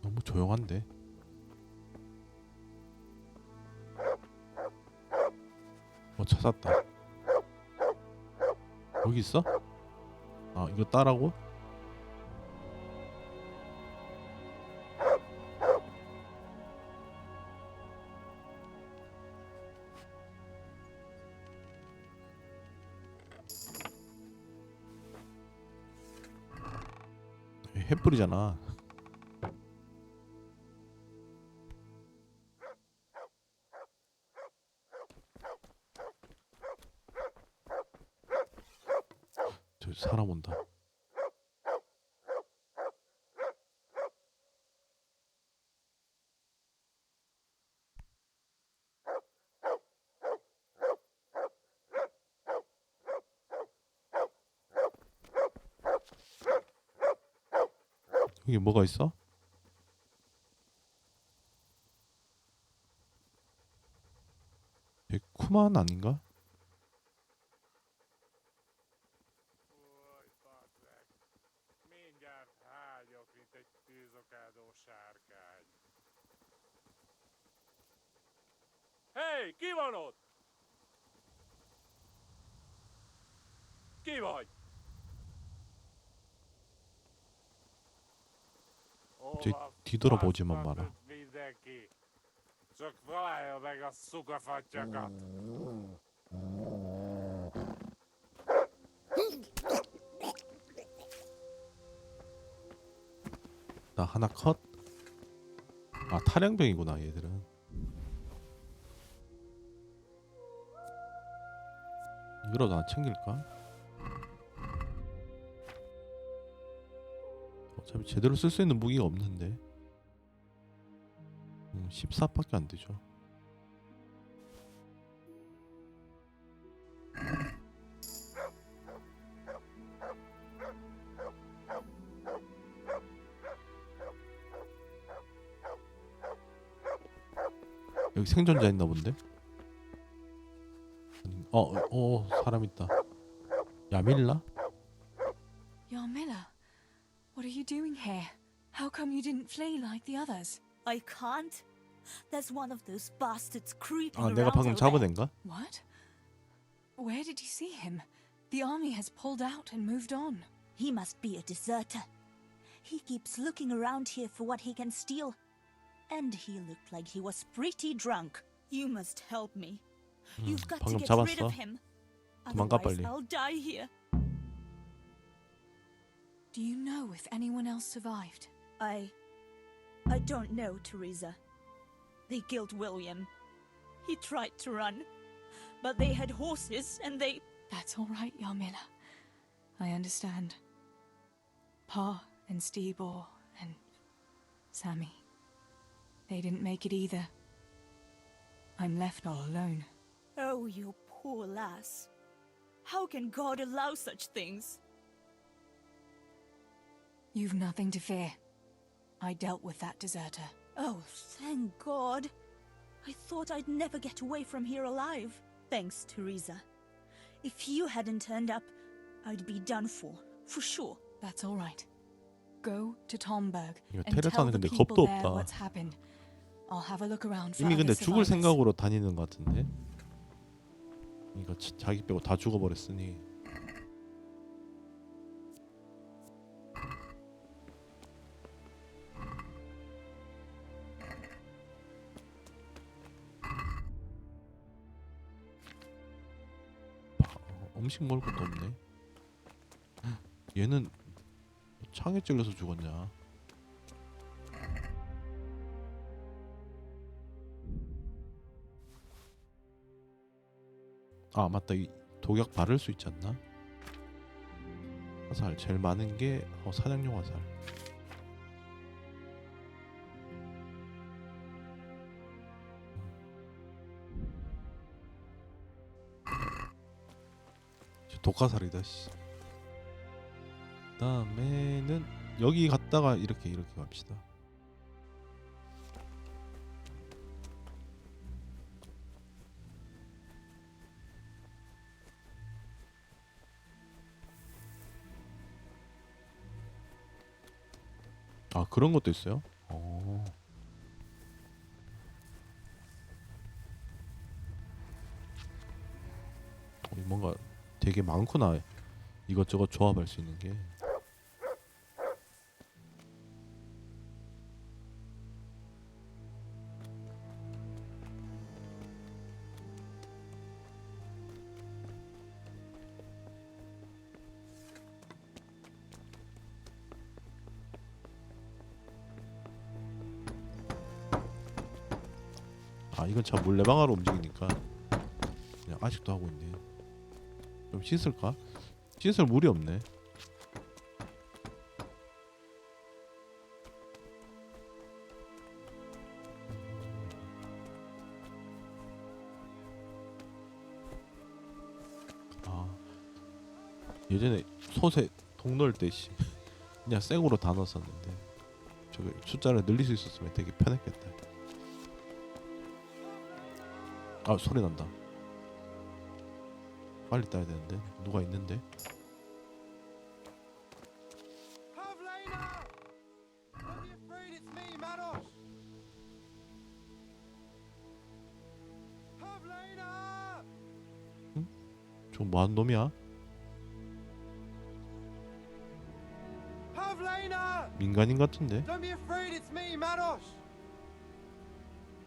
A: 너무 조용한데. 찾았다. 여기 있어? 아 이거 따라고? 햇불이잖아. 저 사람 온다. 여기 뭐가 있어? 쿠만 아닌가?
K: Hé, ki van ott? Ki vagy?
A: 갑자기 뒤돌아보지만 마라.
K: Mindenki. Csak találja meg a szukafattyakat.
A: 나 하나 컷. 아 탈영병이구나 얘들은. 이거라도 안 챙길까? 어차피 제대로 쓸 수 있는 무기가 없는데. 14밖에 안 되죠. 여기 생존자 있나 본데? 사람 있다. 야밀라?
T: Yarmila, what are you doing here? How come you didn't flee like the others?
P: I can't. There's one of those bastards creeping
A: 아, 내가
P: around
A: 방금
P: over
A: 잡은
P: there.
A: 애인가?
T: What? Where did you see him? The army has pulled out and moved on.
P: He must be a deserter. He keeps looking around here for what he can steal. And he looked like he was pretty drunk. You must help me. You've got to
A: 방금
P: get rid
A: 잡았어.
P: of him.
A: 도망가
P: Otherwise,
A: 빨리.
P: I'll die here.
T: Do you know if anyone else survived?
P: I don't know, Teresa. They killed William. He tried to run, but they had horses and they...
T: That's all right, Yarmila. I understand. Pa and Stebor and Sammy. They didn't make it either. I'm left all alone.
P: Oh, you poor lass. How can God allow such things?
T: You've nothing to fear. I dealt with that deserter.
P: Oh, thank God. I thought I'd never get away from here alive. Thanks, Teresa. If you hadn't turned up, I'd be done for sure.
T: That's all right. Go to Tomberg
A: 이거
T: and tell
A: 테레사는
T: the
A: 근데
T: people
A: 겁도
T: there
A: 없다.
T: what's happened. I'll have a look around for
A: 이미
T: other
A: 근데 죽을
T: survivors.
A: 생각으로 다니는 것 같은데. 이거 자기 빼고 다 죽어버렸으니. 음식 먹을 것도 없네. 얘는 창에 찔려서 죽었냐? 아 맞다, 이 독약 바를 수 있지 않나? 화살 제일 많은 게 사냥용 화살. 독화살이다 씨. 그다음에는 여기 갔다가 이렇게 갑시다. 아 그런 것도 있어요? 뭔가 되게 많구나. 이것저것 조합할 수 있는 게. 아 이건 참 몰래방아로 움직이니까 그냥 아직도 하고 있네. 좀 씻을까? 씻을 물이 없네. 아 예전에 솥에 동 넣을 때 씨 그냥 생으로 다 넣었었는데 저기 숫자를 늘릴 수 있었으면 되게 편했겠다. 아 소리 난다. 빨리 따야 되는데 누가 있는데? 응? 저 뭐하는 놈이야? 민간인 같은데?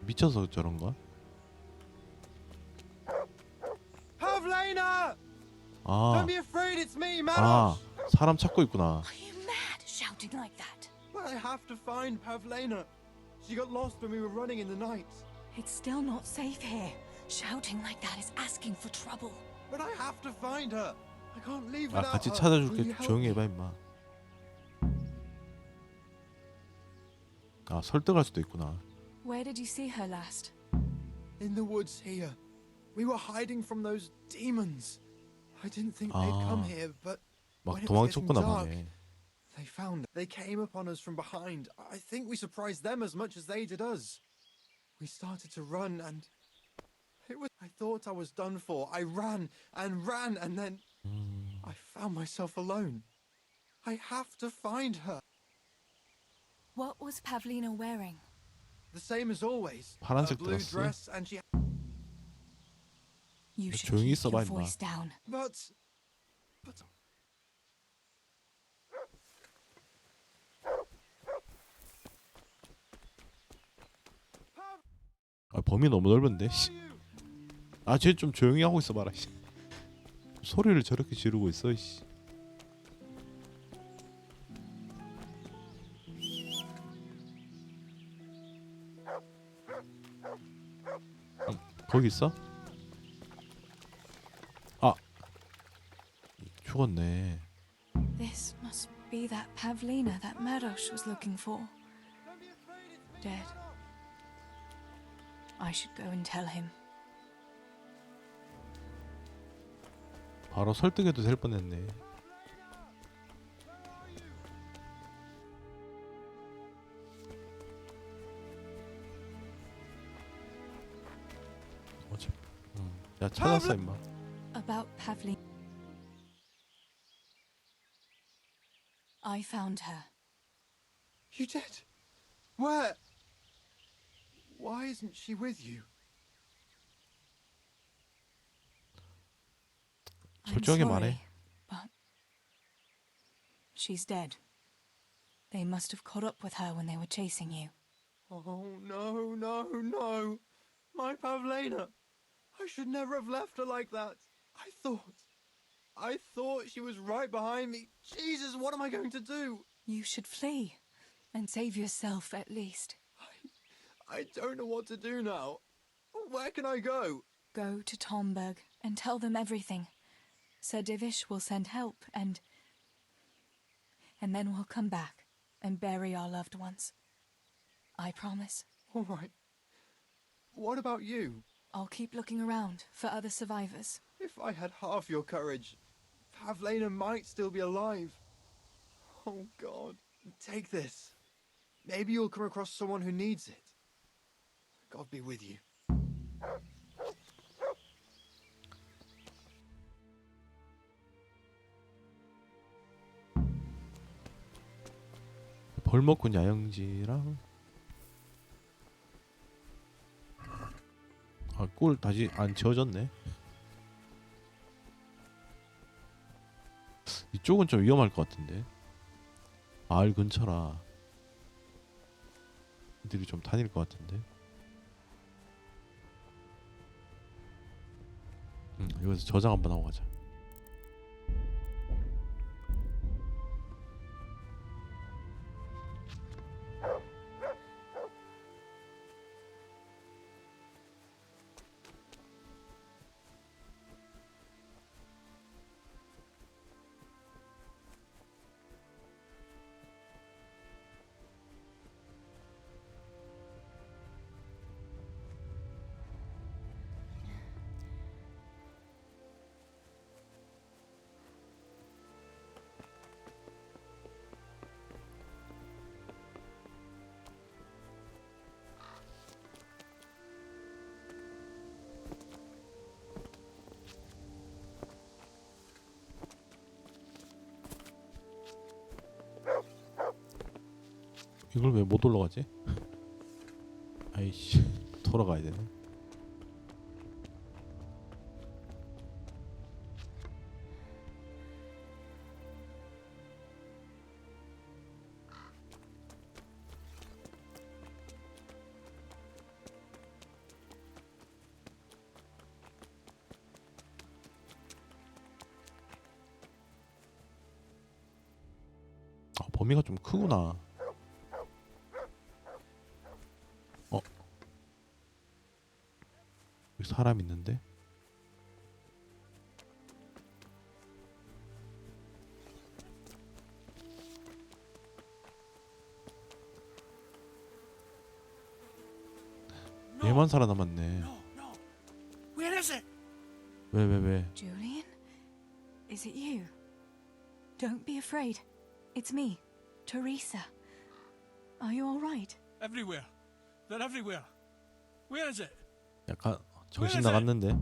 A: 미쳐서 저런가? 아, 아 사람 찾고 있구나.
P: Shouting like that.
E: Well, I have to find Pavlena. She got lost when we were running in the night.
P: It's still not safe here. Shouting like that is asking for trouble.
E: But I have to find her. I can't leave
A: 아
E: without
A: 같이
E: her. Will
A: 찾아줄게.
E: you help
A: 조용히
E: me?
A: 해봐 임마. 아 설득할 수도 있구나.
T: Where did you see her last?
E: In the woods here. We were hiding from those demons. I didn't think they'd come here, but
A: 막
E: when it was getting
A: 도망쳤구나
E: dark,
A: 밤에.
E: they found. They came upon us from behind. I think we surprised them as much as they did us. We started to run, and it was. I thought I was done for. I ran and ran, and then I found myself alone. I have to find her.
T: What was Pavlina wearing?
E: The same as always.
A: 파란색
E: A blue
A: 드레스.
E: dress, and she.
T: You should
A: 조용히
T: keep
A: 있어봐
T: your
A: 임마.
T: voice down.
E: But
A: 아 범위 너무 넓은데. 아 쟤 좀 조용히 하고 있어봐라. 씨. 소리를 저렇게 지르고 있어. 씨. 거기 있어? 아 죽었네.
T: This must be that Pavlina that Merosh was looking for. Dead. I should go and tell him.
A: 바로 설득해도 될 뻔했네. 어차피 야 찾았어 임마.
T: About Pavlina. I found her.
E: you did. Where? Why isn't she with you?
T: I'm
A: 솔직하게
T: sorry,
A: 말해.
T: but she's dead. They must have caught up with her when they were chasing you.
E: Oh no, no, no. My Pavlena. I should never have left her like that. I thought I thought she was right behind me. Jesus, what am I going to do?
T: You should flee and save yourself at least.
E: I don't know what to do now. Where can I go?
T: Go to Tomberg and tell them everything. Sir Divish will send help and then we'll come back and bury our loved ones. I promise.
E: All right. What about you?
T: I'll keep looking around for other survivors.
E: If I had half your courage, Pavlena might still be alive. Oh, God. Take this. Maybe you'll come across someone who needs it. God be with you.
A: 벌목군 야영지랑 꿀 다시 안 채워졌네. 이쪽은 좀 위험할 것 같은데. 마을 근처라 애들이 좀 다닐 것 같은데. 여기서 저장 한번 하고 가자. 이걸 왜 못 올라가지? 아이씨, 돌아가야 되네. 범위가 좀 크구나. 여기 사람 있는데? 얘만 살아남았네.
V: Where is it?
A: 왜?
T: Julian? Is it you? Don't be afraid. It's me, Teresa. Are you all right?
V: Everywhere. They're everywhere. Where is it?
A: 약간 정신 나갔는데.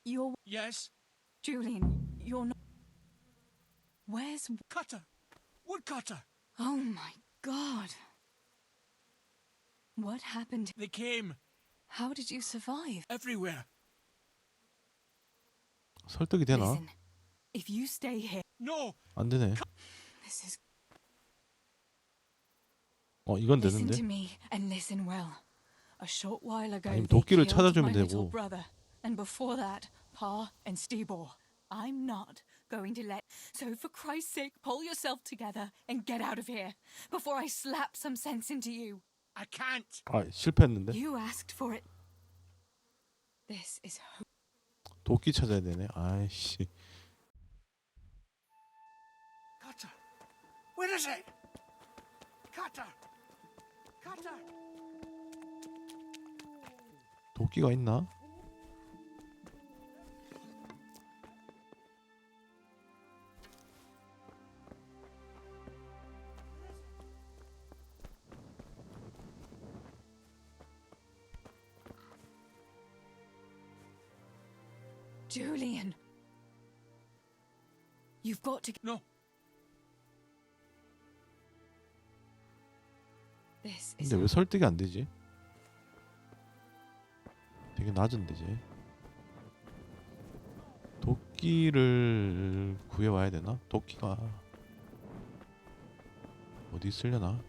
T: You're...
V: Yes?
T: Julian, you're not... Where's...
V: Cutter! Woodcutter!
T: Oh my God. What happened?
V: They came.
T: How did you survive?
V: Everywhere.
A: 설득이 되나?
T: Listen, if you stay here...
V: No!
A: 안 되네.
T: This is...
A: 이건
T: Listen
A: 되는데.
T: to me and listen well. A short while ago,
A: 아니면
T: they
A: 도끼를
T: killed
A: 찾아주면
T: my little
A: 되고.
T: brother, and before that, Pa and Stibor. I'm not going to let. So for Christ's sake, pull yourself together and get out of here before I slap some sense into you.
V: I can't.
A: 실패했는데.
T: You asked for it. This is.
A: 도끼 찾아야 되네. 아이씨.
V: Cutter! Where is it? Cutter! Cutter!
A: 도끼가 있나?
T: Julian, you've got to.
V: No.
T: This is.
A: 근데 왜 설득이 안 되지? 되게 낮은데 이제. 도끼를 구해와야 되나? 도끼가 어디 있으려나?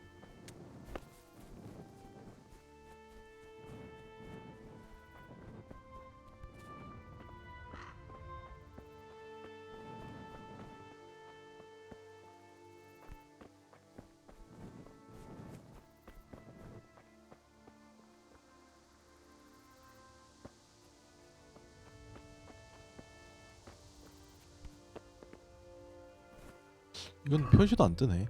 A: 이건 표시도 안 뜨네.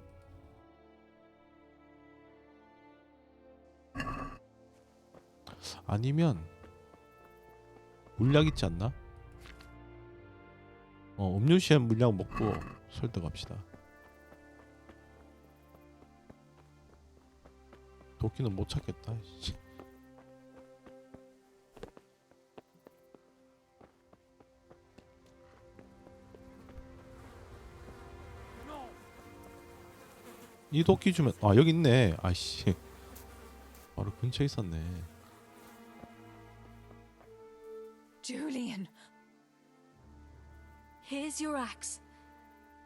A: 아니면 물약 있지 않나? 음료 시엔 물약 먹고 설득 갑시다. 도끼는 못 찾겠다. 씨. 이 도끼 주면 여기 있네. 아이씨. 바로 근처에 있었네.
T: Julian. Here's your axe.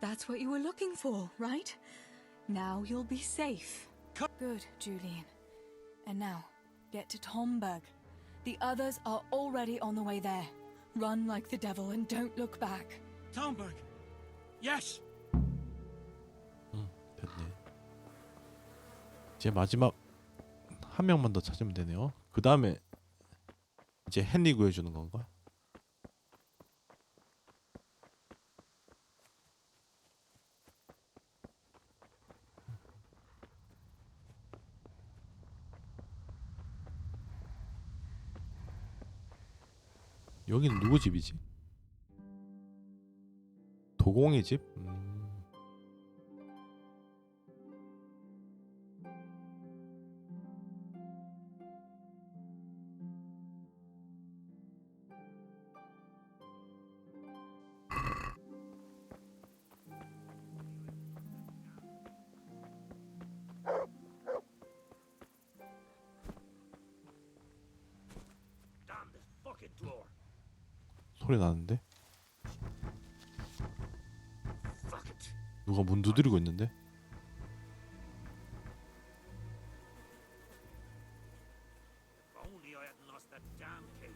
T: That's what you were looking for, right? Now you'll be safe. Good, Julian. And now, get to Tomberg. The others are already on the way there. Run like the devil and don't look back.
V: Tomberg. Yes.
A: 됐네. 이제 마지막 한 명만 더 찾으면 되네요. 그 다음에 이제 헨리 구해주는 건가? 여기는 누구 집이지? 도공의 집? 소리 나는데? 누가 문 두드리고 있는데?
J: Only I hadn't lost that damn key.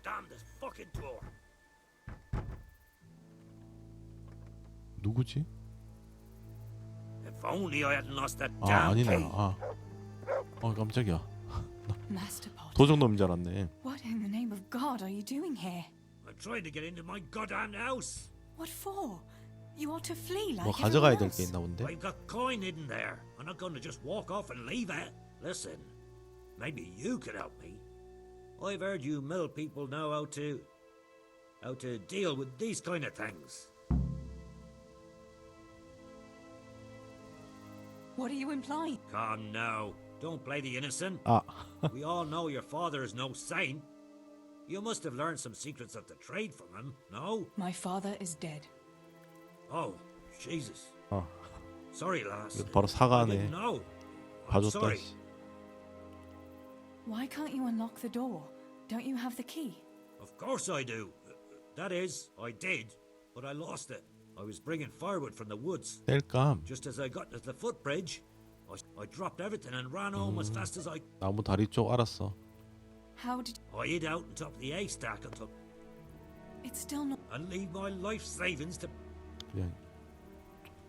J: Damn this fucking door.
A: 누구지?
J: If only I hadn't lost that
A: 아
J: damn
A: 아니네.
J: key.
A: 깜짝이야.
T: Master Pot.
A: 도적놈인 줄 알았네.
T: What in the name of God are you doing here?
J: I'm trying to get into my goddamn house.
T: What for? You ought to flee like
A: 뭐 가져가야
T: everyone
A: 될 게
T: else.
A: 있나 본데?
J: I've got coin hidden there. I'm not going to just walk off and leave it. Listen, maybe you could help me. I've heard you mill people know how to deal with these kind of things.
T: What are you implying?
J: Come now, don't play the innocent. We all know your father is no saint. You must have learned some secrets of the trade from him, no?
T: My father is dead.
J: Oh, Jesus. Sorry, lass.
A: 바로
J: I
A: 사과하네.
J: didn't know. I'm
A: 봐줬다.
J: sorry.
A: 씨.
T: Why can't you unlock the door? Don't you have the key?
J: Of course I do. That is, I did, but I lost it. I was bringing firewood from the woods.
A: 뗄감.
J: Just as I got to the footbridge, I dropped everything and ran home as fast as I...
A: 나무 다리 쪽 알았어.
T: How did...
J: I hid out on top of the haystack until...
T: It's still not...
J: And leave my life savings to...
A: 그냥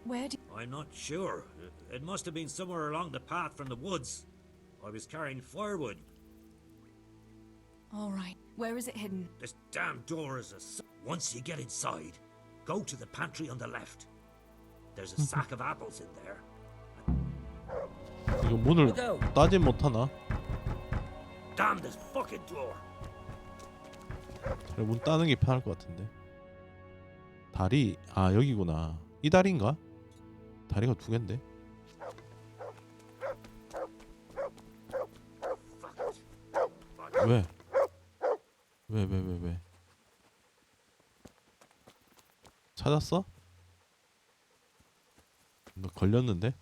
T: Where do...
J: I'm not sure. It must have been somewhere along the path from the woods. I was carrying firewood.
T: All right. Where is it hidden?
J: This damn door is Once you get inside, go to the pantry on the left. There's a sack of apples in there.
A: 이거 문을 따진 못하나?
J: Damn this fucking door.
A: 문 따는 게 편할 것 같은데. 다리 여기구나. 이 다리인가? 다리가 두 개인데. 왜? 왜? 찾았어? 너 걸렸는데?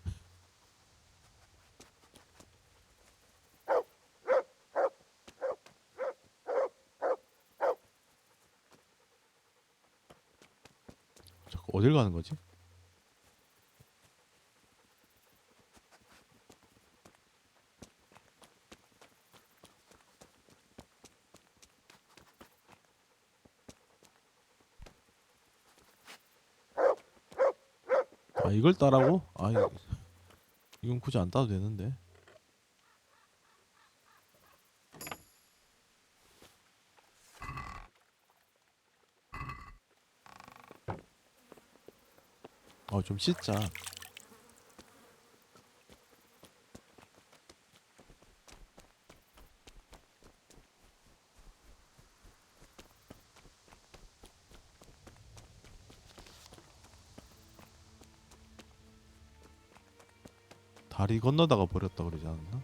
A: 자꾸 어딜 가는 거지? 이걸 따라고? 이건 굳이 안 따도 되는데. 좀 씻자. 다리 건너다가 버렸다 그러지 않았나?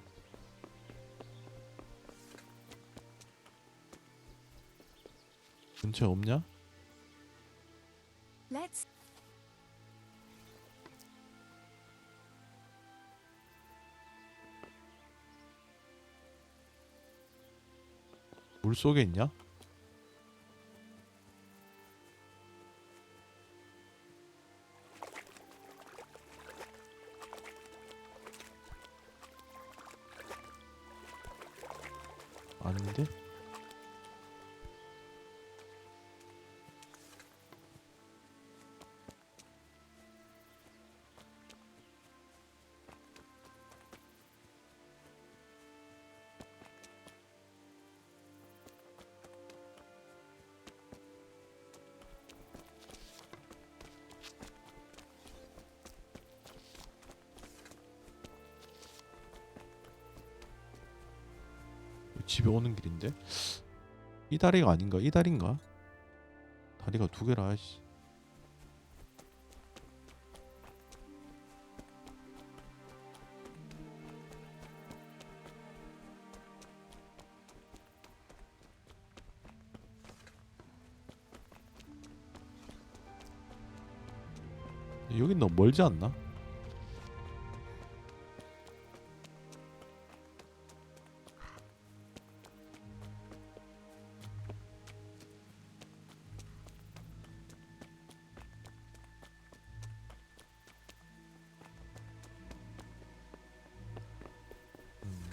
A: 근처에 없냐?
I: Let's.
A: 물 속에 있냐? 아닌데? 집에 오는 길인데? 이 다리가 아닌가? 이 다리인가? 다리가 두 개라. 씨. 여긴 너무 멀지 않나?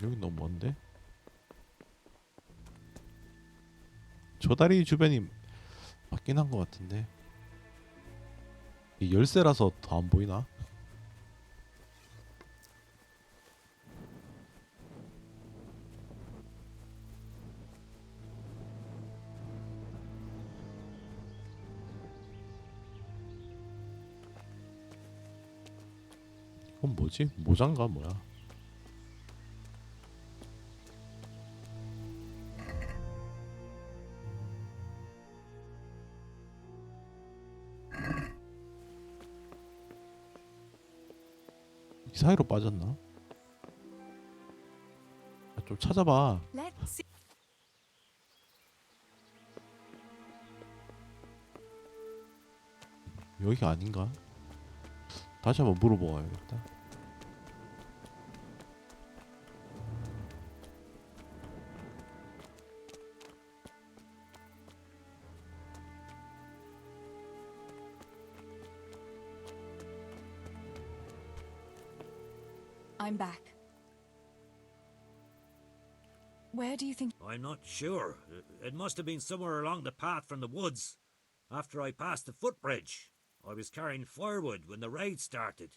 A: 여기 너무 먼데? 저 다리 주변이 맞긴 한 것 같은데 이 열쇠라서 더 안 보이나? 이건 뭐지? 모장가 뭐야? 이 사이로 빠졌나? 좀 찾아봐.
I: Let's see.
A: 여기가 아닌가? 다시 한번 물어보고 가야겠다.
I: I'm back. Where do you think?
N: I'm not sure. It must have been somewhere along the path from the woods. After I passed the footbridge, I was carrying firewood when the raid started.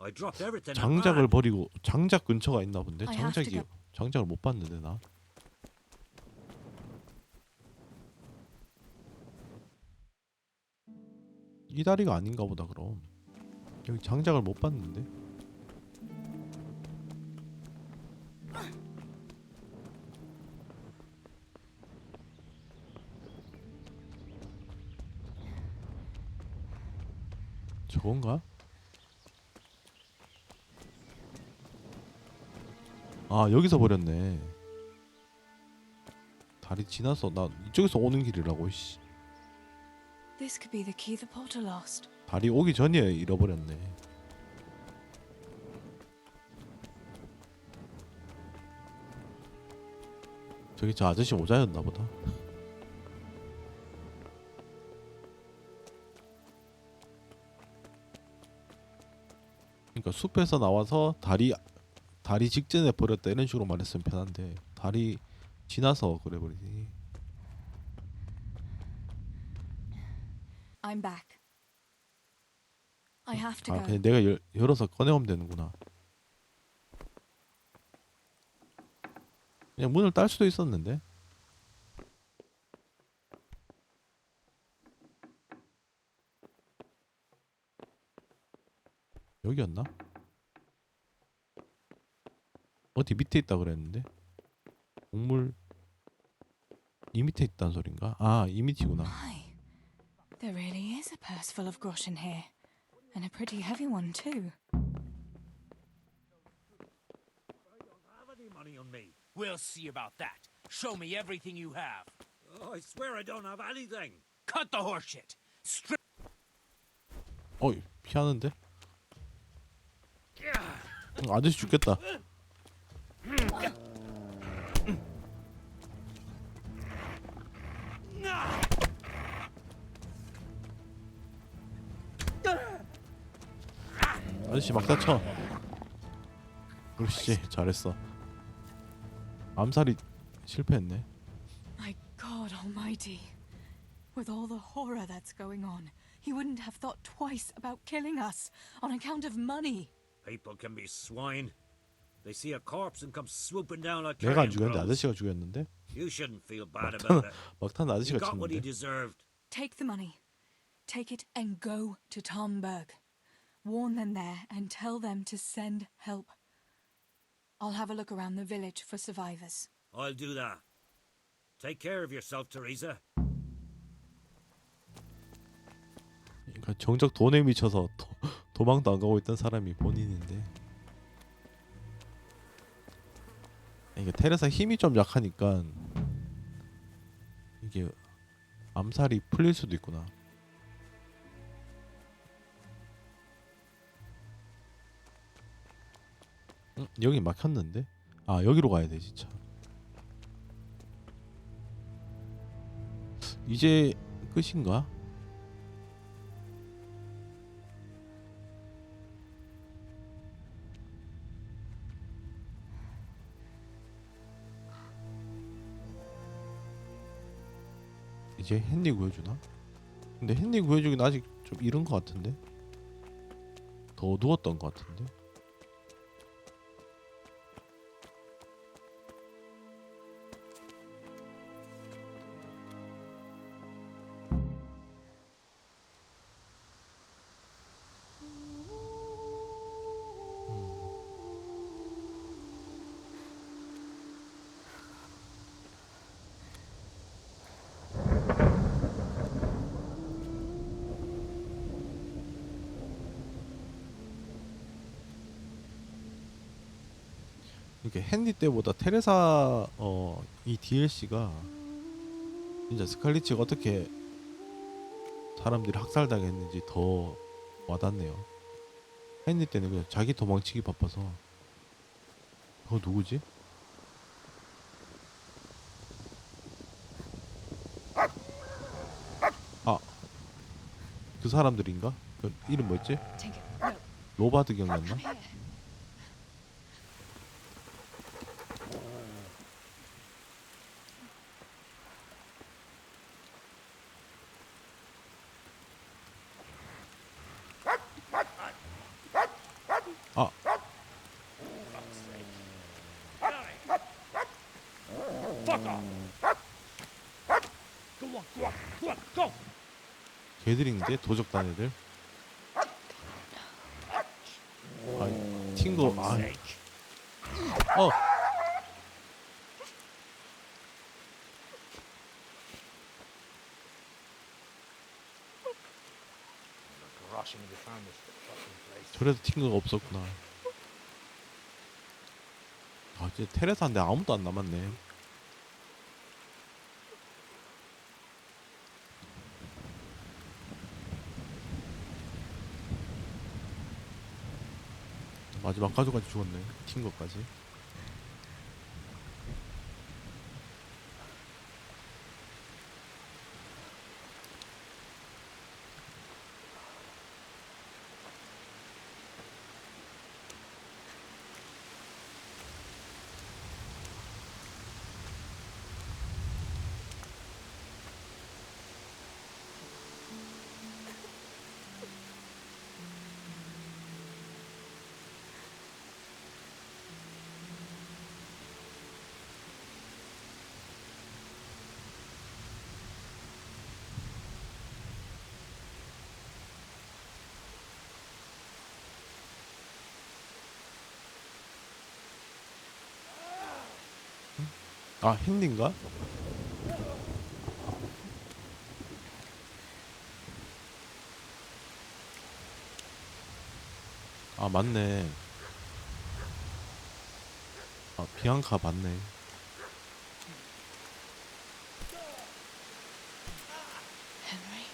N: I dropped everything. and
A: 장작을
N: ran.
A: 버리고 장작 근처가 있나 본데.
I: I have to
A: 장작이
I: go.
A: 장작을 못 봤는데 나. 이 다리가 아닌가 보다 그럼. 여기 장작을 못 봤는데. 저건가? 아 여기서 버렸네. 다리 지나서 나 이쪽에서 오는 길이라고. 씨.
I: This could be the key the porter lost.
A: 다리 오기 전에 잃어버렸네. 저기 저 아저씨 모자였나 보다. 그러니까 숲에서 나와서 다리 직전에 버렸다 이런 식으로 말했으면 편한데 다리 지나서 그래 버리니.
I: I'm back. I have to go.
A: 그냥 내가 열어서 꺼내오면 되는구나. 그냥 문을 딸 수도 있었는데. 여기였나? 어디 밑에 있다 그랬는데 곡물 이 밑에 있다는 소린가? 아, 이 밑이구나.
T: There really is a purse full of groschen here. And a pretty heavy one, too.
N: Have any money on me? We'll see about that. Show me everything you have. I swear I don't have anything. Cut the horseshit. Strip.
A: 어이, 피하는데? 아저씨 죽겠다. 아저씨 막 다쳐. 그렇지, 잘했어. 암살이 실패했네.
T: My God Almighty. With all the horror that's going on, he wouldn't have thought twice about killing us on account of money.
N: People can be swine. They see a corpse and come swooping down like
A: 내가 안
N: carrion
A: 죽였는데
N: crows.
A: 아저씨가 죽였는데?
N: You shouldn't feel bad about it.
A: 막탄
N: He
A: 아저씨가
N: got what he
A: 쳤는데.
N: deserved.
T: Take the money. Take it and go to Tomberg. Warn them there and tell them to send help. I'll have a look around the village for survivors.
N: I'll do that. Take care of yourself, Teresa.
A: 그러니까 정작 돈에 미쳐서 도망도 안 가고 있던 사람이 본인인데. 이게 테레사 힘이 좀 약하니까 이게 암살이 풀릴 수도 있구나. 여기 막혔는데? 아, 여기로 가야 돼 진짜. 이제 끝인가? 이제 헨리 구해주나? 근데 헨리 구해주긴 아직 좀 이른 것 같은데? 더 어두웠던 것 같은데? 이게 헨리 때보다 테레사 이 DLC가 진짜 스칼리츠가 어떻게 사람들이 학살당했는지 더 와닿네요. 헨리 때는 그냥 자기 도망치기 바빠서. 그거 누구지? 아, 그 사람들인가? 그 이름 뭐였지? 로바드 경이었나? 아,
N: Fuck off. Go on, go on, go on, go.
A: 걔들인데 도적단 애들. 아, 팅거. 아, 어. 저래도 팅거가 없었구나. 아, 이제 테레사인데 아무도 안 남았네. 마지막 가족까지 죽었네. 팅거까지. 아 핸디인가? 아 맞네. 아 비앙카 맞네.
T: Henry.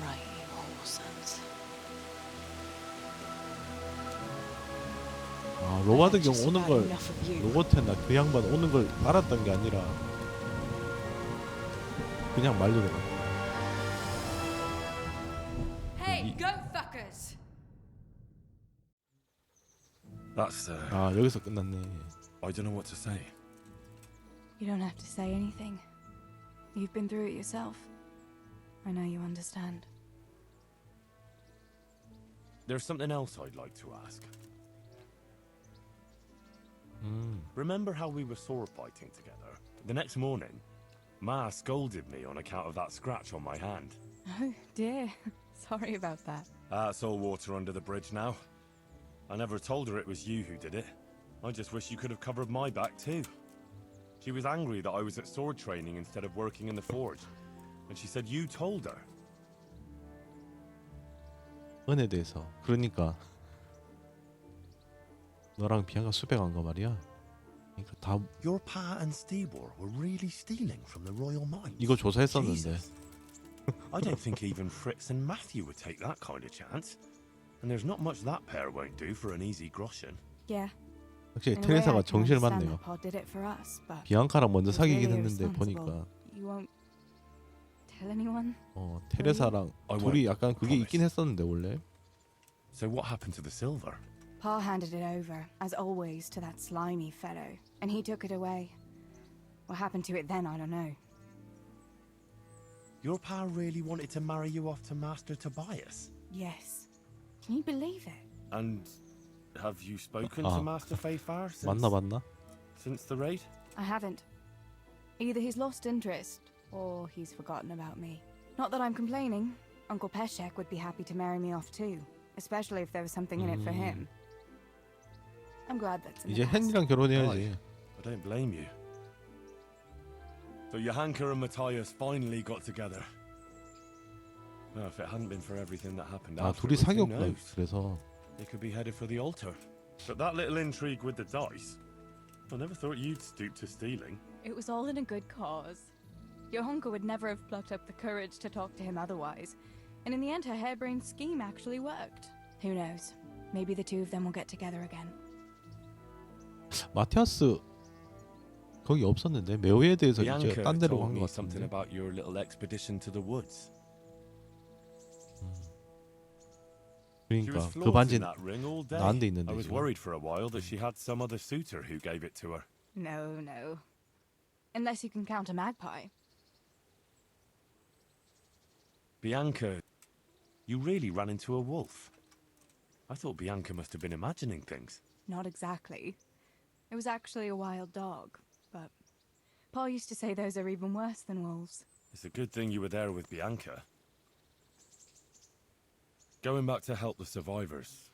T: Right, you whole sons.
A: 아 로바드 경 오는 걸 로버트나 그 양반 오는 걸 알았던 게 아니라 그냥 말리더라고.
T: Hey, go fuckers!
C: That's
A: 아 여기서 끝났네.
C: I don't know what to say.
I: You don't have to say anything. You've been through it yourself. I know you understand.
C: There's something else I'd like to ask. Remember how we were sword fighting together? The next morning, Ma scolded me on account of that scratch on my hand.
I: Oh dear. Sorry about that.
C: It's all water under the bridge now. I never told her it was you who did it. I just wish you could have covered my back too. She was angry that I was at sword training instead of working in the forge. And she said you told her.
A: 은에 대해서. 그러니까 너랑 비앙카 수배간 거 말이야. 그러니까 다
C: Your pa and Stibor were really stealing from the royal mines.
A: 이거 조사했었는데.
C: Jesus. I don't think even Fritz and Matthew would take that kind of chance. And there's not much that pair won't do for an easy groschen.
I: Yeah.
A: 확실히
I: In a way, I
A: 테레사가
I: can
A: 정신을
I: understand
A: 맞네요.
I: that Pa did it for us, but
A: 비앙카랑 먼저
I: he's
A: 사귀긴
I: really
A: 했는데
I: irresponsible.
A: 보니까
I: You won't tell anyone?
A: 테레사랑
C: I
A: 둘이
C: won't,
A: 약간 그게
C: promise.
A: 있긴 했었는데 원래.
C: So what happened to the silver?
I: Pa handed it over, as always, to that slimy fellow, and he took it away. What happened to it then, I don't know.
C: Your pa really wanted to marry you off to Master Tobias?
I: Yes. Can you believe it?
C: And have you spoken
A: 아,
C: to Master Fayfar
A: 맞나?
C: since the raid?
I: I haven't. Either he's lost interest, or he's forgotten about me. Not that I'm complaining. Uncle Peshek would be happy to marry me off too, especially if there was something in it for him. I'm glad that's in the
A: 이제
I: past.
A: 헨리랑 결혼해야지.
C: I don't blame you. So Johanka and Matthias finally got together. Well, if it hadn't been for everything that happened
A: 아 둘이
C: afterwards, who
A: 사귀었구나.
C: knows?
A: 그래서
C: They could be headed for the altar. But that little intrigue with the dice, I never thought you'd stoop to stealing.
I: It was all in a good cause. Your uncle would never have plucked up the courage to talk to him otherwise. And in the end, her harebrained scheme actually worked. Who knows? Maybe the two of them will get together again.
A: 마티아스 거기 없었는데 매우에 대해서 이제
C: Bianca
A: 딴 데로
C: told
A: 간
C: me
A: 것
C: something
A: 같은데.
C: about your little expedition to the woods. She
A: 그러니까
C: was
A: 그
C: flaunting
A: 반지
C: that ring all day.
A: 나한테 있는데
C: I was
A: 지금.
C: worried for a while that she had some other suitor who gave it to her.
I: No. Unless you can count a magpie.
C: Bianca, you really ran into a wolf. I thought Bianca must have been imagining things.
I: Not exactly. It was actually a wild dog, but Pa used to say those are even worse than wolves.
C: It's a good thing you were there with Bianca. Going back to help the survivors,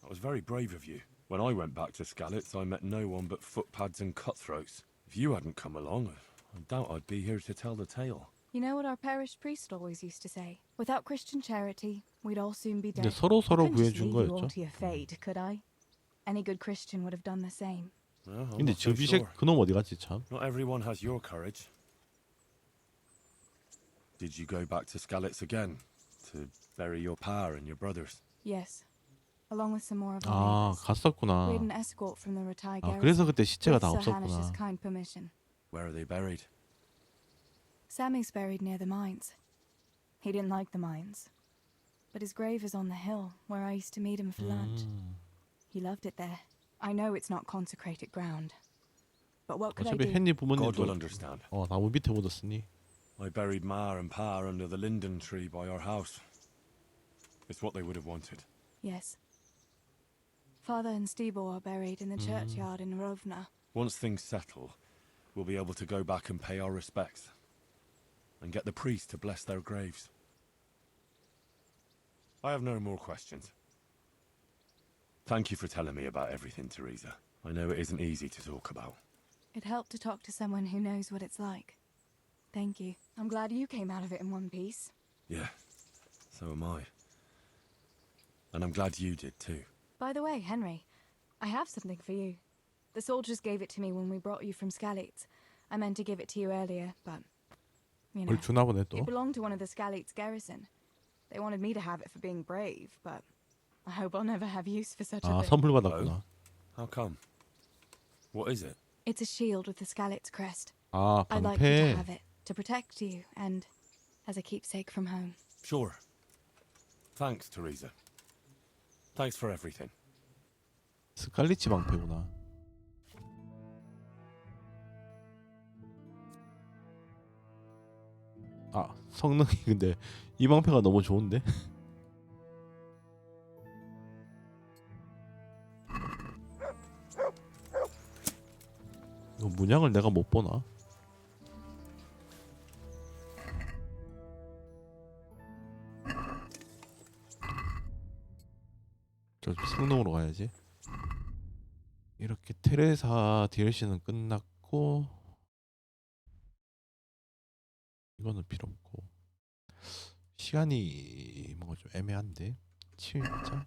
C: that was very brave of you. When I went back to Skalitz, I met no one but footpads and cutthroats. If you hadn't come along, I doubt I'd be here to tell the tale.
I: You know what our parish priest always used to say? Without Christian charity, we'd all soon be dead.
A: 이제 서로
I: I couldn't just
A: 구해준
I: leave you all
A: 거였죠.
I: to your fate, could I? Any good Christian would have done the same.
C: Well, I'm
A: 근데
C: not so
A: 저비색
C: sure.
A: 그놈 어디 갔지 참.
C: Not everyone has your courage. Did you go back to Skalitz again to bury your pa and your brothers?
I: Yes, along with some more of
A: 아
I: our neighbors.
A: 갔었구나.
I: We had an escort from the retired
A: 아
I: garrison.
A: 그래서 그때 시체가 다
I: with Sir Hanish's
A: 없었구나.
I: kind permission.
C: Where are they buried?
I: Sammy's buried near the mines. He didn't like the mines, but his grave is on the hill where I used to meet him for lunch. He loved it there. I know it's not consecrated ground, but what could I
A: 어차피
I: do?
A: 헨리
C: God will
A: 부모님도
C: understand.
A: 나무 밑에 묻었으니.
C: I buried Ma and Pa under the linden tree by our house. It's what they would have wanted.
I: Yes. Father and Stibor are buried in the churchyard in Rovna.
C: Once things settle, we'll be able to go back and pay our respects. And get the priest to bless their graves. I have no more questions. Thank you for telling me about everything, Teresa. I know it isn't easy to talk about.
I: It helped to talk to someone who knows what it's like. Thank you. I'm glad you came out of it in one piece.
C: Yeah, so am I. And I'm glad you did too.
I: By the way, Henry, I have something for you. The soldiers gave it to me when we brought you from Skalitz. I meant to give it to you earlier, but you know,
A: 뭘 주나 보네 또.
I: it belonged to one of the Skalitz garrison. They wanted me to have it for being brave, but I hope I'll never have use for such a
A: 아,
I: thing.
A: 선물 받았구나.
C: How come? What is it?
I: It's a shield with the Skalitz crest.
A: 아,
I: I'd like you to
A: 방패.
I: have it to protect you and as a keepsake from home.
C: Sure. Thanks, Teresa. Thanks for everything.
A: 스칼리치 방패구나. 아, 성능이 근데 이 방패가 너무 좋은데? 이거 문양을 내가 못 보나? 저 성능으로 가야지. 이렇게 테레사 DLC는 끝났고 이거는 필요 없고 시간이 뭔가 좀 애매한데 7자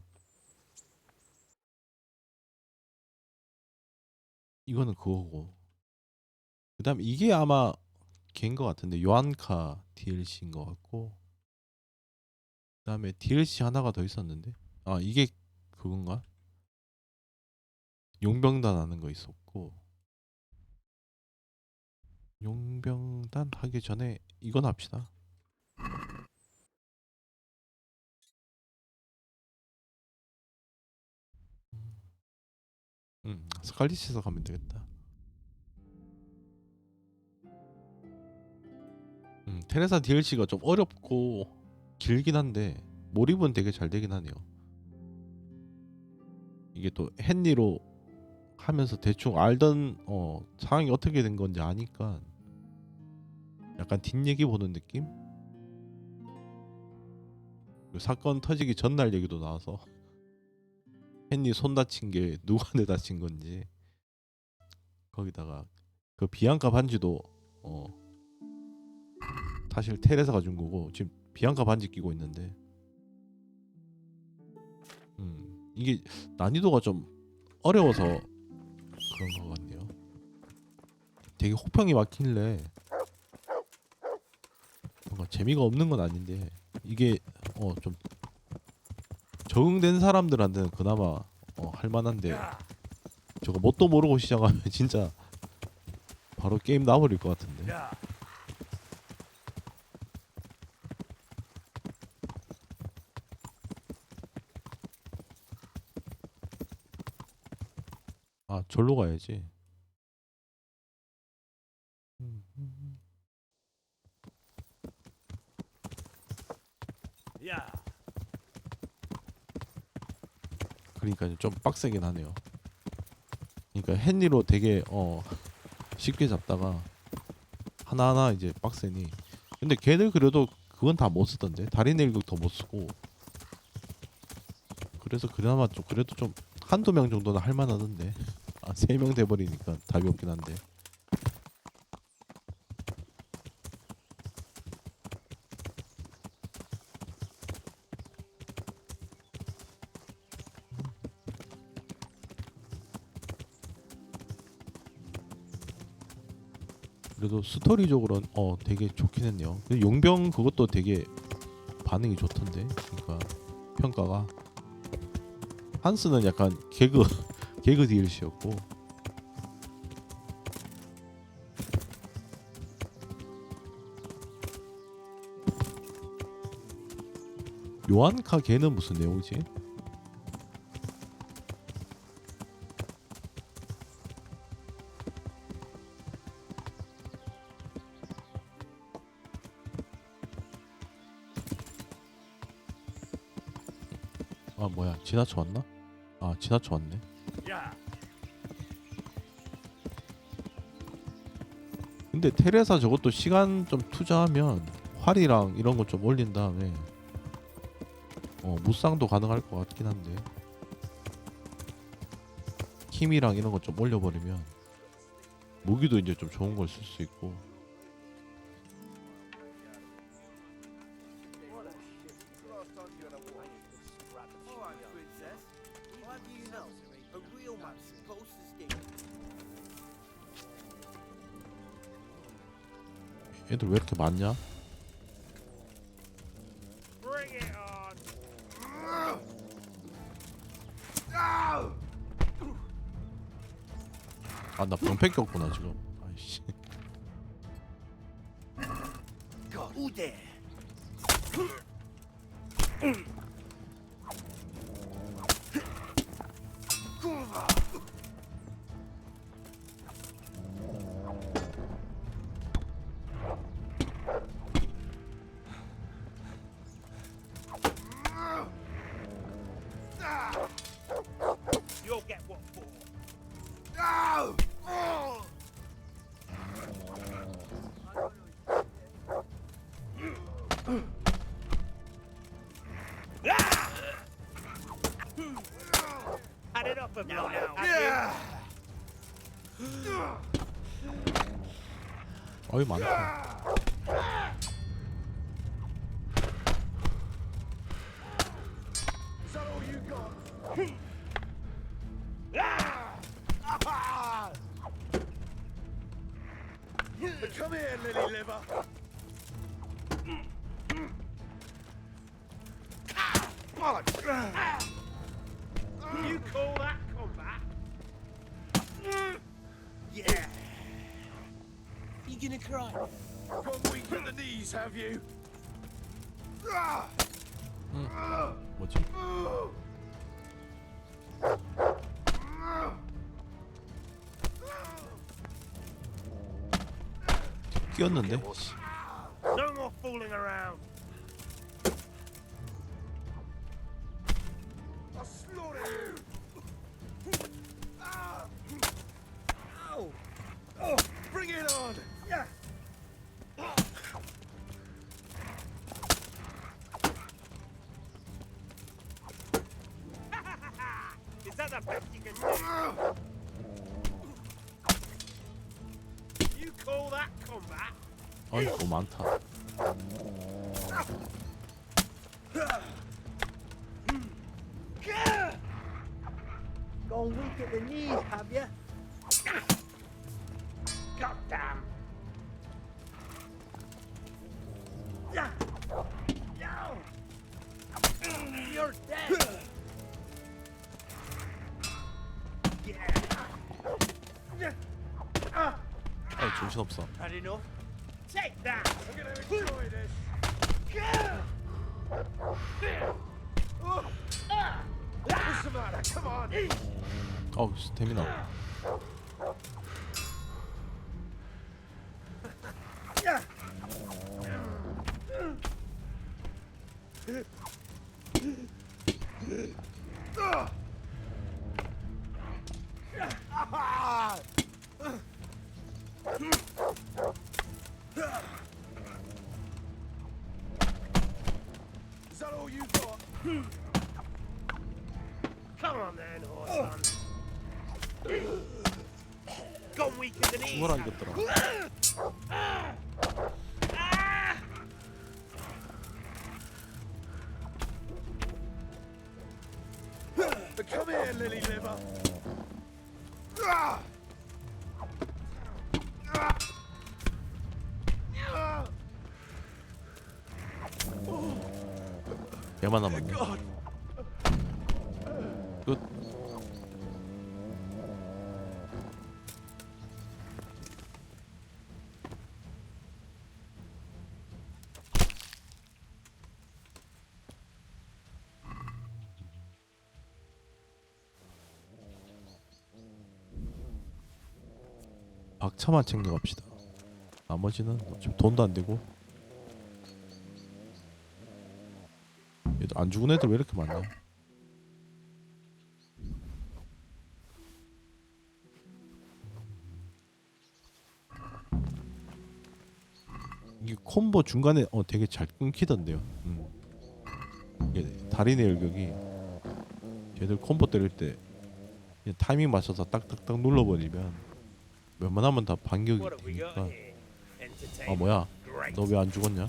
A: 이거는 그거고 그 다음에 이게 아마 걔인 것 같은데 요한카 DLC인 것 같고 그 다음에 DLC 하나가 더 있었는데 아 이게 그건가? 용병단 하는 거 있었고 용병단 하기 전에 이건 합시다. 스칼리치에서 가면 되겠다. 테레사 DLC가 좀 어렵고 길긴 한데 몰입은 되게 잘 되긴 하네요. 이게 또 헨리로 하면서 대충 알던 상황이 어떻게 된 건지 아니까 약간 뒷얘기 보는 느낌? 사건 터지기 전날 얘기도 나와서 헨리 손 다친 게 누구한테 다친 건지 거기다가 그 비앙카 반지도 사실 테레사가 준 거고 지금 비앙카 반지 끼고 있는데 이게 난이도가 좀 어려워서 그런 것 같네요. 되게 혹평이 많길래 뭔가 재미가 없는 건 아닌데 이게 좀 적응된 사람들한테는 그나마 할만한데 저거 뭣도 모르고 시작하면 진짜 바로 게임 나버릴 것 같은데. 아 절로 가야지. 그러니까 좀 빡세긴 하네요. 그러니까 헨리로 되게 쉽게 잡다가 하나하나 이제 빡세니. 근데 걔들 그래도 그건 다 못 쓰던데. 달인 일격 더 못 쓰고. 그래서 그나마 좀 그래도 좀 한두 명 정도는 할만하던데. 아 3명 돼버리니까 답이 없긴 한데. 그래도 스토리적으로는 되게 좋긴 했네요. 용병 그것도 되게 반응이 좋던데. 그러니까 평가가 한스는 약간 개그 DLC였고 요한카 걔는 무슨 내용이지? 아 뭐야 지나쳐 왔나? 아 지나쳐 왔네. 근데 테레사 저것도 시간 좀 투자하면 활이랑 이런 거 좀 올린 다음에 무쌍도 가능할 것 같긴 한데 힘이랑 이런 거 좀 올려버리면 무기도 이제 좀 좋은 걸 쓸 수 있고. 얘들 왜 이렇게 많냐? 아, 나 병 뺏겼구나 지금. 아이씨.
R: 우대.
V: You'll get what for.
R: Had enough of now.
A: 어이 많다.
V: Is that all you got? Come here, lily liver. You call that combat?
R: Yeah. You gonna cry?
V: Gone weak at the knees, have you?
A: 뭐지? 끼었는데?
V: No more fooling around. I'll slaughter you. Ow. Oh, bring it on. Yeah. Is that the best you can do? You call that combat?
A: 어이 너무 많다.
R: Gone weak at the knees, have you?
V: God damn.
R: You're dead.
A: 아이 정신없어.
R: Had enough?
V: Take that. I'm gonna enjoy this. What's the matter? Come on.
A: 어우 스태미나.
V: Is that all you got? Come on then, horse son. Gone weak at the knees.
A: 죽어라 이것들아.
V: Come here, lily liver.
A: 얘만 남았네. 끝. 박차만 챙겨갑시다. 나머지는 어차피 돈도 안 되고. 얘도 안 죽은 애들 왜 이렇게 많나? 이게 콤보 중간에 되게 잘 끊기던데요. 이게 달인의 일격이 쟤들 콤보 때릴 때 그냥 타이밍 맞춰서 딱딱딱 눌러버리면 웬만하면 다 반격이 되니까. 아 뭐야? 너 왜 안 죽었냐?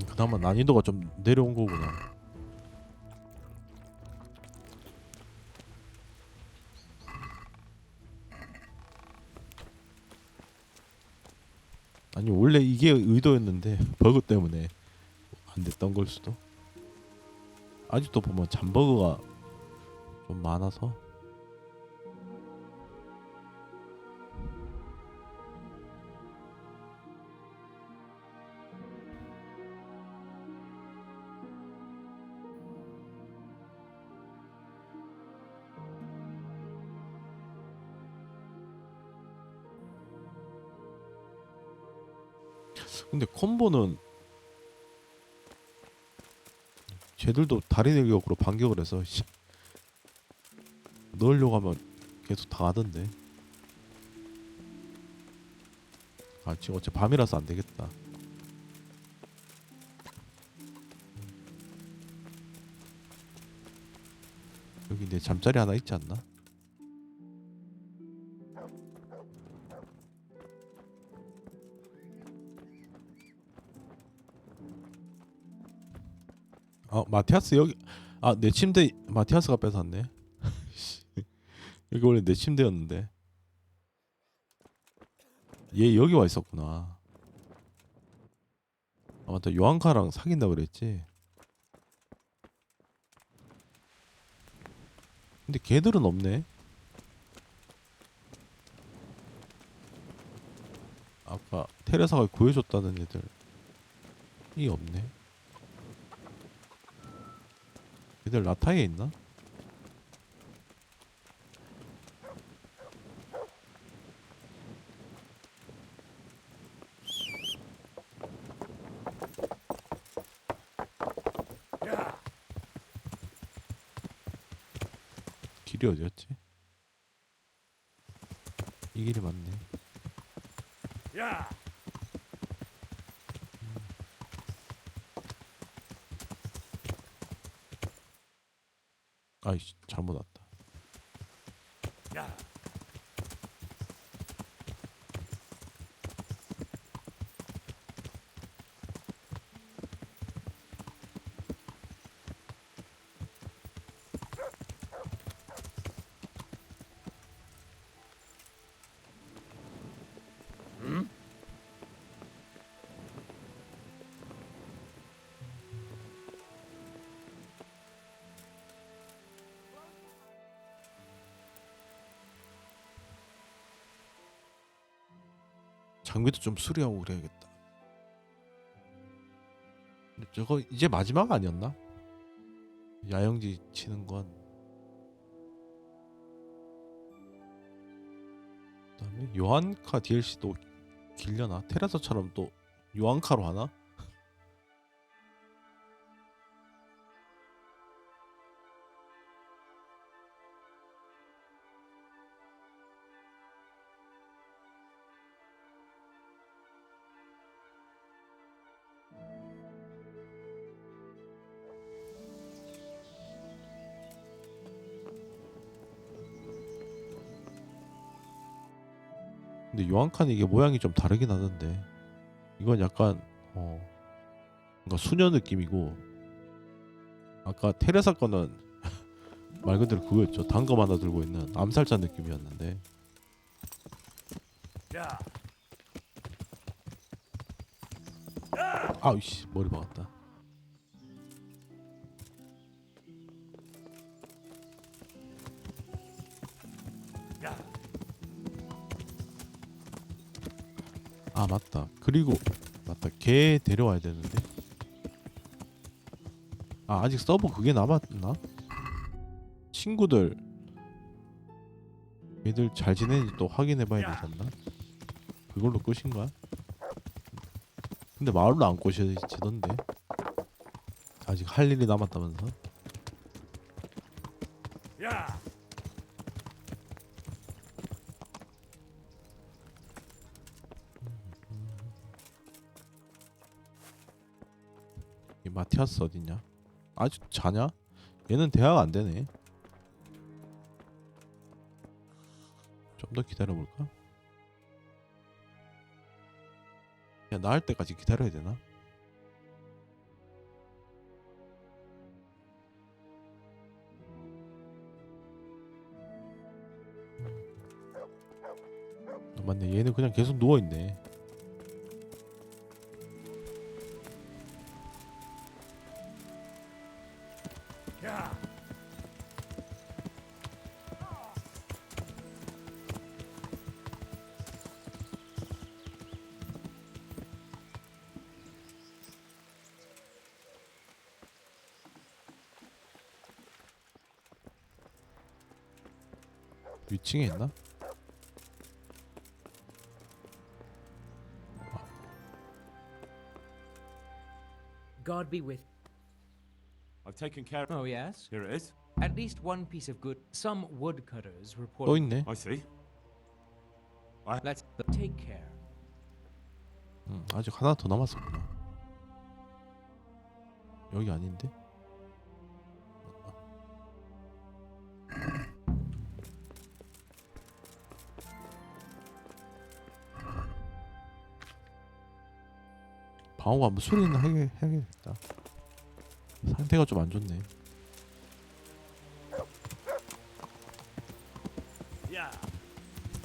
A: 그나마 난이도가 좀 내려온 거구나. 아니 원래 이게 의도였는데 버그 때문에 안 됐던 걸 수도. 아직도 보면 잠버그가 좀 많아서. 근데 콤보는 쟤들도 달인 일격으로 반격을 해서 넣으려고 하면 계속 당하던데. 아 지금 어째 밤이라서 안 되겠다. 여기 내 잠자리 하나 있지 않나? 마티아스 여기. 아 내 침대 마티아스가 뺏었네. 여기 원래 내 침대였는데. 얘 여기 와 있었구나. 아 맞다, 요한카랑 사귄다 그랬지. 근데 걔들은 없네. 아까 테레사가 구해줬다는 애들이 없네. 얘들 라타에 있나? 길이 어디였지? 이 길이 맞네.
C: 야!
A: 아이씨 잘못 왔다.
C: 야!
A: 장비도 좀 수리하고 그래야겠다. 근데 저거 이제 마지막 아니었나? 야영지 치는 건. 그다음에 요한카 DLC도 길려나? 테라서처럼 또 요한카로 하나? 근데 요한칸이 이게 모양이 좀 다르긴 하던데. 이건 약간 뭔가 수녀 느낌이고, 아까 테레사 거는 말 그대로 그거였죠. 단검 하나 들고 있는 암살자 느낌이었는데.
C: 야!
A: 아우씨 머리 박았다. 아 맞다. 그리고 맞다. 걔 데려와야 되는데. 아 아직 서버 그게 남았나? 친구들 얘들 잘 지내는지 또 확인해봐야 되지 않나? 그걸로 끝인가? 근데 마을로 안 꼬셔지던데. 아직 할 일이 남았다면서?
C: 야!
A: 이 마티아스 어딨냐? 아직 자냐? 얘는 대화가 안 되네. 좀 더 기다려볼까? 야, 나을 때까지 기다려야 되나? 맞네, 얘는 그냥 계속 누워있네.
C: 야!
A: 위층에 있나?
F: God be with.
C: I've taken care of.
F: Oh yes.
C: Here it is.
F: At least one piece of good. Some woodcutters report.
A: 또 있네.
C: I see.
F: Let's take care.
A: 아직 하나 더 남았었구나. 여기 아닌데? 방어가 한번 수리는 해야겠다. 상태가 좀 안 좋네.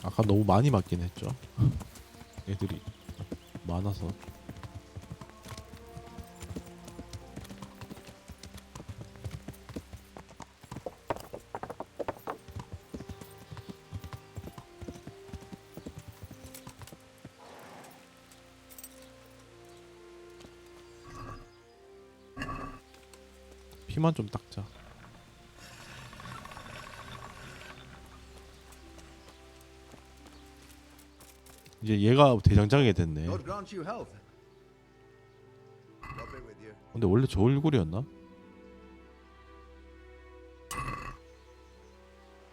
A: 아까 너무 많이 맞긴 했죠. 애들이 많아서. 피만 좀 닦자. 이제 얘가 대장장이 됐네.
B: God grant you health. God be with you.
A: 근데 원래 저 얼굴이었나?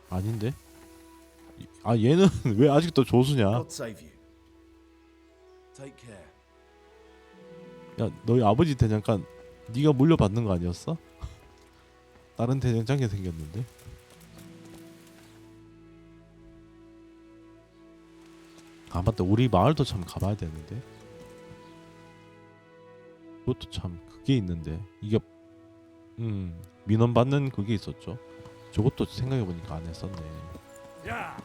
A: 아닌데? 아 얘는 왜 아직도 조수냐?
C: God save you. Take care.
A: 야 너희 아버지 대장간 네가 물려받는 거 아니었어? 다른 대장장이 생겼는데? 아 맞다, 우리 마을도 참 가봐야 되는데. 그것도 참 그게 있는데 이게 민원 받는 그게 있었죠. 저것도 생각해보니까 안 했었네.
C: 야!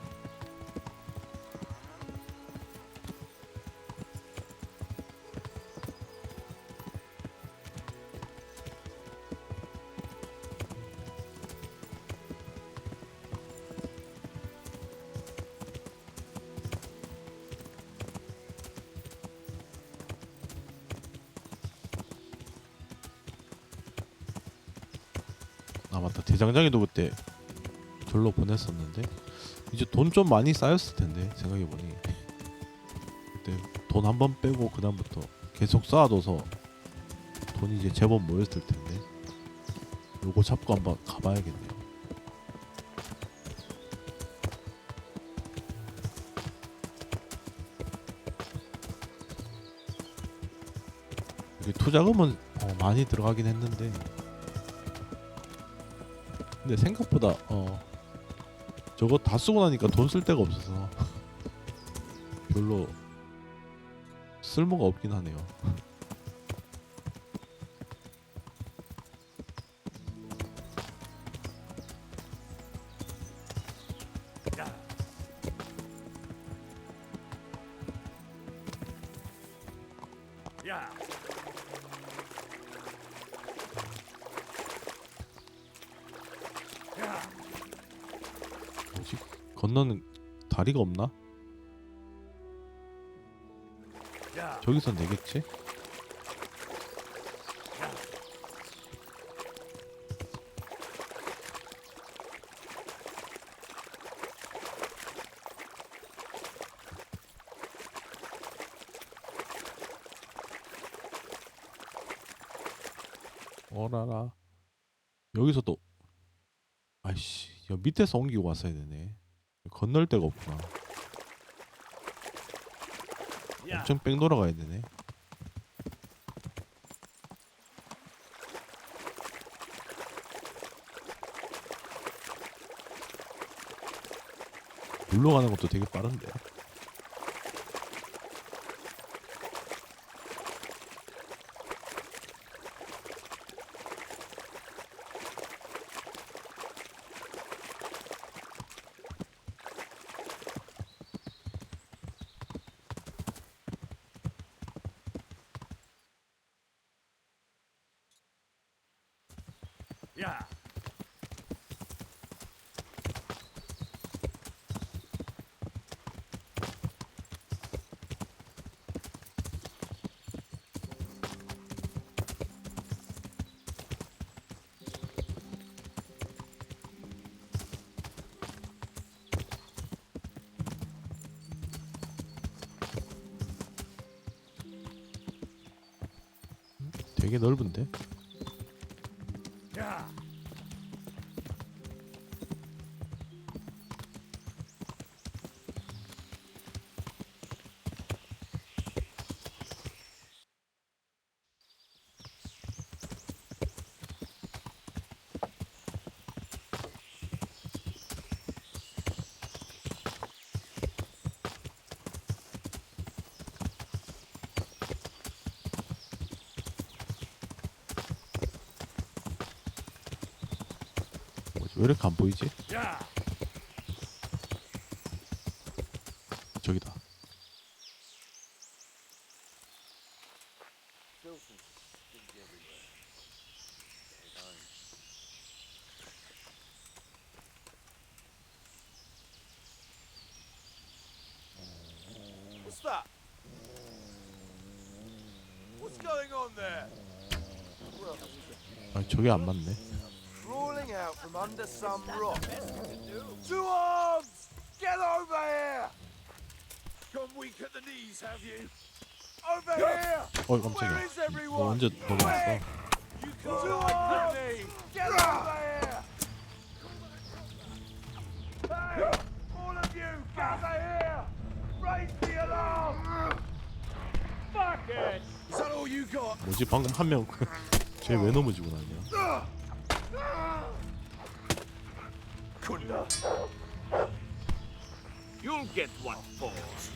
A: 아 맞다, 대장장이도 그때 절로 보냈었는데 이제 돈 좀 많이 쌓였을 텐데 생각해보니. 그때 돈 한 번 빼고 그 다음부터 계속 쌓아둬서 돈이 이제 제법 모였을 텐데 요거 잡고 한번 가봐야겠네요. 여기 투자금은 많이 들어가긴 했는데 근데 생각보다 저거 다 쓰고 나니까 돈 쓸 데가 없어서 별로 쓸모가 없긴 하네요.
C: 야!
A: 뭐지? 건너는 다리가 없나? 저기서 내겠지? 어라라. 여기서 또 아이씨, 야, 밑에서 옮기고 왔어야 되네. 건널 데가 없구나. 엄청 뺑 돌아가야 되네. 물로 가는 것도 되게 빠른데.
C: Yeah.
A: 되게 넓은데.
C: Yeah.
A: 왜 이렇게 안 보이지?
C: Yeah.
A: 저기다.
B: What's that? What's going on there?
A: 아, 저게 안 맞네.
B: Crawling out from under some rock. Two arms! Get over here! Gone weak at the knees, have you? Over here!
A: 어이, 깜짝이야.
B: Where is
A: 너
B: everyone?
A: 언제 넘어갔어?
B: You can't hide from me! Get over here! Hey! All of you, gather here! Raise the alarm! Fuck it! Is that all you got?
A: 뭐지? 방금 한 명. 쟤 왜 넘어지고 나냐?
B: Kunda. You'll get what falls.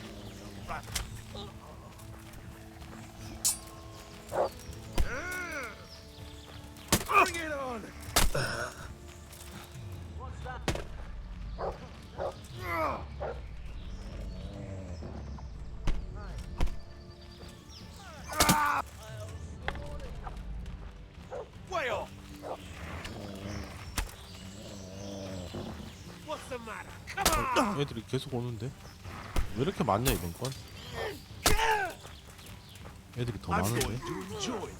B: Bring it on! What's that? Way off! What's the matter? Come on!
A: 애들이 계속 오는데? 왜 이렇게 많냐 이번 건? 애들이 더
B: I'm
A: 많은데?
B: going to enjoy it.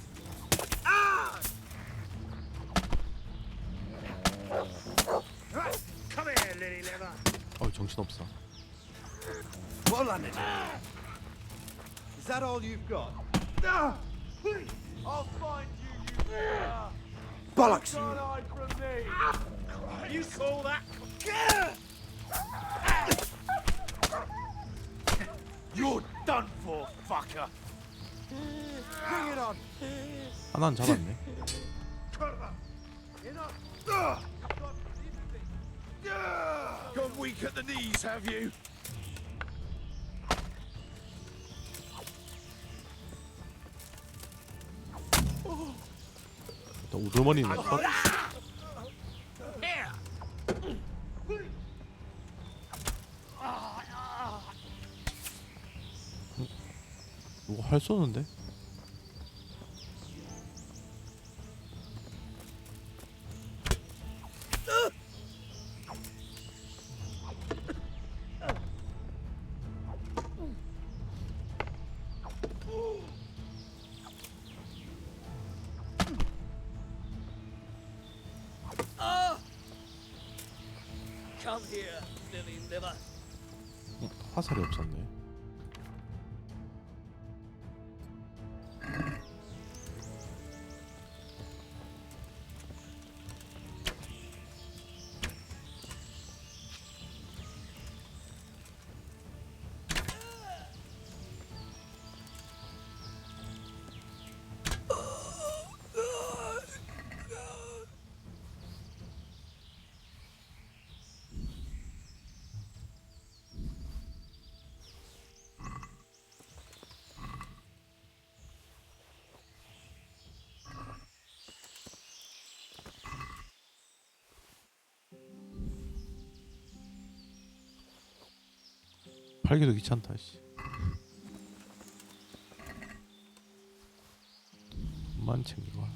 B: Come here, lily liver.
A: 어, 정신없어.
E: Well, on it. Is that all you've got?
B: I'll find you, you
E: Bollocks!
B: can't hide from me. You call that? You're done for, fucker.
E: Bring it on!
A: 하나는 잡았네.
B: Gone weak at the knees, have you?
A: 일단 우두머리는 컷. 이거 활 쏘는데?
N: Come here, lily liver.
A: 화살이 없었네. 팔기도 귀찮다. 씨. 만 챙기고.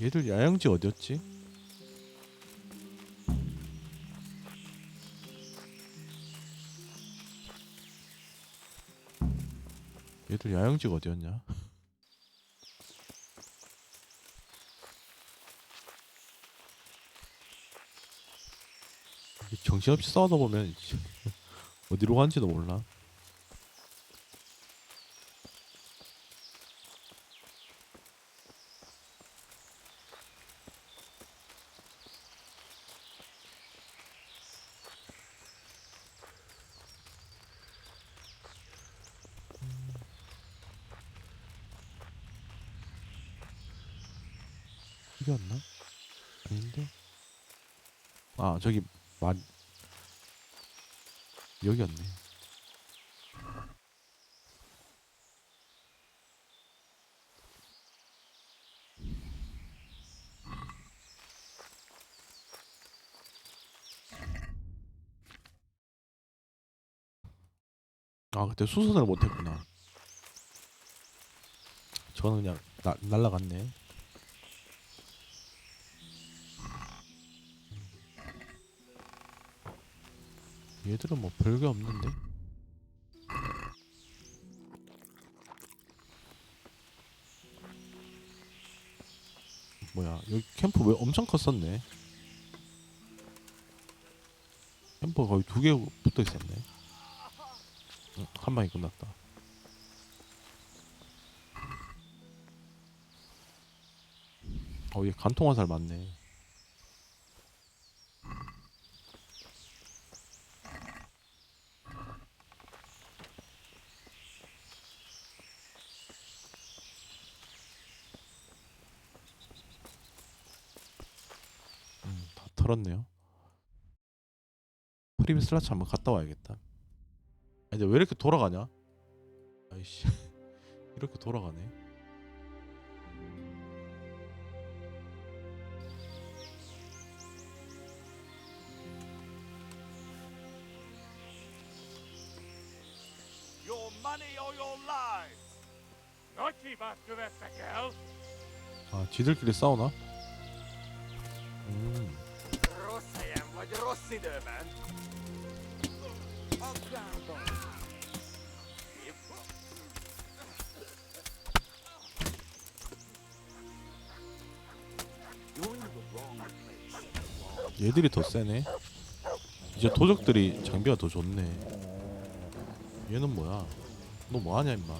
A: 얘들 야영지 어디였지? 얘들 야영지가 어디였냐? 정신없이 싸우다 보면 어디로 간지도 몰라. 이겼나? 아닌데? 아 저기 여기였네. 아 그때 수선을 못했구나. 저는 그냥 날라갔네. 얘들은 뭐 별게 없는데? 뭐야 여기 캠프 왜 엄청 컸었네. 캠프가 거의 2개 붙어 있었네. 한 방에 끝났다. 얘 간통 화살 맞네. 다 털었네요. 프리미 슬라치 한번 갔다 와야겠다. 근데 왜 이렇게 돌아가냐? 아이씨 이렇게 돌아가네.
B: Your money or your lives. Not keep after that girl.
A: 아 지들끼리 싸우나?
B: Rossajam vagy rossz időben. Akárban.
A: 얘들이 더 세네. 이제 도적들이 장비가 더 좋네. 얘는 뭐야? 너 뭐하냐 임마.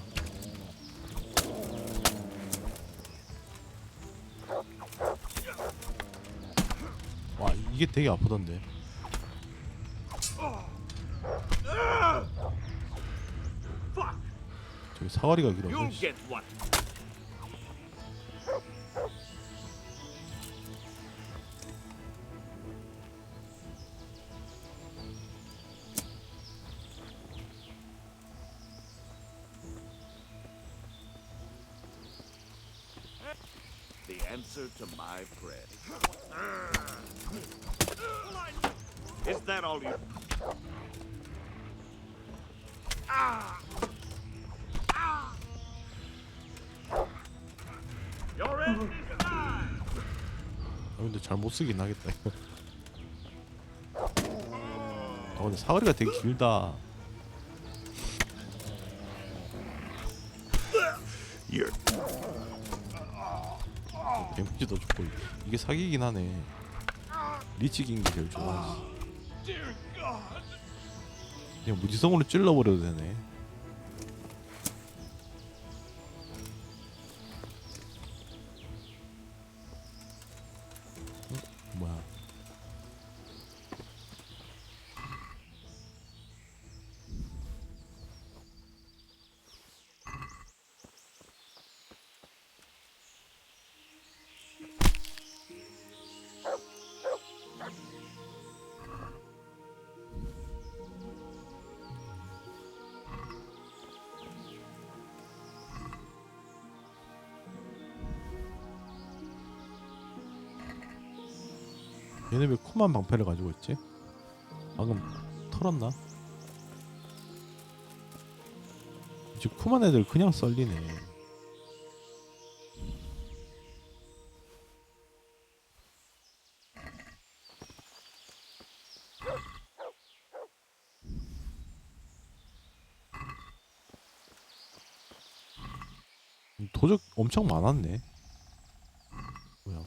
A: 와 이게 되게 아프던데. 저기 사거리가 길어서.
B: The answer to my prayer. Is that all you? You're in this line.
A: 근데 잘 못 쓰긴 하겠다 이거. 근데 사거리가 되게 길다. 데미지도 좋고 이게 사기긴 하네. 리치긴 게 제일 좋아. 그냥 무지성으로 찔러버려도 되네. 뭐야? 얘네 왜 코만 방패를 가지고 있지? 방금 털었나? 이제 코만 애들 그냥 썰리네. 도적 엄청 많았네. 뭐야?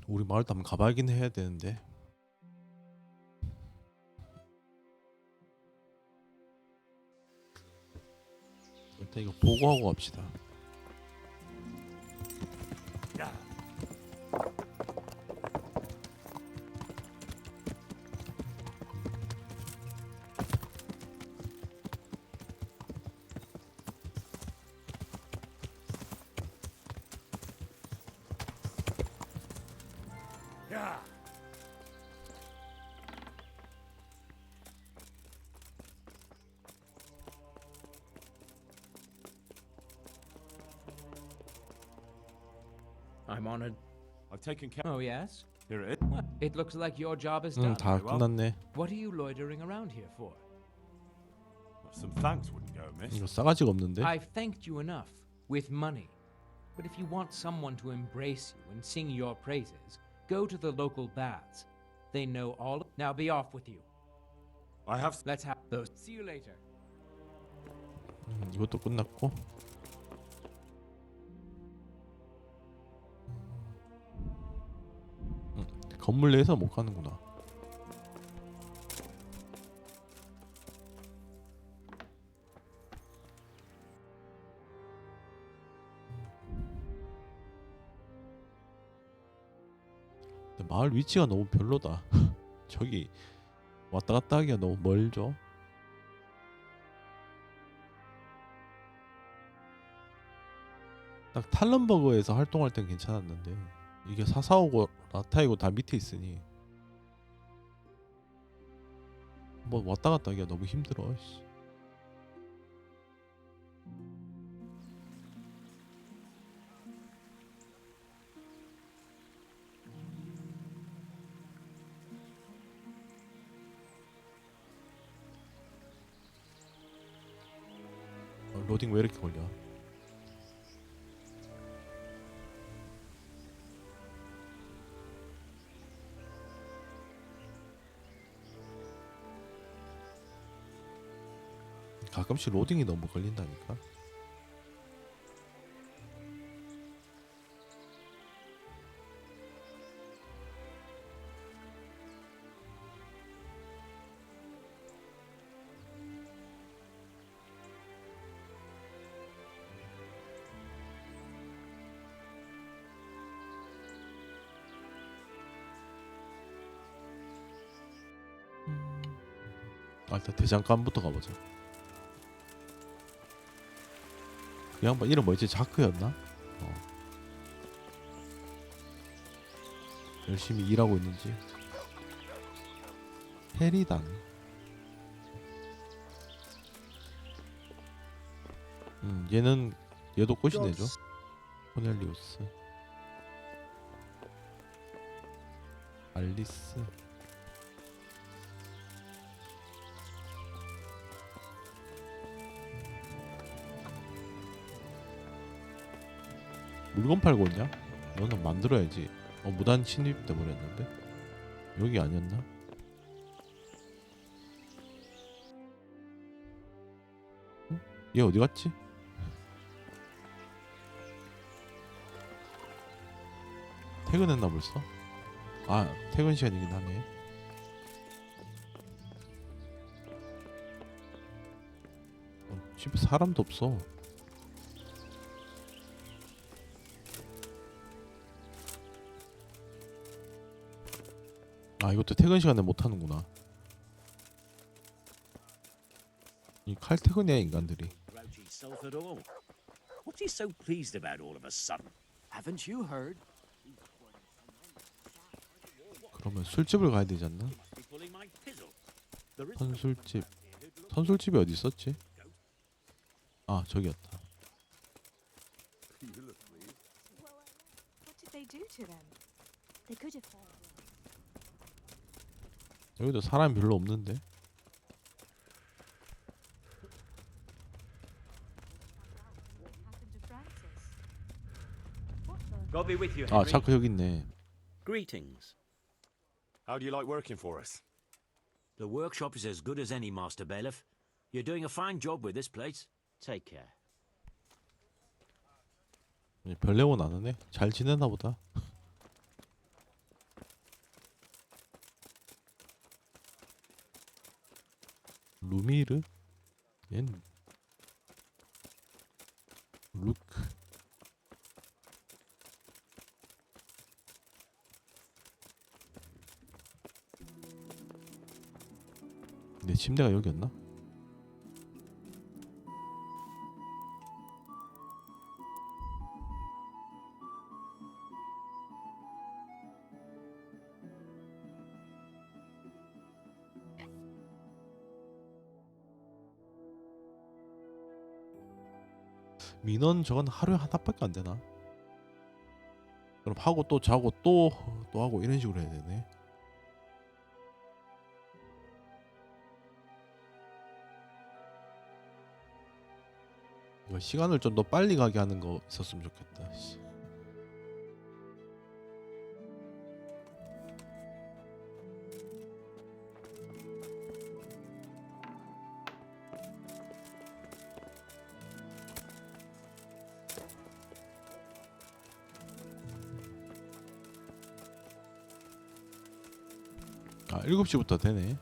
A: 우리 마을도 한번 가봐야긴 해야 되는데. 일단 이거 보고하고 갑시다.
F: I'm honored.
D: I've taken care.
F: Oh, yes?
D: Here it is.
F: Well, it looks like your job is done.
A: 다 끝났네.
F: What are you loitering around here for?
D: Some thanks wouldn't go amiss.
A: 이거 싸가지가 없는데.
F: I've thanked you enough with money. But if you want someone to embrace you and sing your praises, go to the local baths. They know all. Now be off with you.
D: I have.
F: Let's have those. See you later.
A: 이것도 끝났고. 건물 내에서 못 가는구나. 근데 마을 위치가 너무 별로다. 저기 왔다 갔다 하기가 너무 멀죠. 딱 탈런버그에서 활동할 땐 괜찮았는데 이게 사사오고 라타이고 다 밑에 있으니 뭐 왔다 갔다 하기가 너무 힘들어. 씨. 로딩 왜 이렇게 걸려? 가끔씩 로딩이 너무 걸린다니까. 일단 대장간부터 가보자. 그 양반 이름 뭐였지? 자크였나? 열심히 일하고 있는지. 헤리단. 얘도 꽃이네죠. 코넬리우스. 알리스. 물건 팔고 있냐? 너는 만들어야지. 무단 침입돼 버렸는데? 여기 아니었나? 응? 얘 어디 갔지? 퇴근했나 벌써? 아, 퇴근 시간이긴 하네. 집에 사람도 없어. 아, 이것도 퇴근 시간에 못 하는구나. 이 칼퇴근이야 인간들이.
O: What's he so pleased about all of a sudden?
L: Haven't you heard?
A: 그러면 술집을 가야 되지 않나? 선술집. 선술집이 어디 있었지? 아, 저기였다.
S: What did they do to them? They could have.
A: 여기도 사람 별로 없는데.
C: God be with you,
A: 아,
C: Henry.
A: 자크 여기 있네.
C: Greetings.
D: How do you like working for us?
O: The workshop is as good as any, Master Bailiff. You're doing a fine job with this place. Take care.
A: 별 내용은 안 하네. 잘 지내나 보다. 루미르? 얜 루크. 내 침대가 여기였나? 민원 저건 하루에 하나밖에 안 되나? 그럼 하고 또 자고 또 하고 이런 식으로 해야 되네. 이거 시간을 좀 더 빨리 가게 하는 거 있었으면 좋겠다. 씨. 아, 7시부터 되네.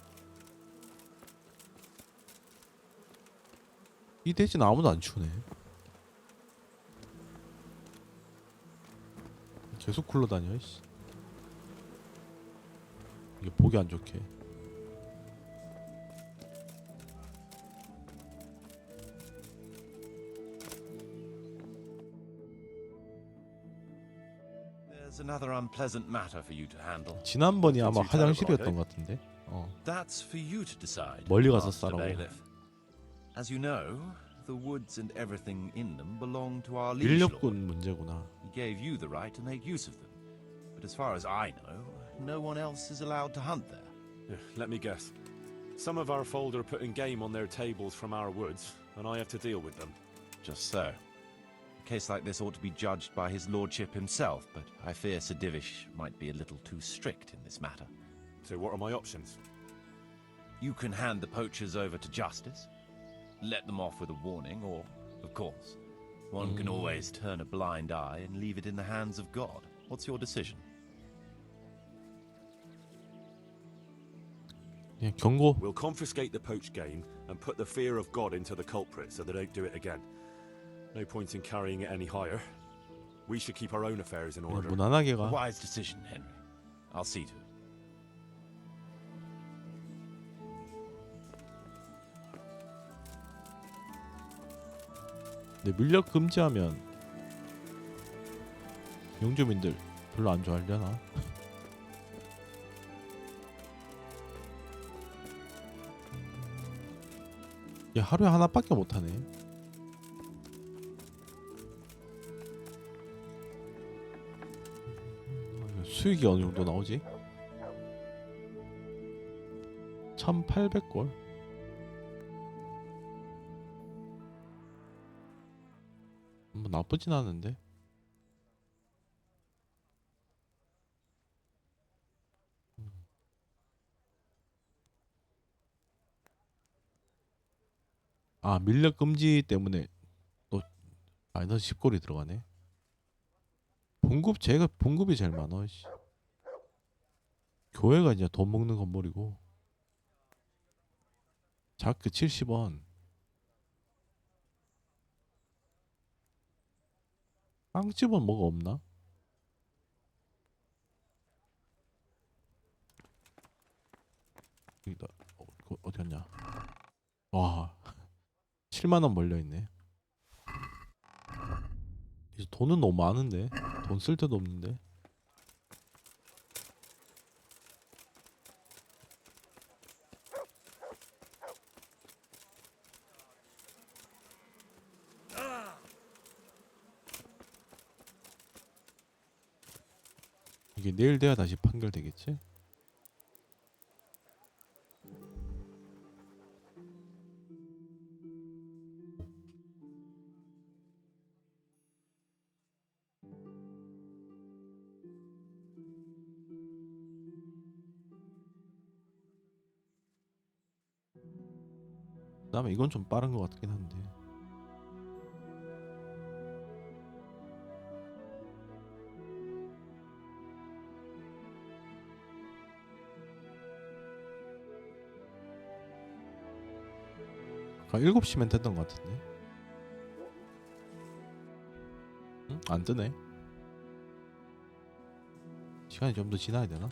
A: 이 대신 아무도 안 추네. 계속 굴러다녀. 씨. 이게 보기 안 좋게.
Q: There's another unpleasant matter for you to handle.
A: 지난번이 아마 화장실이었던 것 같은데.
Q: That's for you to decide.
A: 멀리 가서
Q: Master
A: 싸라고.
Q: Bailiff. As you know, the woods and everything in them belong to our liege lord.
A: 인력군 문제구나.
Q: He gave you the right to make use of them. But as far as I know, no one else is allowed to hunt there.
D: Let me guess. Some of our fold are putting game on their tables from our woods, and I have to deal with them.
Q: Just so. A case like this ought to be judged by his lordship himself, but I fear Sir Divish might be a little too strict in this matter.
D: So what are my options?
Q: You can hand the poachers over to justice, let them off with a warning, or, of course, one can always turn a blind eye and leave it in the hands of God. What's your decision?
A: 그냥 경고.
D: We'll confiscate the poached game and put the fear of God into the culprit so they don't do it again. No point in carrying it any higher. We should keep our own affairs in order.
A: 무난하게
Q: A
A: 가.
Q: wise decision, Henry. I'll see to it.
A: 근데 밀렵 금지하면 용주민들 별로 안 좋아하려나? 얘 하루에 하나밖에 못하네. 수익이 어느 정도 나오지? 1800골? 뭐 나쁘진 않은데. 아, 밀렵 금지 때문에 또 마이너스 10골이 들어가네. 봉급이 제일 많아. 씨. 교회가 이제 돈 먹는 건물이고. 자크 70원. 빵집은 뭐가 없나? 여기다. 어디 갔냐? 와, 7만 원 몰려 있네. 이제 돈은 너무 많은데 돈 쓸 데도 없는데. 이게 내일 돼야 다시 판결되겠지? 그다음에 이건 좀 빠른 것 같긴 한데. 아까 7시면 됐던 것 같은데. 응? 안 뜨네. 시간이 좀 더 지나야 되나?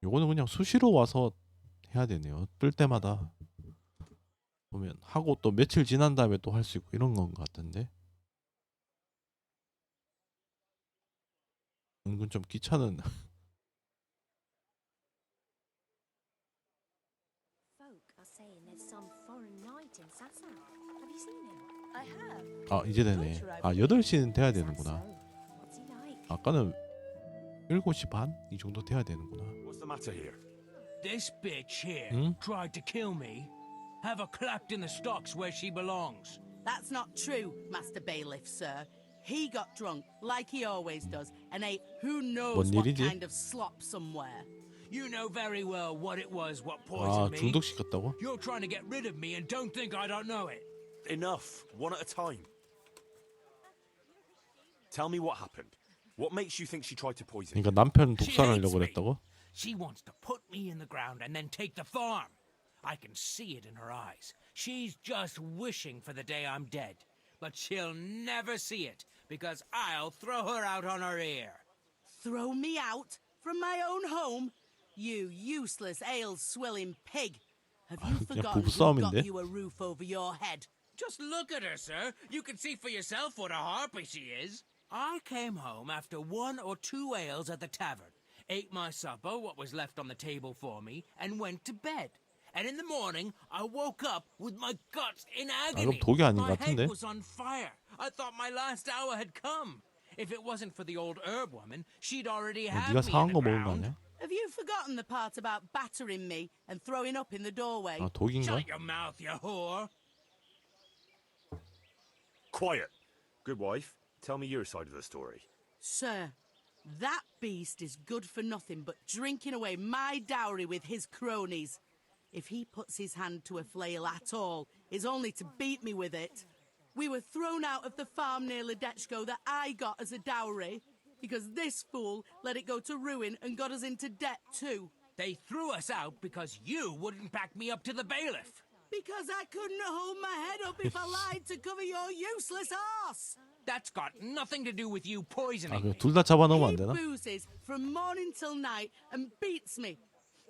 A: 요거는 그냥 수시로 와서 해야 되네요. 뜰 때마다 보면 하고 또 며칠 지난 다음에 또 할 수 있고 이런 건 것 같은데. 은근 좀 귀찮은.
S: Folk are saying there's some foreign knight in Sasau. Have you seen him?
P: I have.
A: 아 이제 되네. 아 8시는 돼야 되는구나.
S: What's he like?
A: 아까는 7시 반? 이 정도 돼야 되는구나.
D: What's the matter here?
V: This bitch here
A: Hmm?
V: tried to kill me. Have her clapped in the stocks where she belongs.
G: That's not true, Master Bailiff, sir. He got drunk, like he always does, and ate who knows
A: 뭔
G: what
A: 일이지?
G: kind of slop somewhere.
V: You know very well what it was what
A: 아
V: poisoned me.
A: 중독시켰다고?
V: You're trying to get rid of me and don't think I don't know it.
D: Enough. One at a time. Tell me what happened. What makes you think she tried to poison you?
A: 그러니까 남편
V: She
A: 독살하려고
V: hates me.
A: 그랬다고?
V: She wants to put me in the ground and then take the farm. I can see it in her eyes. She's just wishing for the day I'm dead. But she'll never see it because I'll throw her out on her ear.
G: Throw me out from my own home? You useless ale-swilling pig. Have you forgotten who
A: 부부싸움인데?
G: got you a roof over your head?
V: Just look at her, sir. You can see for yourself what a harpy she is. I came home after 1 or 2 ales at the tavern, ate my supper, what was left on the table for me, and went to bed. And in the morning, I woke up with my guts in agony.
A: 그럼 독이 아닌
V: My
A: 것 같은데?
V: head was on fire. I thought my last hour had come. If it wasn't for the old herb woman, she'd already have
A: 네가
V: me
A: 상한
V: in
A: 거
V: the
A: 먹은 거
V: ground.
A: 아니야?
G: Have you forgotten the part about battering me and throwing up in the doorway?
A: 아 독인가?
V: Shut your mouth, you whore.
D: Quiet. Good wife. Tell me your side of the story.
G: Sir, that beast is good for nothing but drinking away my dowry with his cronies. If he puts his hand to a flail at all, it's only to beat me with it. We were thrown out of the farm near Ledechko that I got as a dowry, because this fool let it go to ruin and got us into debt too.
V: They threw us out because you wouldn't back me up to the bailiff.
G: Because I couldn't hold my head up if I lied to cover your useless arse.
V: That's got nothing to do with you
A: 아
V: poisoning
A: 그럼
V: me.
A: 둘 다 잡아넣으면 안
G: He
A: 되나?
G: boozes from morning till night and beats me.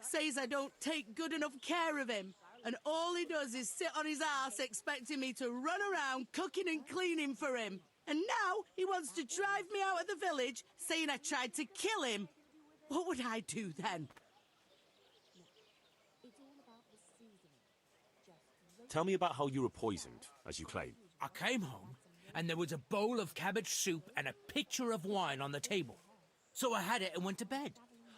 G: Says I don't take good enough care of him. And all he does is sit on his ass expecting me to run around cooking and cleaning for him. And now he wants to drive me out of the village saying I tried to kill him. What would I do then?
D: Tell me about how you were poisoned, as you claim.
V: I came home and there was a bowl of cabbage soup and a pitcher of wine on the table. So I had it and went to bed.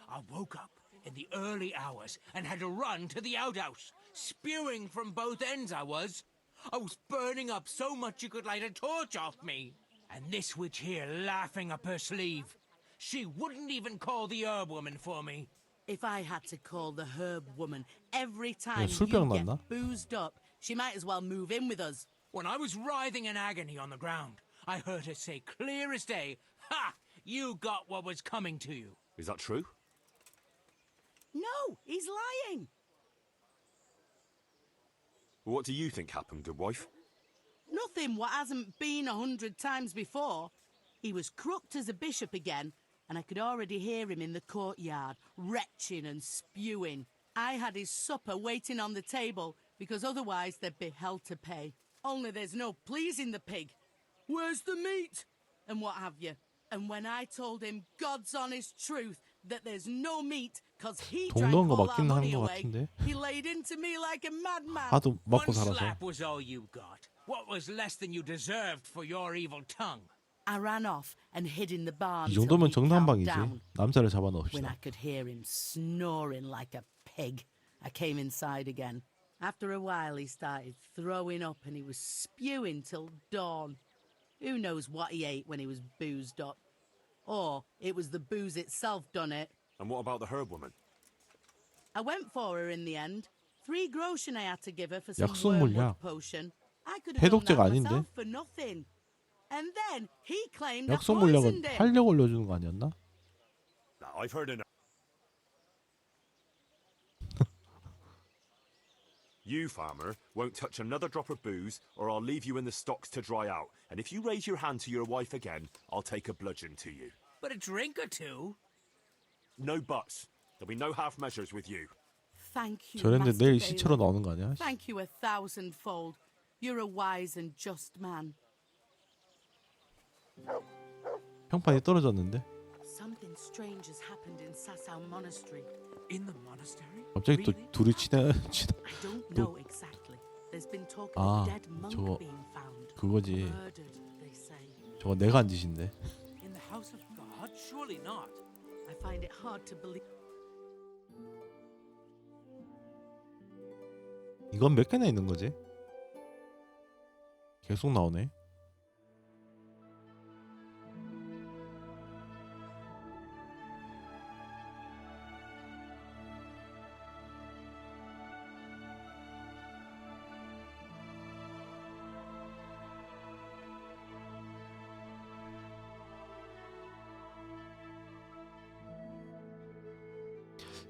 V: I woke up in the early hours and had to run to the outhouse. Spewing from both ends I was. I was burning up so much you could light a torch off me. And this witch here laughing up her sleeve. She wouldn't even call the herb woman for me.
G: If I had to call the herb woman every time you
A: 술병
G: get
A: 났나?
G: boozed up, she might as well move in with us.
V: When I was writhing in agony on the ground, I heard her say clear as day, "Ha! You got what was coming to you."
D: Is that true?
G: No, he's lying.
D: What do you think happened, good wife?
G: Nothing what hasn't been 100 times before. He was crooked as a bishop again, and I could already hear him in the courtyard, retching and spewing. I had his supper waiting on the table, because otherwise there'd be hell to pay. Only there's no pleasing the pig. Where's the meat? And what have you. And when I told him God's honest truth that there's no meat because he drank
A: 동동한 거
G: all our
A: 맞긴
G: money
A: 하는 거
G: away,
A: 같은데.
G: he laid into me like a madman.
A: 하도 먹고
V: One
A: 살아서.
V: slap was all you got. What was less than you deserved for your evil tongue?
G: I ran off and hid in the barn
A: 이
G: till
A: 정도면
G: he calmed
A: 정상방이지.
G: down.
A: 남자를
G: When I
A: 잡아넣읍시다.
G: could hear him snoring like a pig, I came inside again. After a while, he started throwing up and he was spewing till dawn. Who knows what he ate when he was boozed up? Or it was the booze itself done it.
D: And what about the herb woman?
G: I went for her in the end. 3 groschen I had to give her for some
A: 약속물이야.
G: wormwood potion. I could have done that
A: 해독제가 아닌데.
G: myself for nothing. And then he claimed I
A: 약속
G: poisoned
A: 물약은
G: him.
A: 활력 올려주는 거 아니었나?
D: Now, I've heard enough. You, farmer, won't touch another drop of booze, or I'll leave you in the stocks to dry out. And if you raise your hand to your wife again, I'll take a bludgeon to you.
V: But a drink or two?
D: No buts. There'll be no half measures with you.
G: Thank you,
A: 저랬는데
G: Master
A: 내일
G: Bailey.
A: 시체로 나오는 거 아니야?
G: Thank you 1,000-fold. You're a wise and just man.
A: 평판이 떨어졌는데.
G: Something strange has happened in Sasau Monastery.
V: In the monastery?
A: 갑자기 또 둘이
G: I don't know exactly. There's been talk of
A: 아,
G: a dead monk
A: 저거
G: being found.
A: 그거지.
G: Murdered, they say.
A: 저거 내가 한 짓인데.
V: In the house of God? Surely not.
G: I find it hard to believe.
A: 이건 몇 개나 있는 거지? 계속 나오네.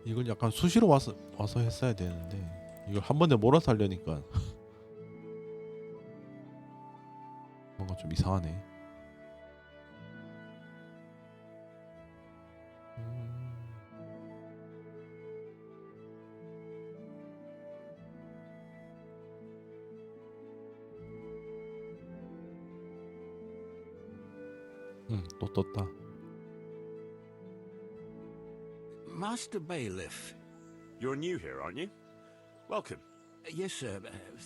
A: 이걸 약간 수시로 와서 했어야 되는데 이걸 한 번에 몰아서 하려니까 뭔가 좀 이상하네. 또 떴다.
J: Master Bailiff.
D: You're new here, aren't you? Welcome.
J: Yes, sir.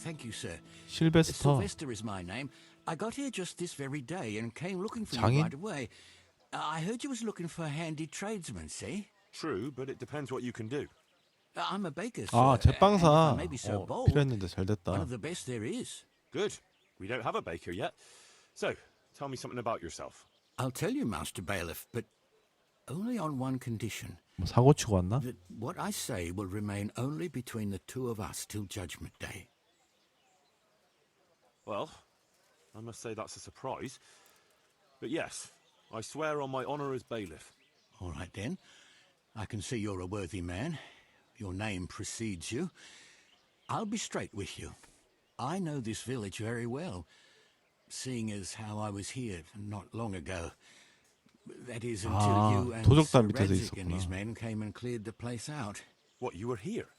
J: Thank you, sir.
A: Sylvester.
J: Sylvester is my name. I got here just this very day and came looking for you
A: 장인?
J: right away. I heard you was looking for a handy tradesman, see?
D: True, but it depends what you can do.
J: I'm a baker, sir.
A: 아, 제빵사.
J: and if I may be so bold,
A: 필요했는데 잘
J: one
A: 됐다.
J: of the best there is.
D: Good. We don't have a baker yet. So, tell me something about yourself.
J: I'll tell you, Master Bailiff, but only on one condition.
A: 뭐 사고 치고 왔나?
J: That what I say will remain only between the two of us till Judgment Day.
D: Well, I must say that's a surprise. But yes, I swear on my honour as bailiff.
J: All right, then. I can see you're a worthy man. Your name precedes you. I'll be straight with you. I know this village very well, seeing as how I was here not long ago. That is until you and Sir
A: 도적단 밑에서
J: Redzik and his
A: 있었구나.
J: men came and cleared the place out.
D: What, you were here?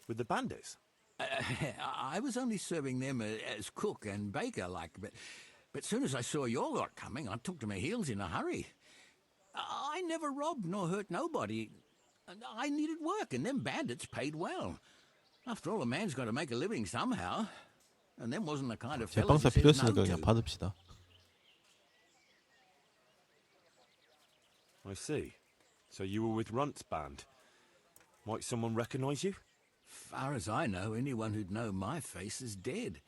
D: With the bandits?
J: I was only serving them as cook and baker, but soon as I saw your lot coming, I took to my heels in a hurry. I never robbed nor hurt nobody. I needed work, and them bandits paid well. After all, a man's got to make a living somehow, and them wasn't the kind of fellas
A: 제빵사
J: you
A: 필요
J: said no
A: 있으니까 그냥
J: to.
A: 받읍시다.
D: I see. So you were with Runt's band. Might someone recognise you?
J: Far as I know, anyone who'd know my face is dead.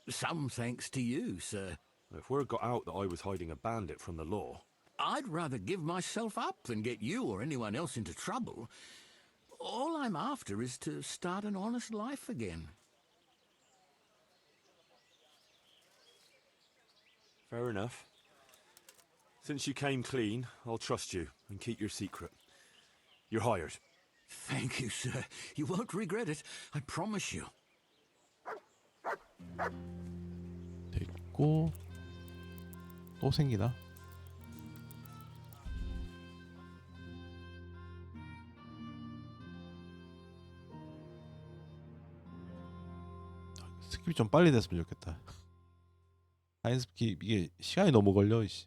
J: Some thanks to you, sir.
D: If word got out that I was hiding a bandit from the law...
J: I'd rather give myself up than get you or anyone else into trouble. All I'm after is to start an honest life again.
D: Fair enough. Since you came clean, I'll trust you and keep your secret. You're hired.
J: Thank you, sir. You won't regret it. I promise you.
A: 됐고 또 생기나? 타임스킵이 좀 빨리 됐으면 좋겠다. 타임스킵 이게 시간이 너무 걸려. 이씨.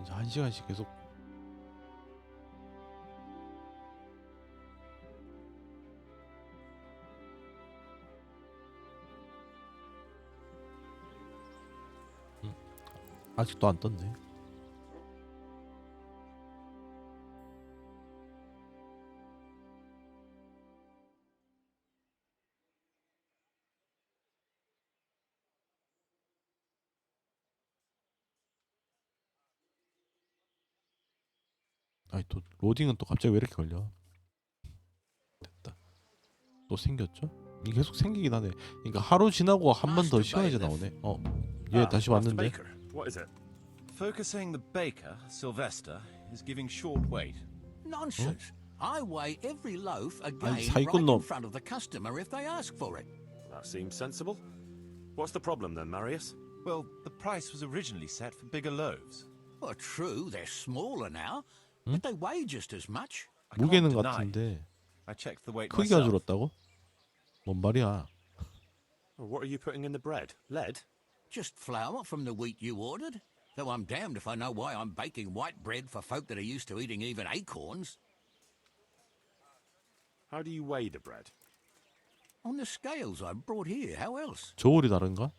A: 이제 1시간씩 계속. 아직도 안 떴네. 아니 또 로딩은 또 갑자기 왜 이렇게 걸려? 됐다. 또 생겼죠? 이게 계속 생기긴 하네. 그러니까 하루 지나고 한 번 더 시간이 이제 나오네. 얘 다시 왔는데.
D: What is it?
Q: Focusing the baker, Sylvester, is giving short weight.
J: Nonsense. I weigh every loaf again
A: 아니,
J: right
A: 사기꾼
J: in
A: 놈.
J: front of the customer if they ask for it.
D: That seems sensible. What's the problem then, Marius?
Q: Well, the price was originally set for bigger loaves.
J: Well, true, they're smaller now, but they weigh just as much.
A: 무게는
Q: deny
A: 같은데
Q: I checked the weight
A: 크기가
Q: myself.
A: 줄었다고? 뭔 말이야?
D: Well, what are you putting in the bread? Lead?
J: Just flour from the wheat you ordered. Though I'm damned if I know why I'm baking white bread for folk that are used to eating even acorns.
D: How do you weigh the bread?
J: On the scales I brought here, how else?
A: 저울이 다른가?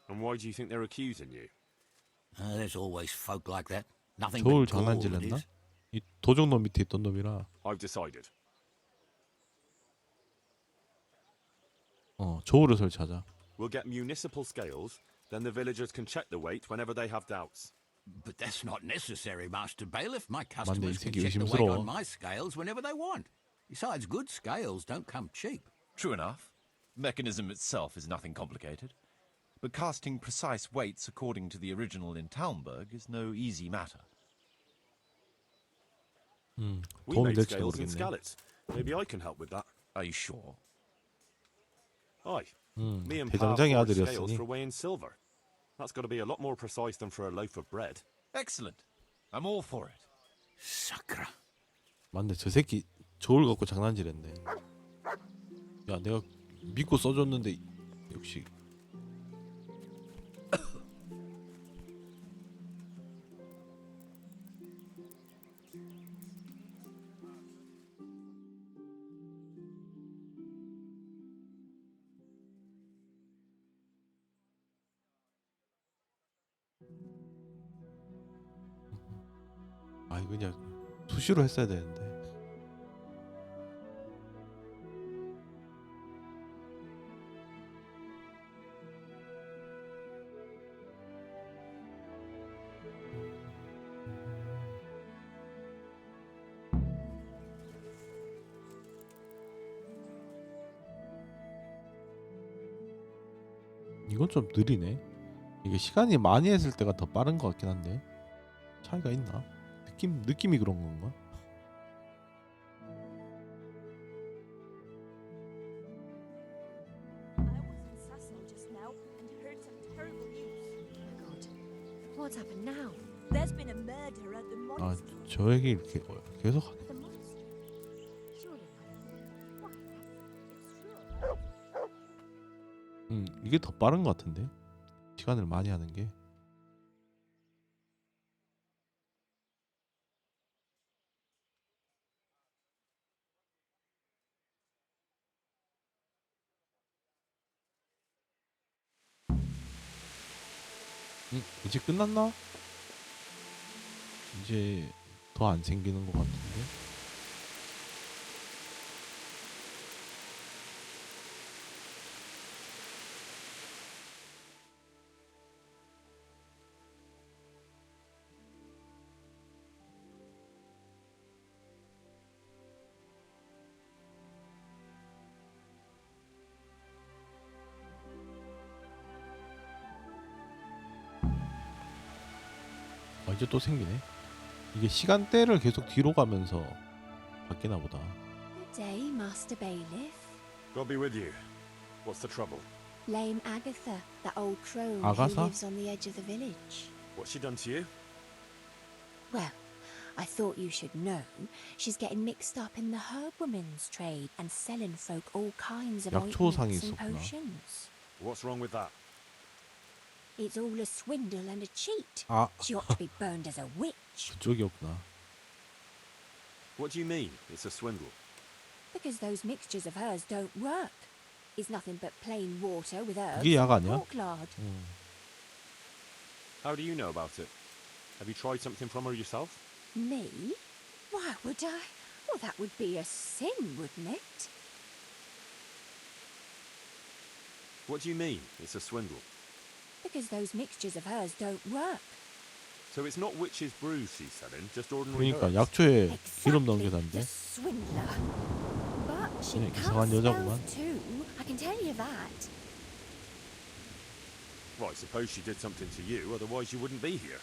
D: And why do you think they're accusing you?
J: There's always folk like that. Nothing
A: 저울
J: but gall,
A: 장난질
J: it
A: 했나?
J: is.
A: 이 도적놈 밑에 있던 놈이라.
D: I've decided.
A: 저울을 설치하자.
D: We'll get municipal scales, then the villagers can check the weight whenever they have doubts.
J: But that's not necessary, Master Bailiff. My
A: 맞네, 이
J: customers can
A: 새끼
J: check the weight
A: 의심스러워.
J: on my scales whenever they want. Besides, good scales don't come cheap.
Q: True enough. Mechanism itself is nothing complicated. But casting precise weights according to the original in Talmberg is no easy matter.
D: We
A: 도움이
D: made
A: 될지
D: scales in
A: 모르겠네.
D: Skalitz. Maybe I can help with that.
Q: Are you sure?
D: Aye. Me and Pa
A: 대장장의
D: forged scales
A: 아들이었으니.
D: for weighing silver. That's got to be a lot more precise than for a loaf of bread.
Q: Excellent. I'm all for it.
J: Sakra.
A: 맞네, 저 새끼 저울 갖고 장난질했네. 야, 내가 믿고 써줬는데 역시. 아이 그냥 수시로 했어야 되는데. 이건 좀 느리네. 이게 시간이 많이 했을 때가 더 빠른 것 같긴 한데 차이가 있나? 느낌이 그런 건가?
S: What's happened now?
P: There's been a murder at the
A: 아,
P: monastery.
A: 저 얘기 이렇게 계속 하네.
P: The monastery? Surely not. Why?
A: 이게 더 빠른 것 같은데 시간을 많이 하는 게. 이제 끝났나? 이제 더 안 생기는 것 같은데. 이제 또 생기네. 이게 시간대를 계속 뒤로 가면서 바뀌나 보다.
S: Good day, Master Bailiff.
D: God be with you. What's the trouble?
S: Lame Agatha, that old crone
A: Agatha?
S: who lives on the edge of the village.
D: What's she done to you?
S: Well,
H: I thought you should know. She's getting mixed up in the herb women's trade and selling folk all kinds of
A: 약초상이
H: ointments and
A: 있었구나.
H: potions.
D: What's wrong with that?
H: It's all a swindle and a cheat.
A: 아,
H: She ought to be burned as a witch.
A: 그쪽이었구나.
D: What do you mean, it's a swindle?
H: Because those mixtures of hers don't work. It's nothing but plain water with herbs
A: 그게 약
H: and
A: 아니야?
H: pork lard.
D: How do you know about it? Have you tried something from her yourself?
H: Me? Why would I? Well, that would be a sin, wouldn't it?
D: What do you mean, it's a swindle?
H: Because those mixtures of hers don't work.
D: So it's not witch's brews she's selling, just ordinary
A: 그러니까
D: herbs?
A: 약초에 기름 넣은 게 단데.
H: Swindler. But she
A: 그냥
H: can't
A: 이상한
H: spell
A: 여자구만.
H: too. I can tell you that.
D: Right, suppose she did something to you, otherwise you wouldn't be here.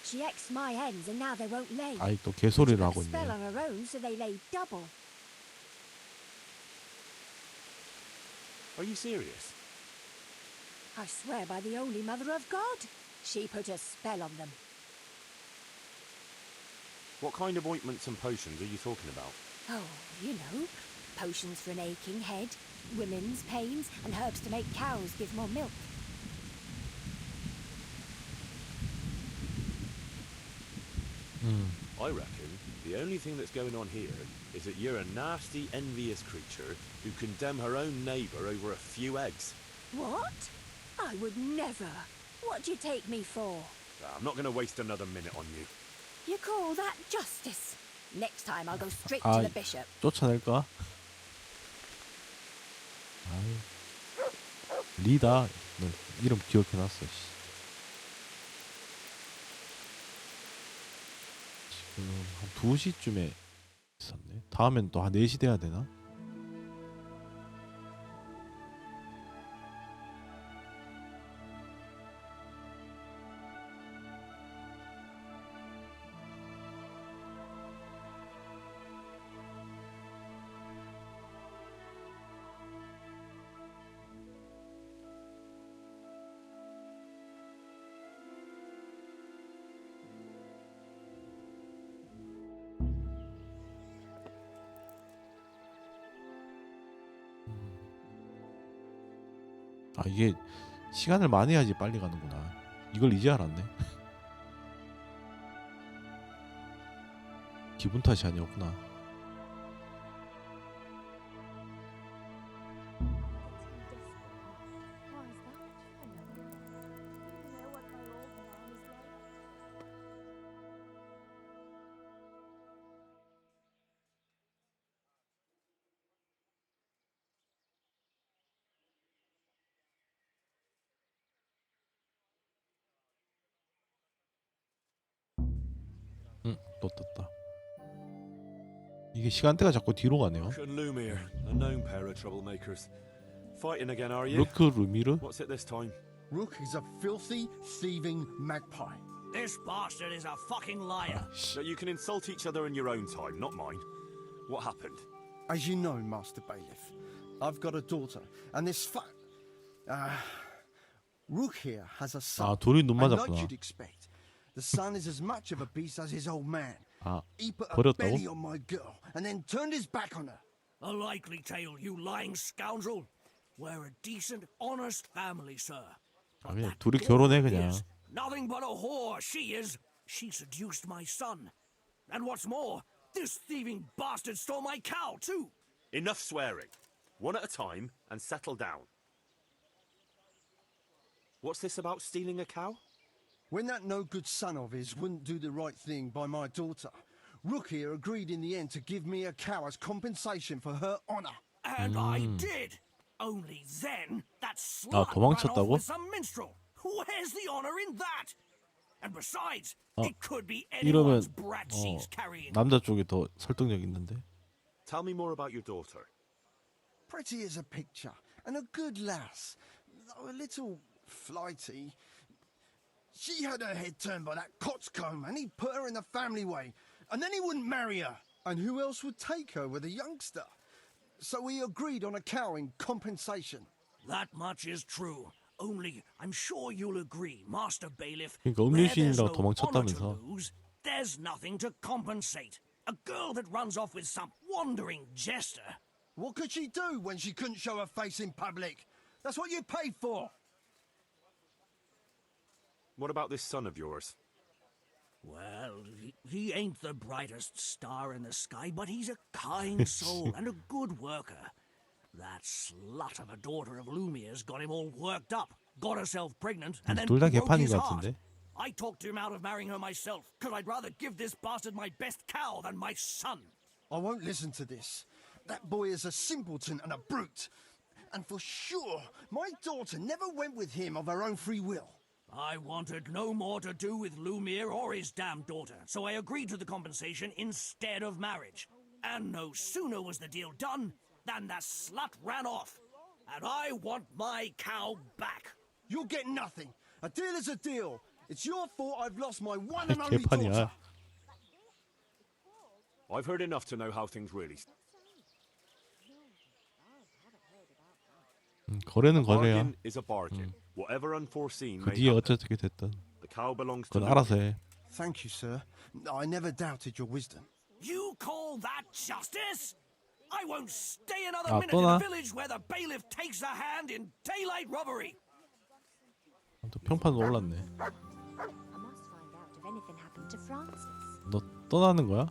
H: She X'd my hens and now they won't lay.
A: 아이 또 개소리를
H: She put
A: 하고
H: a spell
A: 있네.
H: on her own so they lay double.
D: Are you serious?
H: I swear by the Holy Mother of God. She put a spell on them.
D: What kind of ointments and potions are you talking about?
H: Oh, you know, potions for an aching head, women's pains, and herbs to make cows give more milk.
D: I reckon the only thing that's going on here is that you're a nasty, envious creature who condemn her own neighbour over a few eggs.
H: What? I would never. What do you take me for?
D: I'm not going to waste another minute on you.
H: You call that justice? Next time I'll go straight
A: 아,
H: to the bishop.
A: 쫓아낼까? 아이, 리다. 너 이름 기억해놨어. 씨. 지금 한 2시쯤에 있었네. 다음엔 또 한 4시 돼야 되나? 아 이게 시간을 많이 해야지 빨리 가는구나. 이걸 이제 알았네. 기분 탓이 아니었구나. 또 떴다. 이게 시간대가 자꾸 뒤로 가네요.
D: and Lumir, a known pair of troublemakers. Fighting again, are you?
A: 루크 루미르?
D: What's it this time?
U: Rook is a filthy, thieving magpie.
N: This bastard is a fucking liar.
D: So you can insult each other in your own time, not mine. What happened?
U: As you know, Master Bailiff, I've got a daughter, and this Rook here has a son.
A: 아, 둘이 눈
U: And
A: 맞았구나.
U: like you'd expect, the son is as much of a beast as his old man.
A: 아,
U: He put a
A: 버렸다고?
U: belly on my girl, and then turned his back on her.
N: A likely tale, you lying scoundrel. We're a decent, honest family, sir.
A: 아, 그냥 둘이 결혼해 그냥.
N: Is nothing but a whore, she is. She seduced my son. And what's more, this thieving bastard stole my cow, too.
D: Enough swearing. One at a time, and settle down. What's this about stealing a cow?
U: When that no-good son of his wouldn't do the right thing by my daughter, Rook here agreed in the end to give me a cow as compensation for her honor.
N: And I did. Only then, that slut
A: 아,
N: ran off
A: 도망쳤다고?
N: with some minstrel. Where's the honor in that? And besides, it could be
A: 이러면
N: anyone's brat she's carrying.
A: 남자 쪽이 더 설득력 있는데.
D: Tell me more about your daughter.
U: Pretty as a picture, and a good lass, though a little flighty. She had her head turned by that coxcomb, and he put her in the family way, and then he wouldn't marry her. And who else would take her with a youngster? So we agreed on a cow in compensation.
N: That much is true. Only, I'm sure you'll agree, Master Bailiff.
A: 그러니까
N: where there's
A: 음유시인이라고
N: no honor to
A: 도망쳤다면서.
N: lose, There's nothing to compensate. A girl that runs off with some wandering jester.
U: What could she do when she couldn't show her face in public? That's what you paid for.
D: What about this son of yours?
N: Well, he ain't the brightest star in the sky, but he's a kind soul and a good worker. That slut of a daughter of Lumiere's got him all worked up, got herself pregnant, and then
A: 둘 다
N: broke
A: 개판인
N: his
A: 것
N: heart.
A: 같은데.
N: I talked him out of marrying her myself, because I'd rather give this bastard my best cow than my son.
U: I won't listen to this. That boy is a simpleton and a brute. And for sure, my daughter never went with him of her own free will.
N: I wanted no more to do with Lumiere or his damned daughter, so I agreed to the compensation instead of marriage. And no sooner was the deal done than the slut ran off. And I want my cow back.
U: You'll get nothing. A deal is a deal. It's your fault I've lost my one and only
A: 개판이야.
U: daughter.
D: I've heard enough to know how things really.
A: 거래는 거래야.
D: Bargain is a bargain. Whatever unforeseen
A: 그
D: may
A: 뒤에
D: happen.
A: 어떻게 됐든
D: The cow belongs to
A: 그건 알아서
D: Lumiere.
A: 해.
U: Thank you, sir. I never doubted your wisdom.
N: You call that justice? I won't stay another
A: 아,
N: minute
A: 또
N: in a
A: 나?
N: village where the bailiff takes a hand in daylight robbery.
A: 또 평판 올랐네.
H: I must find out if anything happened to Francis.
A: 너 떠나는 거야?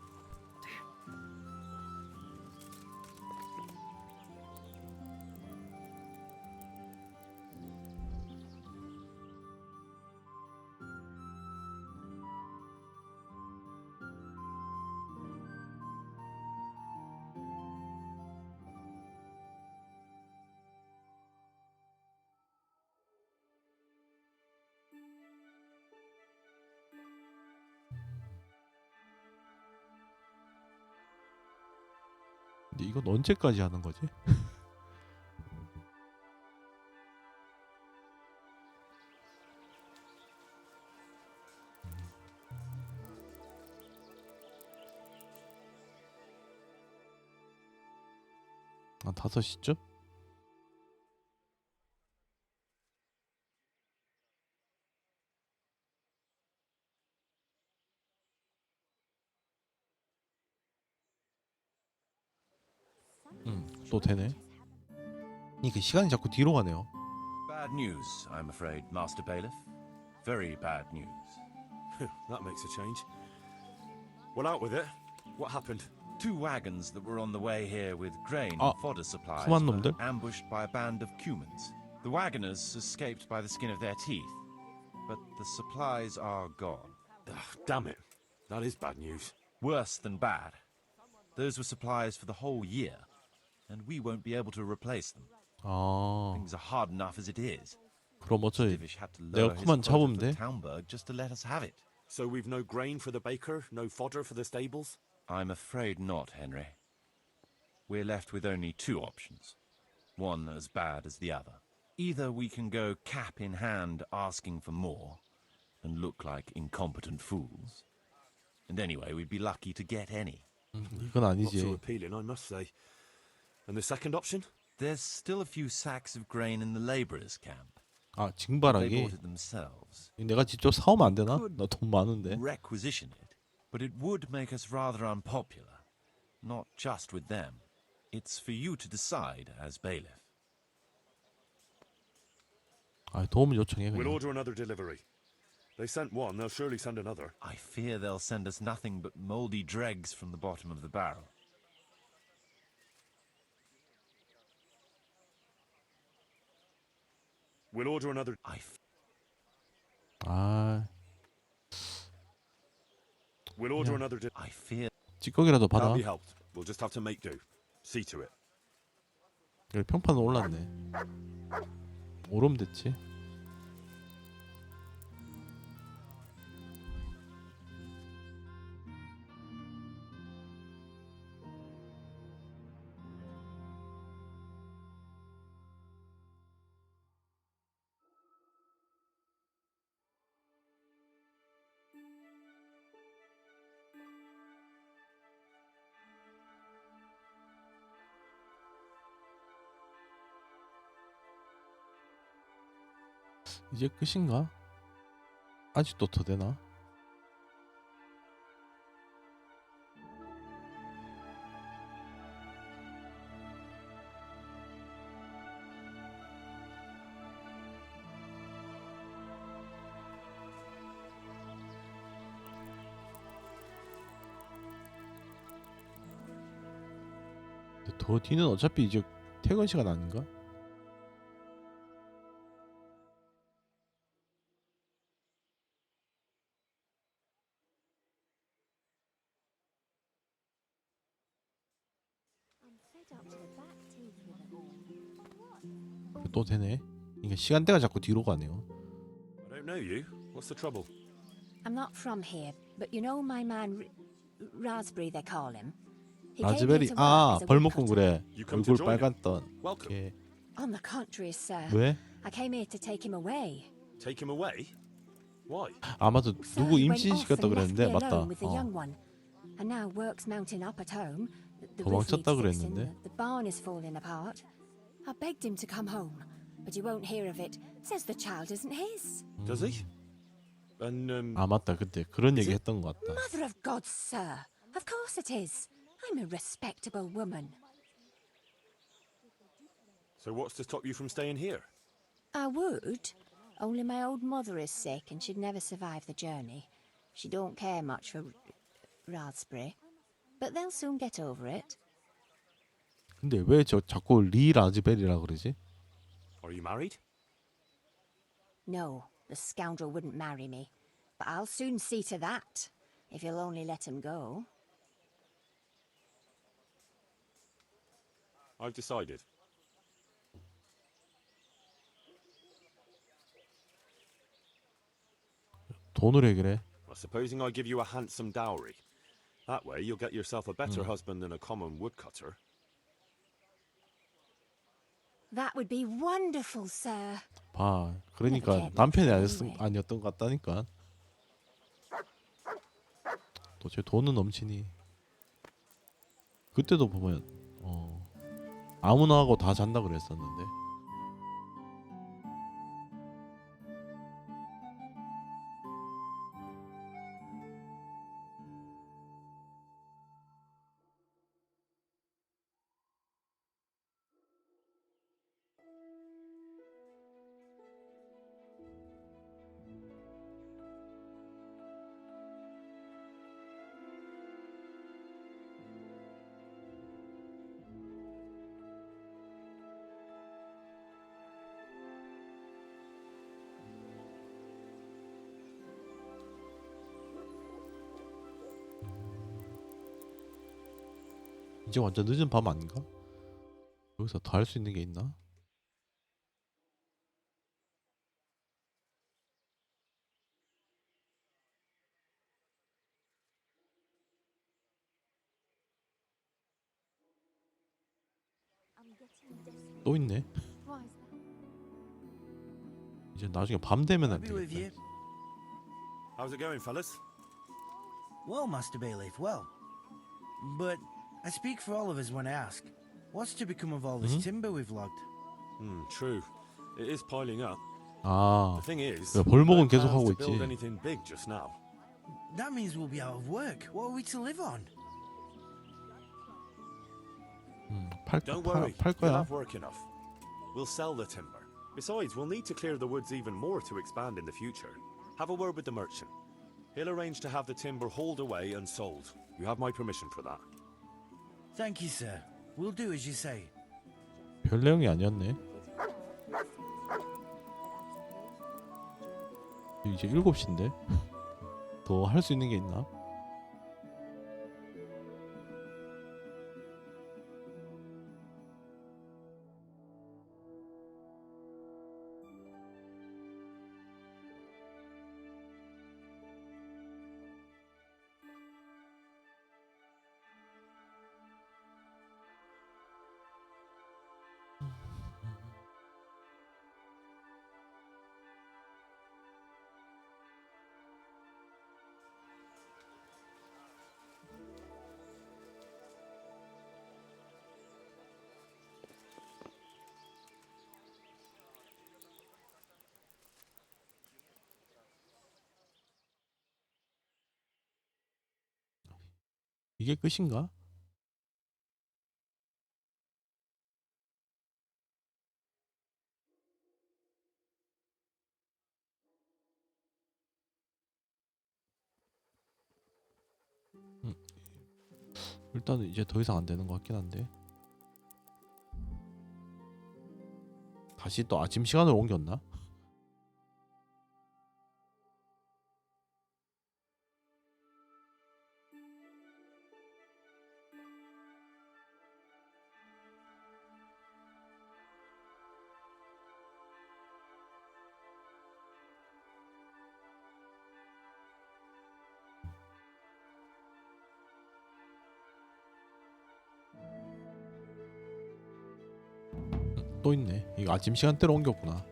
A: 근데 이건 언제까지 하는 거지? 한 5시쯤? 또 되네. 이게 시간이 자꾸 뒤로 가네요.
Q: Bad news, I'm afraid, Master Bailiff. Very bad news.
D: That makes a change. Well, out with it. What happened?
Q: 2 wagons that were on the way here with grain
A: 아,
Q: and fodder supplies
A: 그만
Q: were
A: 놈들.
Q: ambushed by a band of Cumans. The wagoners escaped by the skin of their teeth, but the supplies are gone.
D: Damn it. That is bad news.
Q: Worse than bad. Those were supplies for the whole year, and we won't be able to replace them.
A: 아,
Q: Things are hard enough as it is.
A: 그럼 어차피
Q: Divish had to
A: 내가
Q: lower his
A: 그만
Q: quota
A: 잡으면
Q: for
A: 돼?
Q: Townburg just to let us have it.
D: So we've no grain for the baker, no fodder for the stables?
Q: I'm afraid not, Henry. We're left with only 2 options, one as bad as the other. Either we can go cap in hand asking for more and look like incompetent fools, and anyway we'd be lucky to get any.
A: 이건
D: Not
A: 아니지.
D: so appealing, I must say. And the second option?
Q: There's still a few sacks of grain in the labourers' camp.
A: 아,
Q: They
A: 징발하기.
Q: bought it themselves.
A: 내가 직접 사오면 안 되나? 나 돈 많은데.
Q: Requisition it, but it would make us rather unpopular. Not just with them. It's for you to decide as bailiff.
A: 아, 도움을 요청해
D: We'll
A: 그냥.
D: order another delivery. They sent one, they'll surely send another.
Q: I fear they'll send us nothing but mouldy dregs from the bottom of the barrel.
D: We'll order another.
A: 아,
D: We'll order
A: Yeah.
D: another.
Q: I fear.
A: 찌꺼기라도 받아.
D: Can't be helped. We'll just have to make do. See to it.
A: 여기 평판 올랐네. 오름 됐지. 이제 끝인가? 아직도 더 되나? 더 뒤는 어차피 이제 퇴근 시간 아닌가? 또 되네. 이게 시간대가 자꾸 뒤로 가네요.
D: I don't know you. What's the trouble?
H: I'm not from here, but you know my man Raspberry they call him. He came here
A: 라즈베리
H: to work
A: 아
H: as a
A: 벌목군
H: woodcutter.
A: 그래.
D: You come to
A: 얼굴
D: join him.
A: 빨간 떤.
D: Welcome.
A: 오케이.
H: On the contrary, sir.
A: 왜?
H: I came here to take him away.
D: Take him away? Why?
A: 아 맞아.
H: Sir,
A: 누구
H: he went
A: 임신
H: off
A: 시켰다
H: and left
A: 그랬는데
H: me
A: 맞다.
H: alone with the young one, and now work's mounting up at home. The roof needs
A: 도망쳤다
H: fixing,
A: 그랬는데.
H: the barn is falling apart. I begged him to come home, but he won't hear of it. Says the child isn't his.
D: Does he? And
A: 아 맞다. 그때 그런
D: Is
A: 얘기
D: it?
A: 했던 것 같다.
H: Mother of God, sir. Of course it is. I'm a respectable woman.
D: so what's to stop you from staying here?
H: I would, only my old mother is sick and she'd never survive the journey. She don't care much for Raspberry, but they'll soon get over it.
A: 근데 왜 저 자꾸 리 라즈베리라 그러지?
D: Are you married?
H: No, the scoundrel wouldn't marry me, but I'll soon see to that, if you'll only let him go.
D: I've decided.
A: 돈을 해결해.
D: Well, supposing I give you a handsome dowry. That way you'll get yourself a better husband than a common woodcutter.
H: That would be wonderful, sir.
A: 봐. 그러니까 남편이 아니었던 것 같다니까. 또 제 돈은 넘치니. 그때도 보면 아무나 하고 다 잔다 그랬었는데. 이제 완전 늦은 밤 아닌가? 여기서 더 할 수 있는 게 있나? 또 있네. 이제 나중에 밤 되면 안
R: I'll be with
A: 되겠다.
R: you.
D: How's it going, fellas?
R: Well, Master Bailiff, well. But I speak for all of us when I ask, what's to become of all this timber we've logged?
D: True. It is piling up.
A: 아,
D: The thing is,
A: 야, 벌목은
D: no
A: 계속
D: plans
A: 하고
D: to build
A: 있지.
D: anything big just now.
R: That means we'll be out of work. What are we to live on?
D: Don't worry,
A: 팔
D: we'll
A: 거야.
D: have work enough. We'll sell the timber. Besides, we'll need to clear the woods even more to expand in the future. Have a word with the merchant. He'll arrange to have the timber hauled away and sold. You have my permission for that.
R: Thank you, sir. We'll do as you say.
A: 별 내용이 아니었네. 이제 7시인데 더 할 수 있는 게 있나? 이게 끝인가? 일단은 이제 더 이상 안 되는 것 같긴 한데. 다시 또 아침 시간으로 옮겼나? 또 있네. 이거 아침 시간대로 옮겼구나.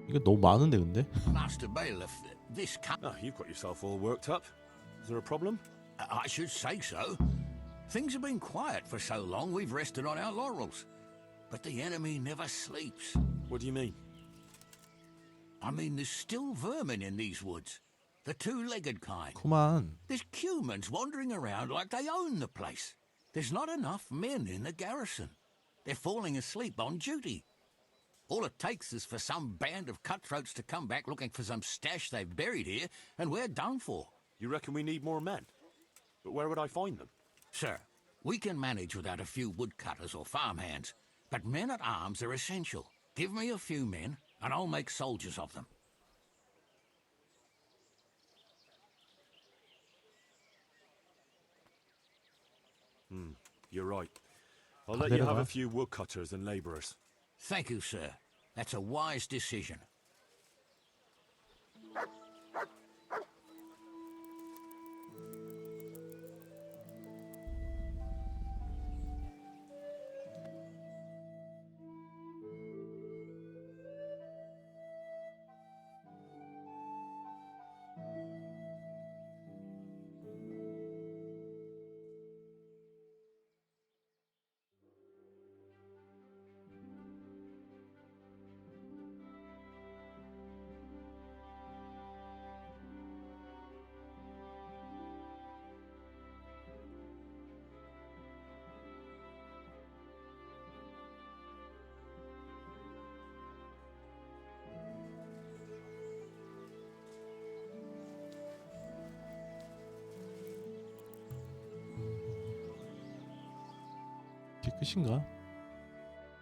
A: 이거 너무 많은데 근데?
J: Master Bailiff, this
D: Oh, you've got yourself all worked up. Is there a problem?
J: I should say so. Things have been quiet for so long we've rested on our laurels. But the enemy never sleeps.
D: What do you mean?
J: I mean, there's still vermin in these woods. The two-legged kind.
A: 그만.
J: There's humans wandering around like they own the place. There's not enough men in the garrison. They're falling asleep on duty. All it takes is for some band of cutthroats to come back looking for some stash they've buried here, and we're done for.
D: You reckon we need more men? But where would I find them?
J: Sir, we can manage without a few woodcutters or farmhands, but men-at-arms are essential. Give me a few men, and I'll make soldiers of them.
D: You're right. I'll let you have a few woodcutters and labourers.
J: Thank you, sir. That's a wise decision.
A: 이게 끝인가?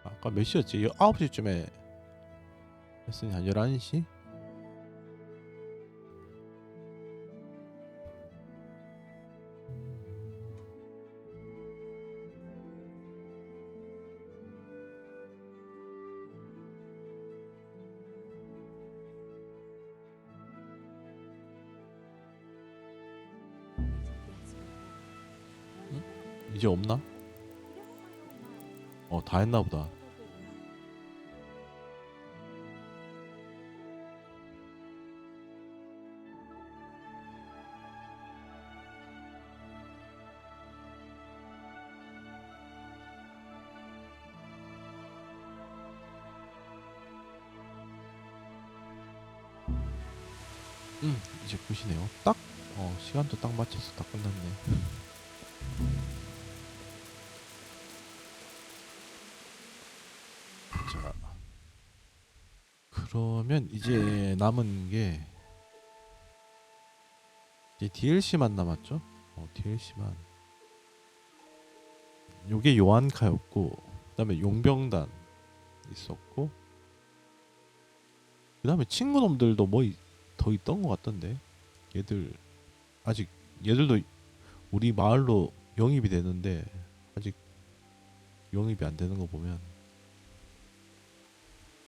A: 아까 몇 시였지? 9시쯤에 했으니 한 11시? 이제 없나? 다 했나 보다. 이제 끝이네요. 딱 시간도 딱 맞춰서 딱 끝났네. 자, 그러면 이제 남은 게 이제 DLC만 남았죠? DLC만. 요게 요한카였고, 그다음에 용병단 있었고, 그다음에 친구놈들도 뭐 더 있던 것 같던데. 얘들 아직 얘들도 우리 마을로 영입이 되는데 아직 영입이 안 되는 거 보면